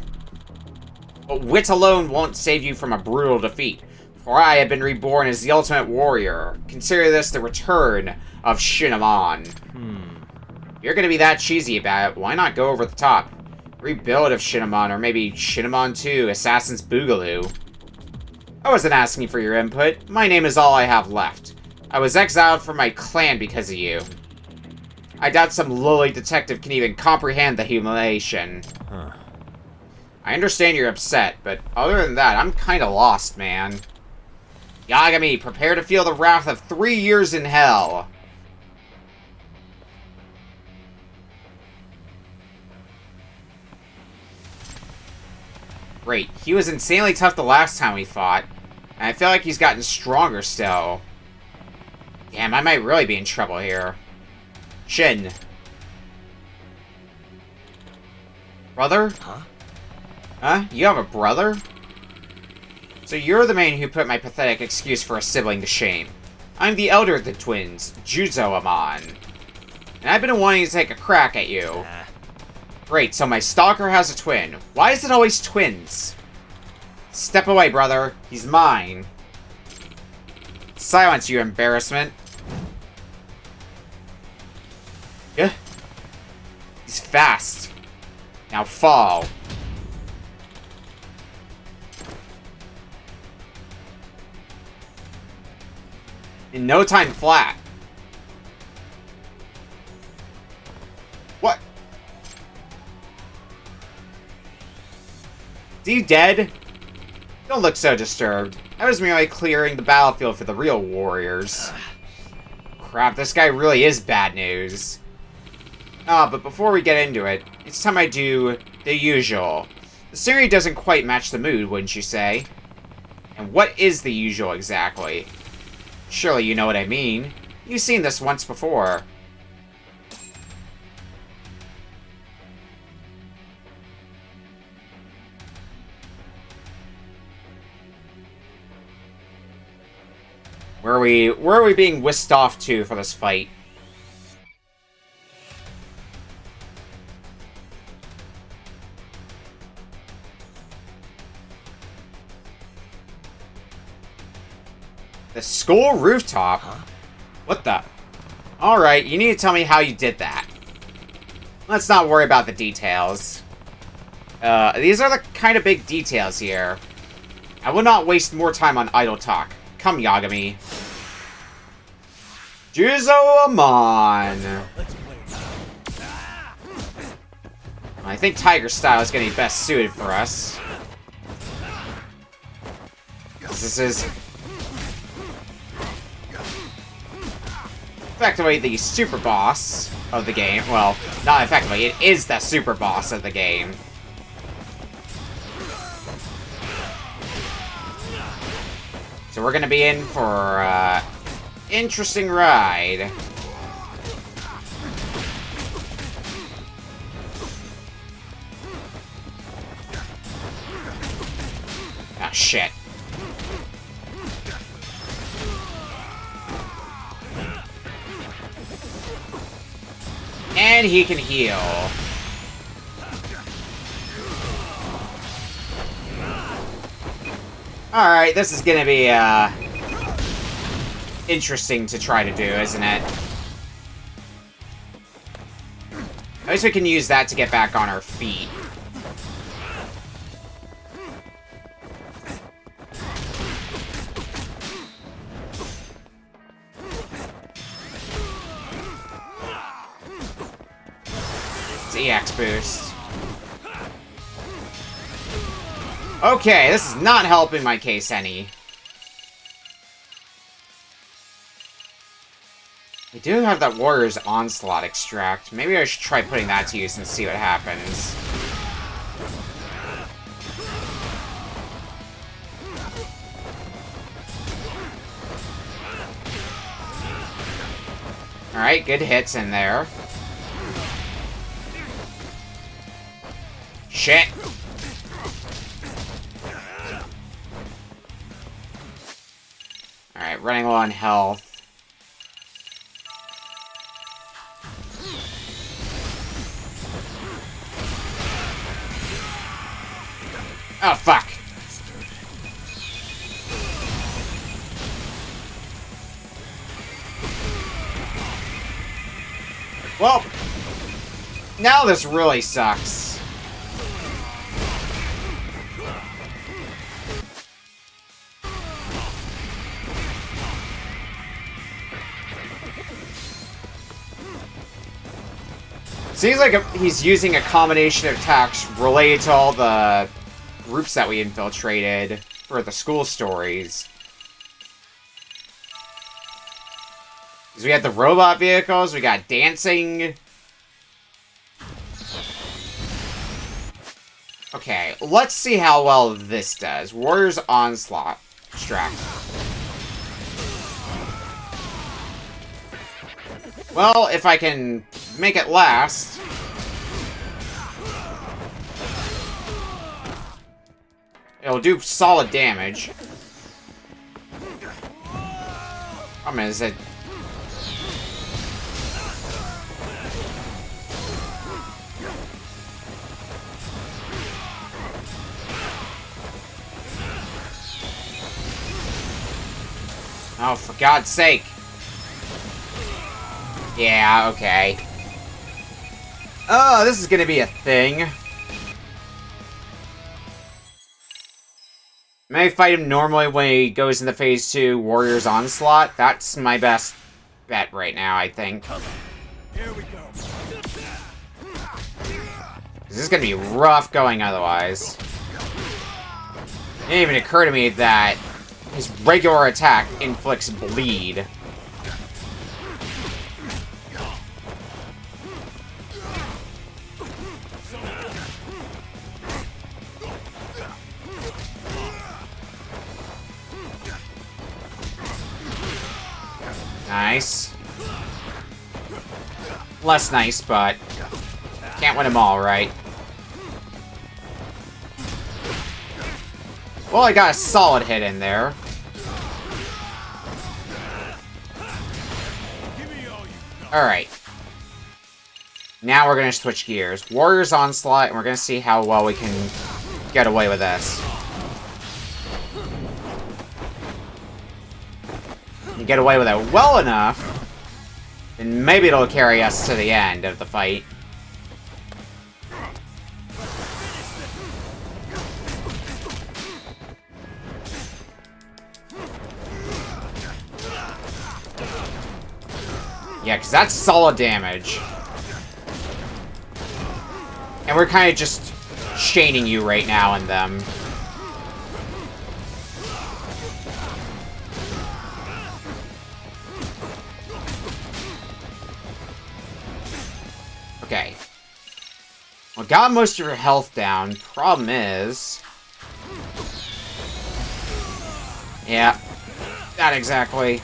But wit alone won't save you from a brutal defeat. For I have been reborn as the ultimate warrior. Consider this the return of Shinamon. If you're gonna be that cheesy about it, why not go over the top? Rebuild of Shinamon, or maybe Shinamon 2, Assassin's Boogaloo. I wasn't asking for your input. My name is all I have left. I was exiled from my clan because of you. I doubt some lowly detective can even comprehend the humiliation. I understand you're upset, but other than that, I'm kinda lost, man. Yagami, prepare to feel the wrath of 3 years in hell. Great. He was insanely tough the last time we fought, and I feel like he's gotten stronger still. Damn, I might really be in trouble here. Shin. Brother? Huh? You have a brother? So you're the man who put my pathetic excuse for a sibling to shame. I'm the elder of the twins, Juzo-amon. And I've been wanting to take a crack at you. Great, so my stalker has a twin. Why is it always twins? Step away, brother. He's mine. Silence, you embarrassment. Yeah. He's fast. Now fall. In no time flat. What? Is he dead? Don't look so disturbed. I was merely clearing the battlefield for the real warriors. Crap, this guy really is bad news. But before we get into it, it's time I do the usual. The scenery doesn't quite match the mood, wouldn't you say? And what is the usual exactly? Surely you know what I mean. You've seen this once before. Where are we being whisked off to for this fight? The school rooftop? What the? Alright, you need to tell me how you did that. Let's not worry about the details. These are the kind of big details here. I will not waste more time on idle talk. Come, Yagami. Juzo-amon. I think Tiger Style is going to be best suited for us. This is effectively the super boss of the game. Well, not effectively, it is the super boss of the game. So we're gonna be in for an interesting ride. Ah, shit. And he can heal. Alright, this is gonna be, interesting to try to do, isn't it? At least we can use that to get back on our feet. It's EX boost. Okay, this is not helping my case any. We do have that Warrior's Onslaught extract. Maybe I should try putting that to use and see what happens. Alright, good hits in there. Shit! Alright, running low on health. Oh, fuck! Well, now this really sucks. Seems like he's using a combination of attacks related to all the groups that we infiltrated for the school stories. Because we had the robot vehicles, we got dancing. Okay, let's see how well this does. Warrior's Onslaught extract. Well, if I can make it last. It'll do solid damage. Problem is that... Oh, for God's sake. Yeah, okay. Oh, this is gonna be a thing. May I fight him normally when he goes into Phase 2 Warrior's Onslaught? That's my best bet right now, I think. Here we go. This is gonna be rough going otherwise. It didn't even occur to me that his regular attack inflicts bleed. Nice. Less nice, but can't win them all, right? Well, I got a solid hit in there. Alright. Now we're gonna switch gears. Warrior's Onslaught, and we're gonna see how well we can get away with this. You get away with it well enough, then maybe it'll carry us to the end of the fight. Yeah, because that's solid damage. And we're kind of just chaining you right now in them. Okay. Well, got most of your health down. Problem is... Yeah. Not exactly.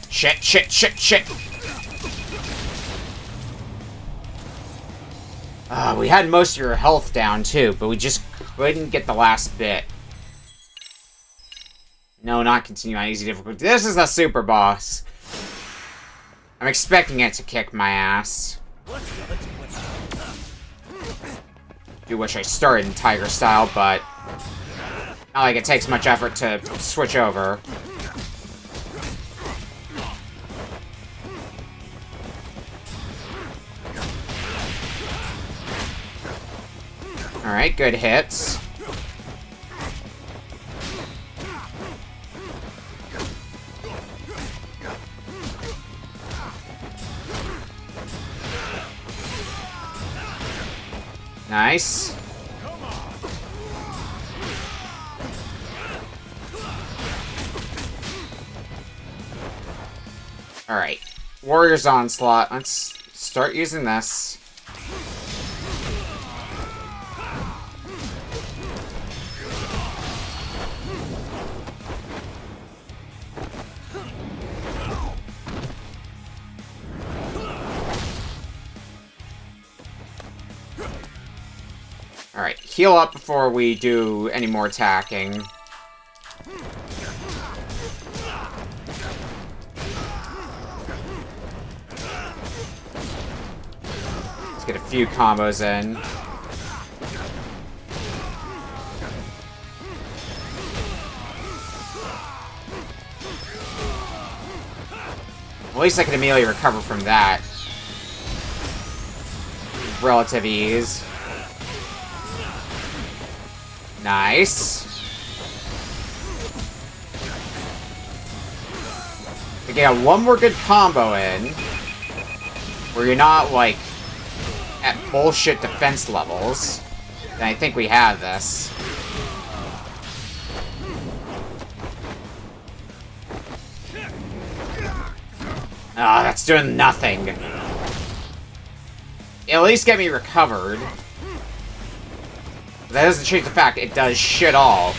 Shit, shit, shit, shit! We had most of your health down, too, but we just couldn't get the last bit. No, not continue on easy difficulty. This is a super boss. I'm expecting it to kick my ass. Do wish I started in Tiger style, but not like it takes much effort to switch over. Alright, good hits. Nice. Alright. Warrior's Onslaught. Let's start using this. Alright, heal up before we do any more attacking. Let's get a few combos in. At least I can immediately recover from that. Relative ease. Nice. We get one more good combo in, where you're not, like, at bullshit defense levels, then I think we have this. Ah, that's doing nothing. At least get me recovered. That doesn't change the fact it does shit all.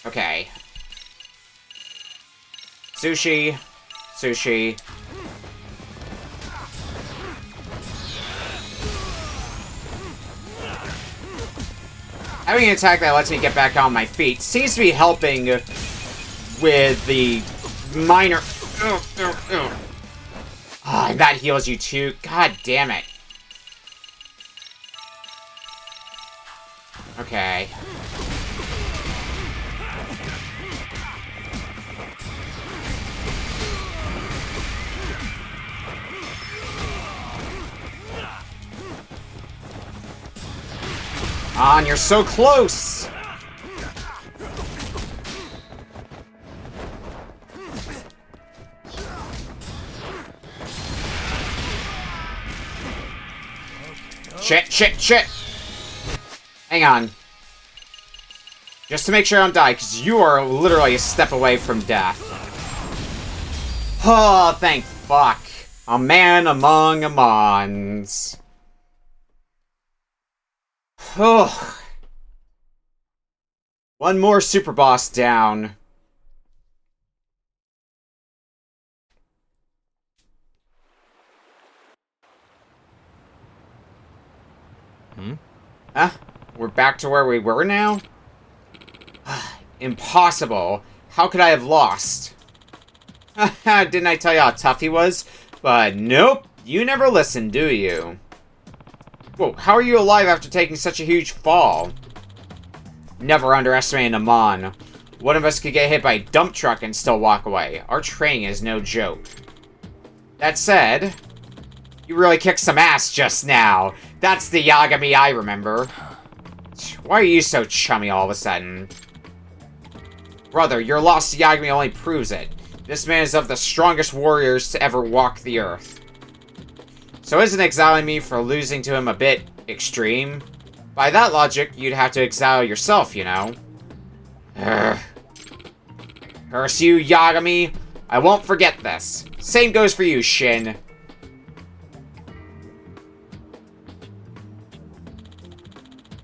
Okay. Sushi. Sushi. Having an attack that lets me get back on my feet seems to be helping with the minor... Ah, and that heals you too. God damn it. Okay. On, you're so close! Shit, shit, shit! Hang on. Just to make sure I don't die, because you are literally a step away from death. Oh, thank fuck. A man among Amons. Oh. One more super boss down. Huh? We're back to where we were now? Impossible. How could I have lost? Didn't I tell you how tough he was? But nope, you never listen, do you? Whoa, how are you alive after taking such a huge fall? Never underestimate an Amon. One of us could get hit by a dump truck and still walk away. Our training is no joke. That said, You really kicked some ass just now. That's the Yagami I remember. Why are you so chummy all of a sudden? Brother, your loss to Yagami only proves it. This man is of the strongest warriors to ever walk the earth. So isn't exiling me for losing to him a bit extreme? By that logic, you'd have to exile yourself, you know. Urgh. Curse you, Yagami. I won't forget this. Same goes for you, Shin.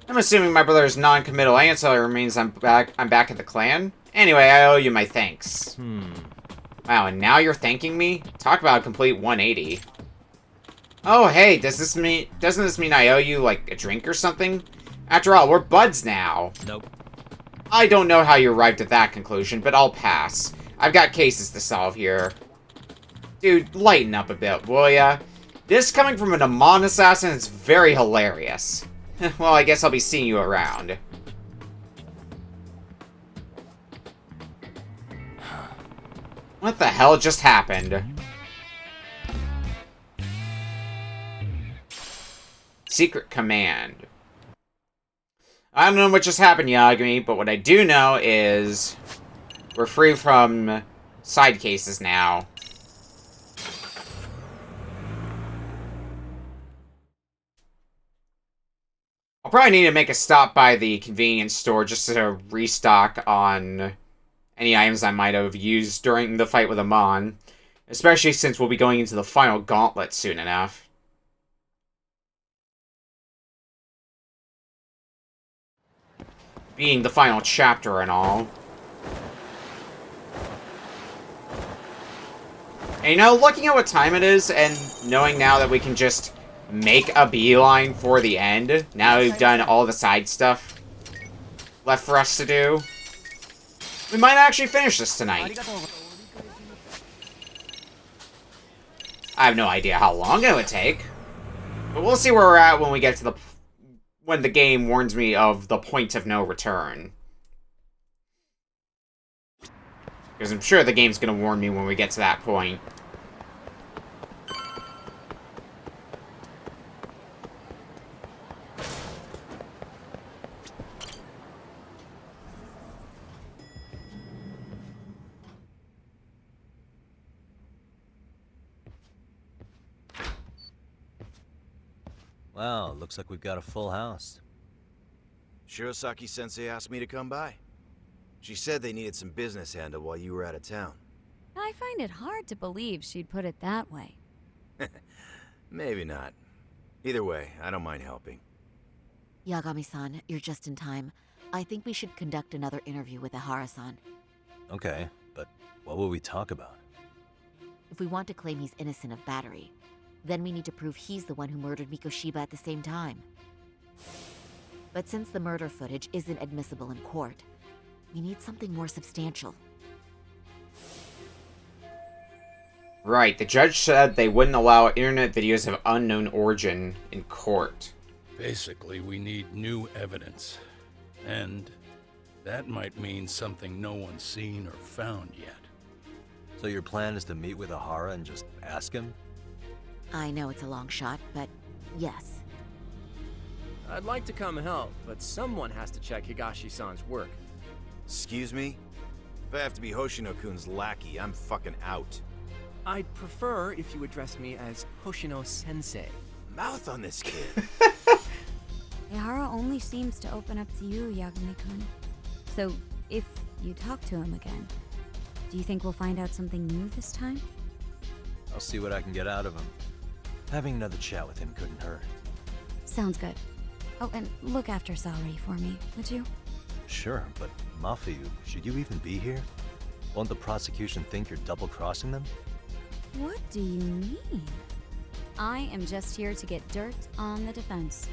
I'm assuming my brother's non-committal answer means I'm back at the clan. Anyway, I owe you my thanks. Wow, and now you're thanking me? Talk about a complete 180. Oh, hey, doesn't this mean I owe you, like, a drink or something? After all, we're buds now. Nope. I don't know how you arrived at that conclusion, but I'll pass. I've got cases to solve here. Dude, lighten up a bit, will ya? This coming from an Amon assassin is very hilarious. Well, I guess I'll be seeing you around. What the hell just happened? Secret command. I don't know what just happened, Yagami, but what I do know is we're free from side cases now. I'll probably need to make a stop by the convenience store just to restock on any items I might have used during the fight with Amon, especially since we'll be going into the final gauntlet soon enough. Being the final chapter and all. And you know, looking at what time it is, and knowing now that we can just make a beeline for the end, now we've done all the side stuff left for us to do, we might actually finish this tonight. I have no idea how long it would take, but we'll see where we're at when we get to when the game warns me of the point of no return. Because I'm sure the game's gonna warn me when we get to that point. Wow, looks like we've got a full house. Shirosaki-sensei asked me to come by. She said they needed some business handled while you were out of town. I find it hard to believe she'd put it that way. Maybe not. Either way, I don't mind helping. Yagami-san, you're just in time. I think we should conduct another interview with Ihara-san. Okay, but what will we talk about? If we want to claim he's innocent of battery, then we need to prove he's the one who murdered Mikoshiba at the same time. But since the murder footage isn't admissible in court, we need something more substantial. Right, the judge said they wouldn't allow internet videos of unknown origin in court. Basically, we need new evidence. And that might mean something no one's seen or found yet. So your plan is to meet with Ihara and just ask him? I know it's a long shot, but yes. I'd like to come help, but someone has to check Higashi-san's work. Excuse me? If I have to be Hoshino-kun's lackey, I'm fucking out. I'd prefer if you address me as Hoshino-sensei. Mouth on this kid. Ihara only seems to open up to you, Yagami-kun. So, if you talk to him again, do you think we'll find out something new this time? I'll see what I can get out of him. Having another chat with him couldn't hurt. Sounds good. Oh, and look after Saori for me, would you? Sure, but Mafu, should you even be here? Won't the prosecution think you're double-crossing them? What do you mean? I am just here to get dirt on the defense.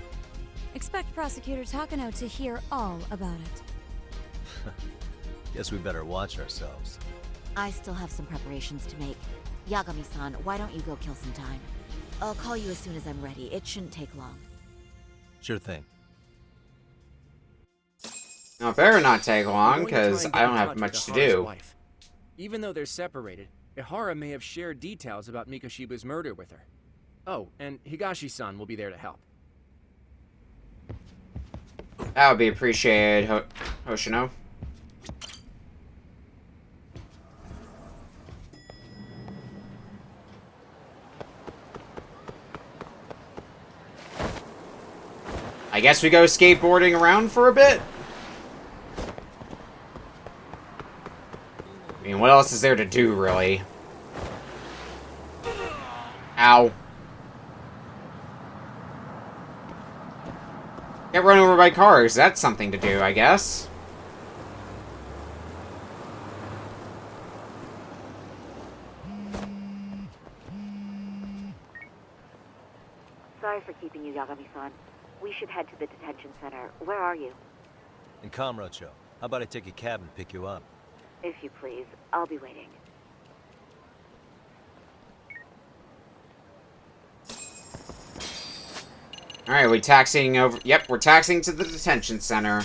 Expect Prosecutor Takano to hear all about it. Guess we better watch ourselves. I still have some preparations to make. Yagami-san, why don't you go kill some time? I'll call you as soon as I'm ready. It shouldn't take long. Sure thing. Now, it better not take long, because I don't have much to do. Wife. Even though they're separated, Ihara may have shared details about Mikoshiba's murder with her. Oh, and Higashi-san will be there to help. That would be appreciated, Hoshino. I guess we go skateboarding around for a bit? I mean, what else is there to do, really? Ow. Get run over by cars. That's something to do, I guess. Sorry for keeping you, Yagami-san. We should head to the detention center. Where are you? In Kamurocho. How about I take a cab and pick you up? If you please. I'll be waiting. Alright, we taxiing over... Yep, we're taxiing to the detention center.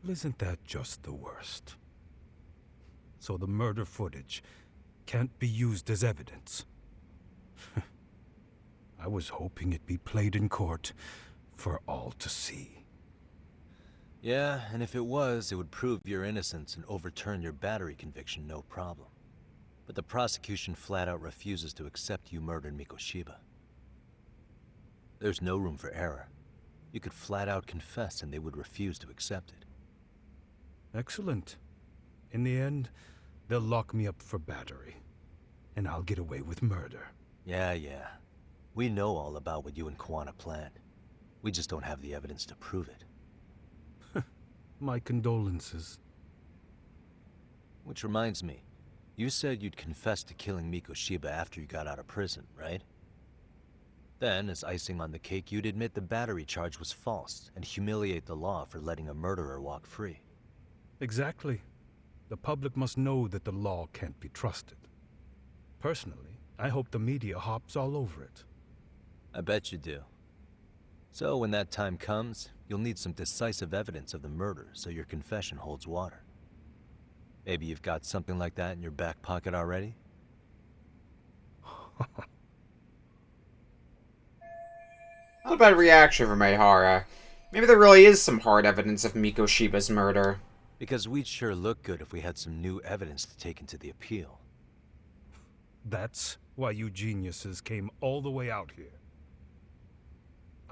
Isn't that just the worst? So the murder footage can't be used as evidence. I was hoping it'd be played in court for all to see. Yeah, and if it was, it would prove your innocence and overturn your battery conviction, no problem. But the prosecution flat out refuses to accept you murdered Mikoshiba. There's no room for error. You could flat out confess and they would refuse to accept it. Excellent. In the end, they'll lock me up for battery. And I'll get away with murder. Yeah. We know all about what you and Kuwana planned. We just don't have the evidence to prove it. My condolences. Which reminds me, you said you'd confess to killing Mikoshiba after you got out of prison, right? Then, as icing on the cake, you'd admit the battery charge was false and humiliate the law for letting a murderer walk free. Exactly. The public must know that the law can't be trusted. Personally, I hope the media hops all over it. I bet you do. So when that time comes, you'll need some decisive evidence of the murder so your confession holds water. Maybe you've got something like that in your back pocket already? Not a bad reaction from Maehara. Maybe there really is some hard evidence of Mikoshiba's murder. Because we'd sure look good if we had some new evidence to take into the appeal. That's why you geniuses came all the way out here.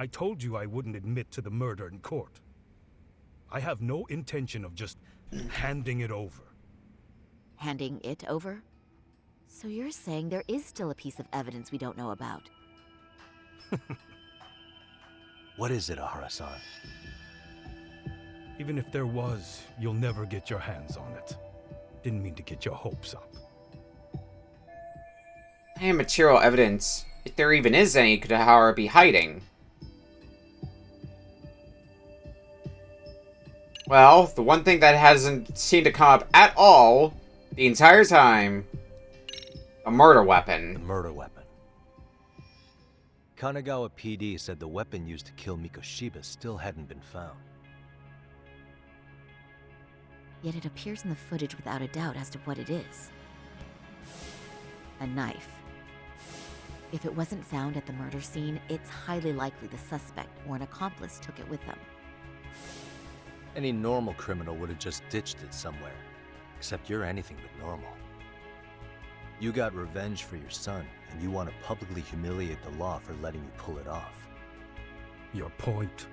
I told you I wouldn't admit to the murder in court. I have no intention of just handing it over. Handing it over? So you're saying there is still a piece of evidence we don't know about? What is it, Ahara-san? Even if there was, you'll never get your hands on it. Didn't mean to get your hopes up. And material evidence, if there even is any, could Ahara be hiding? Well, the one thing that hasn't seemed to come up at all the entire time, a murder weapon. The murder weapon. Kanagawa PD said the weapon used to kill Mikoshiba still hadn't been found. Yet it appears in the footage without a doubt as to what it is. A knife. If it wasn't found at the murder scene, it's highly likely the suspect or an accomplice took it with them. Any normal criminal would have just ditched it somewhere. Except you're anything but normal. You got revenge for your son, and you want to publicly humiliate the law for letting you pull it off. Your point?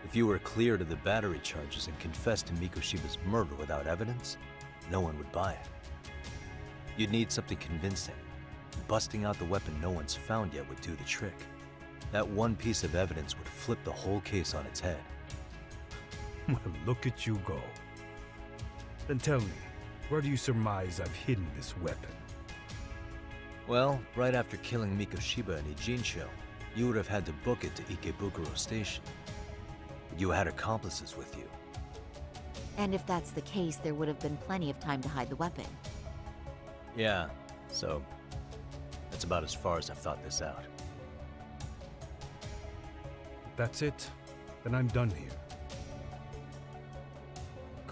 If you were cleared of the battery charges and confessed to Mikoshiba's murder without evidence, no one would buy it. You'd need something convincing. Busting out the weapon no one's found yet would do the trick. That one piece of evidence would flip the whole case on its head. Well, look at you go. Then tell me, where do you surmise I've hidden this weapon? Well, right after killing Mikoshiba in Ijincho, you would have had to book it to Ikebukuro Station. You had accomplices with you. And if that's the case, there would have been plenty of time to hide the weapon. Yeah, so that's about as far as I've thought this out. If that's it, then I'm done here.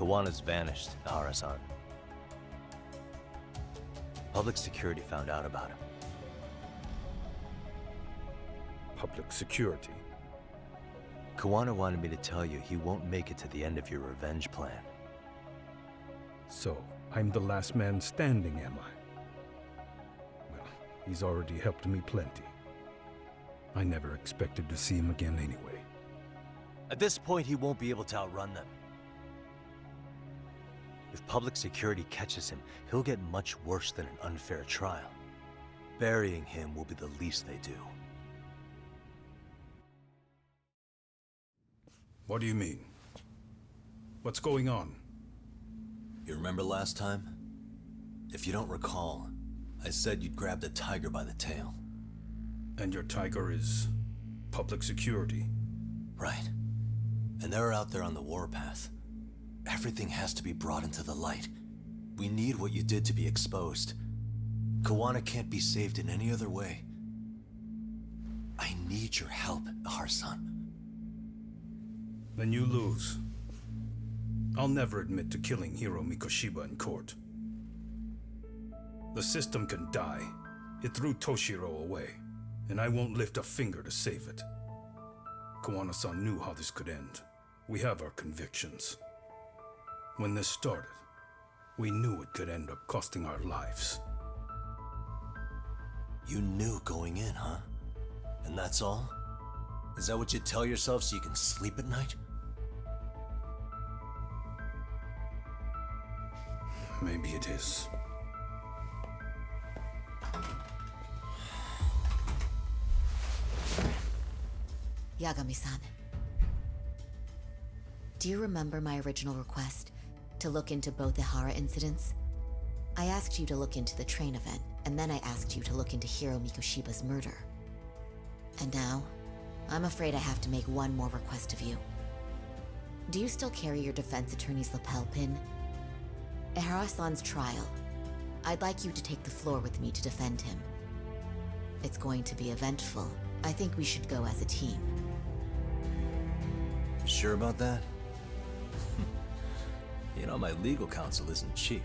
Kawana's vanished, Nahara-san. Public security found out about him. Public security? Kawana wanted me to tell you he won't make it to the end of your revenge plan. So, I'm the last man standing, am I? Well, he's already helped me plenty. I never expected to see him again anyway. At this point, he won't be able to outrun them. If public security catches him, he'll get much worse than an unfair trial. Burying him will be the least they do. What do you mean? What's going on? You remember last time? If you don't recall, I said you'd grab the tiger by the tail. And your tiger is public security? Right. And they're out there on the warpath. Everything has to be brought into the light. We need what you did to be exposed. Kawana can't be saved in any other way. I need your help, Nahara-san. Then you lose. I'll never admit to killing Hiro Mikoshiba in court. The system can die. It threw Toshiro away, and I won't lift a finger to save it. Kawana-san knew how this could end. We have our convictions. When this started, we knew it could end up costing our lives. You knew going in, huh? And that's all? Is that what you tell yourself so you can sleep at night? Maybe it is. Yagami-san. Do you remember my original request to look into both Ihara incidents? I asked you to look into the train event, and then I asked you to look into Hiro Mikoshiba's murder. And now, I'm afraid I have to make one more request of you. Do you still carry your defense attorney's lapel pin? Ihara-san's trial. I'd like you to take the floor with me to defend him. It's going to be eventful. I think we should go as a team. Sure about that? You know, my legal counsel isn't cheap.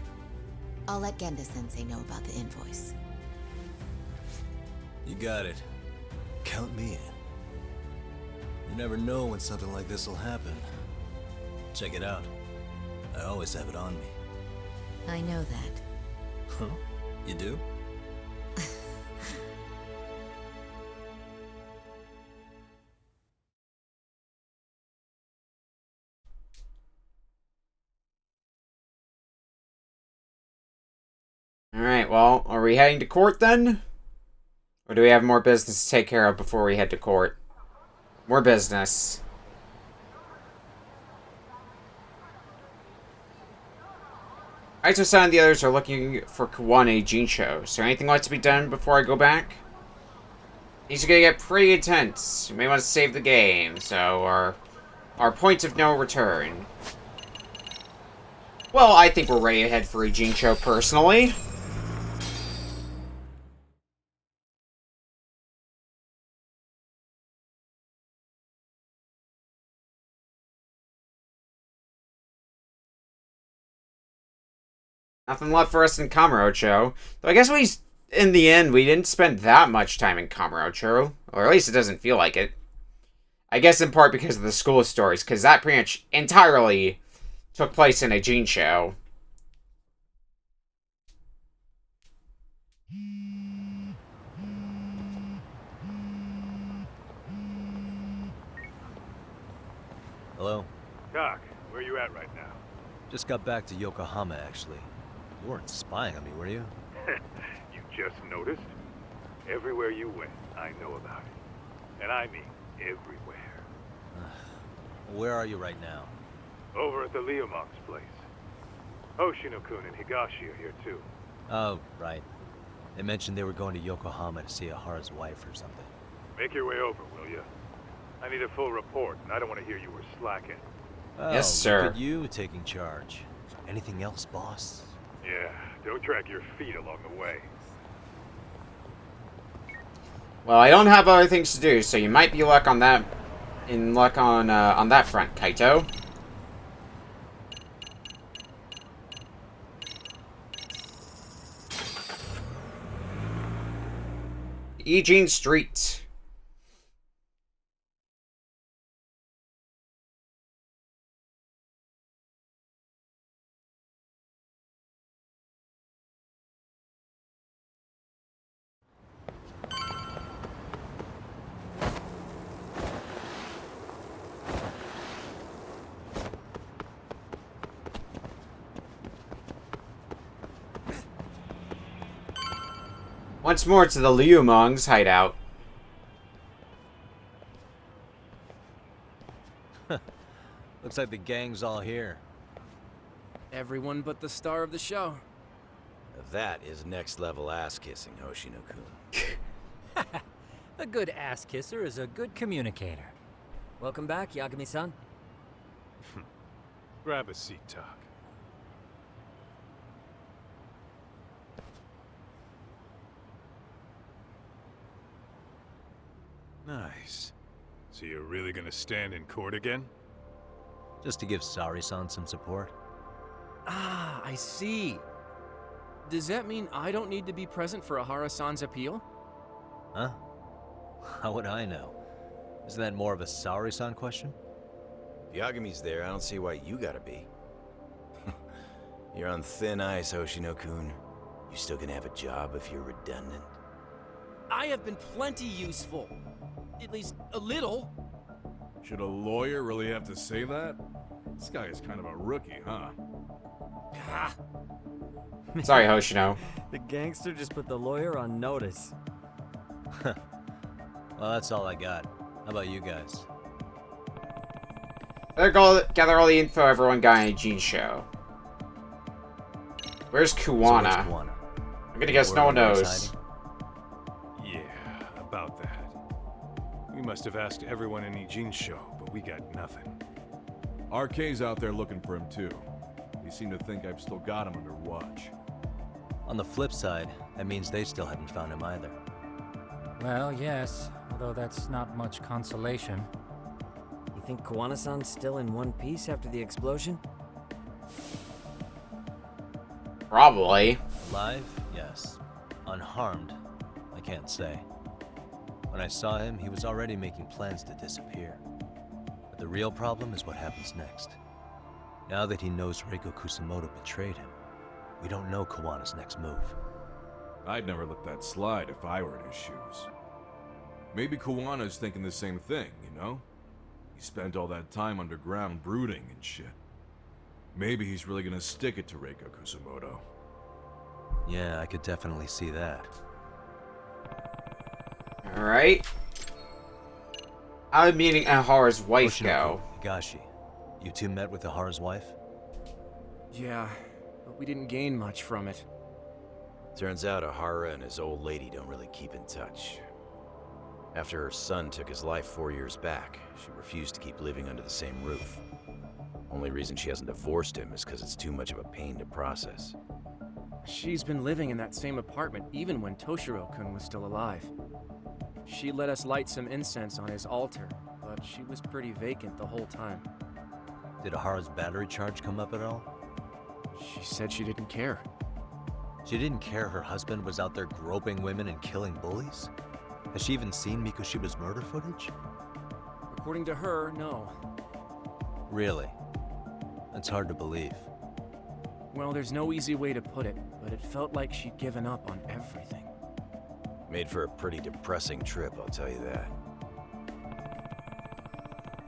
I'll let Genda-sensei know about the invoice. You got it. Count me in. You never know when something like this will happen. Check it out. I always have it on me. I know that. Huh? You do? Alright, well, are we heading to court then? Or do we have more business to take care of before we head to court? More business. Kaito-san and the others are looking for Kawane Jinsho. Is there anything left to be done before I go back? These are gonna get pretty intense. You may want to save the game, so our point of no return. Well, I think we're ready to head for Jinsho personally. Nothing left for us in Kamurocho. Though I guess in the end, we didn't spend that much time in Kamurocho. Or at least it doesn't feel like it. I guess in part because of the school stories, because that pretty much entirely took place in a Jinsho. Hello? Doc, where you at right now? Just got back to Yokohama, actually. You weren't spying on me, were you? You just noticed? Everywhere you went, I know about it. And I mean everywhere. Where are you right now? Over at the Leomong's place. Hoshino-kun and Higashi are here too. Oh, right. They mentioned they were going to Yokohama to see Ahara's wife or something. Make your way over, will you? I need a full report, and I don't want to hear you were slacking. Oh, yes, sir. Look at you taking charge. Anything else, boss? Yeah, don't drag your feet along the way. Well, I don't have other things to do, so you might be in luck on that front, Kaito. Eugene Street. Once more to the Liu Mong's hideout. Looks like the gang's all here. Everyone but the star of the show. That is next level ass kissing, Hoshino-kun. A good ass kisser is a good communicator. Welcome back, Yagami-san. Grab a seat, Tak. Nice. So you're really gonna stand in court again? Just to give Sari-san some support. Ah, I see. Does that mean I don't need to be present for Ahara-san's appeal? Huh? How would I know? Isn't that more of a Sari-san question? If Yagami's there, I don't see why you gotta be. You're on thin ice, Hoshino-kun. You still gonna have a job if you're redundant? I have been plenty useful. At least a little. Should a lawyer really have to say that? This guy is kind of a rookie, huh? Sorry, Hoshino. The gangster just put the lawyer on notice. Well, that's all I got. How about you guys? Better go gather all the info everyone got on Eugene's show. Where's Kuwana? So where's Kuwana? I'm gonna guess no one knows. Yeah, about that. We must have asked everyone in Eugene's show, but we got nothing. RK's out there looking for him too. They seem to think I've still got him under watch. On the flip side, that means they still haven't found him either. Well, yes, although that's not much consolation. You think Kuwana-san's still in one piece after the explosion? Probably. Alive? Yes. Unharmed? I can't say. When I saw him, he was already making plans to disappear. But the real problem is what happens next. Now that he knows Reiko Kusamoto betrayed him, we don't know Kuwana's next move. I'd never let that slide if I were in his shoes. Maybe Kuwana's thinking the same thing, you know? He spent all that time underground brooding and shit. Maybe he's really gonna stick it to Reiko Kusamoto. Yeah, I could definitely see that. Alright. How did meeting Ahara's wife go? Higashi, you two met with Ahara's wife? Yeah, but we didn't gain much from it. Turns out Ahara and his old lady don't really keep in touch. After her son took his life 4 years back, she refused to keep living under the same roof. Only reason she hasn't divorced him is because it's too much of a pain to process. She's been living in that same apartment even when Toshiro-kun was still alive. She let us light some incense on his altar, but she was pretty vacant the whole time. Did Ahara's battery charge come up at all? She said she didn't care. She didn't care her husband was out there groping women and killing bullies? Has she even seen Mikoshiba's murder footage? According to her, no. Really? That's hard to believe. Well, there's no easy way to put it, but it felt like she'd given up on everything. Made for a pretty depressing trip, I'll tell you that.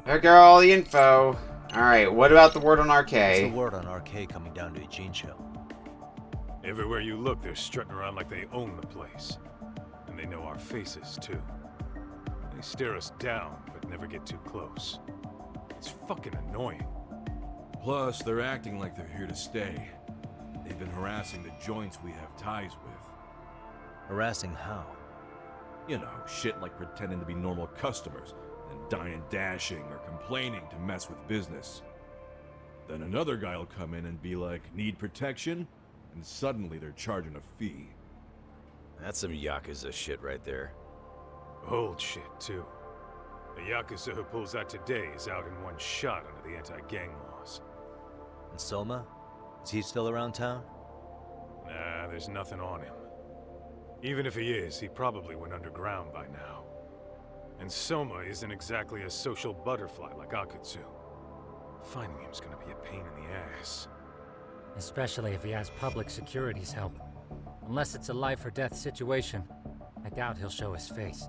There go all the info. Alright, what about the word on RK? What's the word on RK coming down to Eugene show? Everywhere you look, they're strutting around like they own the place. And they know our faces, too. They stare us down, but never get too close. It's fucking annoying. Plus, they're acting like they're here to stay. They've been harassing the joints we have ties with. Harassing how? You know, shit like pretending to be normal customers, and dying dashing or complaining to mess with business. Then another guy will come in and be like, need protection? And suddenly they're charging a fee. That's some Yakuza shit right there. Old shit, too. The Yakuza who pulls out today is out in one shot under the anti-gang laws. And Soma? Is he still around town? Nah, there's nothing on him. Even if he is, he probably went underground by now. And Soma isn't exactly a social butterfly like Akutsu. Finding him's gonna be a pain in the ass. Especially if he has public security's help. Unless it's a life or death situation, I doubt he'll show his face.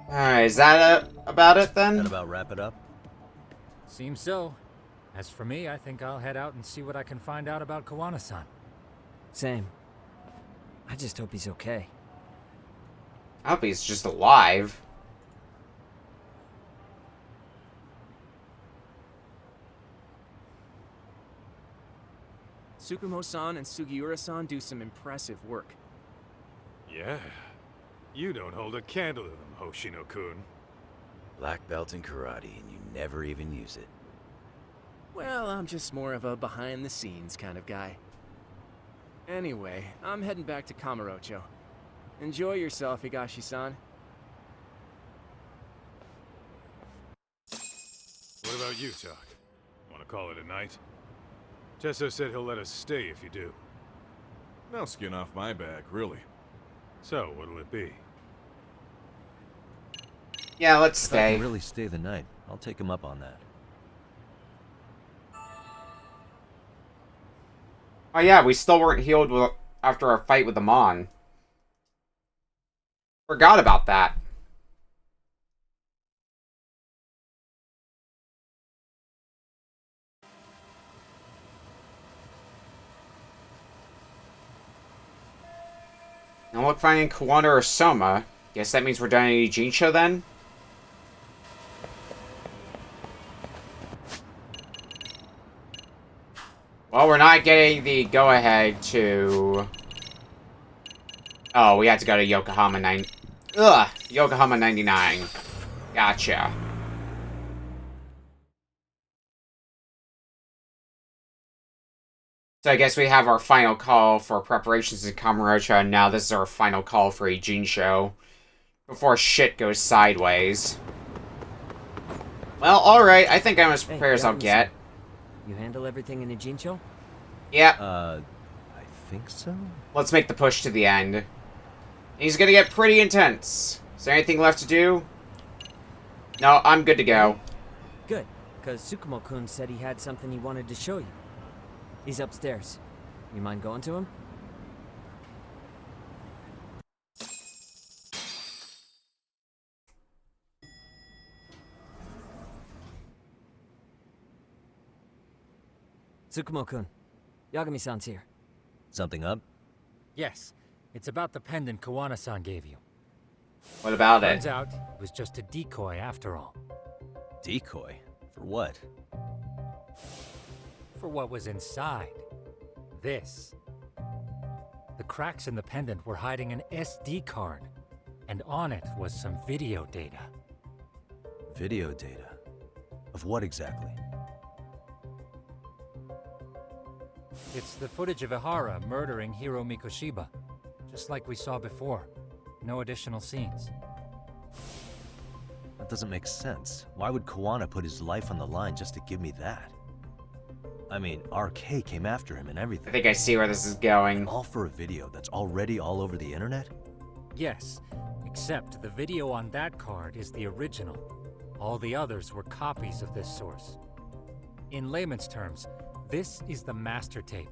Alright, is that about it then? That about wrap it up? Seems so. As for me, I think I'll head out and see what I can find out about Kawana-san. Same. I just hope he's okay. I hope he's just alive. Tsukumo-san and Sugiura-san do some impressive work. Yeah. You don't hold a candle to them, Hoshino-kun. Black belt in karate, and you never even use it. Well, I'm just more of a behind-the-scenes kind of guy. Anyway, I'm heading back to Kamurocho. Enjoy yourself, Higashi-san. What about you, Tak? Wanna call it a night? Tesso said he'll let us stay if you do. No skin off my back, really. So, what'll it be? Yeah, let's If I can stay. really stay the night, I'll take him up on that. Oh yeah, we still weren't healed after our fight with the Mon. Forgot about that. Now look, finding Kawana or Soma. Guess that means we're done at Ijincho then? Well, we're not getting the go-ahead to... Oh, we had to go to Yokohama 99. Gotcha. So I guess we have our final call for preparations in Kamurocho, and now this is our final call for Ijincho. Before shit goes sideways. Well, alright, I think I'm as prepared as I'll get. You handle everything in Ijincho? Yeah. I think so? Let's make the push to the end. He's gonna get pretty intense. Is there anything left to do? No, I'm good to go. Good, because Tsukumo-kun said he had something he wanted to show you. He's upstairs. You mind going to him? Tsukumo-kun, Yagami-san's here. Something up? Yes, it's about the pendant Kawana-san gave you. What about Turns it? out it was just a decoy after all. Decoy? For what? For what was inside. This. The cracks in the pendant were hiding an SD card, and on it was some video data. Video data? Of what exactly? It's the footage of Ihara murdering Hiro Mikoshiba, just like we saw before. No additional scenes. That doesn't make sense. Why would Kawana put his life on the line just to give me that? I mean, RK came after him and everything. I think I see where this is going. And all for a video that's already all over the internet? Yes, except the video on that card is the original. All the others were copies of this source. In layman's terms, this is the master tape.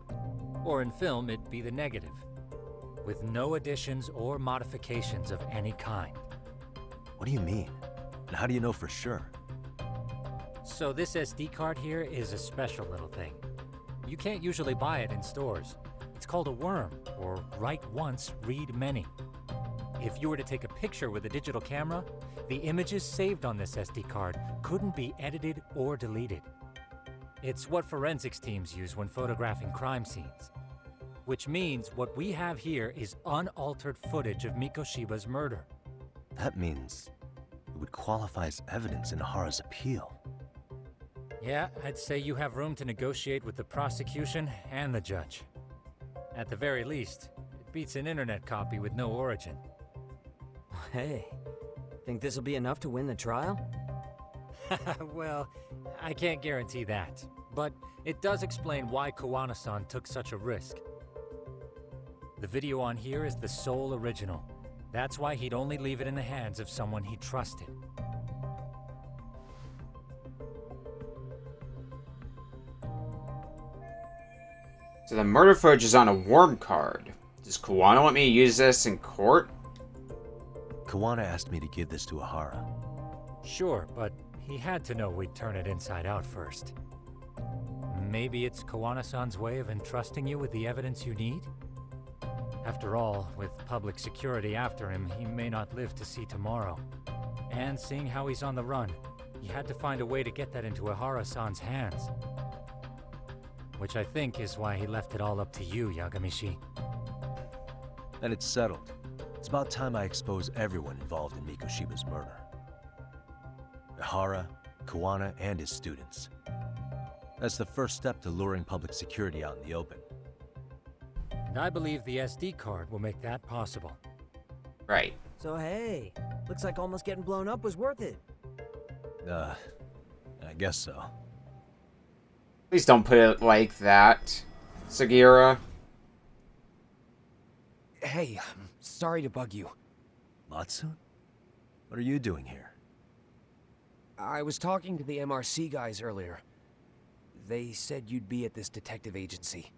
Or in film, it'd be the negative. With no additions or modifications of any kind. What do you mean? And how do you know for sure? So this SD card here is a special little thing. You can't usually buy it in stores. It's called a worm, or write once, read many. If you were to take a picture with a digital camera, the images saved on this SD card couldn't be edited or deleted. It's what forensics teams use when photographing crime scenes. Which means what we have here is unaltered footage of Mikoshiba's murder. That means it would qualify as evidence in Ihara's appeal. Yeah, I'd say you have room to negotiate with the prosecution and the judge. At the very least, it beats an internet copy with no origin. Hey, think this'll be enough to win the trial? Well, I can't guarantee that. But it does explain why Kawana-san took such a risk. The video on here is the sole original. That's why he'd only leave it in the hands of someone he trusted. So the murder footage is on a worm card. Does Kuwana want me to use this in court? Kuwana asked me to give this to Ahara. Sure, but he had to know we'd turn it inside out first. Maybe it's Kuwana-san's way of entrusting you with the evidence you need? After all, with public security after him, he may not live to see tomorrow. And seeing how he's on the run, he had to find a way to get that into Ahara-san's hands. Which I think is why he left it all up to you, Yagamishi. And it's settled. It's about time I expose everyone involved in Mikoshiba's murder. Ahara, Kuwana, and his students. That's the first step to luring public security out in the open. And I believe the SD card will make that possible. Right. So hey, looks like almost getting blown up was worth it. I guess so. Please don't put it like that, Sugiura. Hey, sorry to bug you. Matsu? What are you doing here? I was talking to the MRC guys earlier. They said you'd be at this detective agency.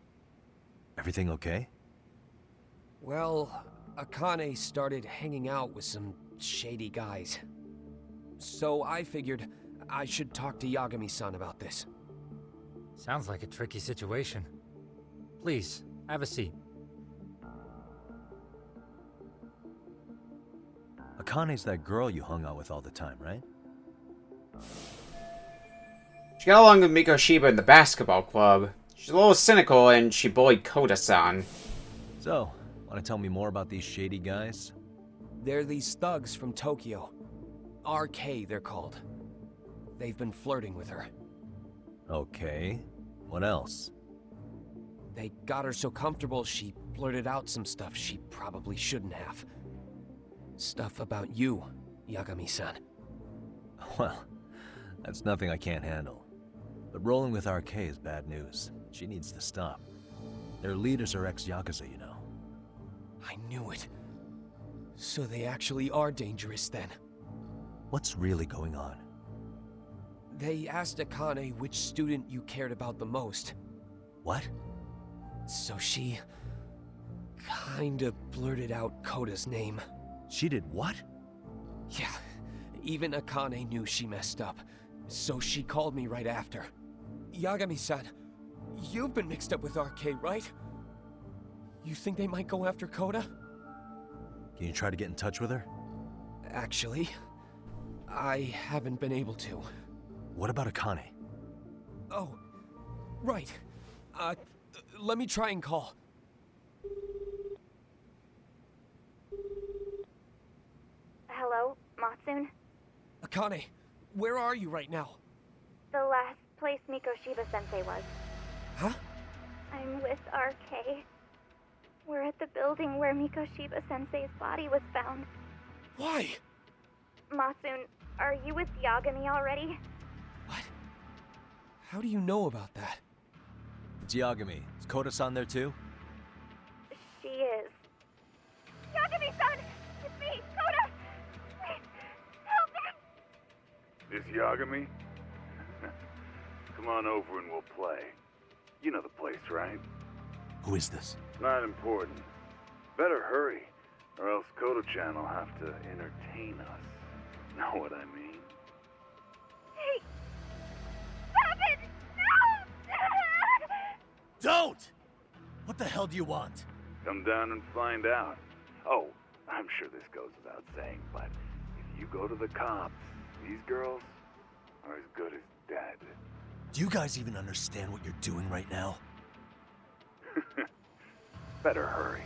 Everything okay? Well, Akane started hanging out with some shady guys. So I figured I should talk to Yagami-san about this. Sounds like a tricky situation. Please, have a seat. Akane's that girl you hung out with all the time, right? She got along with Mikoshiba in the basketball club. She's a little cynical and she bullied Kota-san. So, want to tell me more about these shady guys? They're these thugs from Tokyo. RK, they're called. They've been flirting with her. Okay. What else? They got her so comfortable she blurted out some stuff she probably shouldn't have. Stuff about you, Yagami-san. Well, that's nothing I can't handle. But rolling with RK is bad news. She needs to stop. Their leaders are ex-Yakuza, you know. I knew it. So they actually are dangerous then. What's really going on? They asked Akane which student you cared about the most. What? So she kinda blurted out Kota's name. She did what? Yeah, even Akane knew she messed up. So she called me right after. Yagami-san, you've been mixed up with RK, right? You think they might go after Kota? Can you try to get in touch with her? Actually, I haven't been able to. What about Akane? Oh, right. Let me try and call. Hello, Matsun? Akane, where are you right now? The last place Mikoshiba-sensei was. Huh? I'm with RK. We're at the building where Mikoshiba-sensei's body was found. Why? Matsun, are you with Yagami already? How do you know about that? It's Yagami. Is Kota-san there too? She is. Yagami-san! It's me, Kota! Please, help me! This Yagami? Come on over and we'll play. You know the place, right? Who is this? Not important. Better hurry, or else Koto-chan will have to entertain us. Know what I mean? Hey! Stop it! No! Don't! What the hell do you want? Come down and find out. Oh, I'm sure this goes without saying, but if you go to the cops, these girls are as good as dead. Do you guys even understand what you're doing right now? Better hurry.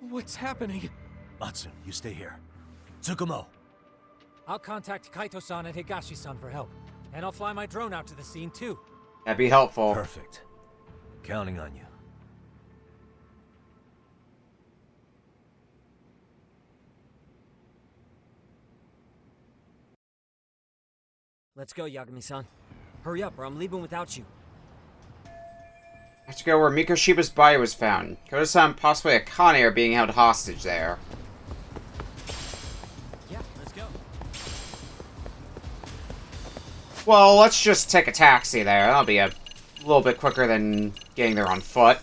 What's happening? Matsu, you stay here. Tsukumo! I'll contact Kaito-san and Higashi-san for help. And I'll fly my drone out to the scene too. That'd be helpful. Perfect. Counting on you. Let's go, Yagami-san. Hurry up or I'm leaving without you. I have to go where Mikoshiba's body was found. Koto-san and possibly Akane are being held hostage there. Yeah, let's go. Well, let's just take a taxi there. That'll be a little bit quicker than getting there on foot.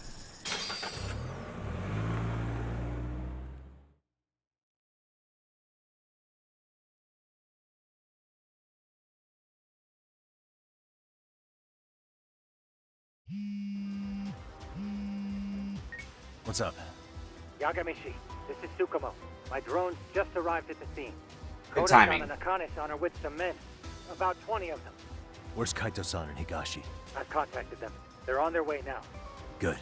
What's up? Yagamishi, this is Tsukumo. My drones just arrived at the scene. Good Koda-san timing. and Akane-san are with some men. About 20 of them. Where's Kaito-san and Higashi? I've contacted them. They're on their way now. Good.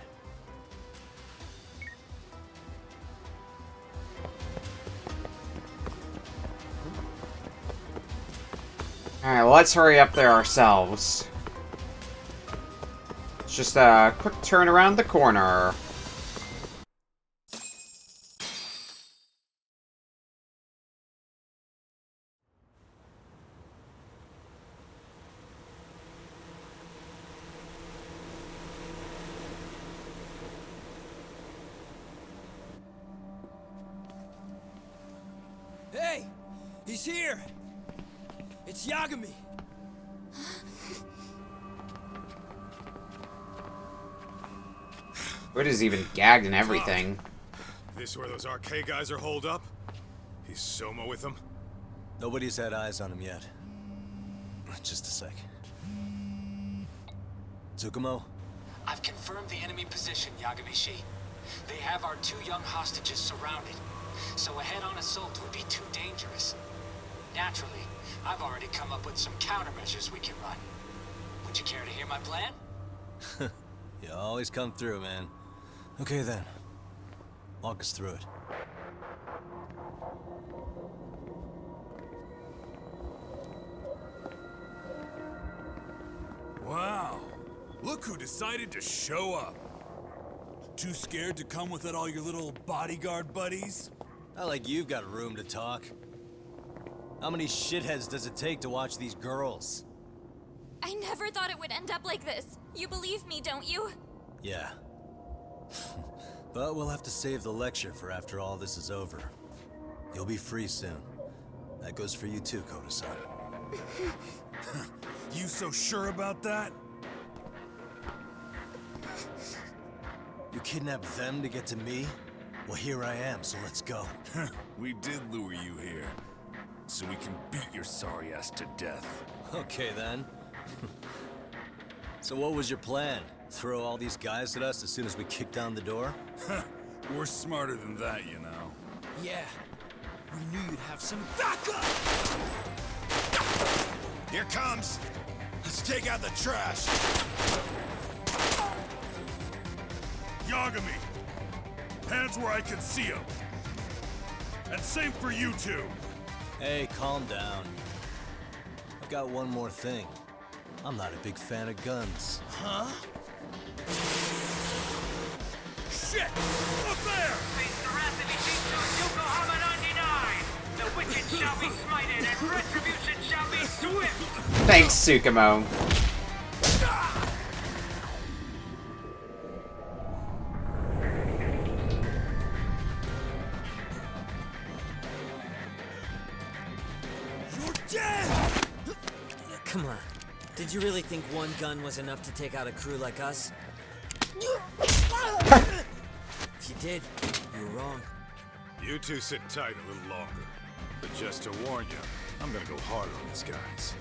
Alright, well, let's hurry up there ourselves. It's just a quick turn around the corner. Hey! He's here! It's Yagami! Hood is even gagged and everything. This where those RK guys are holed up? He's Soma with them? Nobody's had eyes on him yet. Just a sec. Tsukumo? I've confirmed the enemy position, Yagami-shi. They have our 2 young hostages surrounded, so a head-on assault would be too dangerous. Naturally, I've already come up with some countermeasures we can run. Would you care to hear my plan? You always come through, man. Okay then. Walk us through it. Wow. Look who decided to show up. Too scared to come with all your little bodyguard buddies? Not like you've got room to talk. How many shitheads does it take to watch these girls? I never thought it would end up like this. You believe me, don't you? Yeah. But we'll have to save the lecture for after all this is over. You'll be free soon. That goes for you too, Koto-san. You so sure about that? You kidnapped them to get to me? Well, here I am, so let's go. We did lure you here. So we can beat your sorry ass to death. Okay then. So what was your plan? Throw all these guys at us as soon as we kick down the door? We're smarter than that, you know. Yeah. We knew you'd have some backup! Here comes! Let's take out the trash! Yagami! Hands where I can see them! And same for you two! Hey, calm down. I've got one more thing. I'm not a big fan of guns. Huh? Shit! Up there! Face the wrath of Ijitsu Yokohama 99! The wicked shall be smited and retribution shall be swift! Thanks, Tsukumo. You're dead! Come on. Did you really think one gun was enough to take out a crew like us? If you did, you were wrong. You two sit tight a little longer. But just to warn you, I'm gonna go harder on these guys.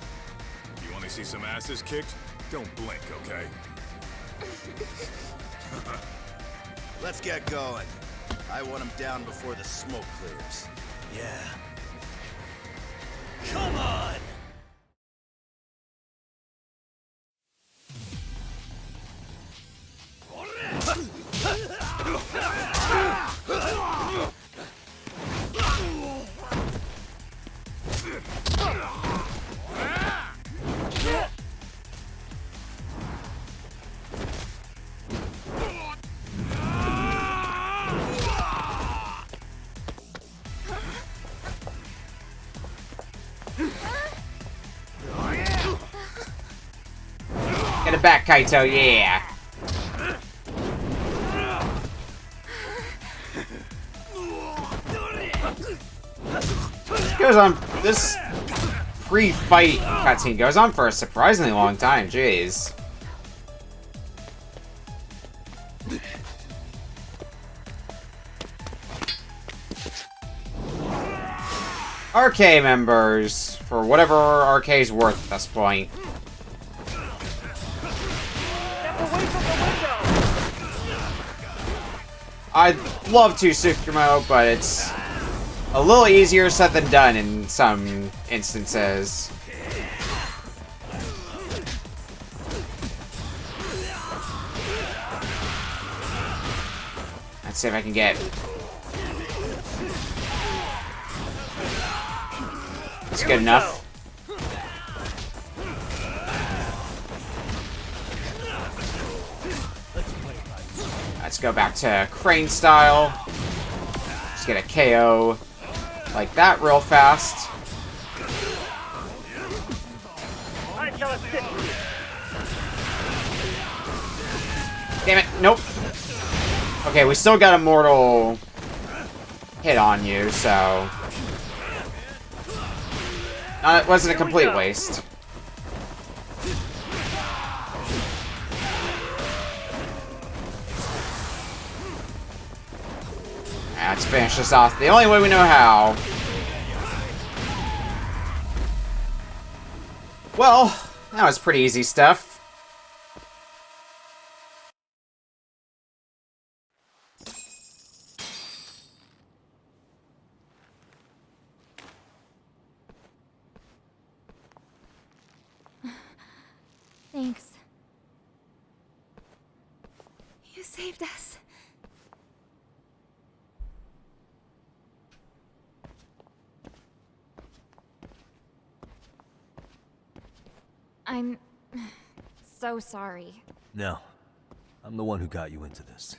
You wanna see some asses kicked? Don't blink, okay? Let's get going. I want him down before the smoke clears. Yeah. Come on! Get it back, Kaito, yeah. goes on. This pre-fight cutscene goes on for a surprisingly long time. Jeez. RK members, for whatever RK's worth at this point. I'd love to Tsukumo, but it's a little easier said than done in some instances. Let's see if I can get... That's good enough. Let's go back to Crane style. Just get a KO like that real fast. Damn it, nope. Okay, we still got a mortal hit on you, so... it wasn't a complete waste. Let's finish this off the only way we know how. Well, that was pretty easy stuff. Thanks. You saved us. I'm so sorry. No. I'm the one who got you into this.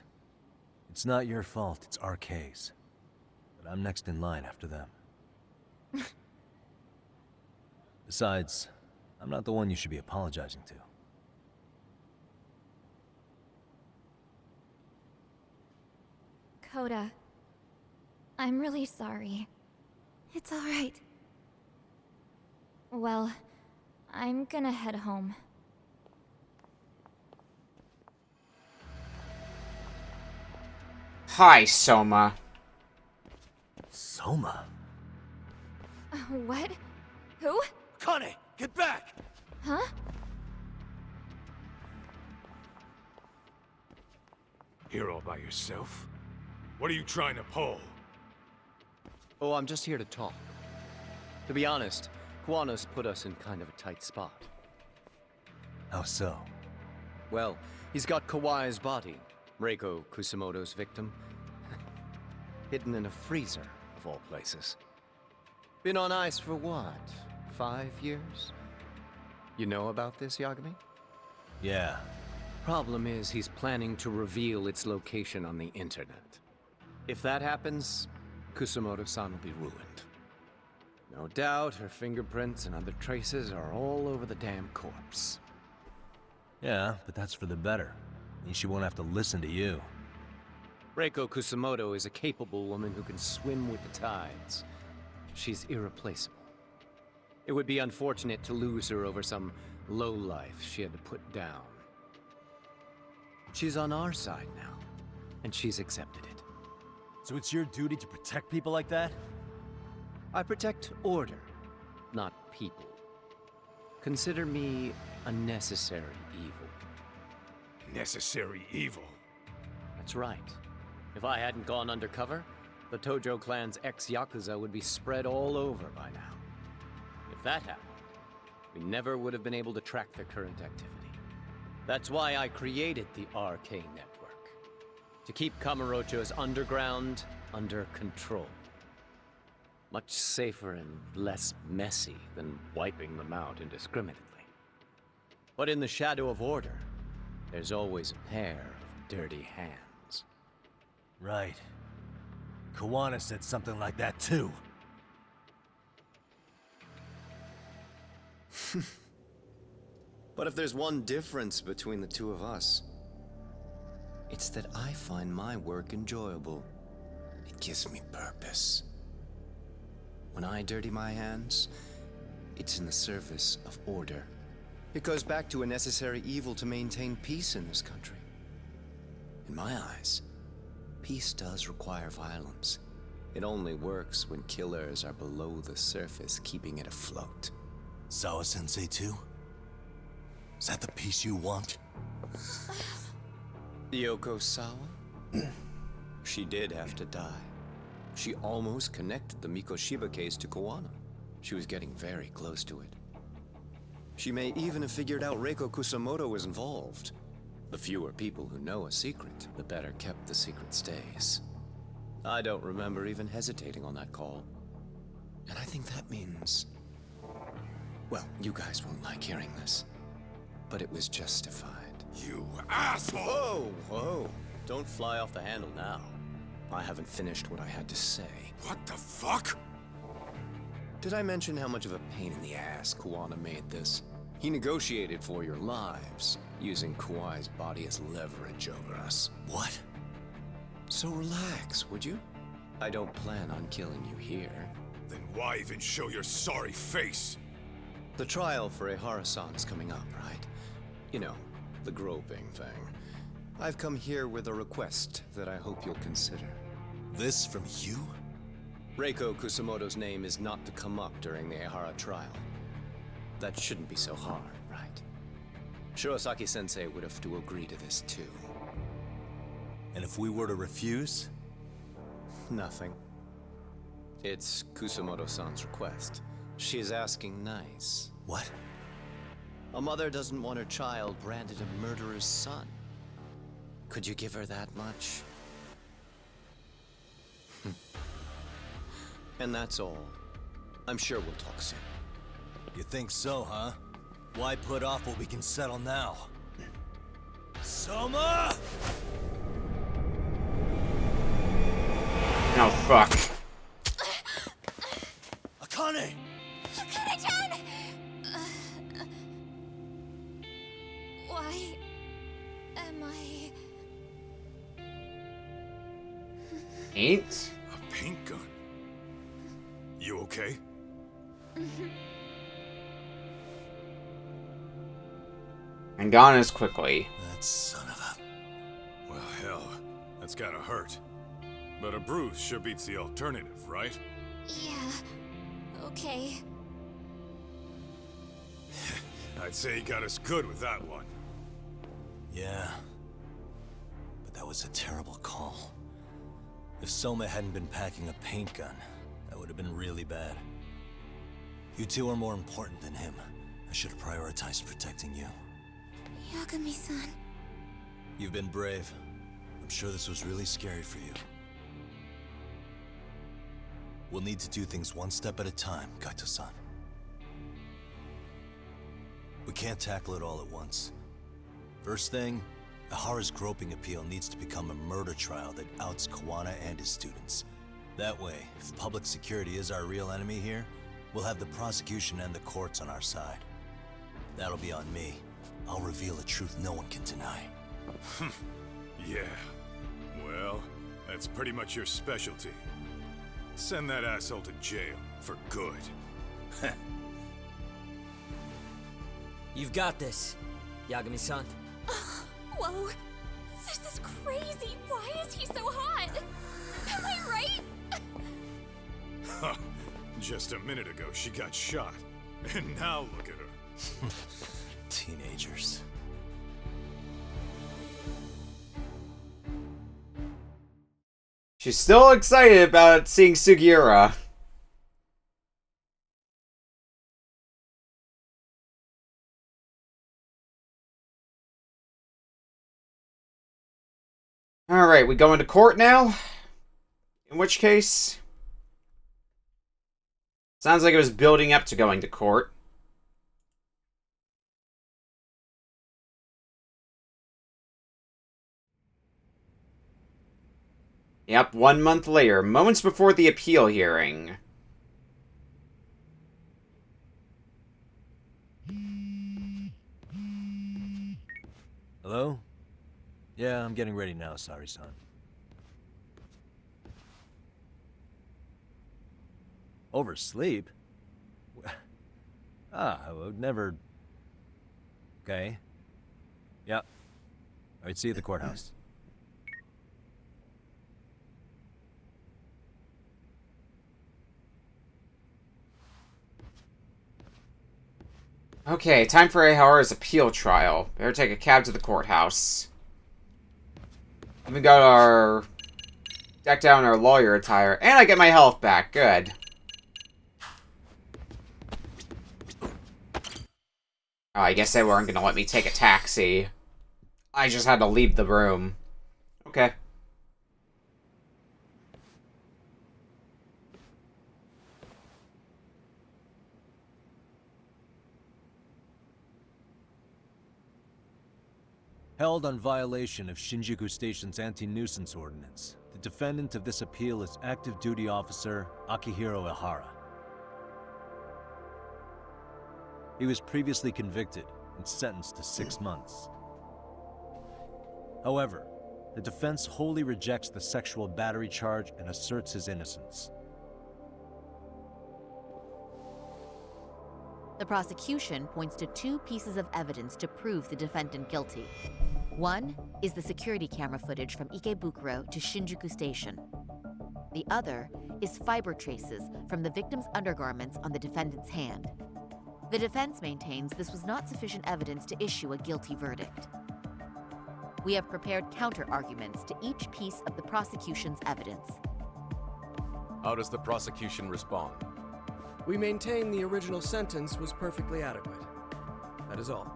It's not your fault, it's RK's. But I'm next in line after them. Besides, I'm not the one you should be apologizing to. Coda, I'm really sorry. It's all right. Well, I'm gonna head home. Hi, Soma. Soma? What? Who? Kane, get back! Huh? Here all by yourself? What are you trying to pull? Oh, I'm just here to talk. To be honest, Kuwano's put us in kind of a tight spot. How so? Well, he's got Kawai's body, Reiko Kusamoto's victim, hidden in a freezer, of all places. Been on ice for what, 5 years? You know about this, Yagami? Yeah. Problem is, he's planning to reveal its location on the internet. If that happens, Kusamoto-san will be ruined. No doubt her fingerprints and other traces are all over the damn corpse. Yeah, but that's for the better. Means she won't have to listen to you. Reiko Kusamoto is a capable woman who can swim with the tides. She's irreplaceable. It would be unfortunate to lose her over some lowlife she had to put down. She's on our side now, and she's accepted it. So it's your duty to protect people like that? I protect order, not people. Consider me a necessary evil. Necessary evil? That's right. If I hadn't gone undercover, the Tojo clan's ex-Yakuza would be spread all over by now. If that happened, we never would have been able to track their current activity. That's why I created the RK Network. To keep Kamurocho's underground under control. Much safer and less messy than wiping them out indiscriminately. But in the shadow of order, there's always a pair of dirty hands. Right. Kuwana said something like that too. But if there's one difference between the two of us, it's that I find my work enjoyable. It gives me purpose. When I dirty my hands, it's in the service of order. It goes back to a necessary evil to maintain peace in this country. In my eyes, peace does require violence. It only works when killers are below the surface, keeping it afloat. Sawa-sensei too? Is that the peace you want? Yoko Sawa? She did have to die. She almost connected the Mikoshiba case to Koano. She was getting very close to it. She may even have figured out Reiko Kusamoto was involved. The fewer people who know a secret, the better kept the secret stays. I don't remember even hesitating on that call. And I think that means... well, you guys won't like hearing this, but it was justified. You asshole! Whoa, whoa. Don't fly off the handle now. I haven't finished what I had to say. What the fuck? Did I mention how much of a pain in the ass Kuwana made this? He negotiated for your lives, using Kuai's body as leverage over us. What? So relax, would you? I don't plan on killing you here. Then why even show your sorry face? The trial for Ehara-san is coming up, right? You know, the groping thing. I've come here with a request that I hope you'll consider. This from you? Reiko Kusamoto's name is not to come up during the Ehara trial. That shouldn't be so hard, right? Shirosaki-sensei would have to agree to this too. And if we were to refuse? Nothing. It's Kusamoto-san's request. She's asking nice. What? A mother doesn't want her child branded a murderer's son. Could you give her that much? And that's all. I'm sure we'll talk soon. You think so, huh? Why put off what we can settle now? Soma! Oh, fuck. Akane! Akane-chan! Why am I... Ain't? A paint gun? You okay? And gone as quickly. That son of a... Well, hell, that's gotta hurt. But a bruise sure beats the alternative, right? Yeah, okay. I'd say he got us good with that one. Yeah. But that was a terrible call. If Soma hadn't been packing a paint gun, that would have been really bad. You two are more important than him. I should have prioritized protecting you. Yagami-san. You've been brave. I'm sure this was really scary for you. We'll need to do things one step at a time, Kaito-san. We can't tackle it all at once. First thing, Ehara's groping appeal needs to become a murder trial that outs Kuwana and his students. That way, if public security is our real enemy here, we'll have the prosecution and the courts on our side. That'll be on me. I'll reveal a truth no one can deny. Yeah. Well, that's pretty much your specialty. Send that asshole to jail for good. You've got this, Yagami-san. Whoa, this is crazy. Why is he so hot? Am I right? Huh. Just a minute ago, she got shot. And now look at her. Teenagers. She's still excited about seeing Sugiura. Alright, we go into court now? In which case... sounds like it was building up to going to court. Yep, 1 month later, moments before the appeal hearing. Hello? Yeah, I'm getting ready now, Sari-san. Oversleep? I would never... Okay. Yep. Alright, see you at the courthouse. Okay, time for Ahara's appeal trial. Better take a cab to the courthouse. We got our... deck down our lawyer attire. And I get my health back. Good. Oh, I guess they weren't gonna let me take a taxi. I just had to leave the room. Okay. Held on violation of Shinjuku Station's anti-nuisance ordinance, the defendant of this appeal is active duty officer Akihiro Ahara. He was previously convicted and sentenced to 6 months. However, the defense wholly rejects the sexual battery charge and asserts his innocence. The prosecution points to 2 pieces of evidence to prove the defendant guilty. One is the security camera footage from Ikebukuro to Shinjuku Station. The other is fiber traces from the victim's undergarments on the defendant's hand. The defense maintains this was not sufficient evidence to issue a guilty verdict. We have prepared counter-arguments to each piece of the prosecution's evidence. How does the prosecution respond? We maintain the original sentence was perfectly adequate. That is all.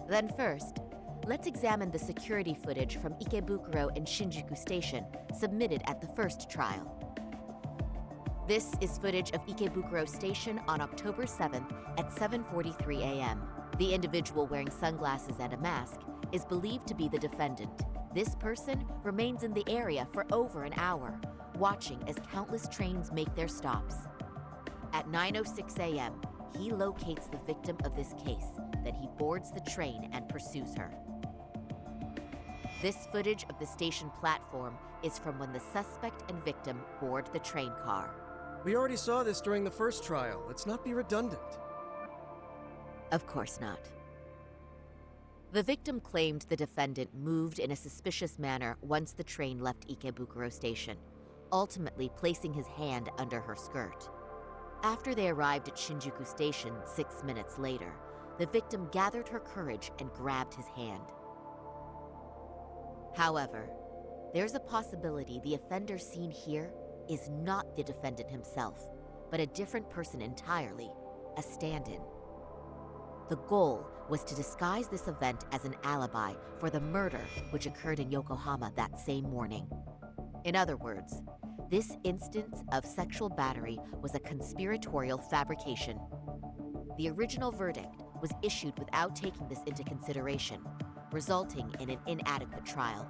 Then first, let's examine the security footage from Ikebukuro and Shinjuku Station submitted at the first trial. This is footage of Ikebukuro Station on October 7th at 7:43 a.m. The individual wearing sunglasses and a mask is believed to be the defendant. This person remains in the area for over an hour, watching as countless trains make their stops. At 9:06 a.m., he locates the victim of this case. Then he boards the train and pursues her. This footage of the station platform is from when the suspect and victim board the train car. We already saw this during the first trial. Let's not be redundant. Of course not. The victim claimed the defendant moved in a suspicious manner once the train left Ikebukuro Station, ultimately placing his hand under her skirt. After they arrived at Shinjuku Station 6 minutes later, the victim gathered her courage and grabbed his hand. However, there's a possibility the offender seen here is not the defendant himself, but a different person entirely, a stand-in. The goal was to disguise this event as an alibi for the murder which occurred in Yokohama that same morning. In other words, this instance of sexual battery was a conspiratorial fabrication. The original verdict was issued without taking this into consideration, resulting in an inadequate trial.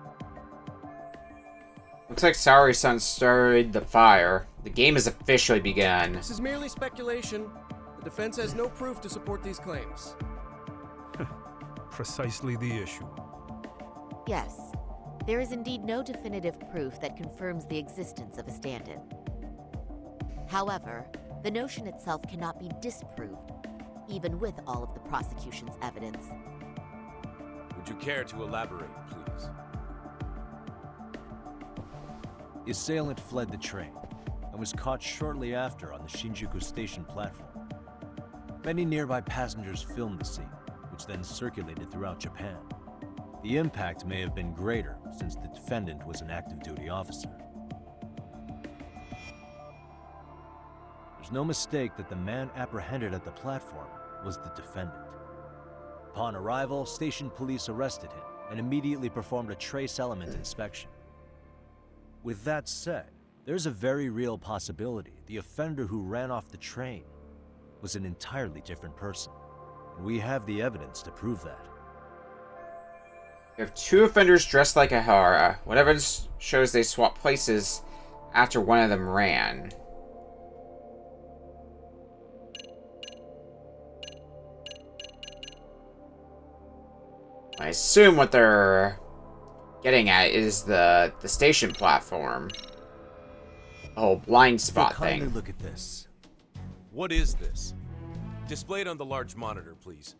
Looks like Saori-san started the fire. The game has officially begun. This is merely speculation. The defense has no proof to support these claims. Precisely the issue. Yes, there is indeed no definitive proof that confirms the existence of a stand-in. However, the notion itself cannot be disproved, even with all of the prosecution's evidence. Would you care to elaborate, please? The assailant fled the train and was caught shortly after on the Shinjuku Station platform. Many nearby passengers filmed the scene, which then circulated throughout Japan. The impact may have been greater since the defendant was an active duty officer. There's no mistake that the man apprehended at the platform was the defendant. Upon arrival, station police arrested him and immediately performed a trace element inspection. With that said, there's a very real possibility the offender who ran off the train was an entirely different person. And we have the evidence to prove that. We have 2 offenders dressed like Ahara. What evidence shows they swapped places after one of them ran? I assume what they're getting at is the station platform. The whole blind spot Kindly thing. look at this. What is this? Display it on the large monitor, please.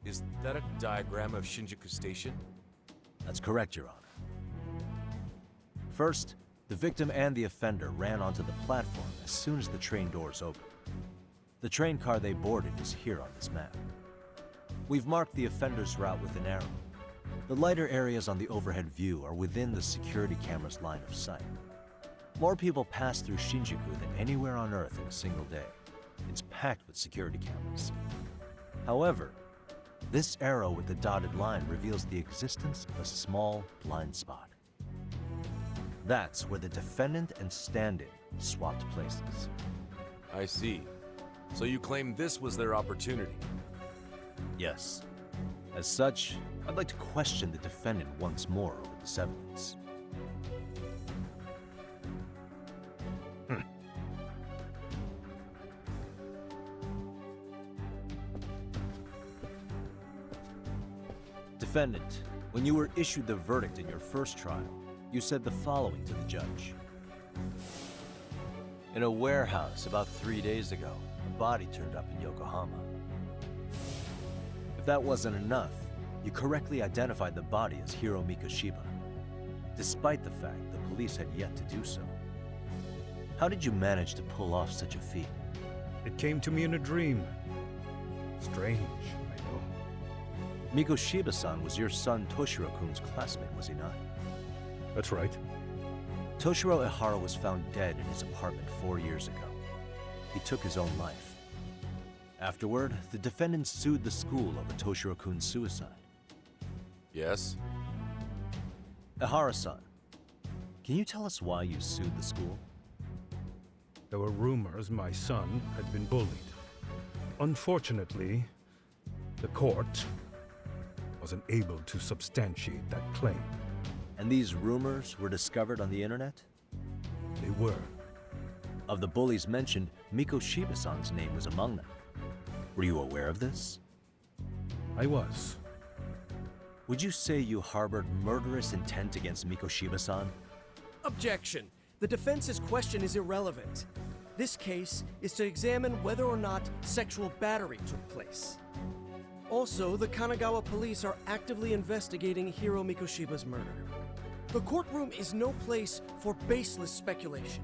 Is that a diagram of Shinjuku Station? That's correct, Your Honor. First, the victim and the offender ran onto the platform as soon as the train doors opened. The train car they boarded is here on this map. We've marked the offender's route with an arrow. The lighter areas on the overhead view are within the security camera's line of sight. More people pass through Shinjuku than anywhere on Earth in a single day. It's packed with security cameras. However, this arrow with the dotted line reveals the existence of a small blind spot. That's where the defendant and stand-in swapped places. I see. So you claim this was their opportunity? Yes. As such, I'd like to question the defendant once more over this evidence. Defendant, when you were issued the verdict in your first trial, you said the following to the judge. In a warehouse about 3 days ago, a body turned up in Yokohama. If that wasn't enough, you correctly identified the body as Hiro Mikoshiba, despite the fact the police had yet to do so. How did you manage to pull off such a feat? It came to me in a dream. Strange, I know. Mikoshiba-san was your son Toshiro-kun's classmate, was he not? That's right. Toshiro Ehara was found dead in his apartment 4 years ago. He took his own life. Afterward, the defendant sued the school over Toshiro-kun's suicide. Yes? Ehara-san, can you tell us why you sued the school? There were rumors my son had been bullied. Unfortunately, the court wasn't able to substantiate that claim. And these rumors were discovered on the internet? They were. Of the bullies mentioned, Mikoshiba-san's name was among them. Were you aware of this? I was. Would you say you harbored murderous intent against Mikoshiba-san? Objection. The defense's question is irrelevant. This case is to examine whether or not sexual battery took place. Also, the Kanagawa police are actively investigating Hiro Mikoshiba's murder. The courtroom is no place for baseless speculation.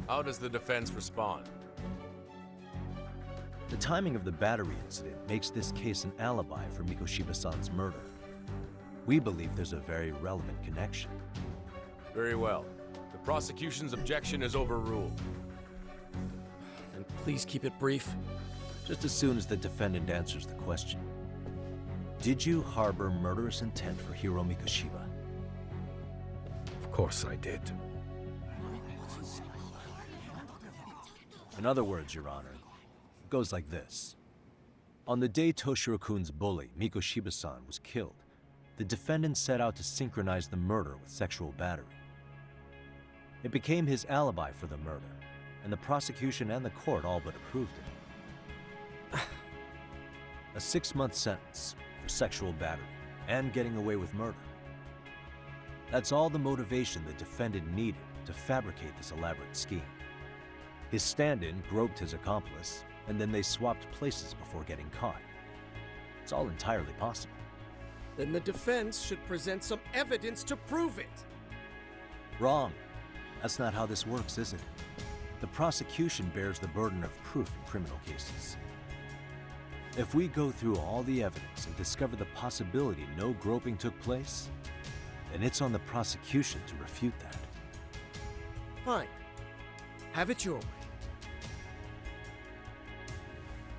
How does the defense respond? The timing of the battery incident makes this case an alibi for Mikoshiba-san's murder. We believe there's a very relevant connection. Very well. The prosecution's objection is overruled. And please keep it brief. Just as soon as the defendant answers the question. Did you harbor murderous intent for Hiro Mikoshiba? Of course I did. In other words, Your Honor, it goes like this. On the day Toshiro-kun's bully, Mikoshiba-san, was killed, the defendant set out to synchronize the murder with sexual battery. It became his alibi for the murder, and the prosecution and the court all but approved it. A 6-month sentence for sexual battery and getting away with murder. That's all the motivation the defendant needed to fabricate this elaborate scheme. His stand-in groped his accomplice, and then they swapped places before getting caught. It's all entirely possible. Then the defense should present some evidence to prove it. Wrong. That's not how this works, is it? The prosecution bears the burden of proof in criminal cases. If we go through all the evidence and discover the possibility no groping took place, then it's on the prosecution to refute that. Fine. Have it your way.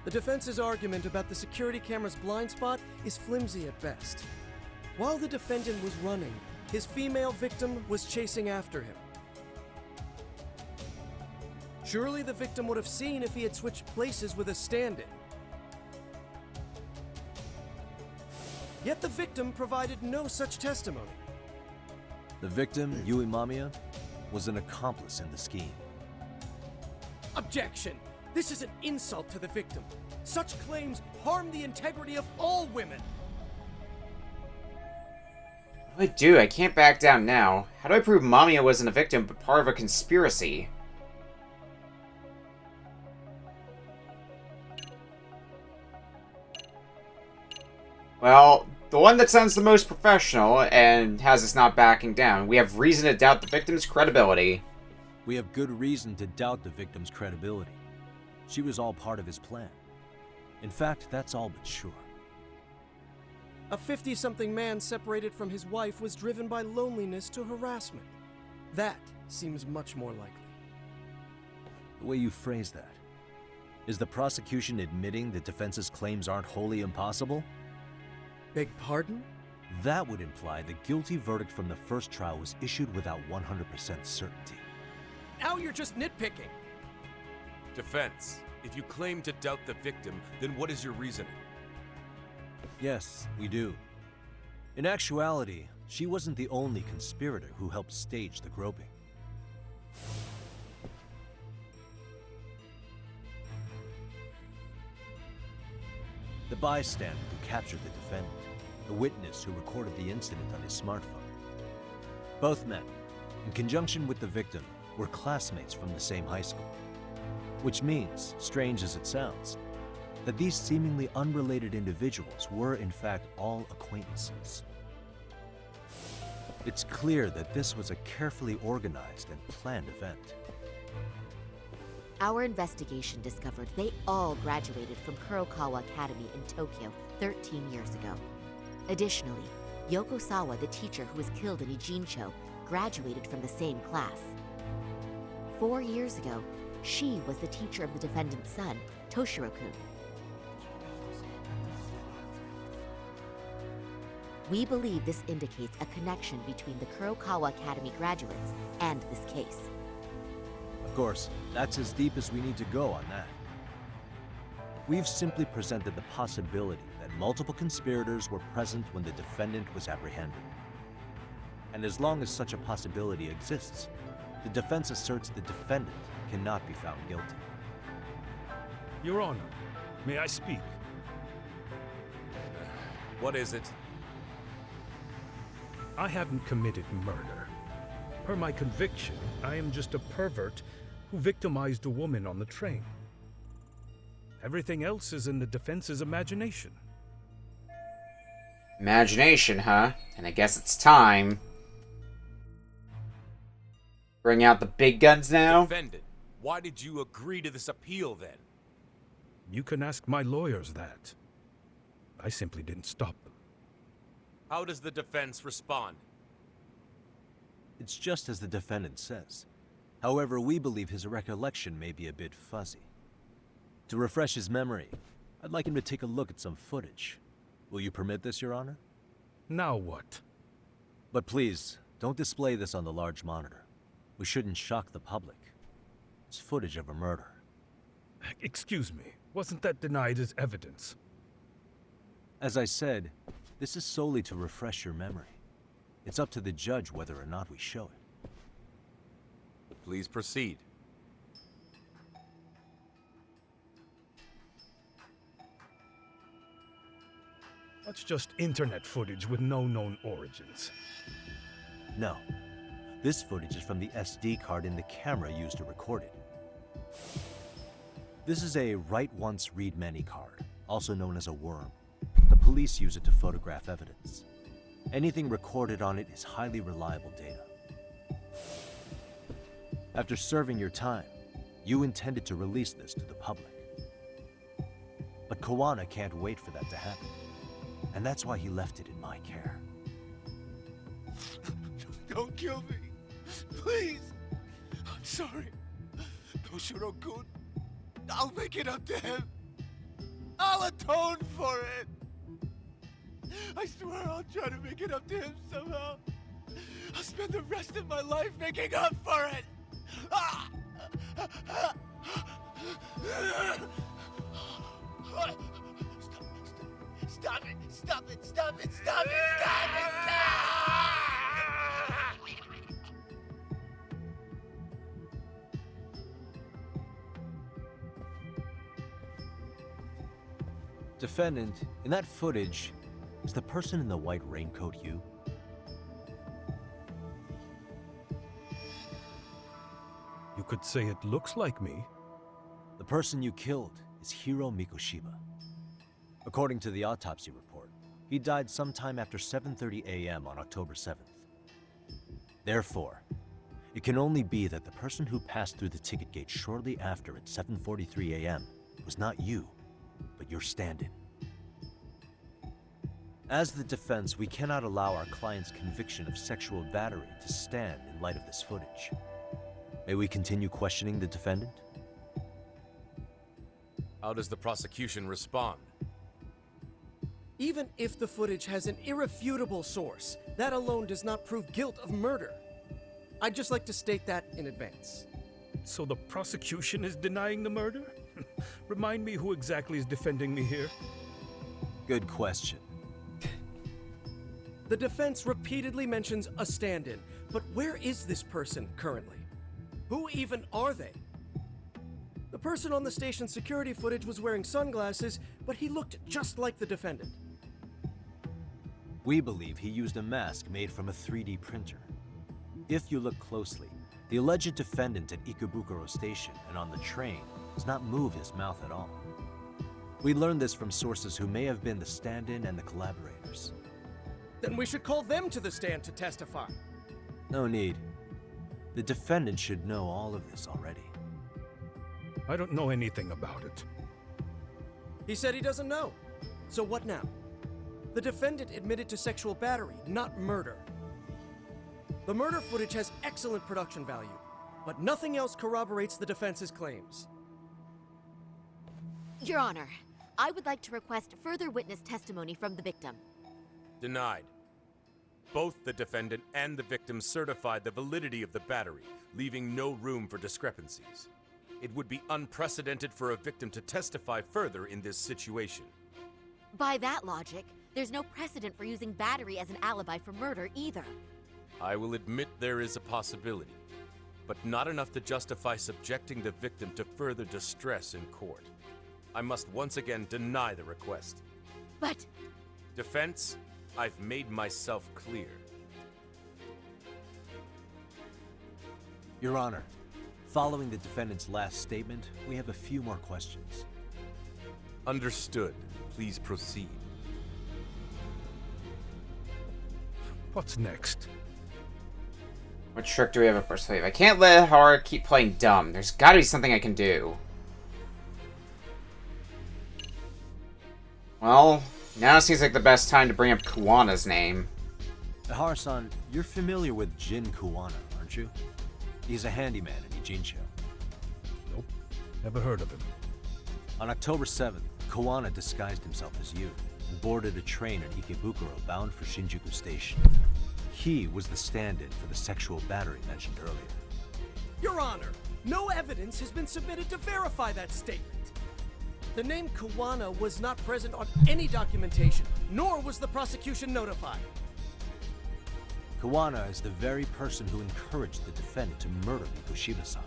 The defense's argument about the security camera's blind spot is flimsy at best. While the defendant was running, his female victim was chasing after him. Surely the victim would have seen if he had switched places with a stand-in. Yet the victim provided no such testimony. The victim, Yui Mamiya, was an accomplice in the scheme. Objection! This is an insult to the victim. Such claims harm the integrity of all women. What do I do? I can't back down now. How do I prove Mamiya wasn't a victim but part of a conspiracy? Well, the one that sounds the most professional and has us not backing down. We have reason to doubt the victim's credibility. We have good reason to doubt the victim's credibility. She was all part of his plan. In fact, that's all but sure. A 50-something man separated from his wife was driven by loneliness to harassment. That seems much more likely. The way you phrase that. Is the prosecution admitting the defense's claims aren't wholly impossible? Beg pardon? That would imply the guilty verdict from the first trial was issued without 100% certainty. Now you're just nitpicking. Defense, if you claim to doubt the victim, then what is your reasoning? Yes, we do. In actuality, she wasn't the only conspirator who helped stage the groping. The bystander who captured the defendant, the witness who recorded the incident on his smartphone. Both men, in conjunction with the victim, were classmates from the same high school. Which means, strange as it sounds, that these seemingly unrelated individuals were in fact all acquaintances. It's clear that this was a carefully organized and planned event. Our investigation discovered they all graduated from Kurokawa Academy in Tokyo 13 years ago. Additionally, Yoko Sawa, the teacher who was killed in Ijincho, graduated from the same class. 4 years ago, she was the teacher of the defendant's son, Toshiro-kun. We believe this indicates a connection between the Kurokawa Academy graduates and this case. Of course, that's as deep as we need to go on that. We've simply presented the possibility that multiple conspirators were present when the defendant was apprehended. And as long as such a possibility exists, the defense asserts the defendant cannot be found guilty. Your Honor, may I speak? What is it? I haven't committed murder. Per my conviction, I am just a pervert who victimized a woman on the train. Everything else is in the defense's imagination. Imagination, huh? And I guess it's time. Bring out the big guns now? Defendant, why did you agree to this appeal then? You can ask my lawyers that. I simply didn't stop them. How does the defense respond? It's just as the defendant says. However, we believe his recollection may be a bit fuzzy. To refresh his memory, I'd like him to take a look at some footage. Will you permit this, Your Honor? Now what? But please, don't display this on the large monitor. We shouldn't shock the public. It's footage of a murder. Excuse me, wasn't that denied as evidence? As I said, this is solely to refresh your memory. It's up to the judge whether or not we show it. Please proceed. That's just internet footage with no known origins. No. This footage is from the SD card in the camera used to record it. This is a write once, read many card, also known as a worm. The police use it to photograph evidence. Anything recorded on it is highly reliable data. After serving your time, you intended to release this to the public. But Kawana can't wait for that to happen. And that's why he left it in my care. Don't kill me. Please. I'm sorry. Toshiro-kun. I'll make it up to him. I'll atone for it. I swear I'll try to make it up to him somehow. I'll spend the rest of my life making up for it. Ah! Stop it! Stop it! Stop it! Stop it! Stop it! Defendant, in that footage, is the person in the white raincoat you? could say it looks like me. The person you killed is Hiro Mikoshiba. According to the autopsy report, he died sometime after 7:30 a.m. on October 7th. Therefore, it can only be that the person who passed through the ticket gate shortly after at 7:43 a.m. was not you, but your stand-in. As the defense, we cannot allow our client's conviction of sexual battery to stand in light of this footage. May we continue questioning the defendant? How does the prosecution respond? Even if the footage has an irrefutable source, that alone does not prove guilt of murder. I'd just like to state that in advance. So the prosecution is denying the murder? Remind me who exactly is defending me here? Good question. The defense repeatedly mentions a stand-in, but where is this person currently? Who even are they? The person on the station's security footage was wearing sunglasses, but he looked just like the defendant. We believe he used a mask made from a 3D printer. If you look closely, the alleged defendant at Ikebukuro Station and on the train does not move his mouth at all. We learned this from sources who may have been the stand-in and the collaborators. Then we should call them to the stand to testify. No need. The defendant should know all of this already. I don't know anything about it. He said he doesn't know. So what now? The defendant admitted to sexual battery, not murder. The murder footage has excellent production value, but nothing else corroborates the defense's claims. Your Honor, I would like to request further witness testimony from the victim. Denied. Both the defendant and the victim certified the validity of the battery, leaving no room for discrepancies. It would be unprecedented for a victim to testify further in this situation. By that logic, there's no precedent for using battery as an alibi for murder either. I will admit there is a possibility, but not enough to justify subjecting the victim to further distress in court. I must once again deny the request. But... Defense, I've made myself clear. Your Honor, following the defendant's last statement, we have a few more questions. Understood. Please proceed. What's next? What trick do we have up our sleeve? I can't let Hara keep playing dumb. There's gotta be something I can do. Well, now seems like the best time to bring up Kuwana's name. Hara-san, you're familiar with Jin Kuwana, aren't you? He's a handyman in Ijincho. Nope, never heard of him. On October 7th, Kuwana disguised himself as you and boarded a train at Ikebukuro bound for Shinjuku Station. He was the stand-in for the sexual battery mentioned earlier. Your Honor, no evidence has been submitted to verify that statement. The name Kuwana was not present on any documentation, nor was the prosecution notified. Kuwana is the very person who encouraged the defendant to murder Mikoshiba-san.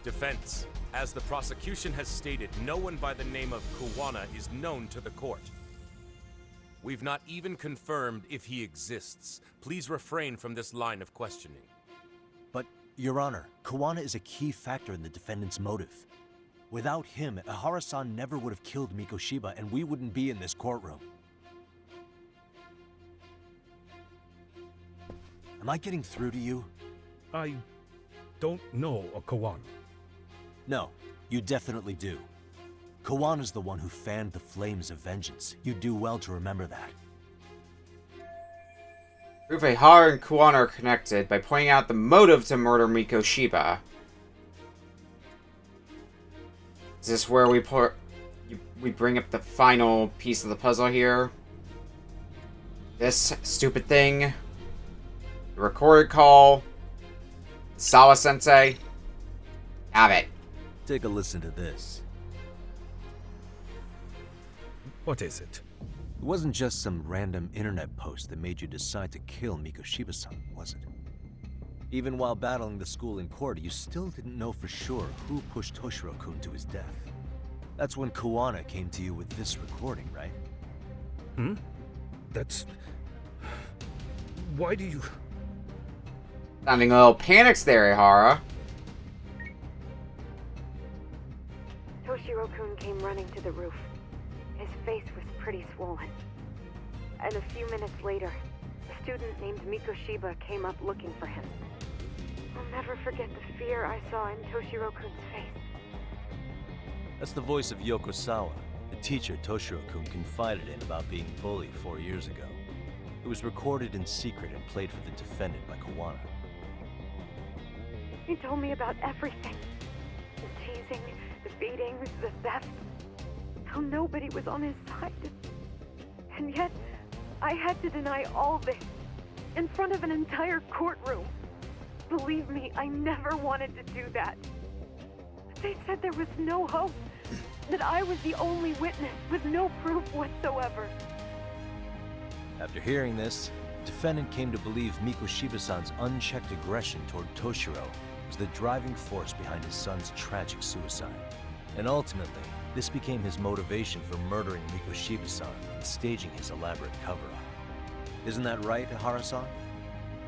Defense, as the prosecution has stated, no one by the name of Kuwana is known to the court. We've not even confirmed if he exists. Please refrain from this line of questioning. But, Your Honor, Kuwana is a key factor in the defendant's motive. Without him, Hara-san never would have killed Mikoshiba, and we wouldn't be in this courtroom. Am I getting through to you? I don't know a Kuwana. No, you definitely do. Kuwana's the one who fanned the flames of vengeance. You do well to remember that. Prove Hara and Kuwana are connected by pointing out the motive to murder Mikoshiba. Is this where we bring up the final piece of the puzzle here? This stupid thing? The recorded call? Sawa-sensei? Have it. Take a listen to this. What is it? It wasn't just some random internet post that made you decide to kill Mikoshiba-san, was it? Even while battling the school in court, you still didn't know for sure who pushed Toshiro-kun to his death. That's when Kuwana came to you with this recording, right? Hmm? That's... Why do you... Sounding a little panicked there, Hara. Toshiro-kun came running to the roof. His face was pretty swollen. And a few minutes later, a student named Mikoshiba came up looking for him. I'll never forget the fear I saw in Toshiro-kun's face. That's the voice of Yoko Sawa, the teacher Toshiro-kun confided in about being bullied 4 years ago. It was recorded in secret and played for the defendant by Kawana. He told me about everything. The teasing, the beatings, the theft. How nobody was on his side. And yet, I had to deny all this in front of an entire courtroom. Believe me, I never wanted to do that. They said there was no hope, that I was the only witness with no proof whatsoever. After hearing this, the defendant came to believe Mikoshiba-san's unchecked aggression toward Toshiro was the driving force behind his son's tragic suicide. And ultimately, this became his motivation for murdering Mikoshiba-san and staging his elaborate cover-up. Isn't that right, Ihara-san?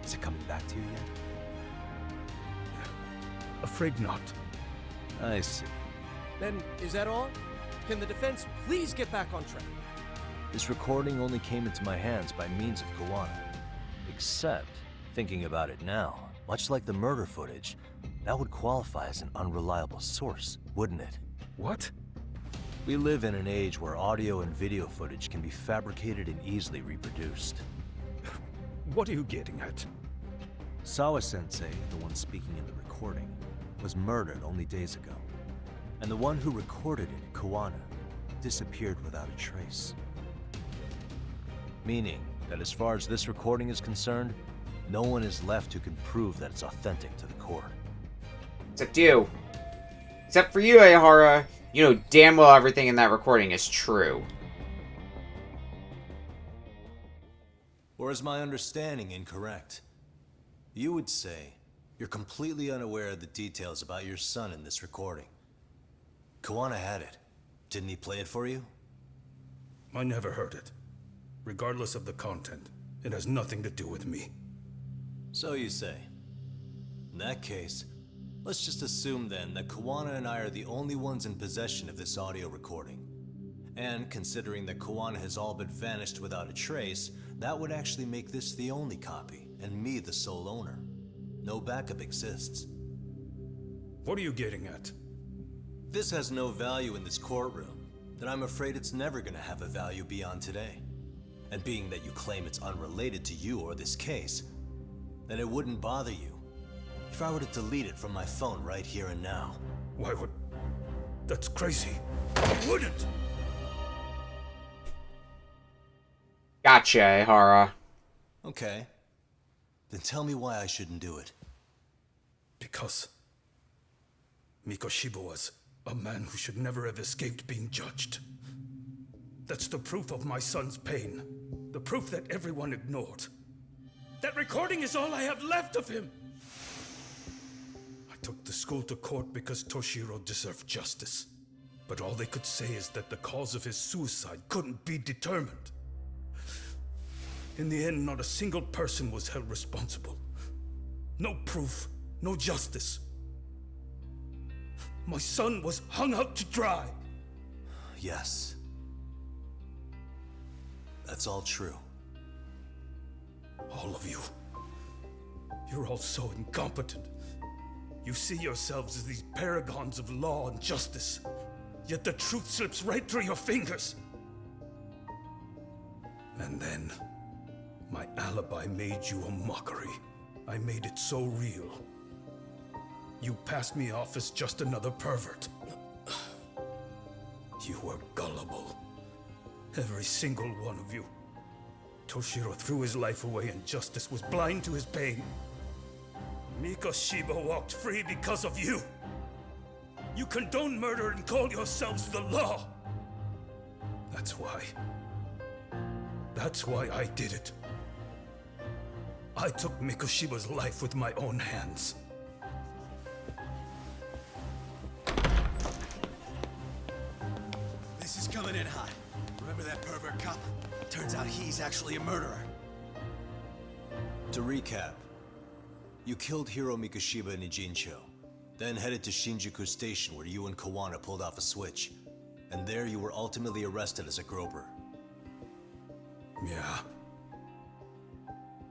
Is it coming back to you yet? Afraid not. I see. Then, is that all? Can the defense please get back on track? This recording only came into my hands by means of Kawana. Except, thinking about it now, much like the murder footage, that would qualify as an unreliable source, wouldn't it? What? We live in an age where audio and video footage can be fabricated and easily reproduced. What are you getting at? Sawa-sensei, the one speaking in the recording, was murdered only days ago. And the one who recorded it, Kawana, disappeared without a trace. Meaning that as far as this recording is concerned, no one is left who can prove that it's authentic to the court. Except you. Except for you, Ihara. You know damn well everything in that recording is true. Or is my understanding incorrect? You would say you're completely unaware of the details about your son in this recording. Kawana had it. Didn't he play it for you? I never heard it. Regardless of the content, it has nothing to do with me. So you say. In that case, let's just assume then that Kawana and I are the only ones in possession of this audio recording. And considering that Kawana has all but vanished without a trace, that would actually make this the only copy, and me the sole owner. No backup exists. What are you getting at? This has no value in this courtroom, then I'm afraid it's never gonna have a value beyond today. And being that you claim it's unrelated to you or this case, then it wouldn't bother you if I were to delete it from my phone right here and now. Why would... That's crazy. I wouldn't! Gotcha, Ihara. Okay. Then tell me why I shouldn't do it. Because Mikoshiba was a man who should never have escaped being judged. That's the proof of my son's pain. The proof that everyone ignored. That recording is all I have left of him! I took the school to court because Toshiro deserved justice. But all they could say is that the cause of his suicide couldn't be determined. In the end, not a single person was held responsible. No proof, no justice. My son was hung out to dry. Yes. That's all true. All of you. You're all so incompetent. You see yourselves as these paragons of law and justice, yet the truth slips right through your fingers. And then, my alibi made you a mockery. I made it so real. You passed me off as just another pervert. You were gullible. Every single one of you. Toshiro threw his life away and justice was blind to his pain. Mikoshiba walked free because of you. You condone murder and call yourselves the law. That's why. That's why I did it. I took Mikoshiba's life with my own hands. This is coming in hot. Remember that pervert cop? Turns out he's actually a murderer. To recap, you killed Hiro Mikoshiba in Ijincho, then headed to Shinjuku Station where you and Kawana pulled off a switch. And there you were ultimately arrested as a Grober. Yeah.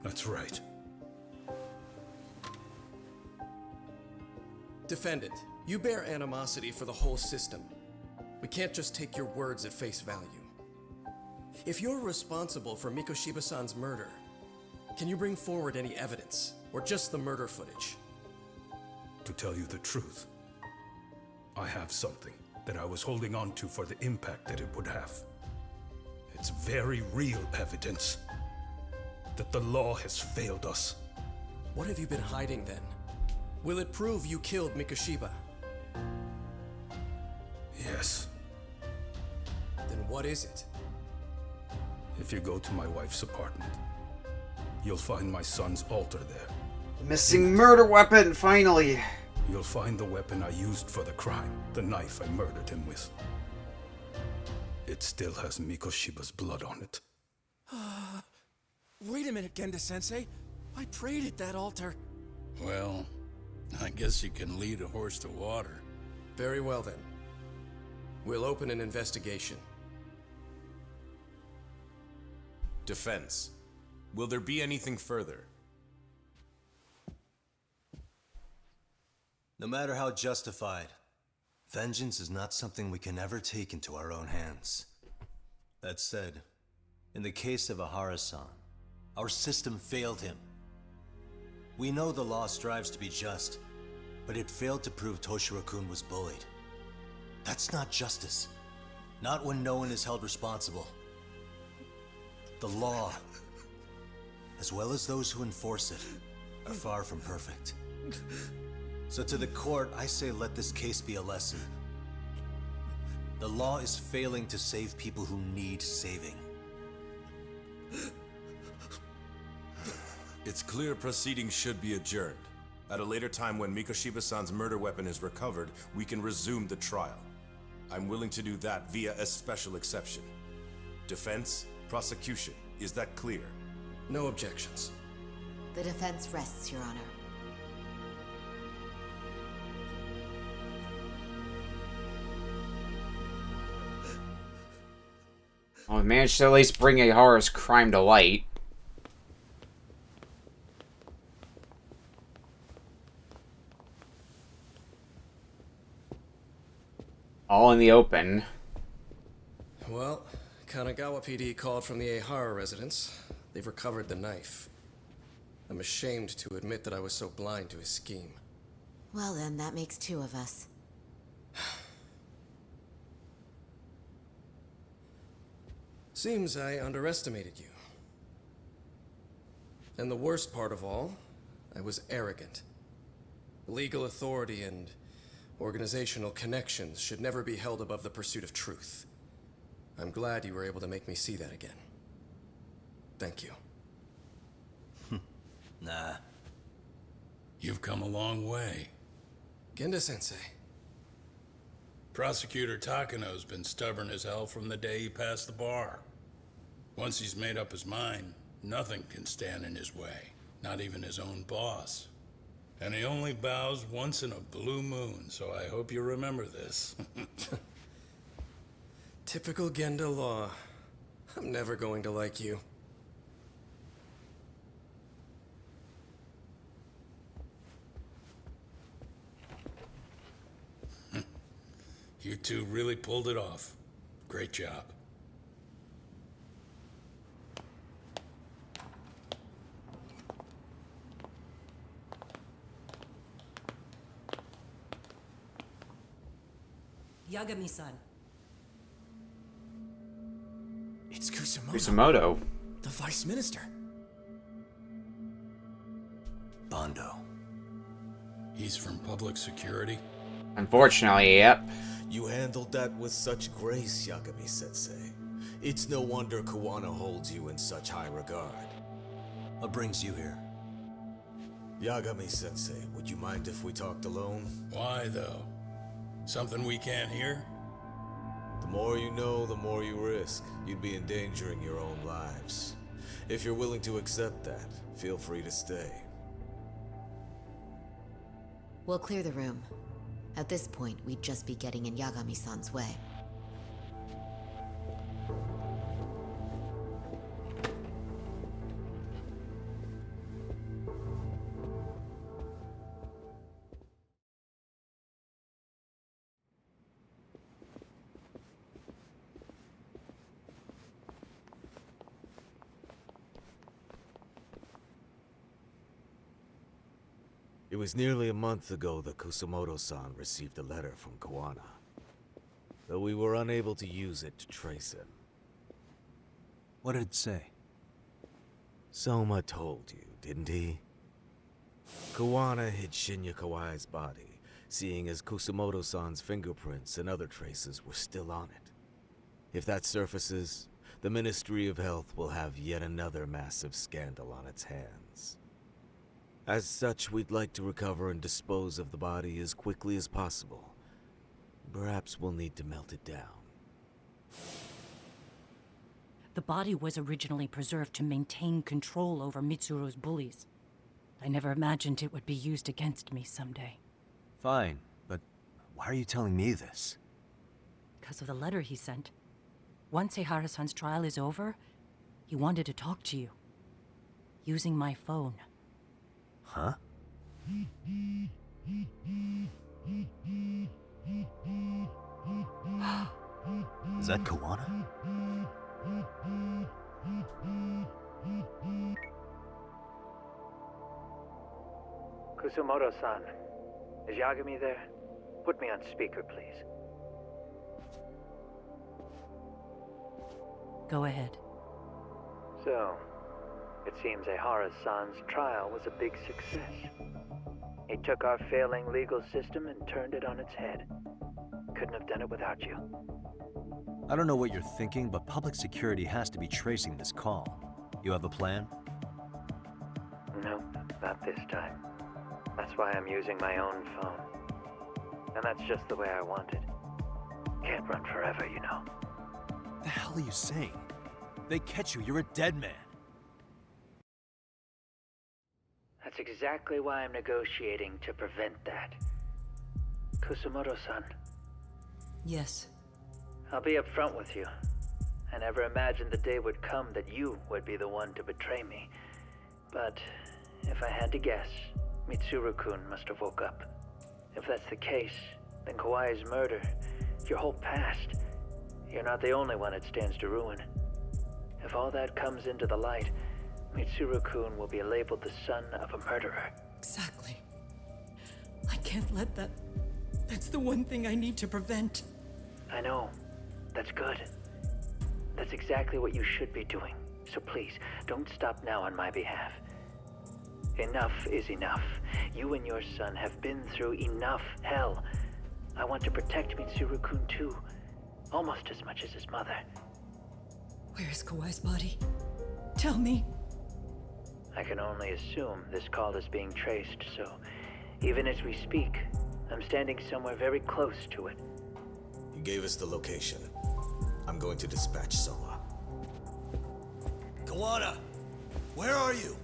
That's right. Defendant, you bear animosity for the whole system. We can't just take your words at face value. If you're responsible for Mikoshiba-san's murder, can you bring forward any evidence, or just the murder footage? To tell you the truth, I have something that I was holding on to for the impact that it would have. It's very real evidence that the law has failed us. What have you been hiding then? Will it prove you killed Mikoshiba? Yes. Then what is it? If you go to my wife's apartment, you'll find my son's altar there. Missing murder weapon, finally! You'll find the weapon I used for the crime, the knife I murdered him with. It still has Mikoshiba's blood on it. Wait a minute, Genda-sensei. I prayed at that altar. Well, I guess you can lead a horse to water. Very well then. We'll open an investigation. Defense. Will there be anything further? No matter how justified, vengeance is not something we can ever take into our own hands. That said, in the case of Ahara-san, our system failed him. We know the law strives to be just, but it failed to prove Toshiro-kun was bullied. That's not justice. Not when no one is held responsible. The law, as well as those who enforce it, are far from perfect. So to the court, I say let this case be a lesson. The law is failing to save people who need saving. It's clear proceedings should be adjourned. At a later time when Mikoshiba-san's murder weapon is recovered, we can resume the trial. I'm willing to do that via a special exception. Defense, prosecution, is that clear? No objections. The defense rests, Your Honor. Well, we managed to at least bring Ahara's crime to light. All in the open. Well, Kanagawa PD called from the Ehara residence. They've recovered the knife. I'm ashamed to admit that I was so blind to his scheme. Well then, that makes two of us. Seems I underestimated you. And the worst part of all, I was arrogant. Legal authority and organizational connections should never be held above the pursuit of truth. I'm glad you were able to make me see that again. Thank you. Nah. You've come a long way. Genda-sensei. Prosecutor Takano's been stubborn as hell from the day he passed the bar. Once he's made up his mind, nothing can stand in his way, not even his own boss. And he only bows once in a blue moon, so I hope you remember this. Typical Genda law. I'm never going to like you. You two really pulled it off. Great job. Yagami-san. It's Kusamoto. Kusamoto. The Vice Minister. Bondo. He's from public security? Unfortunately, yep. You handled that with such grace, Yagami-sensei. It's no wonder Kuwana holds you in such high regard. What brings you here? Yagami-sensei, would you mind if we talked alone? Why, though? Something we can't hear? The more you know, the more you risk. You'd be endangering your own lives. If you're willing to accept that, feel free to stay. We'll clear the room. At this point, we'd just be getting in Yagami-san's way. It was nearly a month ago that Kusumoto-san received a letter from Koana, though we were unable to use it to trace him. What did it say? Soma told you, didn't he? Koana hid Shinya Kawai's body, seeing as Kusumoto-san's fingerprints and other traces were still on it. If that surfaces, the Ministry of Health will have yet another massive scandal on its hands. As such, we'd like to recover and dispose of the body as quickly as possible. Perhaps we'll need to melt it down. The body was originally preserved to maintain control over Mitsuru's bullies. I never imagined it would be used against me someday. Fine, but why are you telling me this? Because of the letter he sent. Once Ehara-san's trial is over, he wanted to talk to you. Using my phone. Huh? Is that Koana? Kusumoto-san, is Yagami there? Put me on speaker, please. Go ahead. So, it seems Ehara-san's trial was a big success. He took our failing legal system and turned it on its head. Couldn't have done it without you. I don't know what you're thinking, but public security has to be tracing this call. You have a plan? No, not this time. That's why I'm using my own phone. And that's just the way I want it. Can't run forever, you know. What the hell are you saying? If they catch you, you're a dead man. That's exactly why I'm negotiating to prevent that. Kusumoto-san. Yes. I'll be upfront with you. I never imagined the day would come that you would be the one to betray me. But if I had to guess, Mitsuru-kun must have woke up. If that's the case, then Kawai's murder, your whole past, you're not the only one it stands to ruin. If all that comes into the light, Mitsuru-kun will be labeled the son of a murderer. Exactly. I can't let that... That's the one thing I need to prevent. I know. That's good. That's exactly what you should be doing. So please, don't stop now on my behalf. Enough is enough. You and your son have been through enough hell. I want to protect Mitsuru-kun too. Almost as much as his mother. Where is Kawai's body? Tell me. I can only assume this call is being traced, so even as we speak, I'm standing somewhere very close to it. You gave us the location. I'm going to dispatch Soma. Koana! Where are you?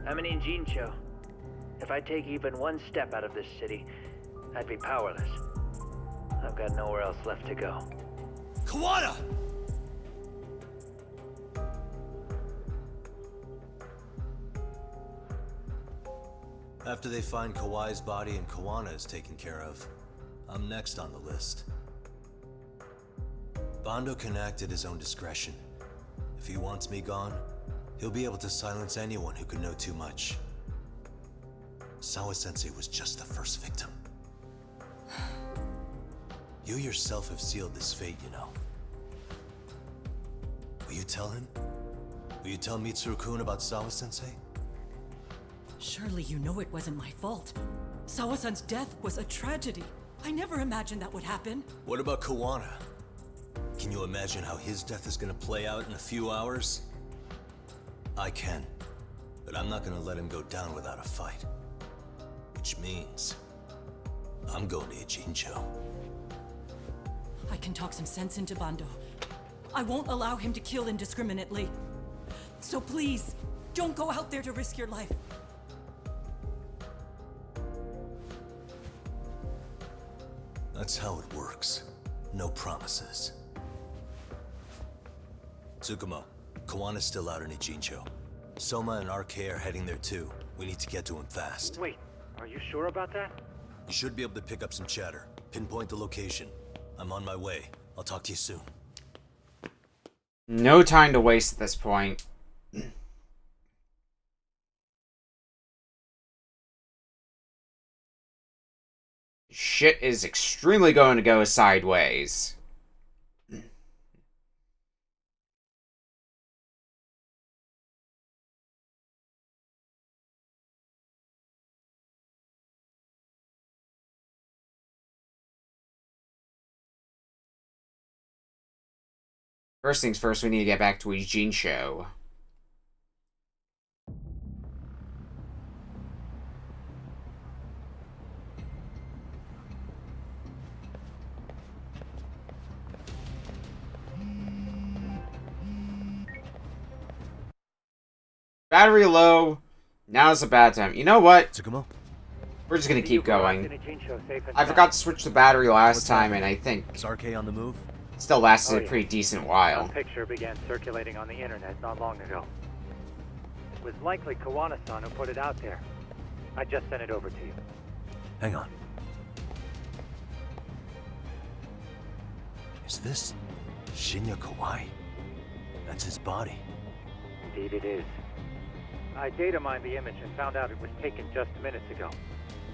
I'm in Injincho. If I take even one step out of this city, I'd be powerless. I've got nowhere else left to go. Koana! After they find Kawai's body and Koana is taken care of, I'm next on the list. Bando can act at his own discretion. If he wants me gone, he'll be able to silence anyone who could know too much. Sawa-sensei was just the first victim. You yourself have sealed this fate, you know. Will you tell him? Will you tell Mitsuru-kun about Sawa-sensei? Surely you know it wasn't my fault. Sawa-san's death was a tragedy. I never imagined that would happen. What about Koana? Can you imagine how his death is gonna play out in a few hours? I can, but I'm not gonna let him go down without a fight. Which means, I'm going to Ijincho. I can talk some sense into Bando. I won't allow him to kill indiscriminately. So please, don't go out there to risk your life. That's how it works. No promises. Tsukumo, Koana's still out in Ijincho. Soma and RK are heading there too. We need to get to him fast. Wait, are you sure about that? You should be able to pick up some chatter. Pinpoint the location. I'm on my way. I'll talk to you soon. No time to waste at this point. shit is extremely going to go sideways. First things first, we need to get back to Ijincho. Battery low. Now's a bad time. You know what? Tsukumo? We're just gonna keep going. I forgot to switch the battery last time, and I think Is RK on the move? it still lasted a pretty decent while. Some picture began circulating on the internet not long ago. It was likely Kawana-san who put it out there. I just sent it over to you. Hang on. Is this Shinya Kawai? That's his body. Indeed it is. I data mined the image and found out it was taken just minutes ago.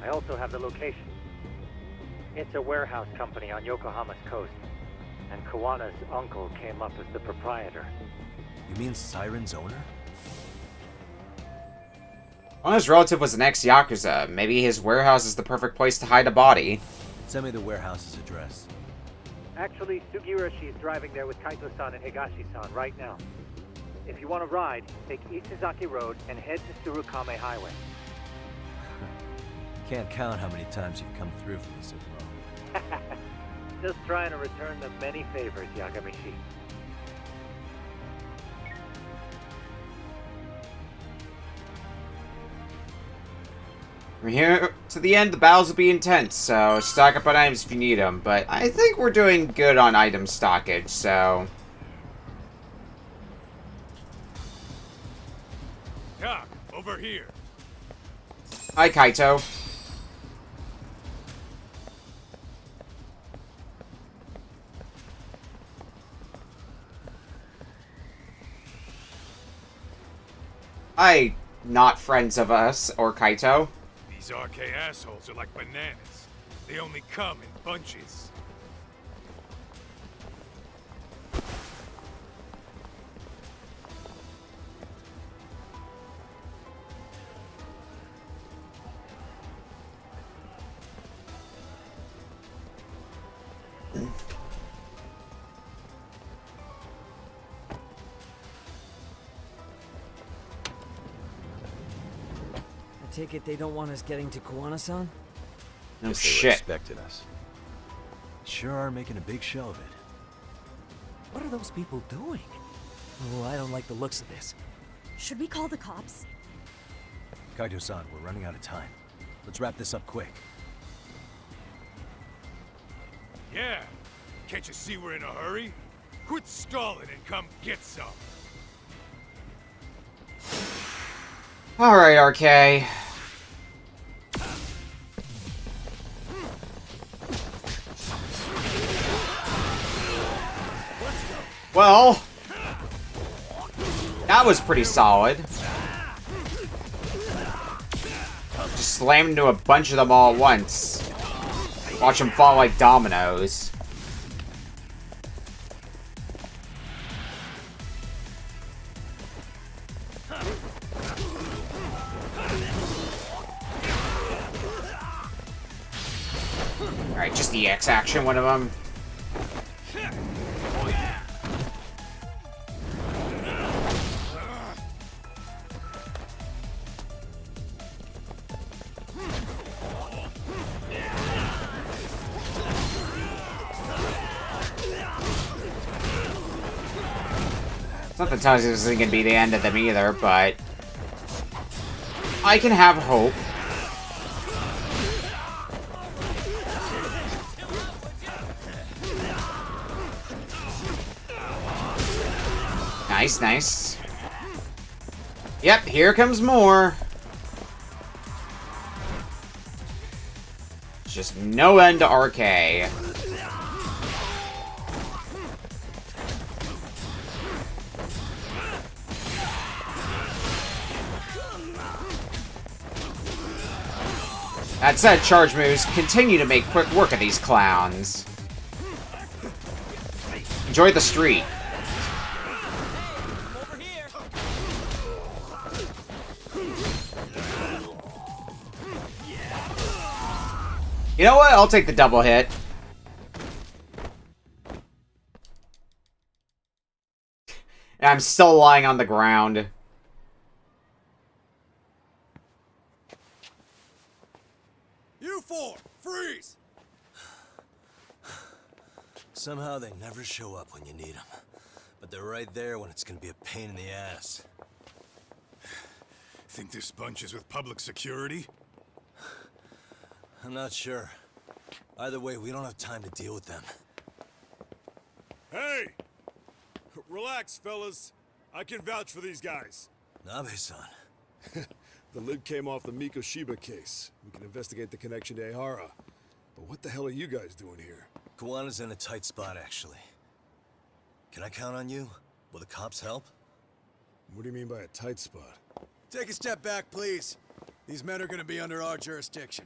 I also have the location. It's a warehouse company on Yokohama's coast, and Kawana's uncle came up as the proprietor. You mean Siren's owner? His relative was an ex-Yakuza. Maybe his warehouse is the perfect place to hide a body. Send me the warehouse's address. Actually, Sugiurashi is driving there with Kaito-san and Higashi-san right now. If you want to ride, take Isizaki Road and head to Tsurukame Highway. Can't count how many times you've come through for me, Tsukumo. Just trying to return the many favors, Yagamishi. From here to the end, the battles will be intense, so stock up on items if you need them. But I think we're doing good on item stockage, so... Doc, over here. Hi, Kaito. Hi, not friends of us, or Kaito. These RK assholes are like bananas. They only come in bunches. I take it they don't want us getting to Kawana-san? No Guess they were shit. expecting us. Sure are making a big show of it. What are those people doing? Oh, I don't like the looks of this. Should we call the cops? Kaito-san, we're running out of time. Let's wrap this up quick. Yeah. Can't you see we're in a hurry? Quit stalling and come get some. Alright, RK. Well, that was pretty solid. Just slammed into a bunch of them all at once. Watch them fall like dominoes. Alright, just the X action, one of them. Something tells you this isn't gonna be the end of them either, but I can have hope. Nice, nice. Yep, here comes more. Just no end to RK. That said, charge moves continue to make quick work of these clowns. Enjoy the street. You know what? I'll take the double hit. And I'm still lying on the ground. You four, freeze! Somehow they never show up when you need them. But they're right there when it's gonna be a pain in the ass. Think this bunch is with public security? I'm not sure. Either way, we don't have time to deal with them. Hey! Relax, fellas. I can vouch for these guys. Nabe-san. The lid came off the Mikoshiba case. We can investigate the connection to Ehara. But what the hell are you guys doing here? Kawana's in a tight spot, actually. Can I count on you? Will the cops help? What do you mean by a tight spot? Take a step back, please. These men are gonna be under our jurisdiction.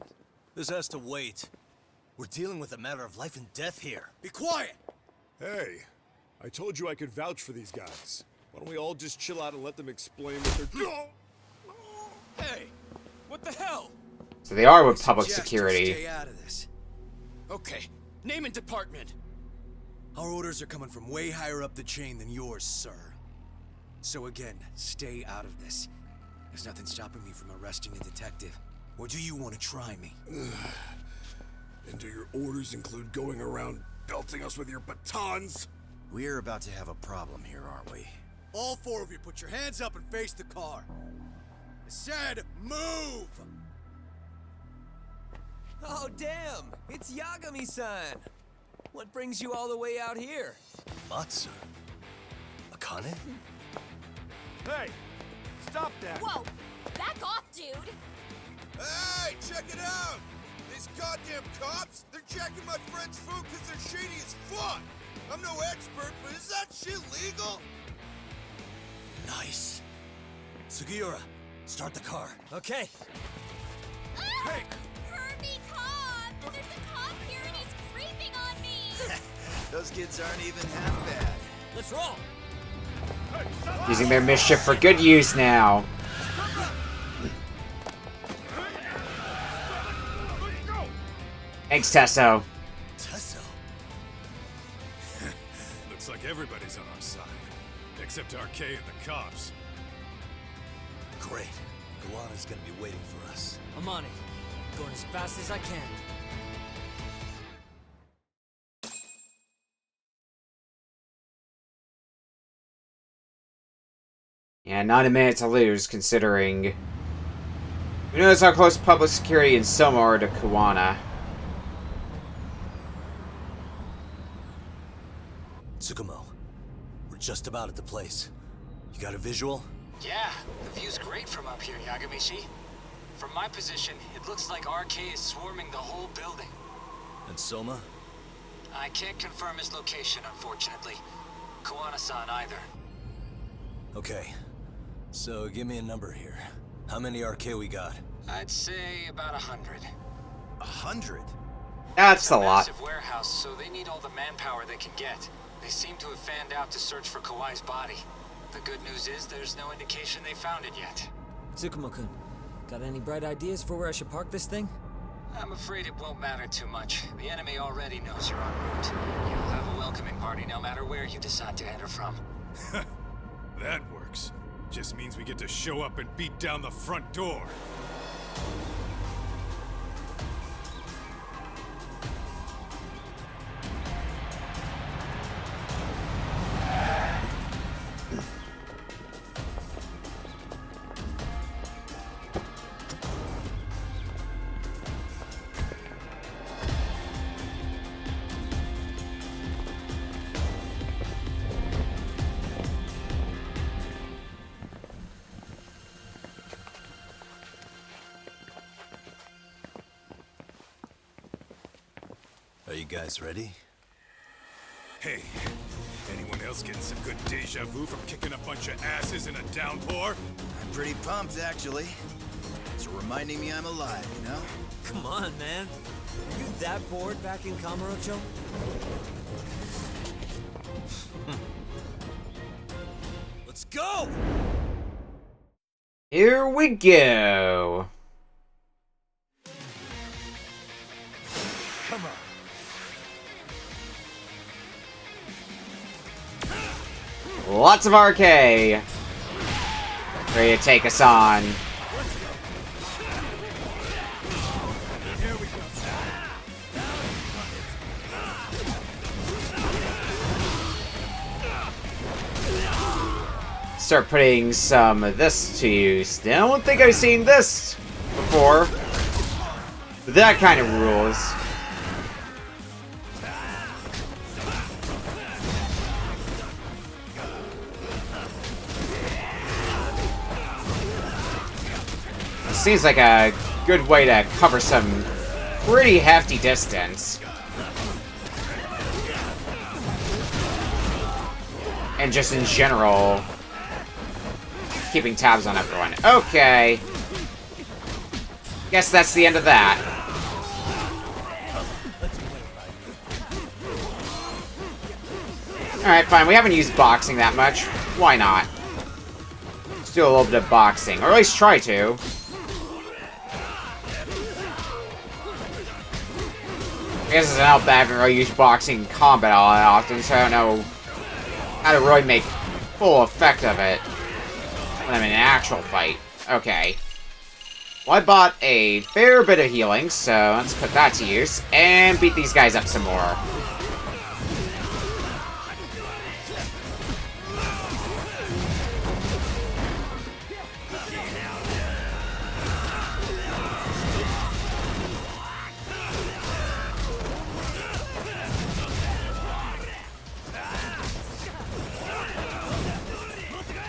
This has to wait. We're dealing with a matter of life and death here. Be quiet! Hey, I told you I could vouch for these guys. Why don't we all just chill out and let them explain what they're doing? Hey, what the hell? So they are with public security. Stay out of this. Okay, name and department. Our orders are coming from way higher up the chain than yours, sir. So again, stay out of this. There's nothing stopping me from arresting a detective. Or do you want to try me? And do your orders include going around belting us with your batons? We're about to have a problem here, aren't we? All four of you, put your hands up and face the car. I said, move! Oh, damn! It's Yagami-san! What brings you all the way out here? Matsu? Akane? Hey! Stop that! Whoa! Back off, dude! Hey, check it out! These goddamn cops, they're checking my friend's food because they're shady as fuck! I'm no expert, but is that shit legal? Nice. Sugiura, start the car. Okay. Hey! Kirby cop! There's a cop here and he's creeping on me! Those kids aren't even half bad. Let's roll! Using their mischief for good use now. Thanks, Tesso. Tesso? Looks like everybody's on our side. Except RK and the cops. Great. Kawana's gonna be waiting for us. I'm on it. Going as fast as I can. Yeah, not a minute to lose, considering who knows how close public security and Soma are to Kawana. Tsukumo, we're just about at the place. You got a visual? Yeah, the view's great from up here, Yagamishi. From my position, it looks like RK is swarming the whole building. And Soma? I can't confirm his location, unfortunately. Kawana-san either. Okay. So, give me a number here. How many RK we got? I'd say about 100. 100? That's It's a lot. massive warehouse, so they need all the manpower they can get. They seem to have fanned out to search for Kawai's body. The good news is there's no indication they found it yet. Tsukumo-kun, got any bright ideas for where I should park this thing? I'm afraid it won't matter too much. The enemy already knows you're en route. You'll have a welcoming party no matter where you decide to enter from. That works. Just means we get to show up and beat down the front door. Are you guys ready? Hey, anyone else getting some good deja vu from kicking a bunch of asses in a downpour? I'm pretty pumped, actually. It's for reminding me I'm alive, you know? Come on, man. Are you that bored back in Kamurocho? Let's go! Here we go. Come on. Lots of RK. Ready to take us on. Start putting some of this to use. I don't think I've seen this before. But that kind of rules. Seems like a good way to cover some pretty hefty distance. And just in general, keeping tabs on everyone. Okay. Guess that's the end of that. Alright, fine. We haven't used boxing that much. Why not? Let's do a little bit of boxing. Or at least try to. I guess it's an help that I haven't really used boxing in combat all that often, so I don't know how to really make full effect of it when I'm in an actual fight. Okay. Well, I bought a fair bit of healing, so let's put that to use, and beat these guys up some more.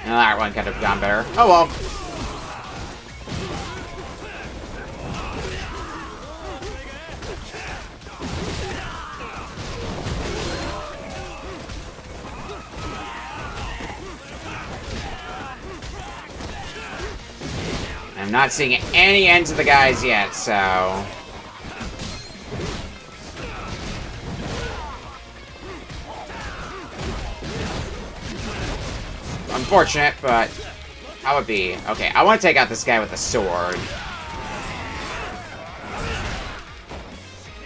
Well, that one could have gone better. Oh well. I'm not seeing any ends of the guys yet, so... Unfortunate, but how would be? Okay, I want to take out this guy with a sword.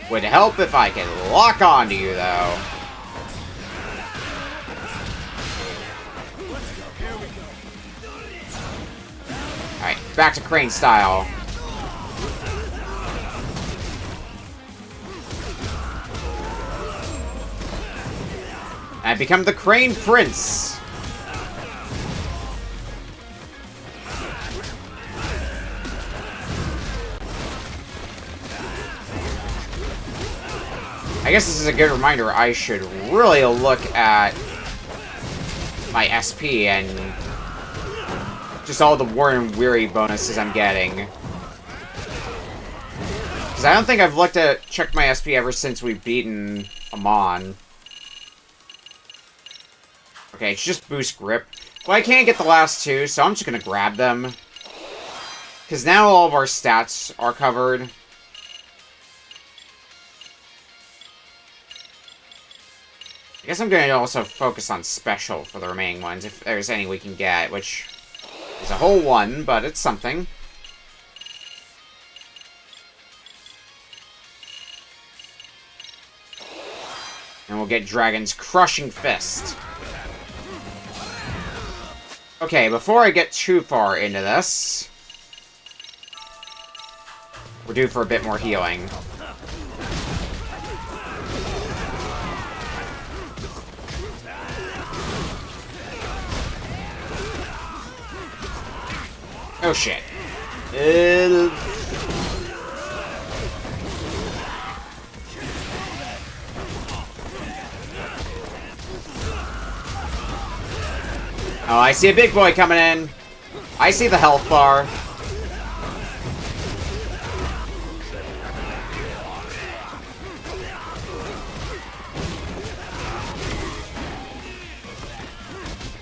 Would help if I could lock onto you, though. Alright, back to Crane style. I become the Crane Prince. I guess this is a good reminder I should really look at my SP and just all the War and Weary bonuses I'm getting. Because I don't think I've checked my SP ever since we've beaten Amon. Okay, it's just boost grip. Well, I can't get the last two, so I'm just gonna grab them. Because now all of our stats are covered. I guess I'm going to also focus on special for the remaining ones, if there's any we can get, which is a whole one, but it's something. And we'll get Dragon's Crushing Fist. Okay, before I get too far into this, we're due for a bit more healing. Oh shit. Oh, I see a big boy coming in. I see the health bar.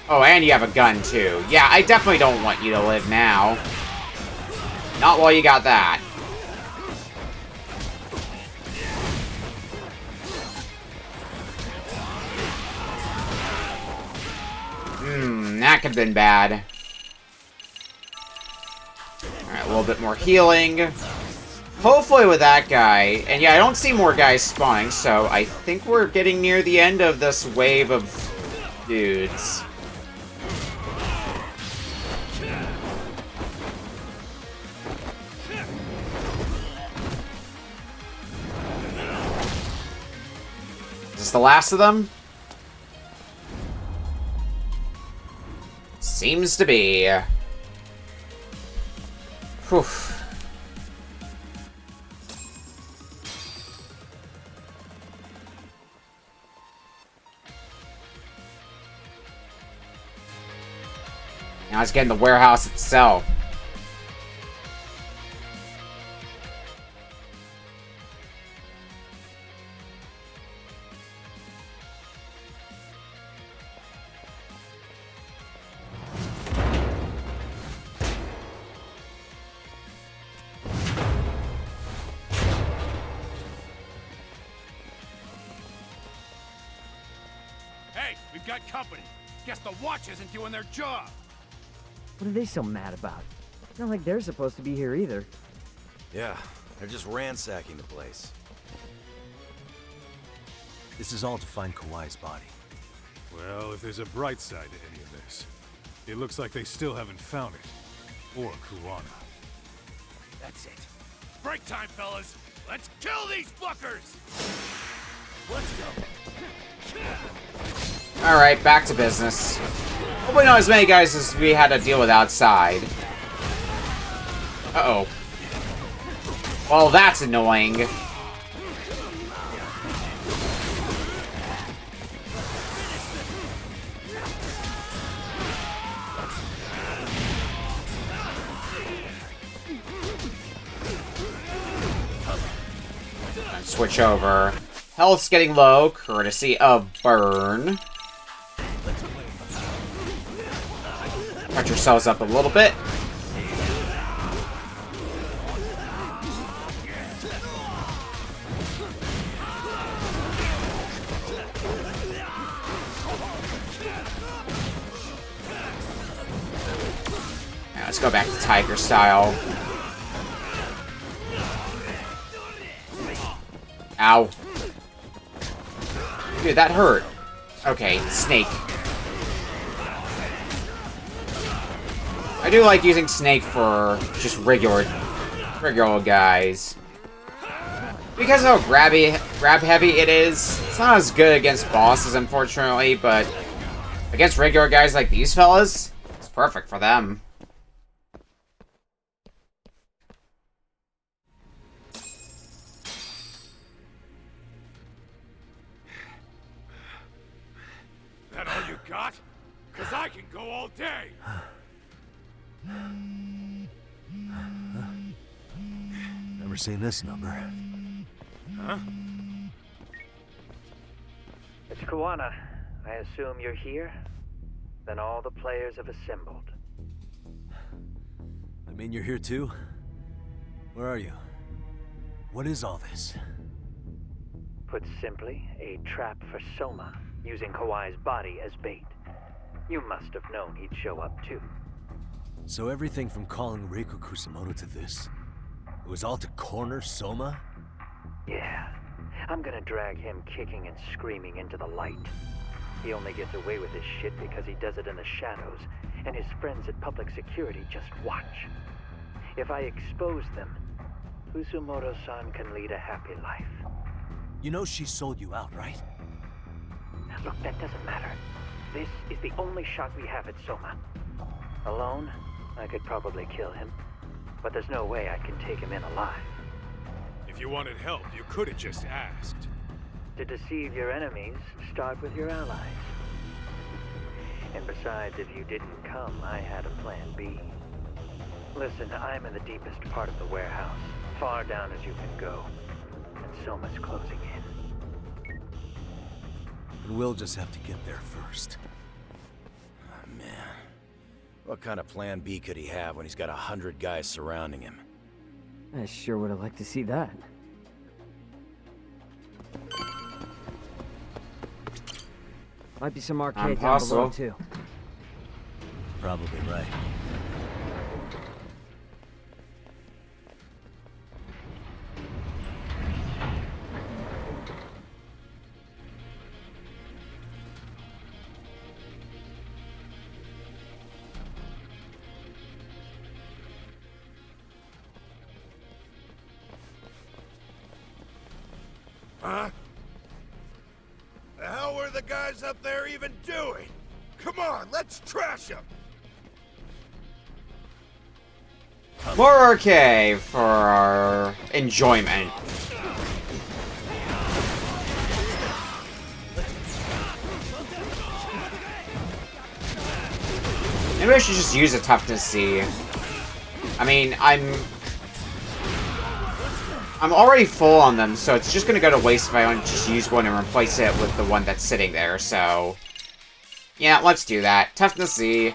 Oh, and you have a gun, too. Yeah, I definitely don't want you to live now. Not while you got that. That could have been bad. Alright, a little bit more healing. Hopefully with that guy. And yeah, I don't see more guys spawning, so I think we're getting near the end of this wave of dudes. Is this the last of them? Seems to be. Whew. Now let's get in the warehouse itself. Hey, we've got company. Guess the watch isn't doing their job. What are they so mad about? It's not like they're supposed to be here either. Yeah, they're just ransacking the place. This is all to find Kawhi's body. Well, if there's a bright side to any of this, it looks like they still haven't found it. Or Kuwana. That's it. Break time, fellas. Let's kill these fuckers! Let's go. Alright, back to business. Hopefully not as many guys as we had to deal with outside. Uh-oh. Well, that's annoying. Switch over. Health's getting low, courtesy of Burn. Catch yourselves up a little bit. Now let's go back to Tiger style. Ow. Dude, that hurt. Okay, Snake. I do like using Snake for just regular guys. Because of how grab heavy it is, it's not as good against bosses, unfortunately, but against regular guys like these fellas, it's perfect for them. That all you got? 'Cause I can go all day. Never seen this number. Huh? It's Kuwana. I assume you're here? Then all the players have assembled. I mean, you're here too? Where are you? What is all this? Put simply, a trap for Soma, using Kawhi's body as bait. You must have known he'd show up too. So everything from calling Reiko Kusumoto to this, it was all to corner Soma? Yeah. I'm gonna drag him kicking and screaming into the light. He only gets away with his shit because he does it in the shadows, and his friends at public security just watch. If I expose them, Kusumoto-san can lead a happy life. You know she sold you out, right? Look, that doesn't matter. This is the only shot we have at Soma. Alone, I could probably kill him, but there's no way I can take him in alive. If you wanted help, you could have just asked. To deceive your enemies, start with your allies. And besides, if you didn't come, I had a plan B. Listen, I'm in the deepest part of the warehouse, far down as you can go, and Soma's closing in. And we'll just have to get there first. Oh, man. What kind of plan B could he have when he's got 100 guys surrounding him? I sure would have liked to see that. Might be some arcade down below, too. Probably right. Huh? The hell were the guys up there even doing? Come on, let's trash them! More arcade for our enjoyment. Maybe I should just use a toughness C. I mean, I'm already full on them, so it's just gonna go to waste if I don't just use one and replace it with the one that's sitting there, so... yeah, let's do that. Toughness C.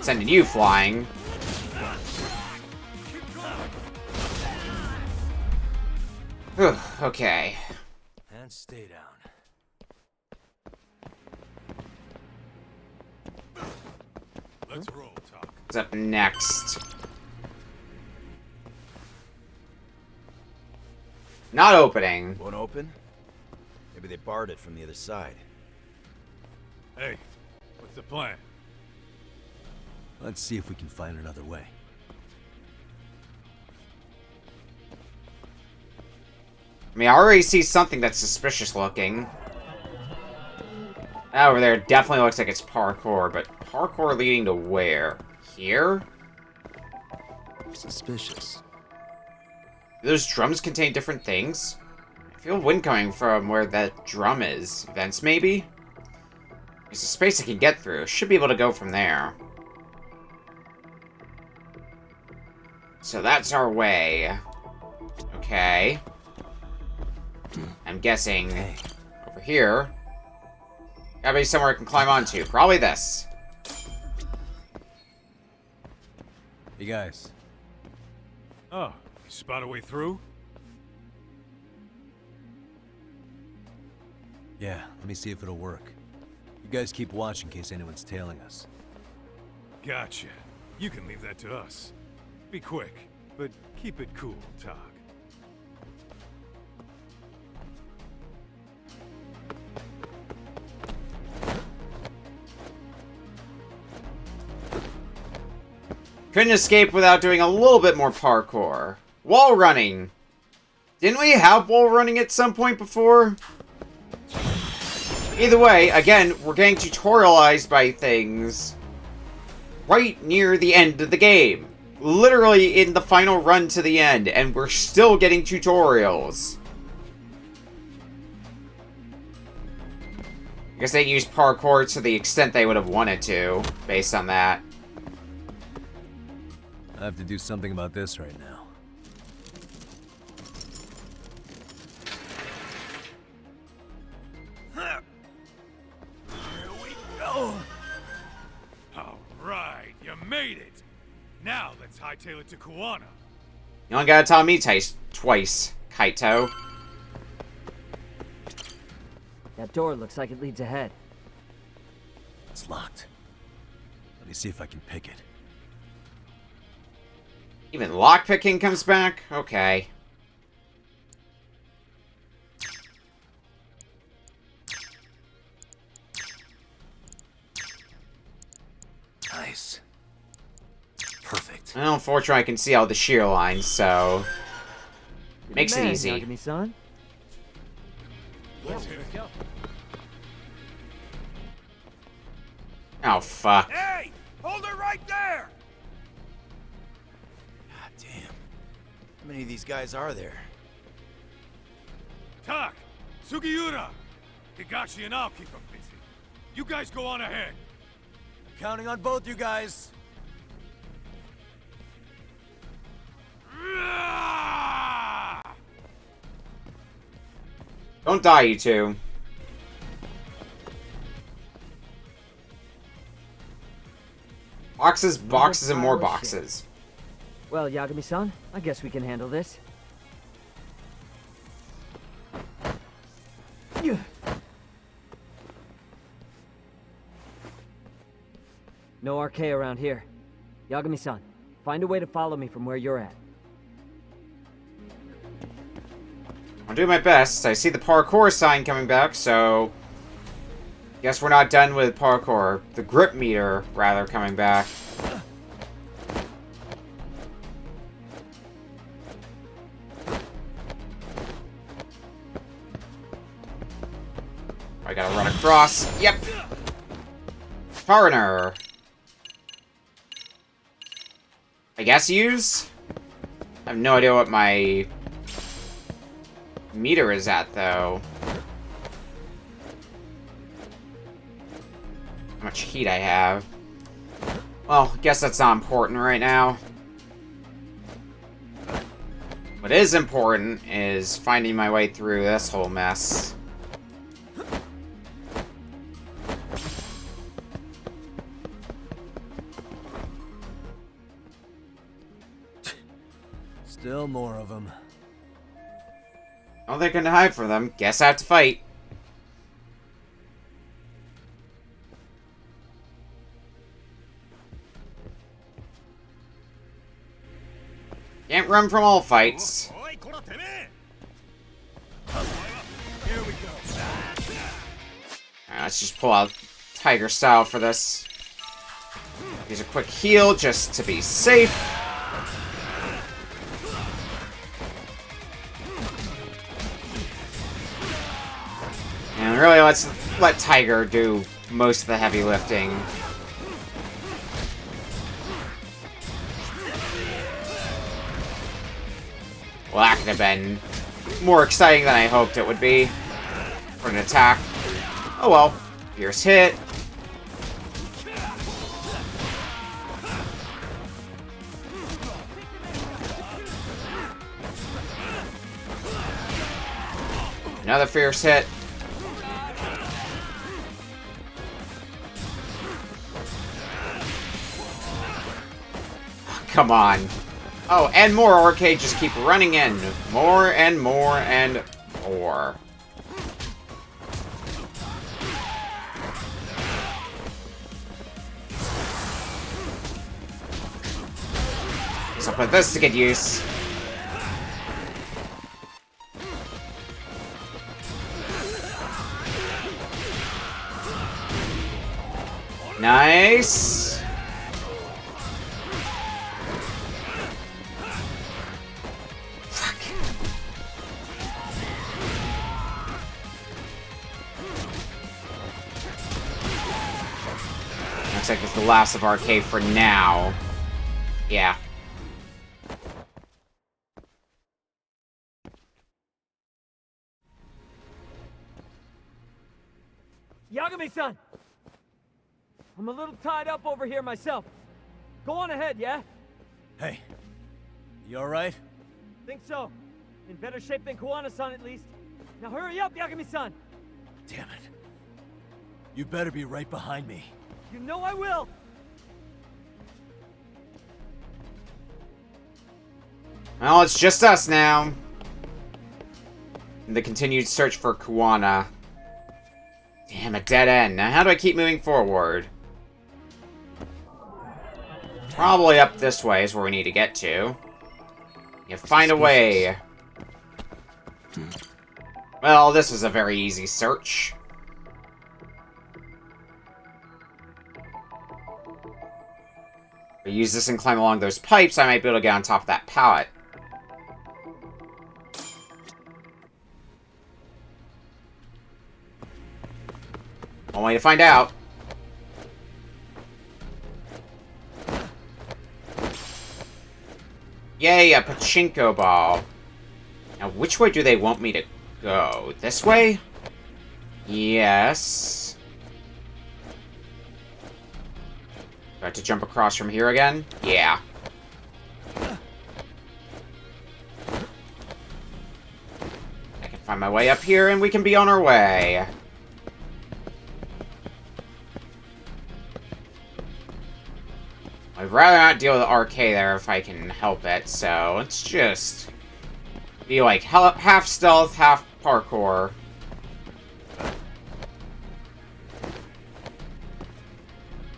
Sending you flying. Whew, okay. And stay down. Let's roll, Talk. What's up next? Not opening. Won't open? Maybe they barred it from the other side. Hey, what's the plan? Let's see if we can find another way. I mean, I already see something that's suspicious looking. That over there definitely looks like it's parkour, but parkour leading to where? Here? Suspicious. Do those drums contain different things? I feel wind coming from where that drum is. Vents, maybe? There's a space I can get through. Should be able to go from there. So that's our way. Okay. I'm guessing over here. Gotta be somewhere I can climb onto. Probably this. Hey guys. Oh, you spot a way through? Yeah, let me see if it'll work. You guys keep watch in case anyone's tailing us. Gotcha. You can leave that to us. Be quick, but keep it cool, Talk. Couldn't escape without doing a little bit more parkour. Wall running. Didn't we have wall running at some point before? Either way, again, we're getting tutorialized by things right near the end of the game. Literally in the final run to the end, and we're still getting tutorials. I guess they used parkour to the extent they would have wanted to, based on that. I have to do something about this right now. Here we go! Alright, you made it! Now let's hightail it to Kuwana. You only gotta tell me twice, Kaito. That door looks like it leads ahead. It's locked. Let me see if I can pick it. Even lockpicking comes back? Okay. Nice. Perfect. Well, unfortunately, I can see all the shear lines, so... makes it easy. Yagami-san. Let's hit it. Go. Oh, fuck. Hey! Hold her right there! God damn. How many of these guys are there? Tak! Sugiura! Higashi and I'll keep them busy. You guys go on ahead. Counting on both you guys. Don't die, you two. Boxes, boxes, and more boxes. Well, Yagami-san, I guess we can handle this. No arcade around here. Yagami-san, find a way to follow me from where you're at. I'll do my best. I see the parkour sign coming back, so... Guess we're not done with parkour. The grip meter, rather, coming back. I gotta run across. Yep. Foreigner. I guess use? I have no idea what my meter is at, though. How much heat I have. Well, I guess that's not important right now. What is important is finding my way through this whole mess. Still more of them. Oh, they can hide from them. Guess I have to fight. Can't run from all fights. Let's just pull out Tiger Style for this. Use a quick heal just to be safe. And really, let's let Tiger do most of the heavy lifting. Well, that could have been more exciting than I hoped it would be for an attack. Oh well. Fierce hit. Another fierce hit. Come on. Oh, and more arcade just keep running in. More and more and more. So I'll put this to good use. Nice. Looks like it's the last of Arcade for now. Yeah. Yagami-san! I'm a little tied up over here myself. Go on ahead, yeah? Hey, you alright? Think so. In better shape than Kuwana-san, at least. Now hurry up, Yagami-san! Damn it. You better be right behind me. You know I will! Well, it's just us now. And the continued search for Kuwana. Damn, a dead end. Now how do I keep moving forward? Probably up this way is where we need to get to. You find a way. Well, this was a very easy search. If I use this and climb along those pipes, I might be able to get on top of that pallet. Only to find out. Yay, a pachinko ball. Now, which way do they want me to go? This way? Yes. Do I have to jump across from here again? Yeah. I can Find my way up here and we can be on our way. I'd rather not deal with the RK there if I can help it, so let's just be like half stealth, half parkour.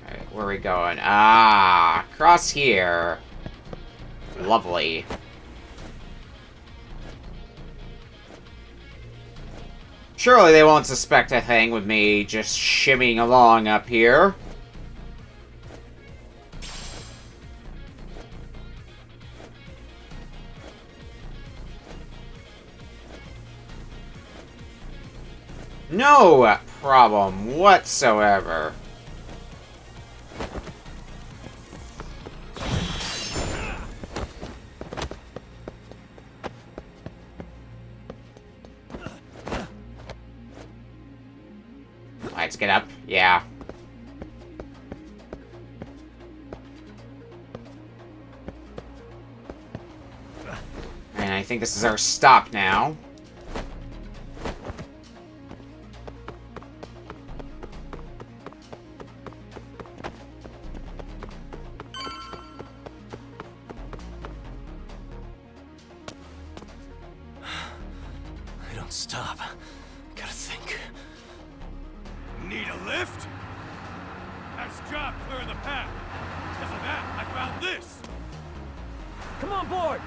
Alright, where are we going? Ah, across here. Lovely. Surely they won't suspect a thing with me just shimmying along up here. No problem whatsoever. Let's get up. Yeah. And I think this is our stop now. I don't stop. Gotta think. Need a lift? Nice job clearing the path. Because of that, I found this. Come on board!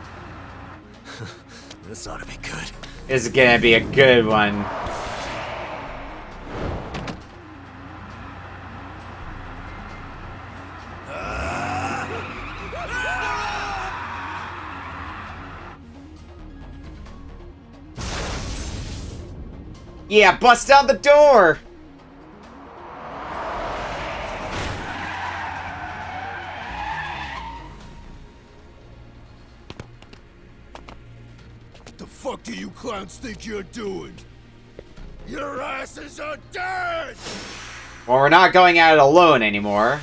This ought to be good. This is gonna be a good one. Yeah, bust down the door! The fuck do you clowns think you're doing? Your asses are dead! Well, we're not going at it alone anymore.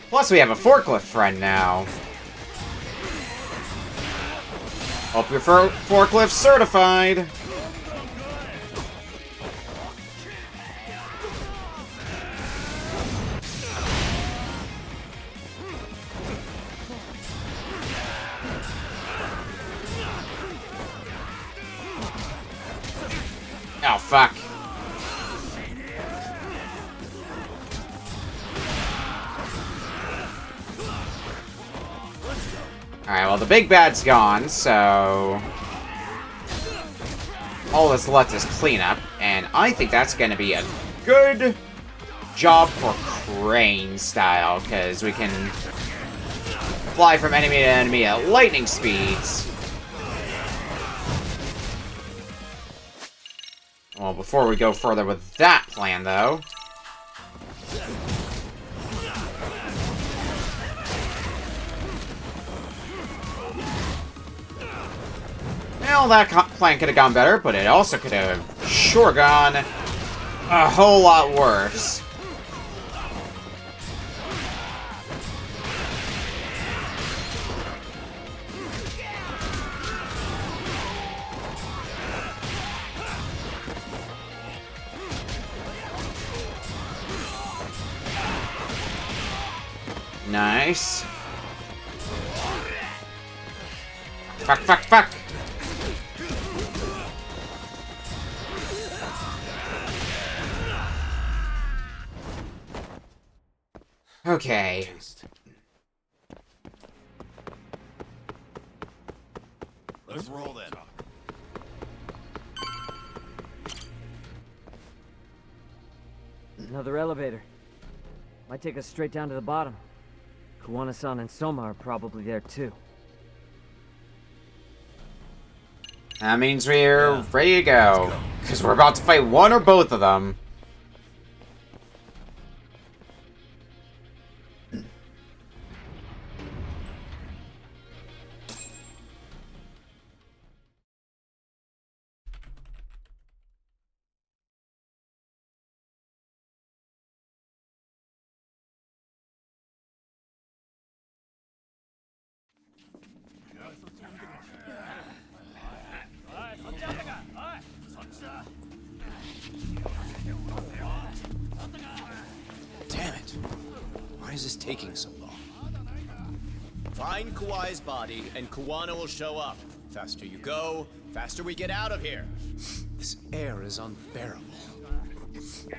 Plus, we have a forklift friend now. Hope your forklift certified. Oh, fuck. Alright, well, the big bad's gone, so all that's left is cleanup, and I think that's gonna be a good job for Crane style, because we can fly from enemy to enemy at lightning speeds. Well, before we go further with that plan, though, well, that plan could have gone better, but it also could have sure gone a whole lot worse. Nice. Fuck, fuck, fuck. Okay. Let's roll then. Another elevator. Might take us straight down to the bottom. Kuwana-san and Soma are probably there too. That means we're ready to go. Because we're about to fight one or both of them. is this taking so long? Find Kawai's body, and Kuwana will show up. Faster you go, faster we get out of here. This air is unbearable.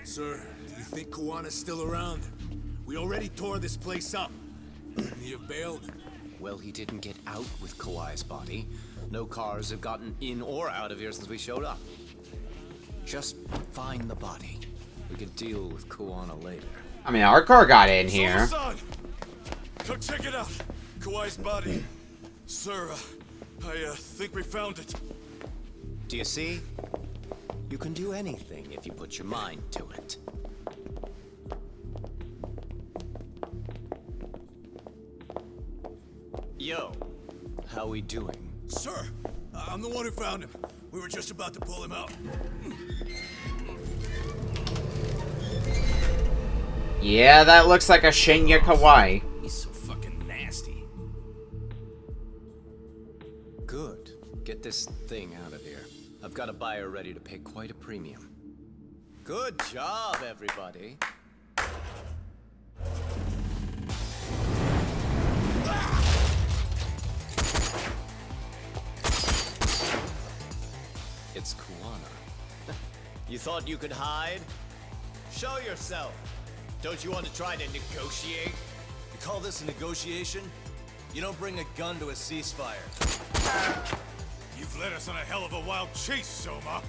Sir, do you think Kuwana's still around? We already tore this place up. He have bailed. Well, he didn't get out with Kawai's body. No cars have gotten in or out of here since we showed up. Just find the body. We can deal with Kuwana later. I mean, our car got in here. Come check it out. Kawai's body. Sir, I think we found it. Do you see? You can do anything if you put your mind to it. Yo, how we doing? Sir, I'm the one who found him. We were just about to pull him out. Yeah, that looks like a Shinya Kawai. He's so fucking nasty. Good. Get this thing out of here. I've got a buyer ready to pay quite a premium. Good job, everybody. It's Kuwana. You thought you could hide? Show yourself. Don't you want to try to negotiate? You call this a negotiation? You don't bring a gun to a ceasefire. You've led us on a hell of a wild chase, Soma.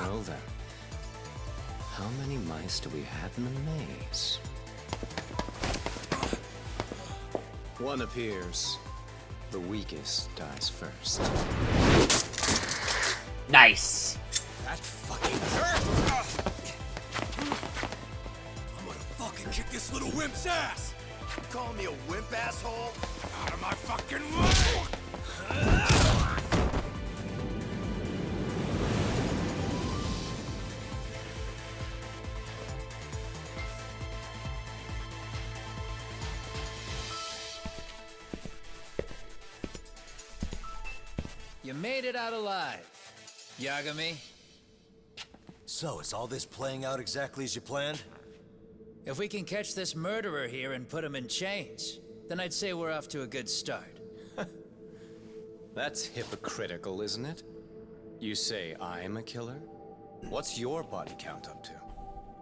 Well then. How many mice do we have in the maze? One appears. The weakest dies first. Nice. That fucking hurt! I'm gonna fucking kick this little wimp's ass! You calling me a wimp, asshole? Out of my fucking way! You made it out alive, Yagami. So, is all this playing out exactly as you planned? If we can catch this murderer here and put him in chains, then I'd say we're off to a good start. That's hypocritical, isn't it? You say I'm a killer? What's your body count up to?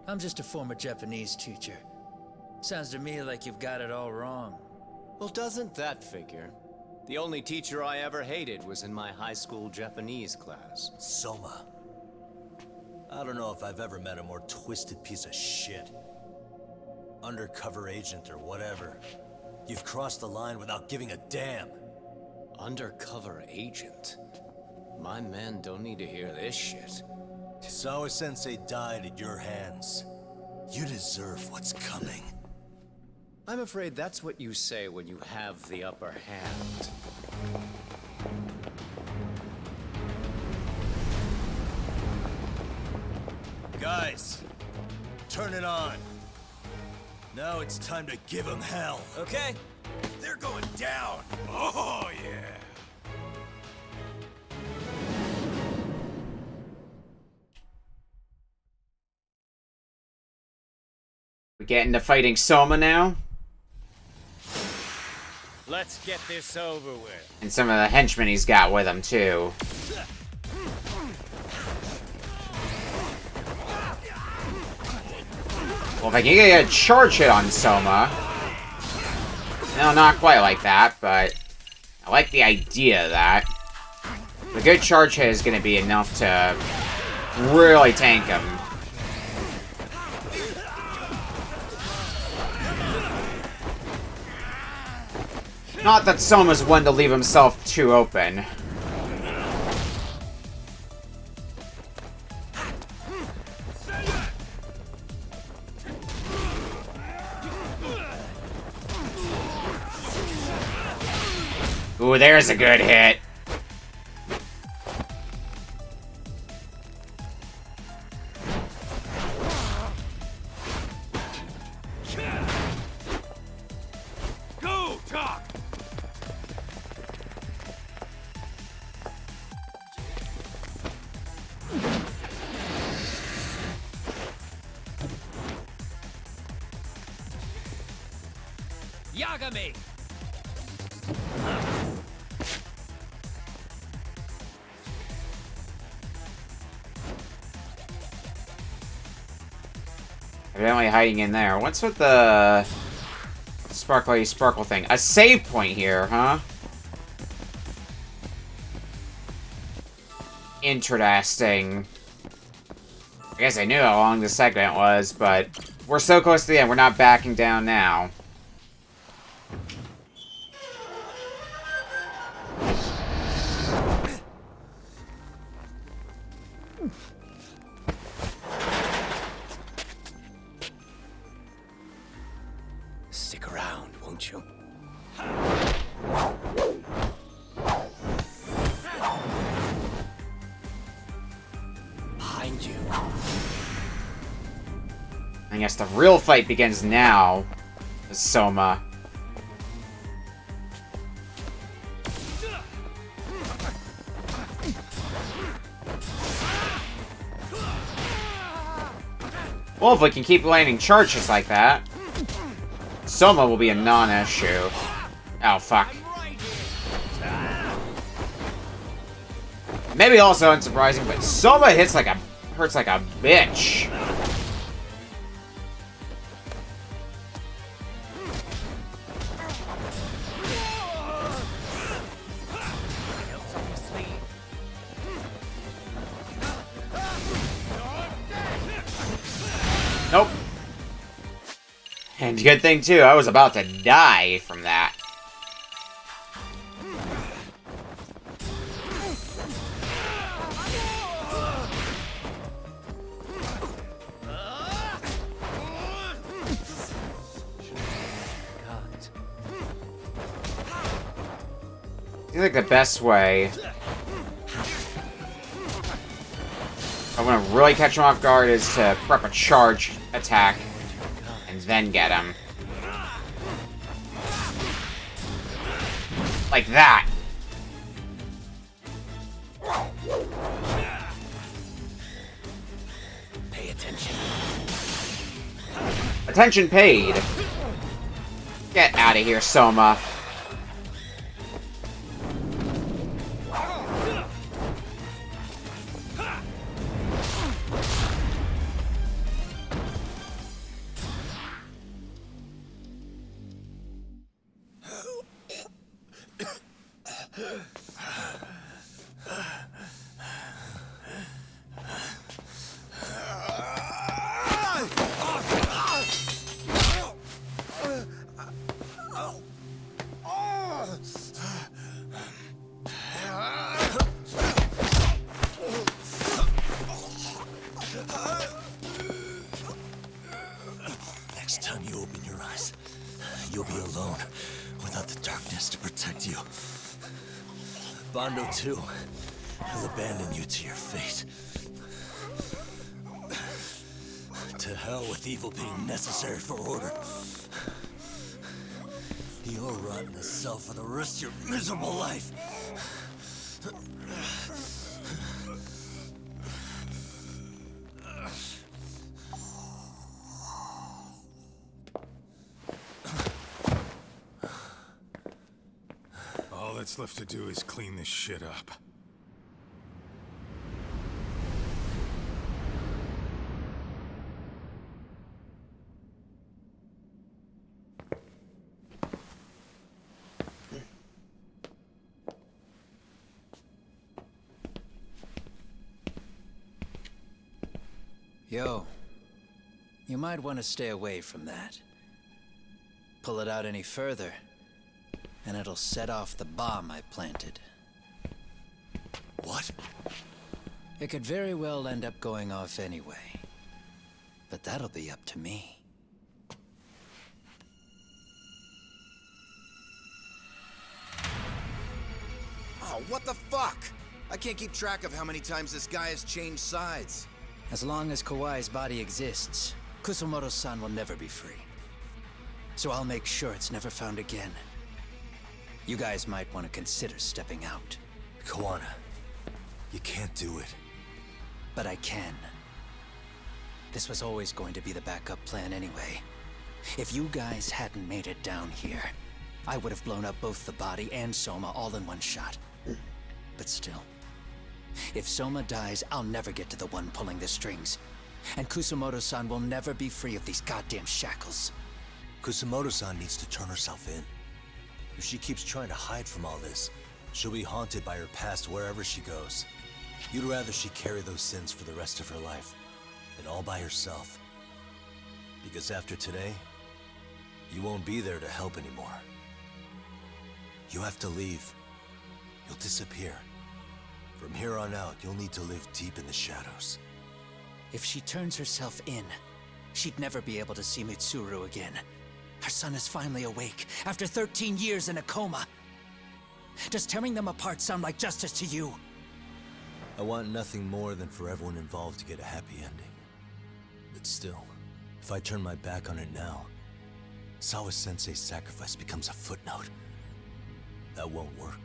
I'm just a former Japanese teacher. Sounds to me like you've got it all wrong. Well, doesn't that figure? The only teacher I ever hated was in my high school Japanese class. Soma. I don't know if I've ever met a more twisted piece of shit. Undercover agent or whatever. You've crossed the line without giving a damn. Undercover agent? My men don't need to hear this shit. Sawa-sensei died at your hands. You deserve what's coming. I'm afraid that's what you say when you have the upper hand. Guys, turn it on. Now it's time to give them hell. Okay. They're going down! Oh, yeah. We get into fighting Soma now. Let's get this over with. And some of the henchmen he's got with him, too. Well, if I can get a charge hit on Soma... No, not quite like that, but... I like the idea of that. The good charge hit is going to be enough to really tank him. Not that Soma's one to leave himself too open. Ooh, there's a good hit. Go, Doc! Yagami! Evidently hiding in there. What's with the sparkly sparkle thing? A save point here, huh? Interesting. I guess I knew how long this segment was, but we're so close to the end, we're not backing down now. Stick around, won't you? Behind you. I guess the real fight begins now with Soma. Well, if we can keep landing charges like that, Soma will be a non-issue. Oh, fuck. Maybe also unsurprising, but Soma hurts like a bitch. Nope. And good thing too, I was about to die from that. I think the best way, I want to really catch him off guard, is to prep a charge attack and then get him. Like that. Pay attention. Attention paid. Get out of here, Soma. Next time you open your eyes, you'll be alone, without the darkness to protect you. Bando too, will abandon you to your fate. To hell with evil being necessary for order. You'll rot in a cell for the rest of your miserable life. All that's left to do is clean this shit up. Yo, you might want to stay away from that. Pull it out any further, and it'll set off the bomb I planted. What? It could very well end up going off anyway. But that'll be up to me. Oh, what the fuck? I can't keep track of how many times this guy has changed sides. As long as Kawai's body exists, Kusumoto-san will never be free. So I'll make sure it's never found again. You guys might want to consider stepping out. Kawana, you can't do it. But I can. This was always going to be the backup plan anyway. If you guys hadn't made it down here, I would have blown up both the body and Soma all in one shot. But still, if Soma dies, I'll never get to the one pulling the strings. And Kusumoto-san will never be free of these goddamn shackles. Kusumoto-san needs to turn herself in. If she keeps trying to hide from all this, she'll be haunted by her past wherever she goes. You'd rather she carry those sins for the rest of her life, and all by herself. Because after today, you won't be there to help anymore. You have to leave. You'll disappear. From here on out, you'll need to live deep in the shadows. If she turns herself in, she'd never be able to see Mitsuru again. Her son is finally awake, after 13 years in a coma. Does tearing them apart sound like justice to you? I want nothing more than for everyone involved to get a happy ending. But still, if I turn my back on it now, Sawa-sensei's sacrifice becomes a footnote. That won't work.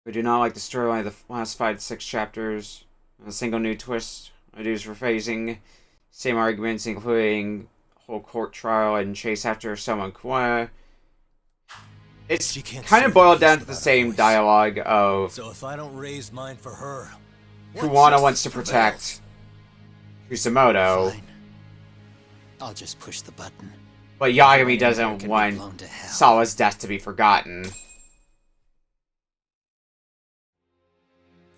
We do not like the storyline of the last 5 to 6 chapters. A single new twist. Ideas for phasing. Same arguments, including whole court trial and chase after someone Kuwana. It's kind of boiled down to the same dialogue of So if I don't raise mine for her, Kuwana wants to protect Kusumoto, I'll just push the button. but Yagami doesn't want Sawa's death to be forgotten.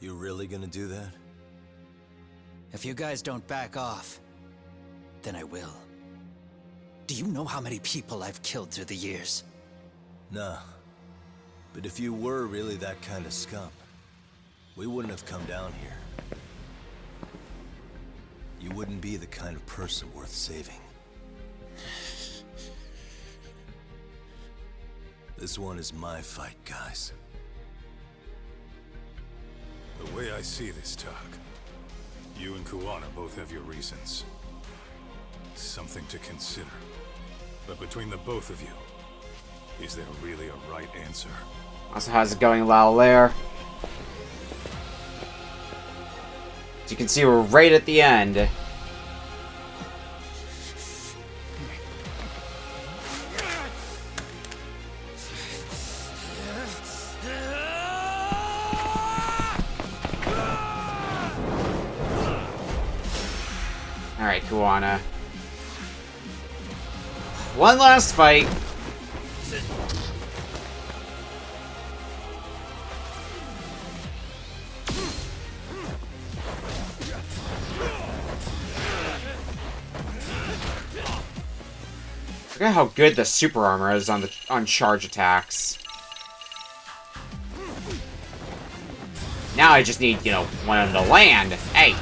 You really gonna do that? If you guys don't back off, then I will. Do you know how many people I've killed through the years? Nah. But if you were really that kind of scum, we wouldn't have come down here. You wouldn't be the kind of person worth saving. This one is my fight, guys. The way I see this, Tak, you and Kuwana both have your reasons. Something to consider. But between the both of you, is there really a right answer? Also, how's it going, Laolaire? As you can see, we're right at the end. Alright, Kuwana. One last fight. Look at how good the super armor is on charge attacks. Now I just need, you know, one of them to land. Hey!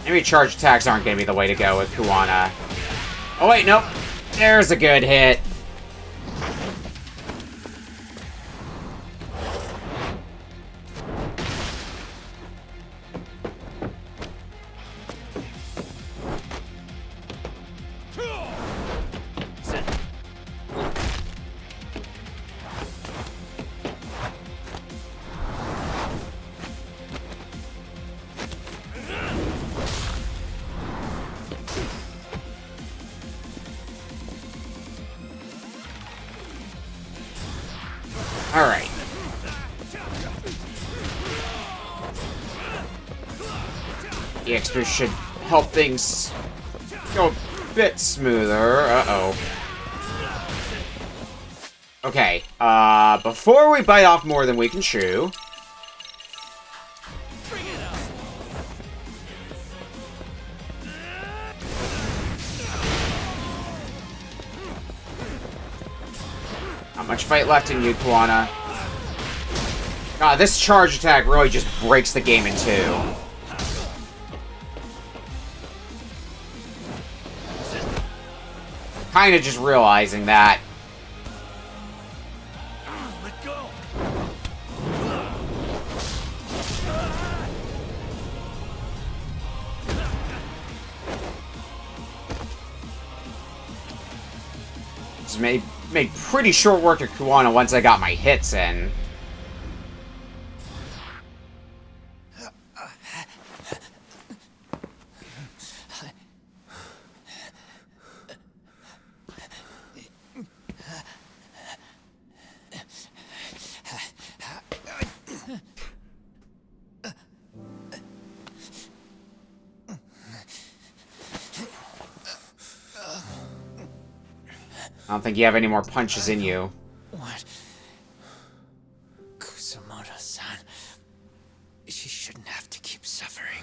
Maybe charge attacks aren't going to be the way to go with Kuwana. Oh wait, nope. There's a good hit. Alright. EX boost should help things go a bit smoother. Uh-oh. Okay, before we bite off more than we can chew... Not much fight left in you, Kuwana. God, this charge attack really just breaks the game in two. Kinda just realizing that. Let go. Just made pretty short work of Kuwana once I got my hits in. I don't think you have any more punches in you. What? Kusumoto-san. She shouldn't have to keep suffering.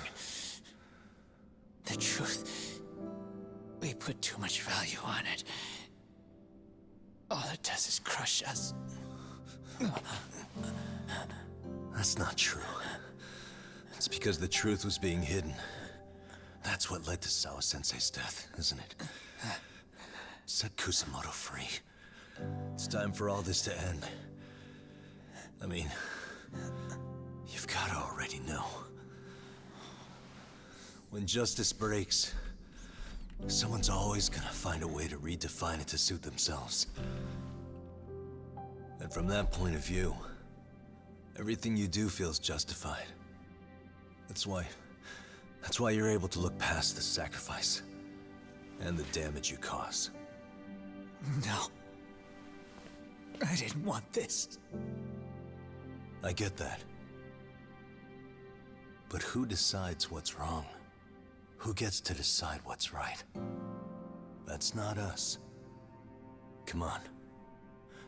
The truth. We put too much value on it. All it does is crush us. That's not true. It's because the truth was being hidden. That's what led to Sawa-sensei's death, isn't it? Set Kusumoto free. It's time for all this to end. I mean, you've gotta already know. When justice breaks, someone's always gonna find a way to redefine it to suit themselves. And from that point of view, everything you do feels justified. That's why you're able to look past the sacrifice and the damage you cause. No. I didn't want this. I get that. But who decides what's wrong? Who gets to decide what's right? That's not us. Come on.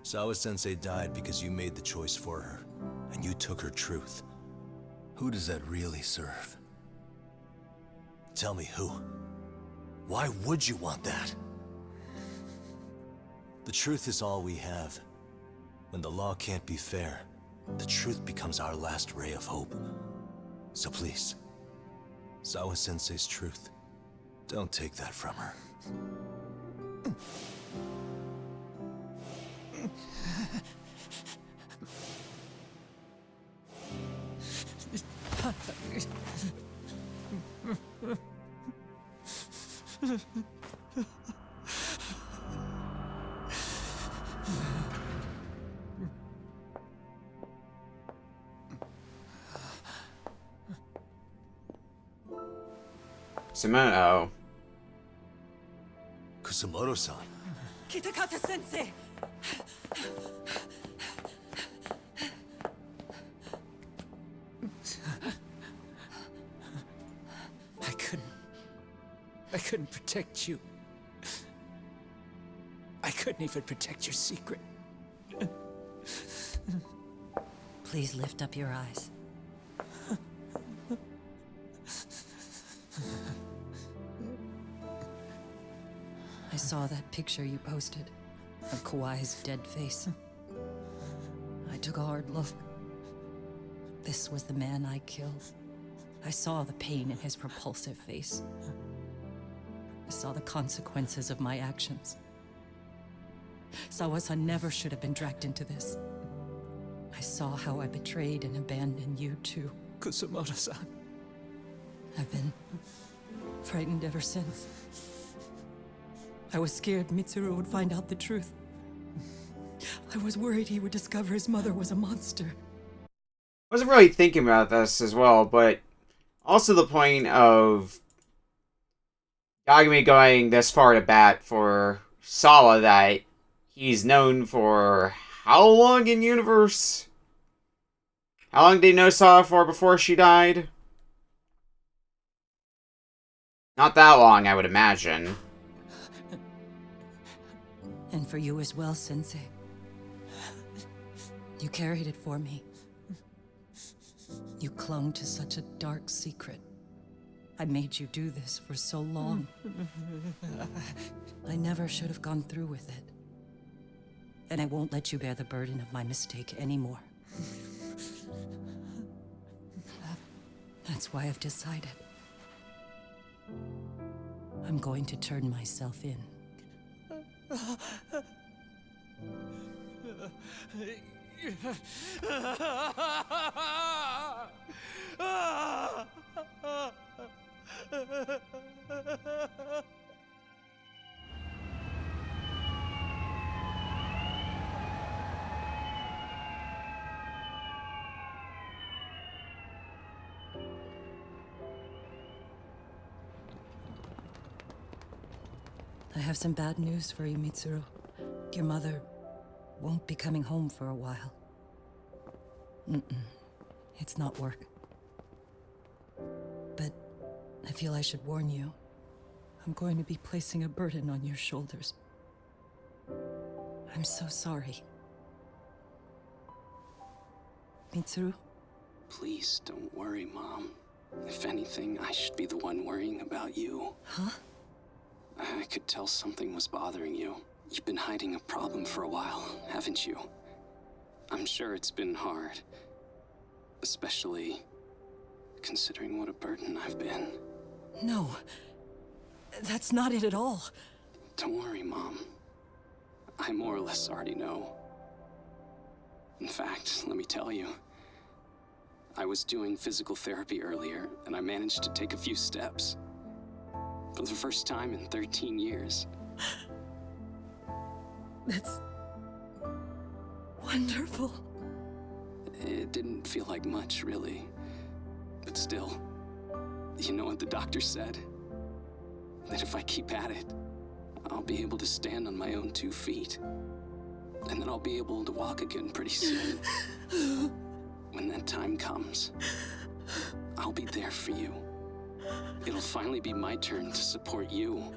Sawa-sensei died because you made the choice for her, and you took her truth. Who does that really serve? Tell me who. Why would you want that? The truth is all we have. When the law can't be fair, the truth becomes our last ray of hope. So please, Sawa-sensei's truth, don't take that from her. Kusumoto. Kusumoto-san. Kitakata-sensei! I couldn't protect you. I couldn't even protect your secret. Please lift up your eyes. I saw that picture you posted of Kawai's dead face. I took a hard look. This was the man I killed. I saw the pain in his repulsive face. I saw the consequences of my actions. Sawa-san never should have been dragged into this. I saw how I betrayed and abandoned you too, Kusumoto-san. I've been frightened ever since. I was scared Mitsuru would find out the truth. I was worried he would discover his mother was a monster. I wasn't really thinking about this as well, but also the point of Yagami going this far to bat for Sawa that he's known for how long in universe? How long did he know Sawa for before she died? Not that long, I would imagine. And for you as well, Sensei. You carried it for me. You clung to such a dark secret. I made you do this for so long. I never should have gone through with it. And I won't let you bear the burden of my mistake anymore. That's why I've decided. I'm going to turn myself in. I have some bad news for you, Mitsuru. Your mother won't be coming home for a while. It's not work. But I feel I should warn you. I'm going to be placing a burden on your shoulders. I'm so sorry. Mitsuru? Please don't worry, Mom. If anything, I should be the one worrying about you. Huh? I could tell something was bothering you. You've been hiding a problem for a while, haven't you? I'm sure it's been hard. Especially considering what a burden I've been. No. That's not it at all. Don't worry, Mom. I more or less already know. In fact, let me tell you. I was doing physical therapy earlier, and I managed to take a few steps. For the first time in 13 years. That's wonderful. It didn't feel like much, really. But still, you know what the doctor said? That if I keep at it, I'll be able to stand on my own 2 feet. And then I'll be able to walk again pretty soon. When that time comes, I'll be there for you. It'll finally be my turn to support you.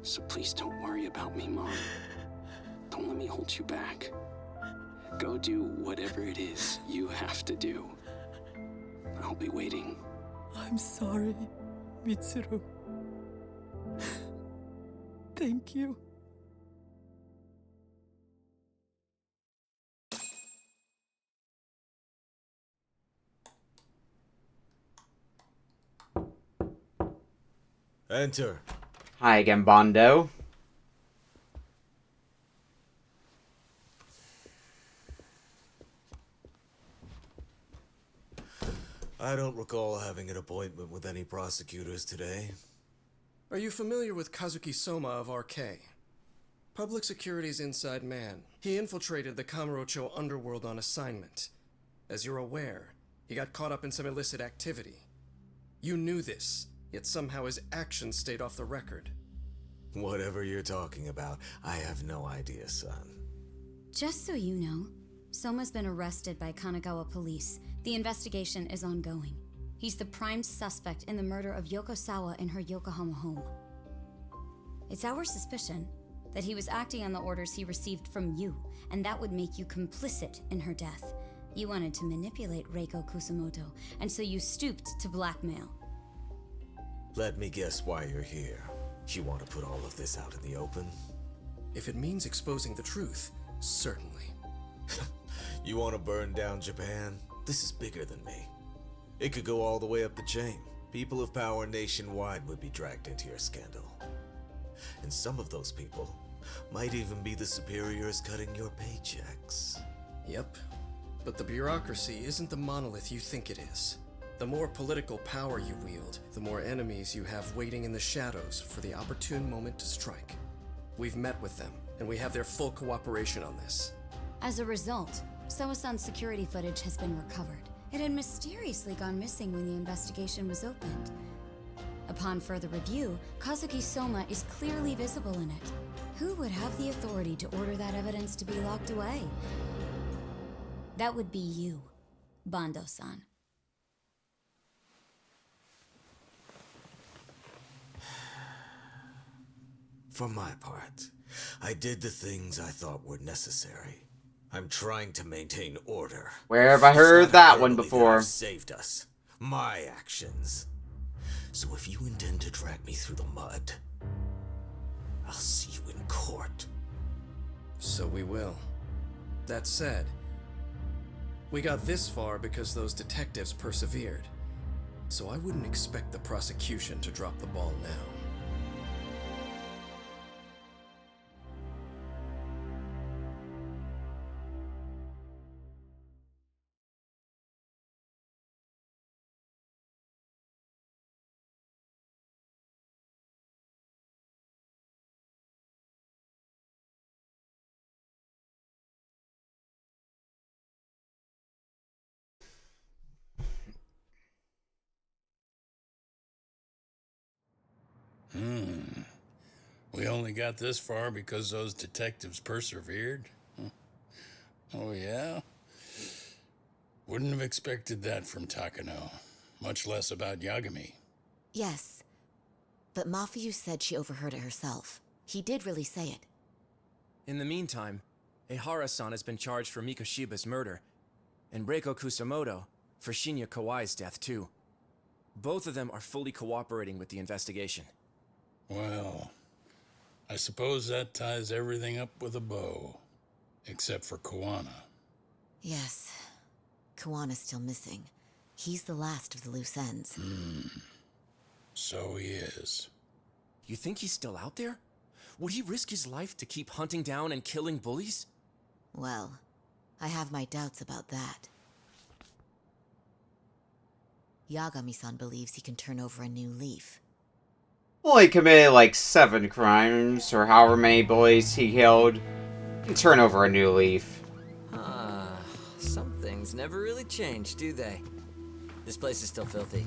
So please don't worry about me, Mom. Don't let me hold you back. Go do whatever it is you have to do. I'll be waiting. I'm sorry, Mitsuru. Thank you. Enter. Hi again, Bondo. I don't recall having an appointment with any prosecutors today. Are you familiar with Kazuki Soma of RK? Public Security's inside man. He infiltrated the Kamurocho underworld on assignment. As you're aware, he got caught up in some illicit activity. You knew this, yet somehow his actions stayed off the record. Whatever you're talking about, I have no idea, son. Just so you know, Soma's been arrested by Kanagawa police. The investigation is ongoing. He's the prime suspect in the murder of Yoko Sawa in her Yokohama home. It's our suspicion that he was acting on the orders he received from you, and that would make you complicit in her death. You wanted to manipulate Reiko Kusumoto, and so you stooped to blackmail. Let me guess why you're here. You want to put all of this out in the open? If it means exposing the truth, certainly. You want to burn down Japan? This is bigger than me. It could go all the way up the chain. People of power nationwide would be dragged into your scandal. And some of those people might even be the superiors cutting your paychecks. Yep. But the bureaucracy isn't the monolith you think it is. The more political power you wield, the more enemies you have waiting in the shadows for the opportune moment to strike. We've met with them, and we have their full cooperation on this. As a result, Soa-san's security footage has been recovered. It had mysteriously gone missing when the investigation was opened. Upon further review, Kazuki Soma is clearly visible in it. Who would have the authority to order that evidence to be locked away? That would be you, Bondo-san. For my part, I did the things I thought were necessary. I'm trying to maintain order. Where have I heard that one before? Saved us. My actions. So if you intend to drag me through the mud, I'll see you in court. So we will. That said, we got this far because those detectives persevered. So I wouldn't expect the prosecution to drop the ball now. We only got this far because those detectives persevered? Oh, yeah? Wouldn't have expected that from Takano. Much less about Yagami. Yes. But Mafuyu said she overheard it herself. He did really say it. In the meantime, Ehara-san has been charged for Mikoshiba's murder, and Reiko Kusamoto for Shinya Kawai's death too. Both of them are fully cooperating with the investigation. Well, I suppose that ties everything up with a bow. Except for Kuwana. Yes. Kuwana's still missing. He's the last of the loose ends. So he is. You think he's still out there? Would he risk his life to keep hunting down and killing bullies? Well, I have my doubts about that. Yagami-san believes he can turn over a new leaf. Well, he committed like 7 crimes, or however many bullies he killed. He can turn over a new leaf. Some things never really change, do they? This place is still filthy.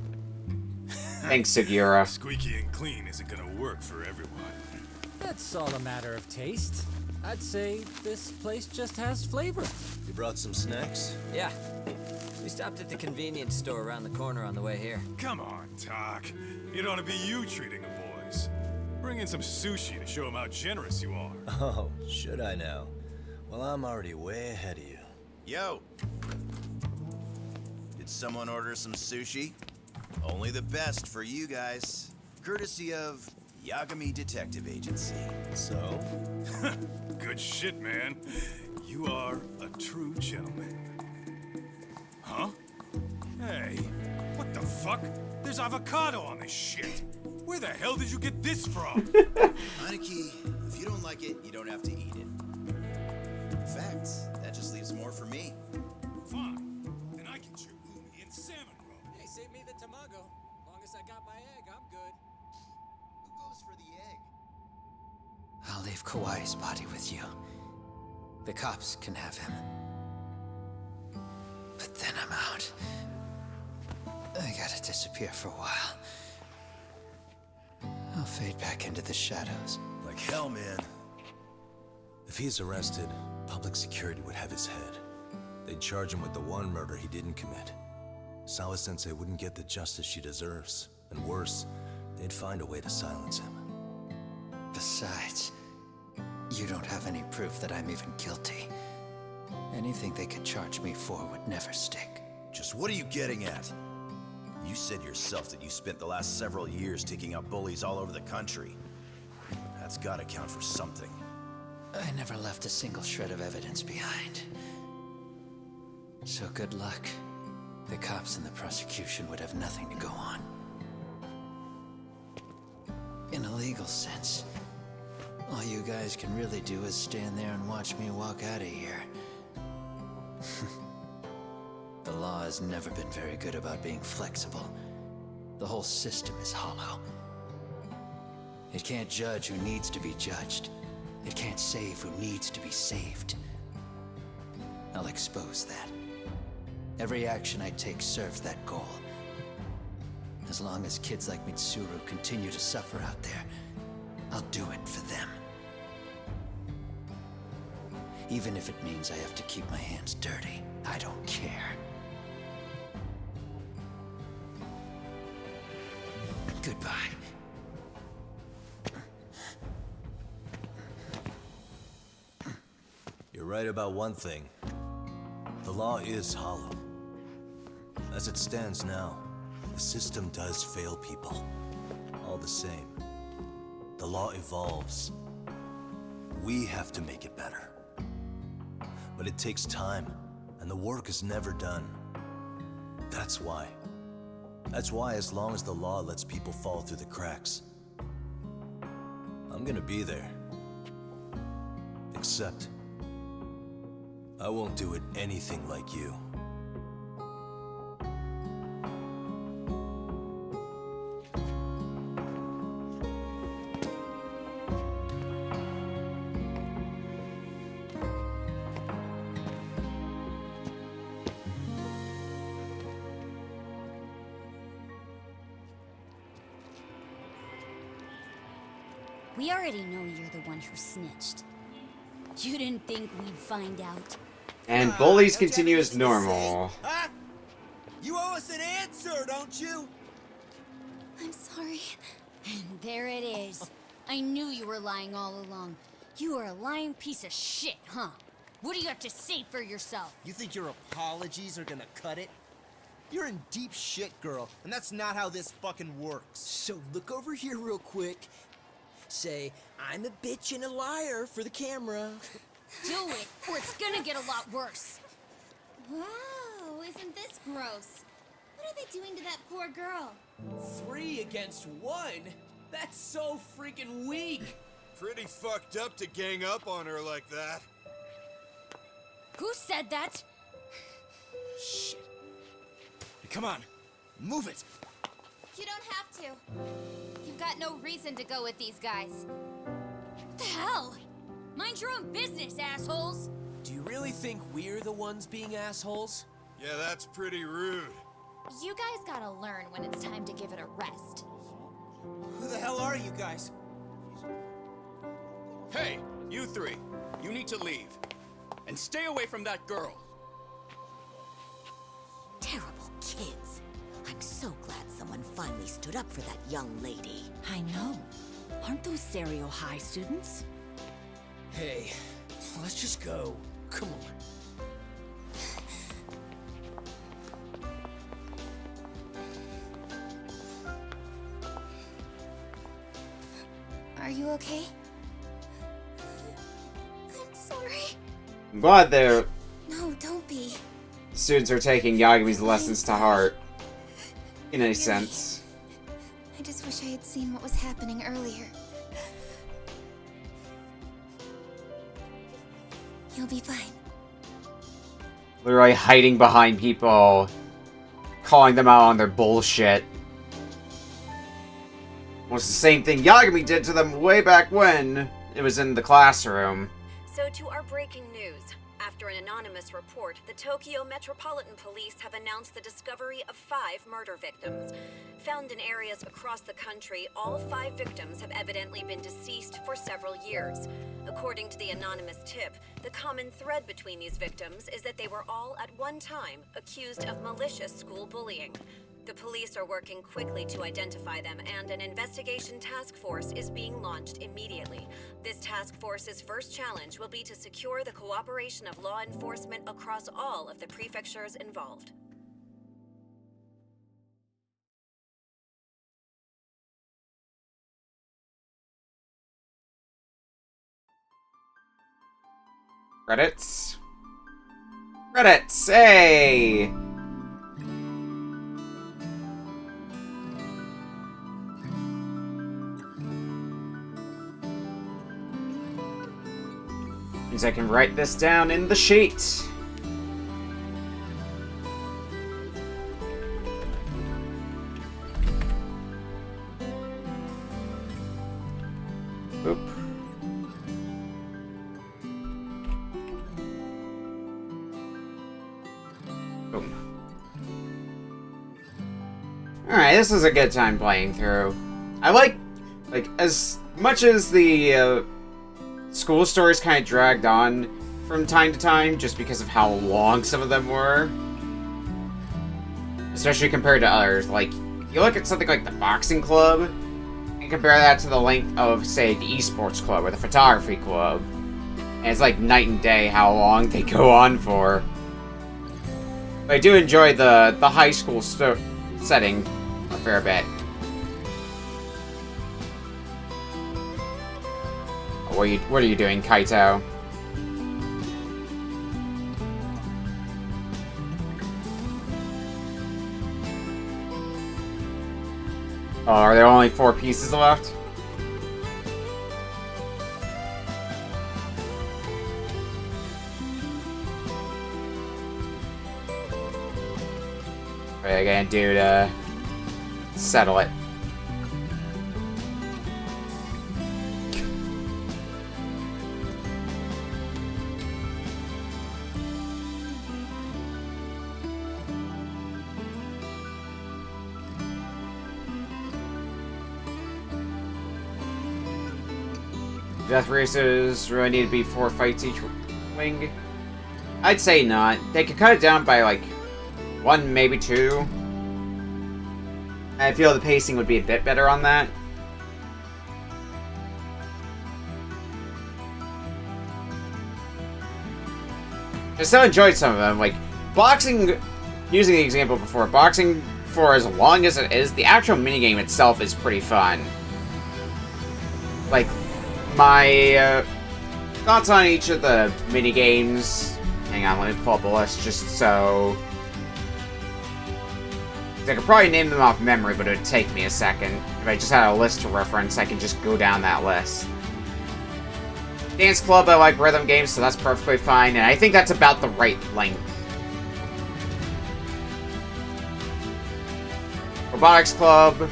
Thanks, Sugiura. Squeaky and clean isn't gonna work for everyone. That's all a matter of taste. I'd say this place just has flavor. You brought some snacks? Yeah. We stopped at the convenience store around the corner on the way here. Come on, Talk. It ought to be you treating the boys. Bring in some sushi to show them how generous you are. Oh, should I now? Well, I'm already way ahead of you. Yo! Did someone order some sushi? Only the best for you guys. Courtesy of Yagami Detective Agency. So? Good shit, man. You are a true gentleman. Huh? Hey, what the fuck? There's avocado on this shit. Where the hell did you get this from? Aniki, if you don't like it, you don't have to eat it. In fact, that just leaves more for me. Fine. Then I can chew umi and salmon roe. Hey, save me the tamago. Long as I got my egg, I'm good. Who goes for the egg? I'll leave Kawai's body with you. The cops can have him. But then I'm out. I gotta disappear for a while. I'll fade back into the shadows. Like hell, man. If he's arrested, public security would have his head. They'd charge him with the one murder he didn't commit. Sawa-sensei wouldn't get the justice she deserves. And worse, they'd find a way to silence him. Besides, you don't have any proof that I'm even guilty. Anything they could charge me for would never stick. Just what are you getting at? You said yourself that you spent the last several years taking out bullies all over the country. That's gotta count for something. I never left a single shred of evidence behind. So good luck. The cops and the prosecution would have nothing to go on. In a legal sense, all you guys can really do is stand there and watch me walk out of here. The law has never been very good about being flexible. The whole system is hollow. It can't judge who needs to be judged. It can't save who needs to be saved. I'll expose that. Every action I take serves that goal. As long as kids like Mitsuru continue to suffer out there, I'll do it for them. Even if it means I have to keep my hands dirty, I don't care. Goodbye. You're right about one thing. The law is hollow. As it stands now, the system does fail people. All the same, the law evolves. We have to make it better. But it takes time, and the work is never done. That's why. That's why as long as the law lets people fall through the cracks, I'm gonna be there. Except, I won't do it anything like you. We already know you're the one who snitched. You didn't think we'd find out. And bullies continue as normal. Huh? You owe us an answer, don't you? I'm sorry. And there it is. I knew you were lying all along. You are a lying piece of shit, huh? What do you have to say for yourself? You think your apologies are gonna cut it? You're in deep shit, girl, and that's not how this fucking works. So look over here real quick. Say, I'm a bitch and a liar for the camera. Do it, or it's gonna get a lot worse. Wow, isn't this gross? What are they doing to that poor girl? 3 against 1? That's so freaking weak. Pretty fucked up to gang up on her like that. Who said that? Shit. Come on, move it. You don't have to. You've got no reason to go with these guys. What the hell? Mind your own business, assholes! Do you really think we're the ones being assholes? Yeah, that's pretty rude. You guys gotta learn when it's time to give it a rest. Who the hell are you guys? Hey, you 3. You need to leave. And stay away from that girl. Terrible kids. I'm so glad someone finally stood up for that young lady. I know. Aren't those Serio High students? Hey, let's just go. Come on. Are you okay? I'm sorry. I'm glad the No, don't be. students are taking Yagumi's lessons to heart. In a sense. I just wish I had seen what was happening earlier. You'll be fine. Literally hiding behind people, calling them out on their bullshit. Well, it's the same thing Yagami did to them way back when it was in the classroom. So to our breaking news. After an anonymous report, the Tokyo Metropolitan Police have announced the discovery of 5 murder victims. Found in areas across the country, all 5 victims have evidently been deceased for several years. According to the anonymous tip, the common thread between these victims is that they were all at one time accused of malicious school bullying. The police are working quickly to identify them, and an investigation task force is being launched immediately. This task force's first challenge will be to secure the cooperation of law enforcement across all of the prefectures involved. Credits. Credits, hey! Means I can write this down in the sheet. Oop. Boom. Alright, this is a good time playing through. I like, as much as the, school stories kind of dragged on from time to time just because of how long some of them were. Especially compared to others. Like, you look at something like the boxing club and compare that to the length of, say, the esports club or the photography club. And it's like night and day how long they go on for. But I do enjoy the high school setting a fair bit. What are you doing, Kaito? Oh, are there only 4 pieces left? What are you gonna do to settle it? Death races really need to be 4 fights each wing? I'd say not. They could cut it down by like 1, maybe 2. I feel the pacing would be a bit better on that. I still enjoyed some of them. Like, boxing, using the example before, boxing for as long as it is, the actual minigame itself is pretty fun. Like, my thoughts on each of the minigames. Hang on, let me pull up a list just so... I could probably name them off memory, but it would take me a second. If I just had a list to reference, I could just go down that list. Dance Club, I like rhythm games, so that's perfectly fine, and I think that's about the right length. Robotics Club,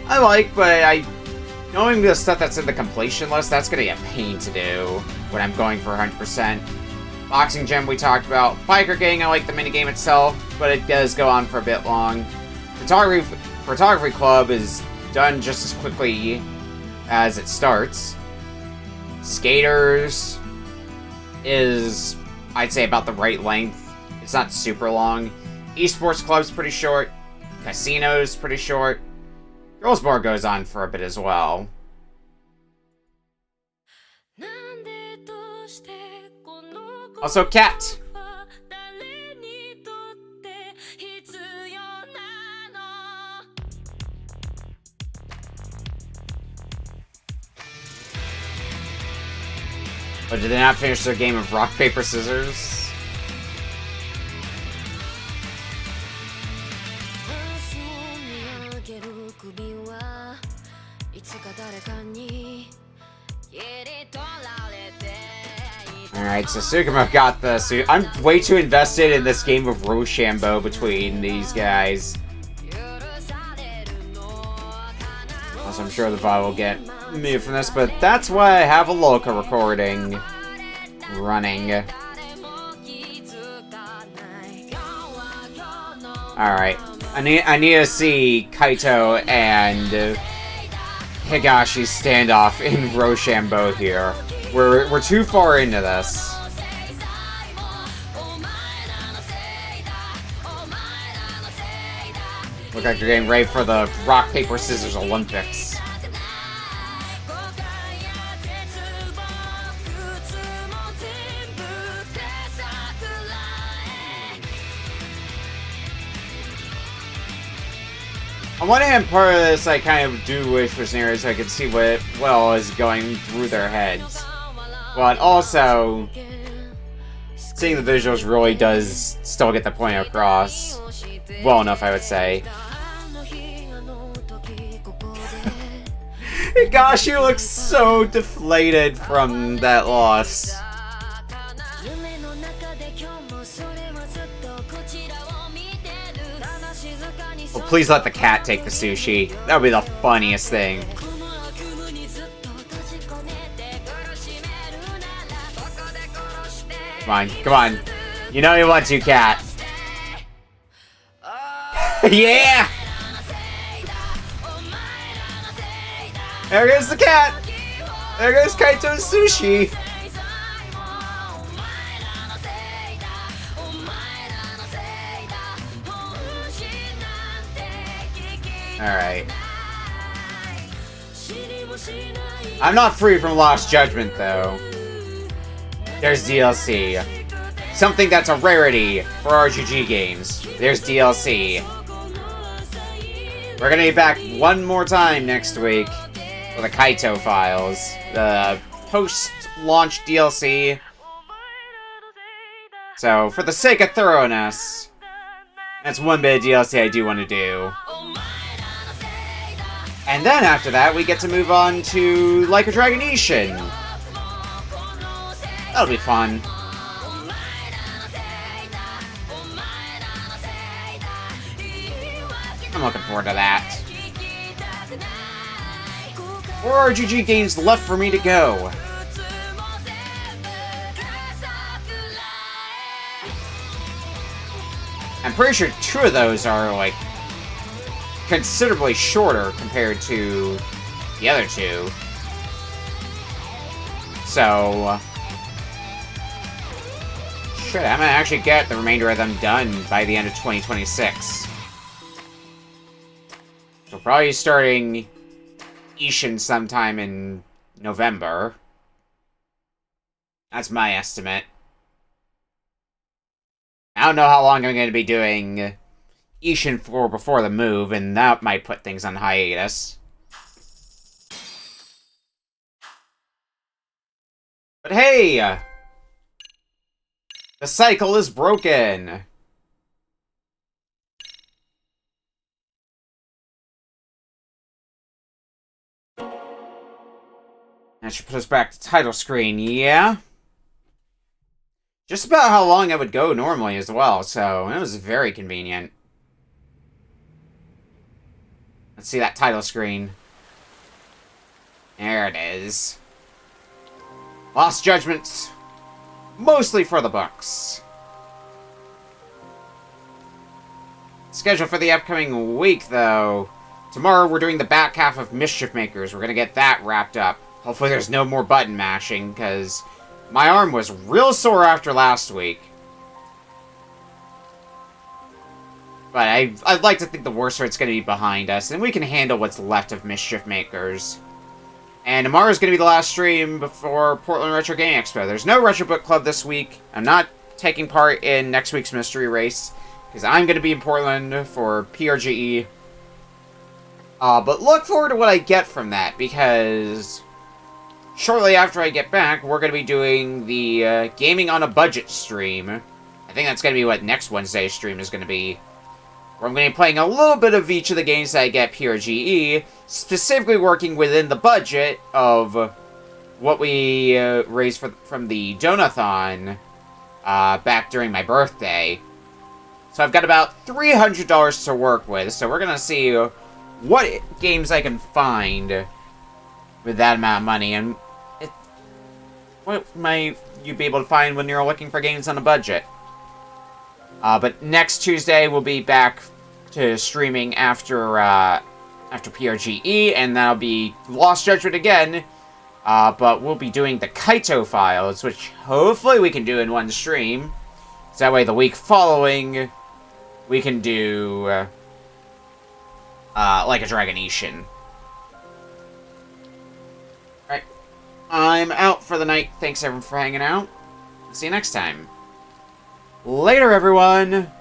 I like, but knowing the stuff that's in the completion list, that's gonna be a pain to do when I'm going for 100%. Boxing Gym we talked about. Biker Gang, I like the minigame itself, but it does go on for a bit long. Photography Club is done just as quickly as it starts. Skaters is, I'd say, about the right length. It's not super long. Esports Club's pretty short. Casino's pretty short. Girls Bar goes on for a bit as well. Also, Cat. But did they not finish their game of rock, paper, scissors? Alright, so Sugamo got this. I'm way too invested in this game of Rochambeau between these guys. Also, I'm sure the VOD will get me from this, but that's why I have a Loca recording running. Alright, I need to see Kaito and Higashi's standoff in Rochambeau here. We're too far into this. Look like you're getting ready for the rock, paper, scissors Olympics. On one hand, part of this I kind of do wish for scenarios so I could see what all is going through their heads. But also, seeing the visuals really does still get the point across well enough, I would say. Gosh, you look so deflated from that loss. Well, please let the cat take the sushi. That would be the funniest thing. Come on, come on. You know you want to, cat. Yeah! There goes the cat! There goes Kaito's sushi! Alright. I'm not free from Lost Judgment, though. There's DLC. Something that's a rarity for RGG games. There's DLC. We're gonna be back one more time next week for the Kaito Files. The post-launch DLC. So, for the sake of thoroughness, that's one bit of DLC I do want to do. And then after that, we get to move on to Like a Dragon Ishin. That'll be fun. I'm looking forward to that. 4 RGG games left for me to go. I'm pretty sure 2 of those are, like, considerably shorter compared to the other 2. So... shit, I might actually get the remainder of them done by the end of 2026. So probably starting Ishin sometime in November. That's my estimate. I don't know how long I'm going to be doing Ishin for before the move, and that might put things on hiatus. But hey! The cycle is broken! That should put us back to title screen, yeah? Just about how long I would go normally as well, so it was very convenient. Let's see that title screen. There it is. Lost Judgment, mostly for the books. Schedule for the upcoming week, though. Tomorrow we're doing the back half of Mischief Makers. We're gonna get that wrapped up. Hopefully there's no more button mashing, because my arm was real sore after last week. But I'd like to think the worst of it's going to be behind us, and we can handle what's left of Mischief Makers. And tomorrow's going to be the last stream before Portland Retro Gaming Expo. There's no Retro Book Club this week. I'm not taking part in next week's Mystery Race, because I'm going to be in Portland for PRGE. But look forward to what I get from that, because shortly after I get back, we're going to be doing the Gaming on a Budget stream. I think that's going to be what next Wednesday's stream is going to be. Where I'm going to be playing a little bit of each of the games that I get PRGE, specifically working within the budget of what we raised from the Donathon back during my birthday. So I've got about $300 to work with, so we're going to see what games I can find with that amount of money, and what might you be able to find when you're looking for games on a budget. But next Tuesday we'll be back to streaming after PRGE, and that'll be Lost Judgment again. But we'll be doing the Kaito files, which hopefully we can do in one stream. So that way the week following we can do Like a Dragon Ishin. Alright. I'm out for the night. Thanks everyone for hanging out. See you next time. Later, everyone!